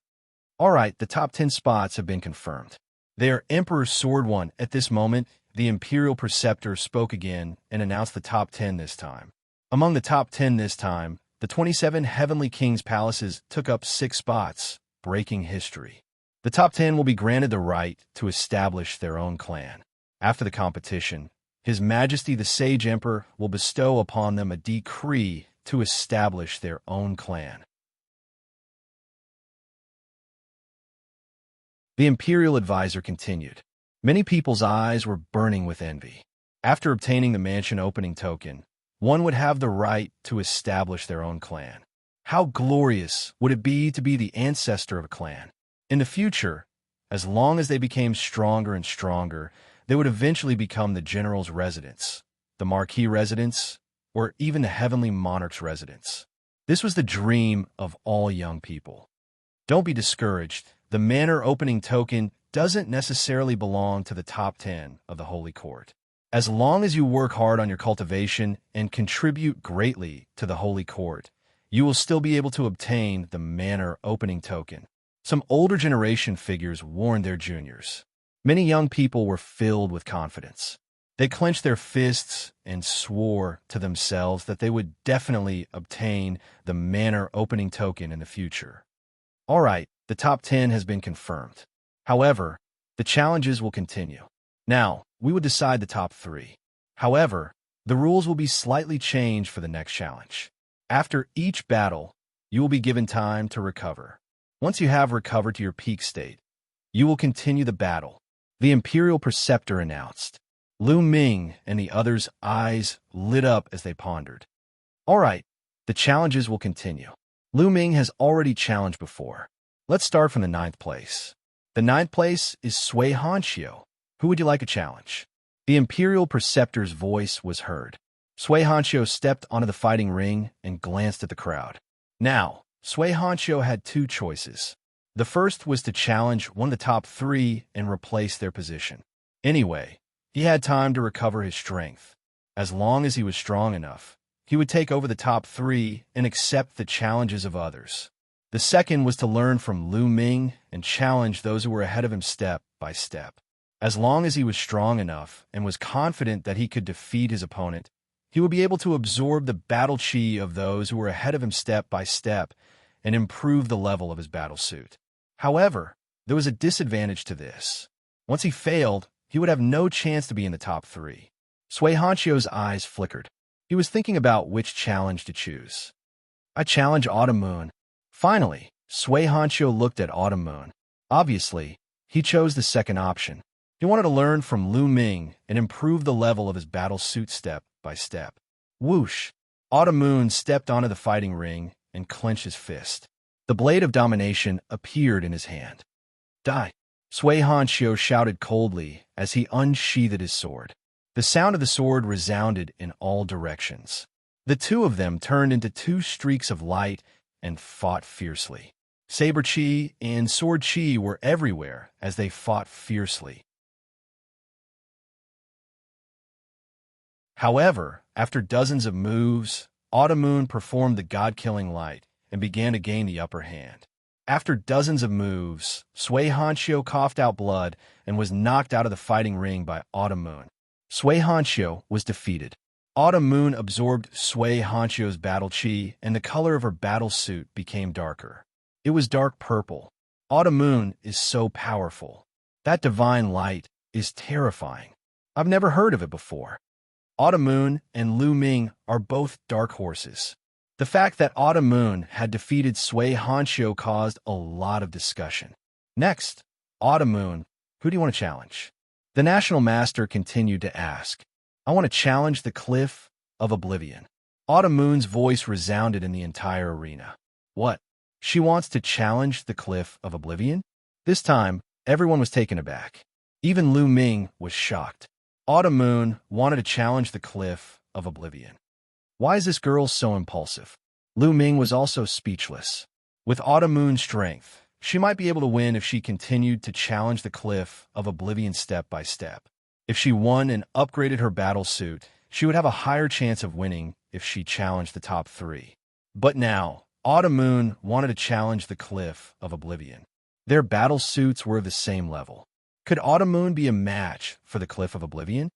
All right, the top 10 spots have been confirmed. They are Emperor Sword One. At this moment, the Imperial Preceptor spoke again and announced the top 10 this time. Among the top 10 this time, the 27 Heavenly Kings' palaces took up 6 spots, breaking history. The top 10 will be granted the right to establish their own clan. After the competition, His Majesty the Sage Emperor will bestow upon them a decree to establish their own clan. The imperial advisor continued. Many people's eyes were burning with envy. After obtaining the mansion opening token, one would have the right to establish their own clan. How glorious would it be to be the ancestor of a clan? In the future, as long as they became stronger and stronger, they would eventually become the general's residence, the marquis residence, or even the heavenly monarch's residence. This was the dream of all young people. Don't be discouraged. The manor opening token doesn't necessarily belong to the top 10 of the Holy Court. As long as you work hard on your cultivation and contribute greatly to the Holy Court, you will still be able to obtain the manor opening token. Some older generation figures warned their juniors. Many young people were filled with confidence. They clenched their fists and swore to themselves that they would definitely obtain the manor opening token in the future. All right, the top 10 has been confirmed. However, the challenges will continue. Now, we will decide the top 3. However, the rules will be slightly changed for the next challenge. After each battle, you will be given time to recover. Once you have recovered to your peak state, you will continue the battle. The Imperial Preceptor announced. Lu Ming and the others' eyes lit up as they pondered. All right, the challenges will continue. Lu Ming has already challenged before. Let's start from the 9th place. The 9th place is Xianxia. Who would you like a challenge? The Imperial Preceptor's voice was heard. Xianxia stepped onto the fighting ring and glanced at the crowd. Now, Xianxia had 2 choices. The first was to challenge one of the top 3 and replace their position. Anyway, he had time to recover his strength. As long as he was strong enough, he would take over the top 3 and accept the challenges of others. The second was to learn from Lu Ming and challenge those who were ahead of him step by step. As long as he was strong enough and was confident that he could defeat his opponent, he would be able to absorb the battle chi of those who were ahead of him step by step and improve the level of his battle suit. However, there was a disadvantage to this. Once he failed, he would have no chance to be in the top 3. Xianxia's eyes flickered. He was thinking about which challenge to choose. I challenge Autumn Moon. Finally, Xianxia looked at Autumn Moon. Obviously, he chose the second option. He wanted to learn from Lu Ming and improve the level of his battle suit step by step. Whoosh! Autumn Moon stepped onto the fighting ring and clenched his fist. The blade of domination appeared in his hand. Die! Xianxia shouted coldly as he unsheathed his sword. The sound of the sword resounded in all directions. The 2 of them turned into 2 streaks of light and fought fiercely. Saber chi and sword chi were everywhere as they fought fiercely. However, after dozens of moves, Autumn Moon performed the god-killing light and began to gain the upper hand. After dozens of moves, Xianxia coughed out blood and was knocked out of the fighting ring by Autumn Moon. Xianxia was defeated. Autumn Moon absorbed Xianxia's battle chi, and the color of her battle suit became darker. It was dark purple. Autumn Moon is so powerful. That divine light is terrifying. I've never heard of it before. Autumn Moon and Lu Ming are both dark horses. The fact that Autumn Moon had defeated Xianxia caused a lot of discussion. Next, Autumn Moon, who do you want to challenge? The National Master continued to ask. I want to challenge the Cliff of Oblivion. Autumn Moon's voice resounded in the entire arena. What? She wants to challenge the Cliff of Oblivion? This time, everyone was taken aback. Even Lu Ming was shocked. Autumn Moon wanted to challenge the Cliff of Oblivion. Why is this girl so impulsive? Lu Ming was also speechless. With Autumn Moon's strength, she might be able to win if she continued to challenge the Cliff of Oblivion step by step. If she won and upgraded her battle suit, she would have a higher chance of winning if she challenged the top 3. But now, Autumn Moon wanted to challenge the Cliff of Oblivion. Their battle suits were of the same level. Could Autumn Moon be a match for the Cliff of Oblivion?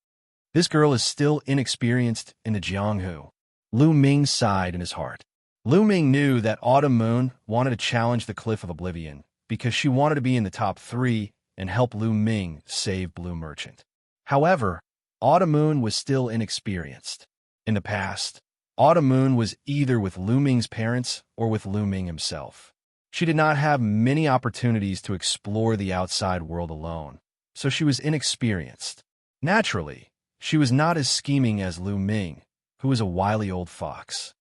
This girl is still inexperienced in the Jianghu. Lu Ming sighed in his heart. Lu Ming knew that Autumn Moon wanted to challenge the Cliff of Oblivion, because she wanted to be in the top 3 and help Lu Ming save Blue Merchant. However, Autumn Moon was still inexperienced. In the past, Autumn Moon was either with Lu Ming's parents or with Lu Ming himself. She did not have many opportunities to explore the outside world alone, so she was inexperienced. Naturally, she was not as scheming as Lu Ming, who was a wily old fox.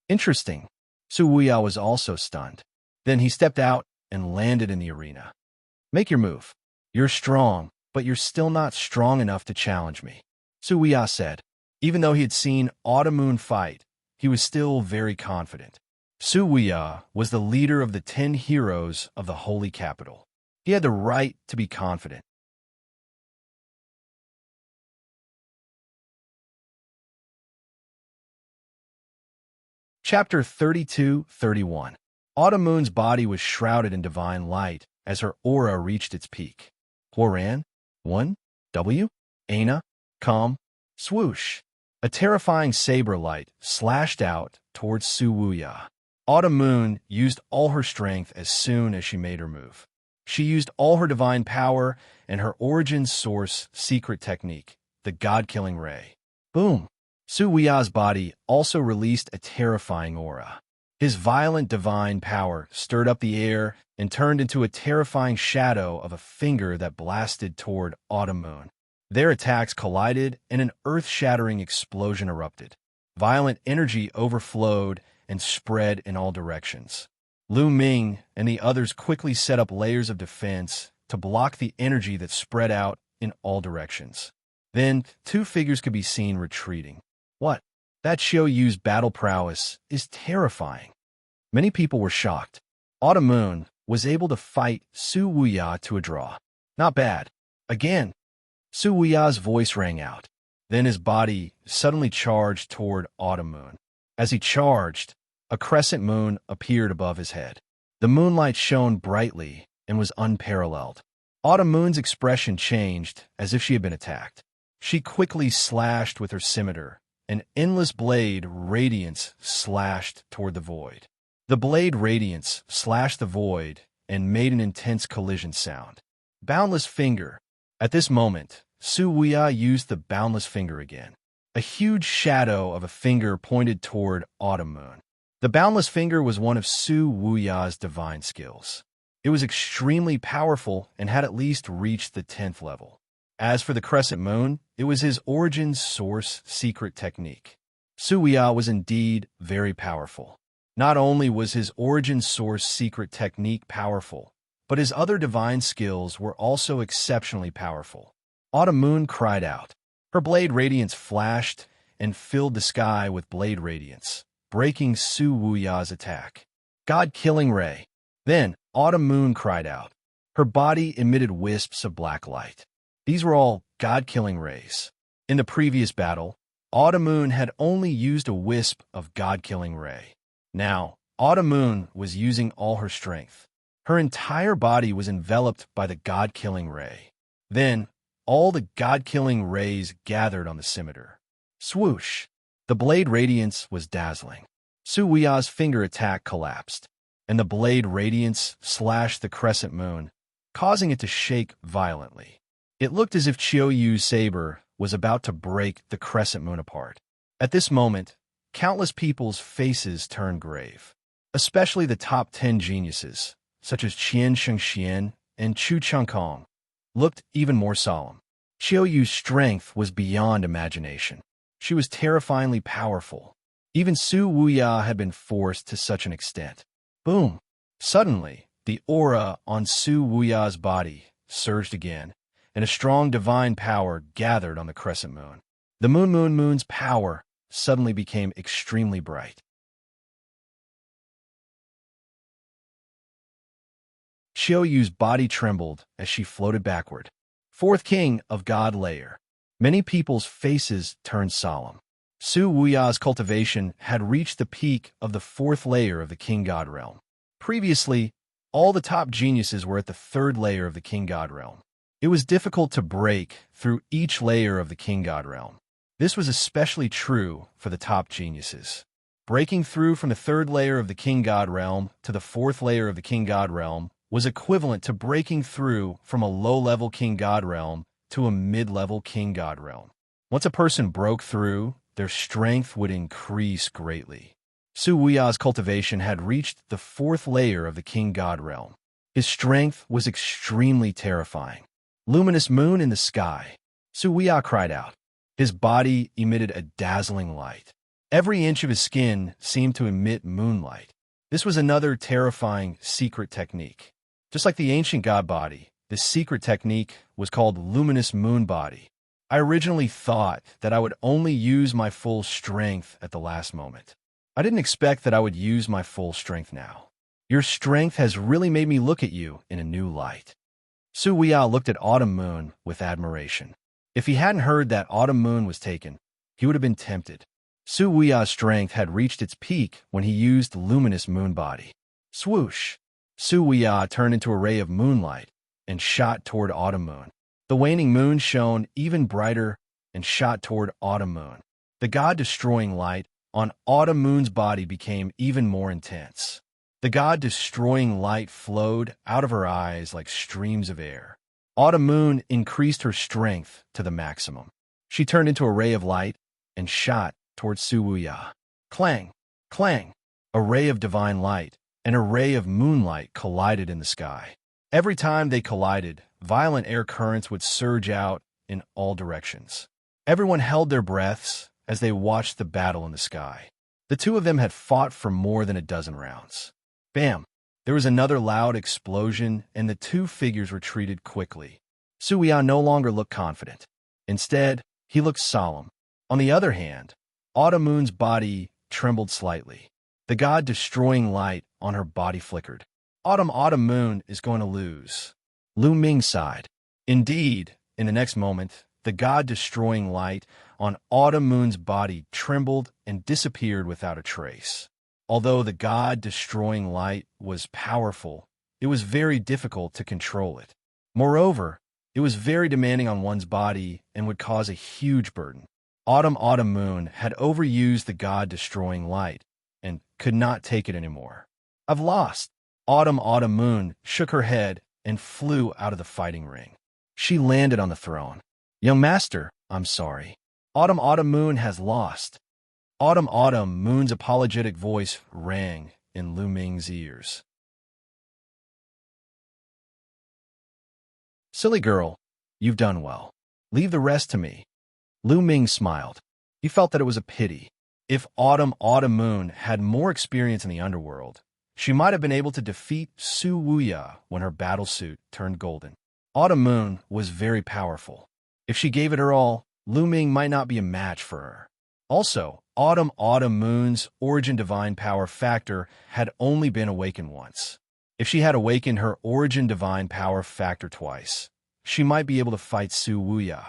Interesting. Su Wuya was also stunned. Then he stepped out and landed in the arena. Make your move. You're strong, but you're still not strong enough to challenge me, Su Wuya said. Even though he had seen Autumn Moon fight, he was still very confident. Su Wuya was the leader of the 10 heroes of the Holy Capital. He had the right to be confident. Chapter 32-31. Autumn Moon's body was shrouded in divine light as her aura reached its peak. Huoran, 1, W, Aina, calm, swoosh. A terrifying saber light slashed out towards Su Wuya. Autumn Moon used all her strength as soon as she made her move. She used all her divine power and her origin source secret technique, the God-killing ray. Boom! Su Wuya's body also released a terrifying aura. His violent divine power stirred up the air and turned into a terrifying shadow of a finger that blasted toward Autumn Moon. Their attacks collided and an earth-shattering explosion erupted. Violent energy overflowed and spread in all directions. Lu Ming and the others quickly set up layers of defense to block the energy that spread out in all directions. Then, 2 figures could be seen retreating. What? That Xiaoyu's battle prowess is terrifying. Many people were shocked. Autumn Moon was able to fight Su Wuya to a draw. Not bad. Again. Su Wuya's voice rang out. Then his body suddenly charged toward Autumn Moon. As he charged, a crescent moon appeared above his head. The moonlight shone brightly and was unparalleled. Autumn Moon's expression changed as if she had been attacked. She quickly slashed with her scimitar. An endless blade radiance slashed toward the void. The blade radiance slashed the void and made an intense collision sound. Boundless finger. At this moment, Su Wuya used the boundless finger again. A huge shadow of a finger pointed toward Autumn Moon. The boundless finger was one of Su Wuya's divine skills. It was extremely powerful and had at least reached the 10th level. As for the crescent moon, it was his origin source secret technique. Su Wuya was indeed very powerful. Not only was his origin source secret technique powerful, but his other divine skills were also exceptionally powerful. Autumn Moon cried out. Her blade radiance flashed and filled the sky with blade radiance, breaking Su Wuya's attack. God-killing ray. Then Autumn Moon cried out. Her body emitted wisps of black light. These were all God-killing rays. In the previous battle, Autumn Moon had only used a wisp of God-killing ray. Now, Autumn Moon was using all her strength. Her entire body was enveloped by the God-killing ray. Then, all the God-killing rays gathered on the scimitar. Swoosh! The blade radiance was dazzling. Su Wuya's finger attack collapsed, and the blade radiance slashed the crescent moon, causing it to shake violently. It looked as if Xiaoyu's saber was about to break the crescent moon apart. At this moment, countless people's faces turned grave, especially the top 10 geniuses, such as Xianxia and Chu Changkong, looked even more solemn. Xiaoyu's strength was beyond imagination. She was terrifyingly powerful. Even Su Wuya had been forced to such an extent. Boom! Suddenly, the aura on Su Wuya's body surged again, and a strong divine power gathered on the crescent moon. The moon's power suddenly became extremely bright. Xiaoyu's body trembled as she floated backward. 4th King of God Layer. Many people's faces turned solemn. Su Wuya's cultivation had reached the peak of the 4th layer of the King God Realm. Previously, all the top geniuses were at the 3rd layer of the King God Realm. It was difficult to break through each layer of the King God Realm. This was especially true for the top geniuses. Breaking through from the 3rd layer of the King God Realm to the 4th layer of the King God Realm was equivalent to breaking through from a low-level king god realm to a mid-level king god realm. Once a person broke through, their strength would increase greatly. Su Wuya's cultivation had reached the 4th layer of the king god realm. His strength was extremely terrifying. Luminous moon in the sky. Su Wuya cried out. His body emitted a dazzling light. Every inch of his skin seemed to emit moonlight. This was another terrifying secret technique. Just like the ancient god body, this secret technique was called luminous moon body. I originally thought that I would only use my full strength at the last moment. I didn't expect that I would use my full strength now. Your strength has really made me look at you in a new light. Su Wuya looked at Autumn Moon with admiration. If he hadn't heard that Autumn Moon was taken, he would have been tempted. Su Wuya's strength had reached its peak when he used the luminous moon body. Swoosh! Su Wuya turned into a ray of moonlight and shot toward Autumn Moon. The waning moon shone even brighter and shot toward Autumn Moon. The god-destroying light on Autumn Moon's body became even more intense. The god-destroying light flowed out of her eyes like streams of air. Autumn Moon increased her strength to the maximum. She turned into a ray of light and shot towards Su Wuya. Clang! Clang! A ray of divine light and a ray of moonlight collided in the sky. Every time they collided, violent air currents would surge out in all directions. Everyone held their breaths as they watched the battle in the sky. The two of them had fought for more than a dozen rounds. Bam! There was another loud explosion, and the two figures retreated quickly. Su Wuya no longer looked confident. Instead, he looked solemn. On the other hand, Autumn Moon's body trembled slightly. The god-destroying light on her body flickered. Autumn Moon is going to lose. Lu Ming sighed. Indeed, in the next moment, the god-destroying light on Autumn Moon's body trembled and disappeared without a trace. Although the god-destroying light was powerful, it was very difficult to control it. Moreover, it was very demanding on one's body and would cause a huge burden. Autumn Moon had overused the god-destroying light and could not take it anymore. I've lost. Autumn Moon shook her head and flew out of the fighting ring. She landed on the throne. Young master, I'm sorry. Autumn Moon has lost. Autumn Moon's apologetic voice rang in Lu Ming's ears. Silly girl, you've done well. Leave the rest to me. Lu Ming smiled. He felt that it was a pity. If Autumn Moon had more experience in the underworld, she might have been able to defeat Su Wuya when her battle suit turned golden. Autumn Moon was very powerful. If she gave it her all, Lu Ming might not be a match for her. Also, Autumn Moon's origin divine power factor had only been awakened once. If she had awakened her origin divine power factor twice, she might be able to fight Su Wuya.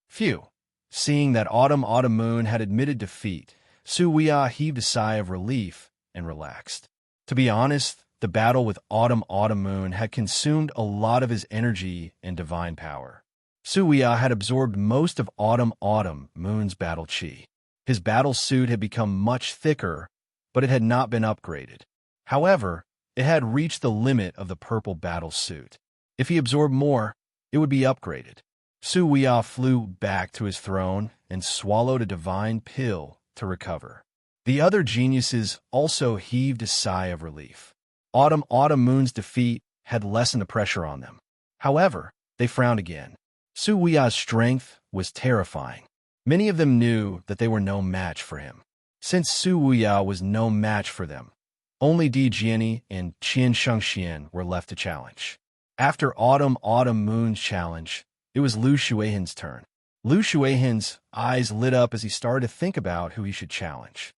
Phew! Seeing that Autumn Moon had admitted defeat, Su Wuya heaved a sigh of relief and relaxed. To be honest, the battle with Autumn Moon had consumed a lot of his energy and divine power. Su Wuya had absorbed most of Autumn Moon's battle chi. His battle suit had become much thicker, but it had not been upgraded. However, it had reached the limit of the purple battle suit. If he absorbed more, it would be upgraded. Su Wuya flew back to his throne and swallowed a divine pill to recover. The other geniuses also heaved a sigh of relief. Autumn Moon's defeat had lessened the pressure on them. However, they frowned again. Su Wuya's strength was terrifying. Many of them knew that they were no match for him. Since Su Wuya was no match for them, only Di Jiani and Xianxia were left to challenge. After Autumn Moon's challenge, it was Lu Shuihan's turn. Lu Shuihan's eyes lit up as he started to think about who he should challenge.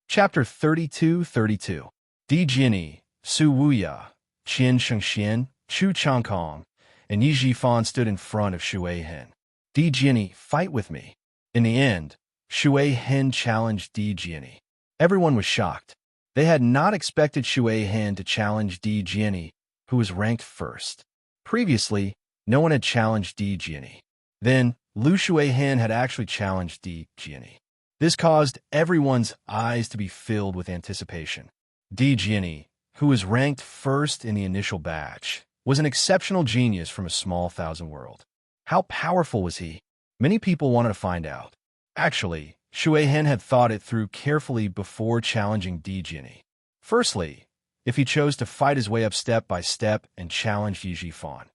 Chapter 32-32. Di Jiani, Su Wuya, Xianxia, Chu Changkong, and Yi Jifan stood in front of Shuihan. Di Jiani, fight with me. In the end, Shuihan challenged Di Jiani. Everyone was shocked. They had not expected Shuihan to challenge Di Jiani, who was ranked first. Previously, no one had challenged Di Jiani. Then, Lu Shuihen had actually challenged Di Jiani. This caused everyone's eyes to be filled with anticipation. Di Jiani, who was ranked first in the initial batch, was an exceptional genius from a small thousand world. How powerful was he? Many people wanted to find out. Actually, Shuihen had thought it through carefully before challenging Di Jiani. Firstly, if he chose to fight his way up step by step and challenge Yi Jifan.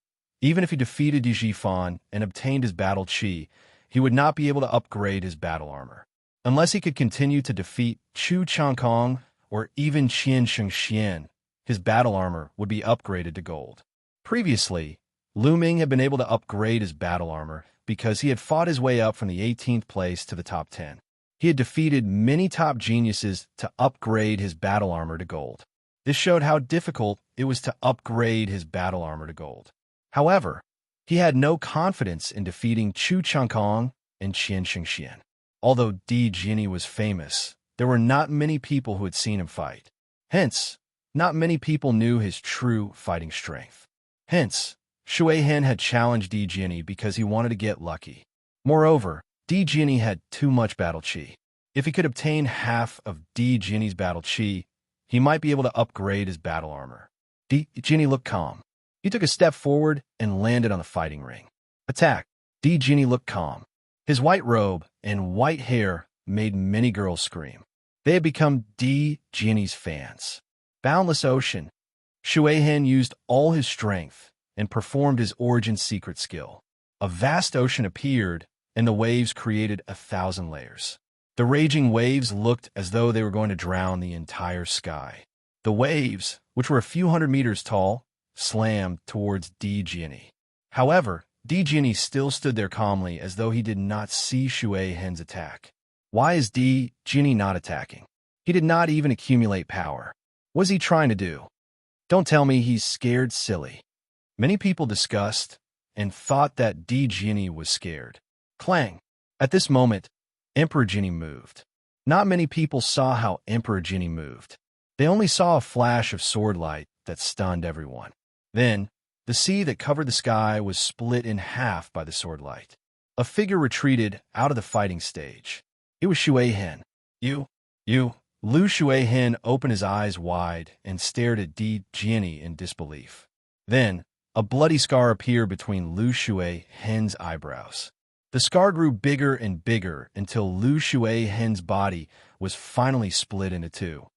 Even if he defeated Yi Jifan and obtained his battle chi, he would not be able to upgrade his battle armor. Unless he could continue to defeat Chu Changkong or even Xianxia, his battle armor would be upgraded to gold. Previously, Lu Ming had been able to upgrade his battle armor because he had fought his way up from the 18th place to the top 10. He had defeated many top geniuses to upgrade his battle armor to gold. This showed how difficult it was to upgrade his battle armor to gold. However, he had no confidence in defeating Chu Changkong and Xianxia. Although Di Jiani was famous, there were not many people who had seen him fight. Hence, not many people knew his true fighting strength. Hence, Shuihen had challenged Di Jiani because he wanted to get lucky. Moreover, Di Jiani had too much battle chi. If he could obtain half of Di Jiani's battle chi, he might be able to upgrade his battle armor. Di Jiani looked calm. He took a step forward and landed on the fighting ring. Attack! Di Jiani looked calm. His white robe and white hair made many girls scream. They had become Di Jiani's fans. Boundless Ocean. Shuihen used all his strength and performed his origin secret skill. A vast ocean appeared, and the waves created 1,000 layers. The raging waves looked as though they were going to drown the entire sky. The waves, which were a few hundred meters tall, slammed towards Di Jiani. However, Di Jiani still stood there calmly as though he did not see Shuihen's attack. Why is Di Jiani not attacking? He did not even accumulate power. What is he trying to do? Don't tell me he's scared silly. Many people discussed and thought that Di Jiani was scared. Clang! At this moment, Emperor Jiani moved. Not many people saw how Emperor Jiani moved. They only saw a flash of sword light that stunned everyone. Then, the sea that covered the sky was split in half by the sword light. A figure retreated out of the fighting stage. It was Shuihen. You. Lu Shuihen opened his eyes wide and stared at Di Jiani in disbelief. Then, a bloody scar appeared between Lu Shuihen's eyebrows. The scar grew bigger and bigger until Lu Shuihen's body was finally split into two.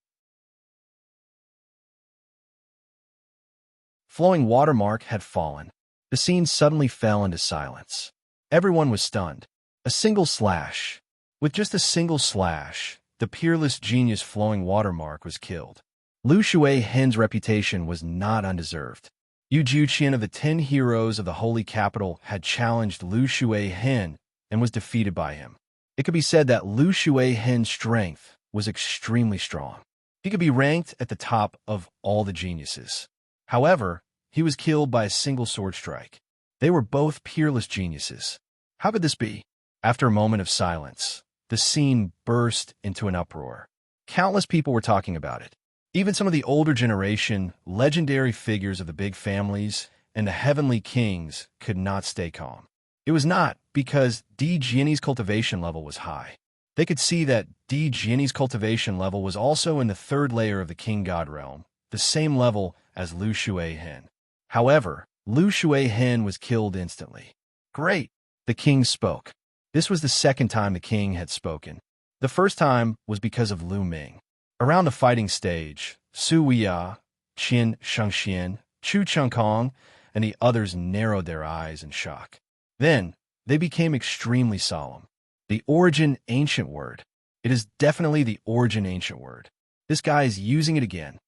Flowing watermark had fallen. The scene suddenly fell into silence. Everyone was stunned. A single slash. With just a single slash, the peerless genius Flowing Watermark was killed. Lu Shuihen's reputation was not undeserved. Yu Jiuqian of the 10 heroes of the Holy Capital had challenged Lu Shuihen and was defeated by him. It could be said that Lu Shuihen's strength was extremely strong. He could be ranked at the top of all the geniuses. However, he was killed by a single sword strike. They were both peerless geniuses. How could this be? After a moment of silence, the scene burst into an uproar. Countless people were talking about it. Even some of the older generation, legendary figures of the big families and the heavenly kings could not stay calm. It was not because Di Jiani's cultivation level was high. They could see that Di Jiani's cultivation level was also in the 3rd layer of the king god realm, the same level as Lu Shuihen. However, Lu Shuihen was killed instantly. Great! The king spoke. This was the 2nd time the king had spoken. The first time was because of Lu Ming. Around the fighting stage, Su Wuxia, Xianxia, Chu Changkong, and the others narrowed their eyes in shock. Then, they became extremely solemn. The origin ancient word. It is definitely the origin ancient word. This guy is using it again.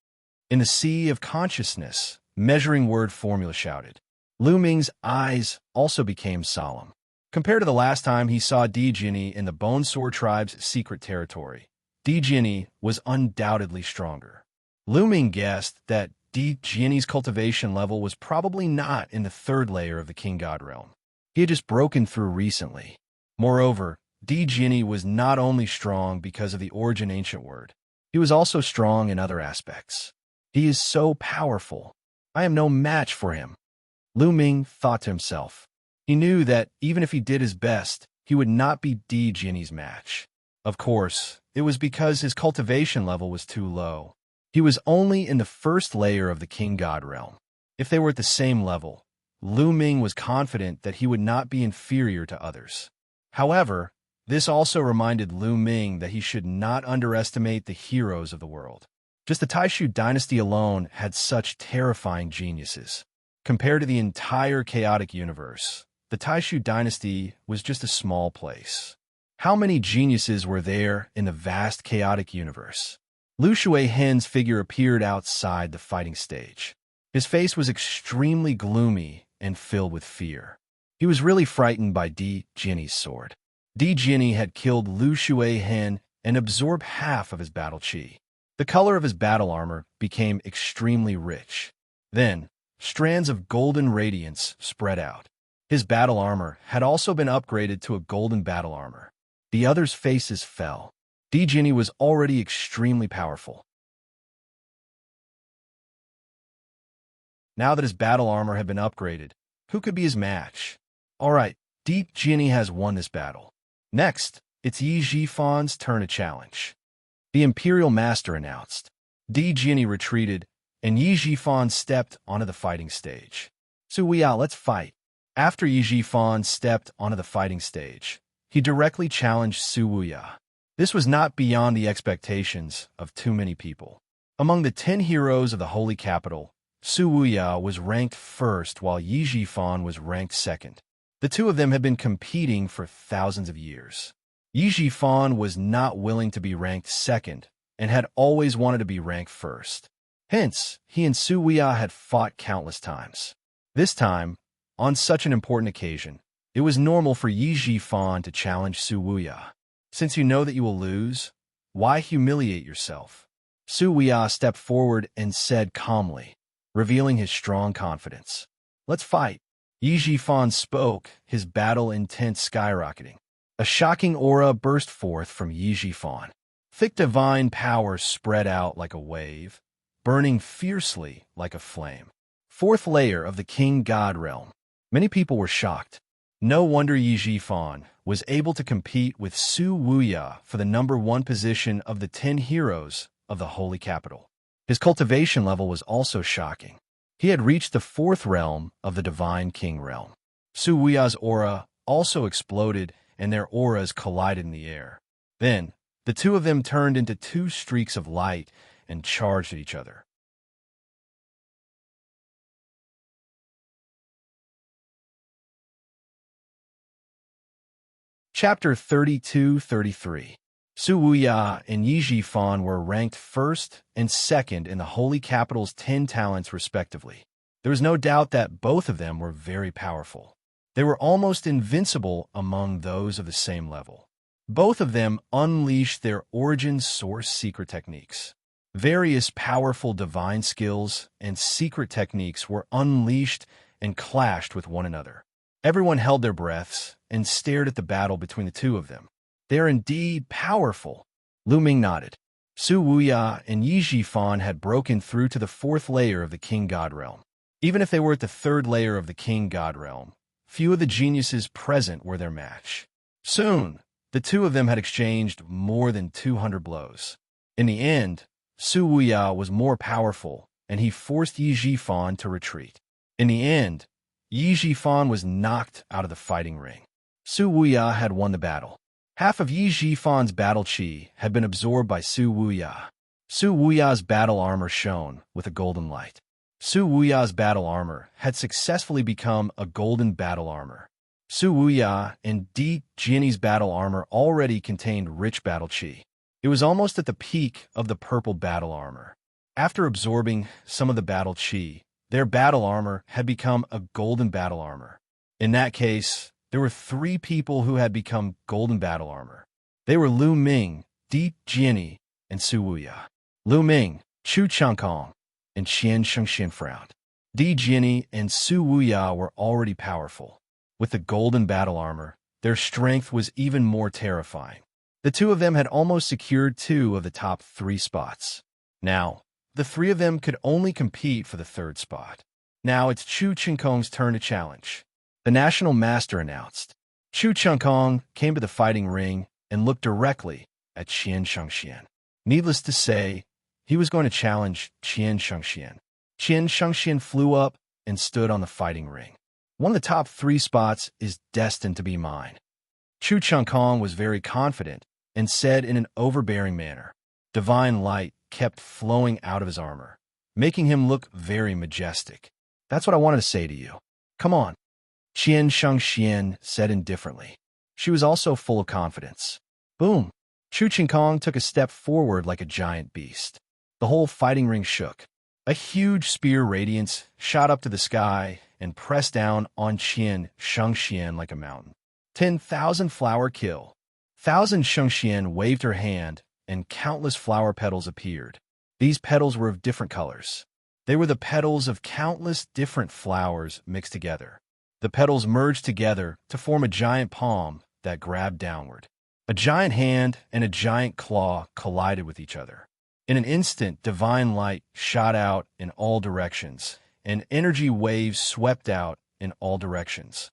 In the sea of consciousness, measuring word formula shouted. Lu Ming's eyes also became solemn. Compared to the last time he saw Di Jiani in the Bone Sword Tribe's secret territory, Di Jiani was undoubtedly stronger. Lu Ming guessed that Di Jiani's cultivation level was probably not in the 3rd layer of the king god realm. He had just broken through recently. Moreover, Di Jiani was not only strong because of the origin ancient word, he was also strong in other aspects. He is so powerful. I am no match for him. Lu Ming thought to himself. He knew that even if he did his best, he would not be Di Jinni's match. Of course, it was because his cultivation level was too low. He was only in the first layer of the King God realm. If they were at the same level, Lu Ming was confident that he would not be inferior to others. However, this also reminded Lu Ming that he should not underestimate the heroes of the world. Just the Taishu dynasty alone had such terrifying geniuses. Compared to the entire chaotic universe, the Taishu dynasty was just a small place. How many geniuses were there in the vast chaotic universe? Lu Shuihen's figure appeared outside the fighting stage. His face was extremely gloomy and filled with fear. He was really frightened by Di Jinni's sword. Di Jinni had killed Lu Shuihen and absorbed half of his battle chi. The color of his battle armor became extremely rich. Then, strands of golden radiance spread out. His battle armor had also been upgraded to a golden battle armor. The others' faces fell. Di Jinni was already extremely powerful. Now that his battle armor had been upgraded, who could be his match? Alright, Di Jinni has won this battle. Next, it's Yi Jifan's turn to challenge. The Imperial Master announced. Di Jinni retreated, and Yi Jifan stepped onto the fighting stage. Su Wuya, let's fight. After Yi Jifan stepped onto the fighting stage, he directly challenged Su Wuya. This was not beyond the expectations of too many people. Among the 10 heroes of the Holy Capital, Su Wuya was ranked first while Yi Jifan was ranked second. The two of them had been competing for thousands of years. Yi Jifan was not willing to be ranked second and had always wanted to be ranked first. Hence, he and Su Wuya had fought countless times. This time, on such an important occasion, it was normal for Yi Jifan to challenge Su Wuya. Since you know that you will lose, why humiliate yourself? Su Wuya stepped forward and said calmly, revealing his strong confidence. Let's fight. Yi Jifan spoke, his battle intent skyrocketing. A shocking aura burst forth from Yi Jifan. Thick divine power spread out like a wave, burning fiercely like a flame. Fourth layer of the King God realm. Many people were shocked. No wonder Yi Jifan was able to compete with Su Wuya for the #1 position of the 10 heroes of the Holy Capital. His cultivation level was also shocking. He had reached the 4th realm of the Divine King realm. Su Wuya's aura also exploded and their auras collided in the air. Then, the two of them turned into 2 streaks of light and charged at each other. Chapter 32-33. Su Wuya and Yi Jifan were ranked first and second in the Holy Capital's 10 talents respectively. There was no doubt that both of them were very powerful. They were almost invincible among those of the same level. Both of them unleashed their origin source secret techniques. Various powerful divine skills and secret techniques were unleashed and clashed with one another. Everyone held their breaths and stared at the battle between the two of them. They are indeed powerful. Lu Ming nodded. Su Wuya and Yi Jifan had broken through to the 4th layer of the King God realm. Even if they were at the 3rd layer of the King God realm, few of the geniuses present were their match. Soon, the two of them had exchanged more than 200 blows. In the end, Su Wuya was more powerful, and he forced Yi Jifan to retreat. In the end, Yi Jifan was knocked out of the fighting ring. Su Wuya had won the battle. Half of Yi Jifan's battle chi had been absorbed by Su Wuya. Su Wuya's battle armor shone with a golden light. Su Wuya's battle armor had successfully become a golden battle armor. Su Wuya and Di Jinni's battle armor already contained rich battle chi. It was almost at the peak of the purple battle armor. After absorbing some of the battle chi, their battle armor had become a golden battle armor. In that case, there were 3 people who had become golden battle armor. They were Lu Ming, Di Jinni, and Su Wuya. Lu Ming, Chu Changkong, and Xianxia frowned. Di Jinni and Su Wuya were already powerful. With the golden battle armor, their strength was even more terrifying. The two of them had almost secured 2 of the top 3 spots. Now, the 3 of them could only compete for the 3rd spot. Now it's Chu Changkong's turn to challenge. The national master announced. Chu Chengkong came to the fighting ring and looked directly at Xianxia. Needless to say, he was going to challenge Xianxia. Xianxia flew up and stood on the fighting ring. One of the top 3 spots is destined to be mine. Chu Chengkong was very confident and said in an overbearing manner. Divine light kept flowing out of his armor, making him look very majestic. That's what I wanted to say to you. Come on. Xianxia said indifferently. She was also full of confidence. Boom! Chu Chengkong took a step forward like a giant beast. The whole fighting ring shook. A huge spear radiance shot up to the sky and pressed down on Xianxia like a mountain. 10,000 flower kill. 1,000 Xianxia waved her hand, and countless flower petals appeared. These petals were of different colors. They were the petals of countless different flowers mixed together. The petals merged together to form a giant palm that grabbed downward. A giant hand and a giant claw collided with each other. In an instant, divine light shot out in all directions, and energy waves swept out in all directions.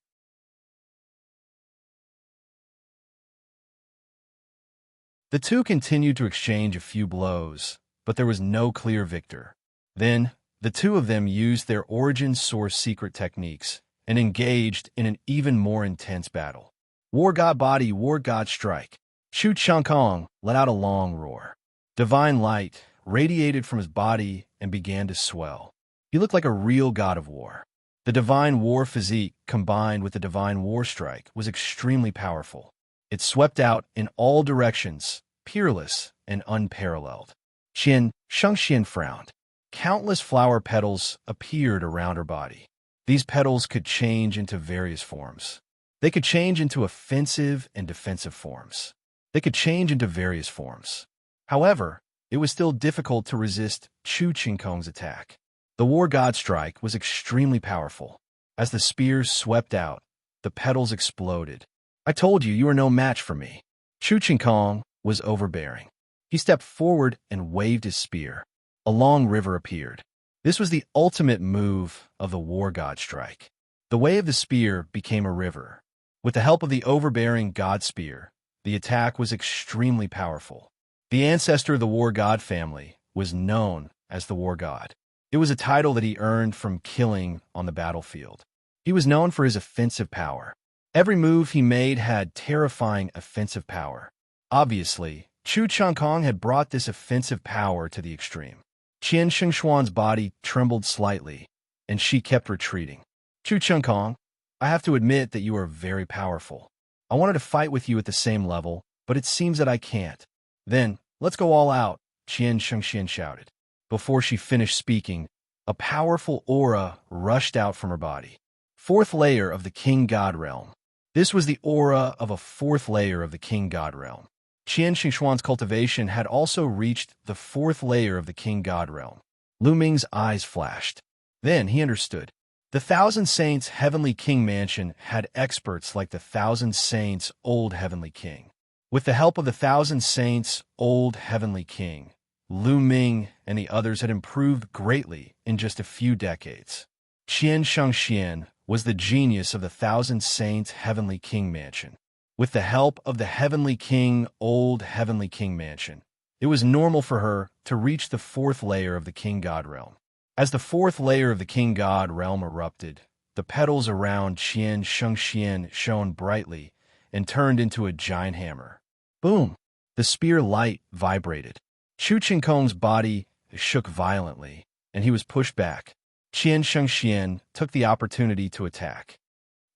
The two continued to exchange a few blows, but there was no clear victor. Then, the two of them used their origin source secret techniques and engaged in an even more intense battle. War God Body, War God Strike. Chu Chengkong let out a long roar. Divine light radiated from his body and began to swell. He looked like a real god of war. The divine war physique combined with the divine war strike was extremely powerful. It swept out in all directions, peerless and unparalleled. Xianxia frowned. Countless flower petals appeared around her body. These petals could change into various forms. They could change into offensive and defensive forms. They could change into various forms. However, it was still difficult to resist Chu Chengkong's attack. The War God Strike was extremely powerful. As the spears swept out, the petals exploded. I told you are no match for me. Chu Chengkong was overbearing. He stepped forward and waved his spear. A long river appeared. This was the ultimate move of the War God Strike. The way of the spear became a river. With the help of the overbearing God Spear, the attack was extremely powerful. The ancestor of the War God family was known as the War God. It was a title that he earned from killing on the battlefield. He was known for his offensive power. Every move he made had terrifying offensive power. Obviously, Chu Chengkong had brought this offensive power to the extreme. Qian Shingshuan's body trembled slightly, and she kept retreating. Chu Chengkong, I have to admit that you are very powerful. I wanted to fight with you at the same level, but it seems that I can't. Then, let's go all out, Qian Shingshuan shouted. Before she finished speaking, a powerful aura rushed out from her body. Fourth layer of the King God Realm. This was the aura of a fourth layer of the King God Realm. Qian Shingshuan's cultivation had also reached the fourth layer of the King God Realm. Lu Ming's eyes flashed. Then he understood. The Thousand Saints Heavenly King Mansion had experts like the Thousand Saints Old Heavenly King. With the help of the Thousand Saints Old Heavenly King, Lu Ming and the others had improved greatly in just a few decades. Xianxia was the genius of the Thousand Saints Heavenly King Mansion. With the help of the Heavenly King Old Heavenly King Mansion, it was normal for her to reach the fourth layer of the King God Realm. As the fourth layer of the King God Realm erupted, the petals around Xianxia shone brightly and turned into a giant hammer. Boom! The spear light vibrated. Chu Chengkong's body shook violently, and he was pushed back. Xianxia took the opportunity to attack.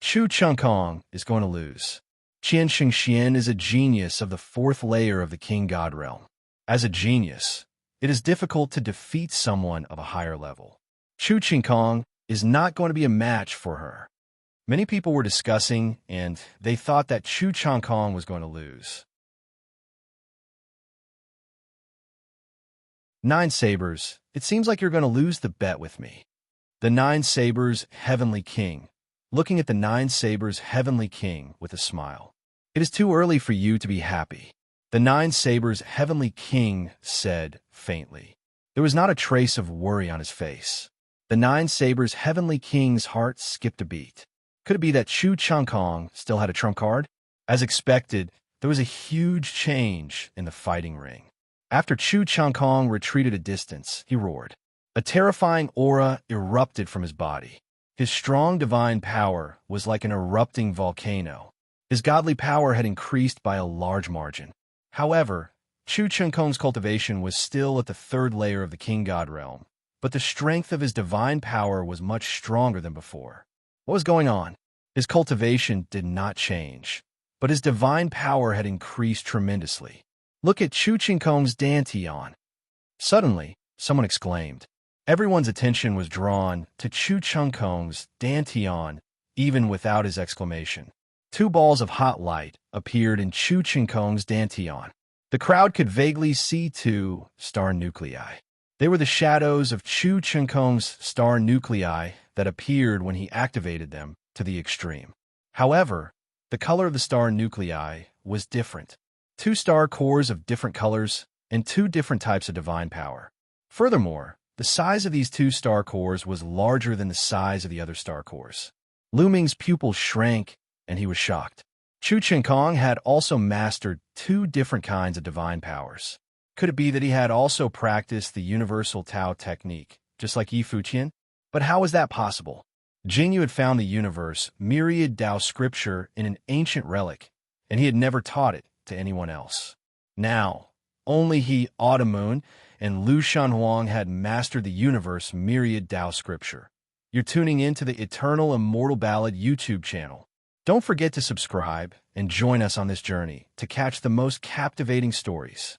Chu Chengkong is going to lose. Xianxia is a genius of the fourth layer of the King God Realm. As a genius, it is difficult to defeat someone of a higher level. Chu Chengkong is not going to be a match for her. Many people were discussing, and they thought that Chu Chengkong was going to lose. 9 Sabers, it seems like you're going to lose the bet with me. The 9 Sabers Heavenly King, looking at the 9 Sabers Heavenly King with a smile. It is too early for you to be happy. The 9 Sabers Heavenly King said faintly. There was not a trace of worry on his face. The 9 Sabers Heavenly King's heart skipped a beat. Could it be that Chu Changkong still had a trump card? As expected, there was a huge change in the fighting ring. After Chu Changkong retreated a distance, he roared. A terrifying aura erupted from his body. His strong divine power was like an erupting volcano. His godly power had increased by a large margin. However, Chu Changkong's cultivation was still at the third layer of the king god realm, but the strength of his divine power was much stronger than before. What was going on? His cultivation did not change, but his divine power had increased tremendously. Look at Chu Changkong's Dantian. Suddenly, someone exclaimed. Everyone's attention was drawn to Chu Changkong's Dantian, even without his exclamation. 2 balls of hot light appeared in Chu Changkong's Dantian. The crowd could vaguely see 2 star nuclei. They were the shadows of Chu Changkong's star nuclei that appeared when he activated them to the extreme. However, the color of the star nuclei was different. 2 star cores of different colors and 2 different types of divine power. Furthermore, the size of these 2 star cores was larger than the size of the other star cores. Lu Ming's pupils shrank, and he was shocked. Chu Changkong had also mastered 2 different kinds of divine powers. Could it be that he had also practiced the universal Tao technique, just like Yi Fuqian? But how was that possible? Jingyu had found the universe myriad Tao scripture in an ancient relic, and he had never taught it to anyone else. Now, only he, Automoon, and Lu Shanhuang had mastered the universe myriad Tao scripture. You're tuning in to the Eternal Immortal Ballad YouTube channel. Don't forget to subscribe and join us on this journey to catch the most captivating stories.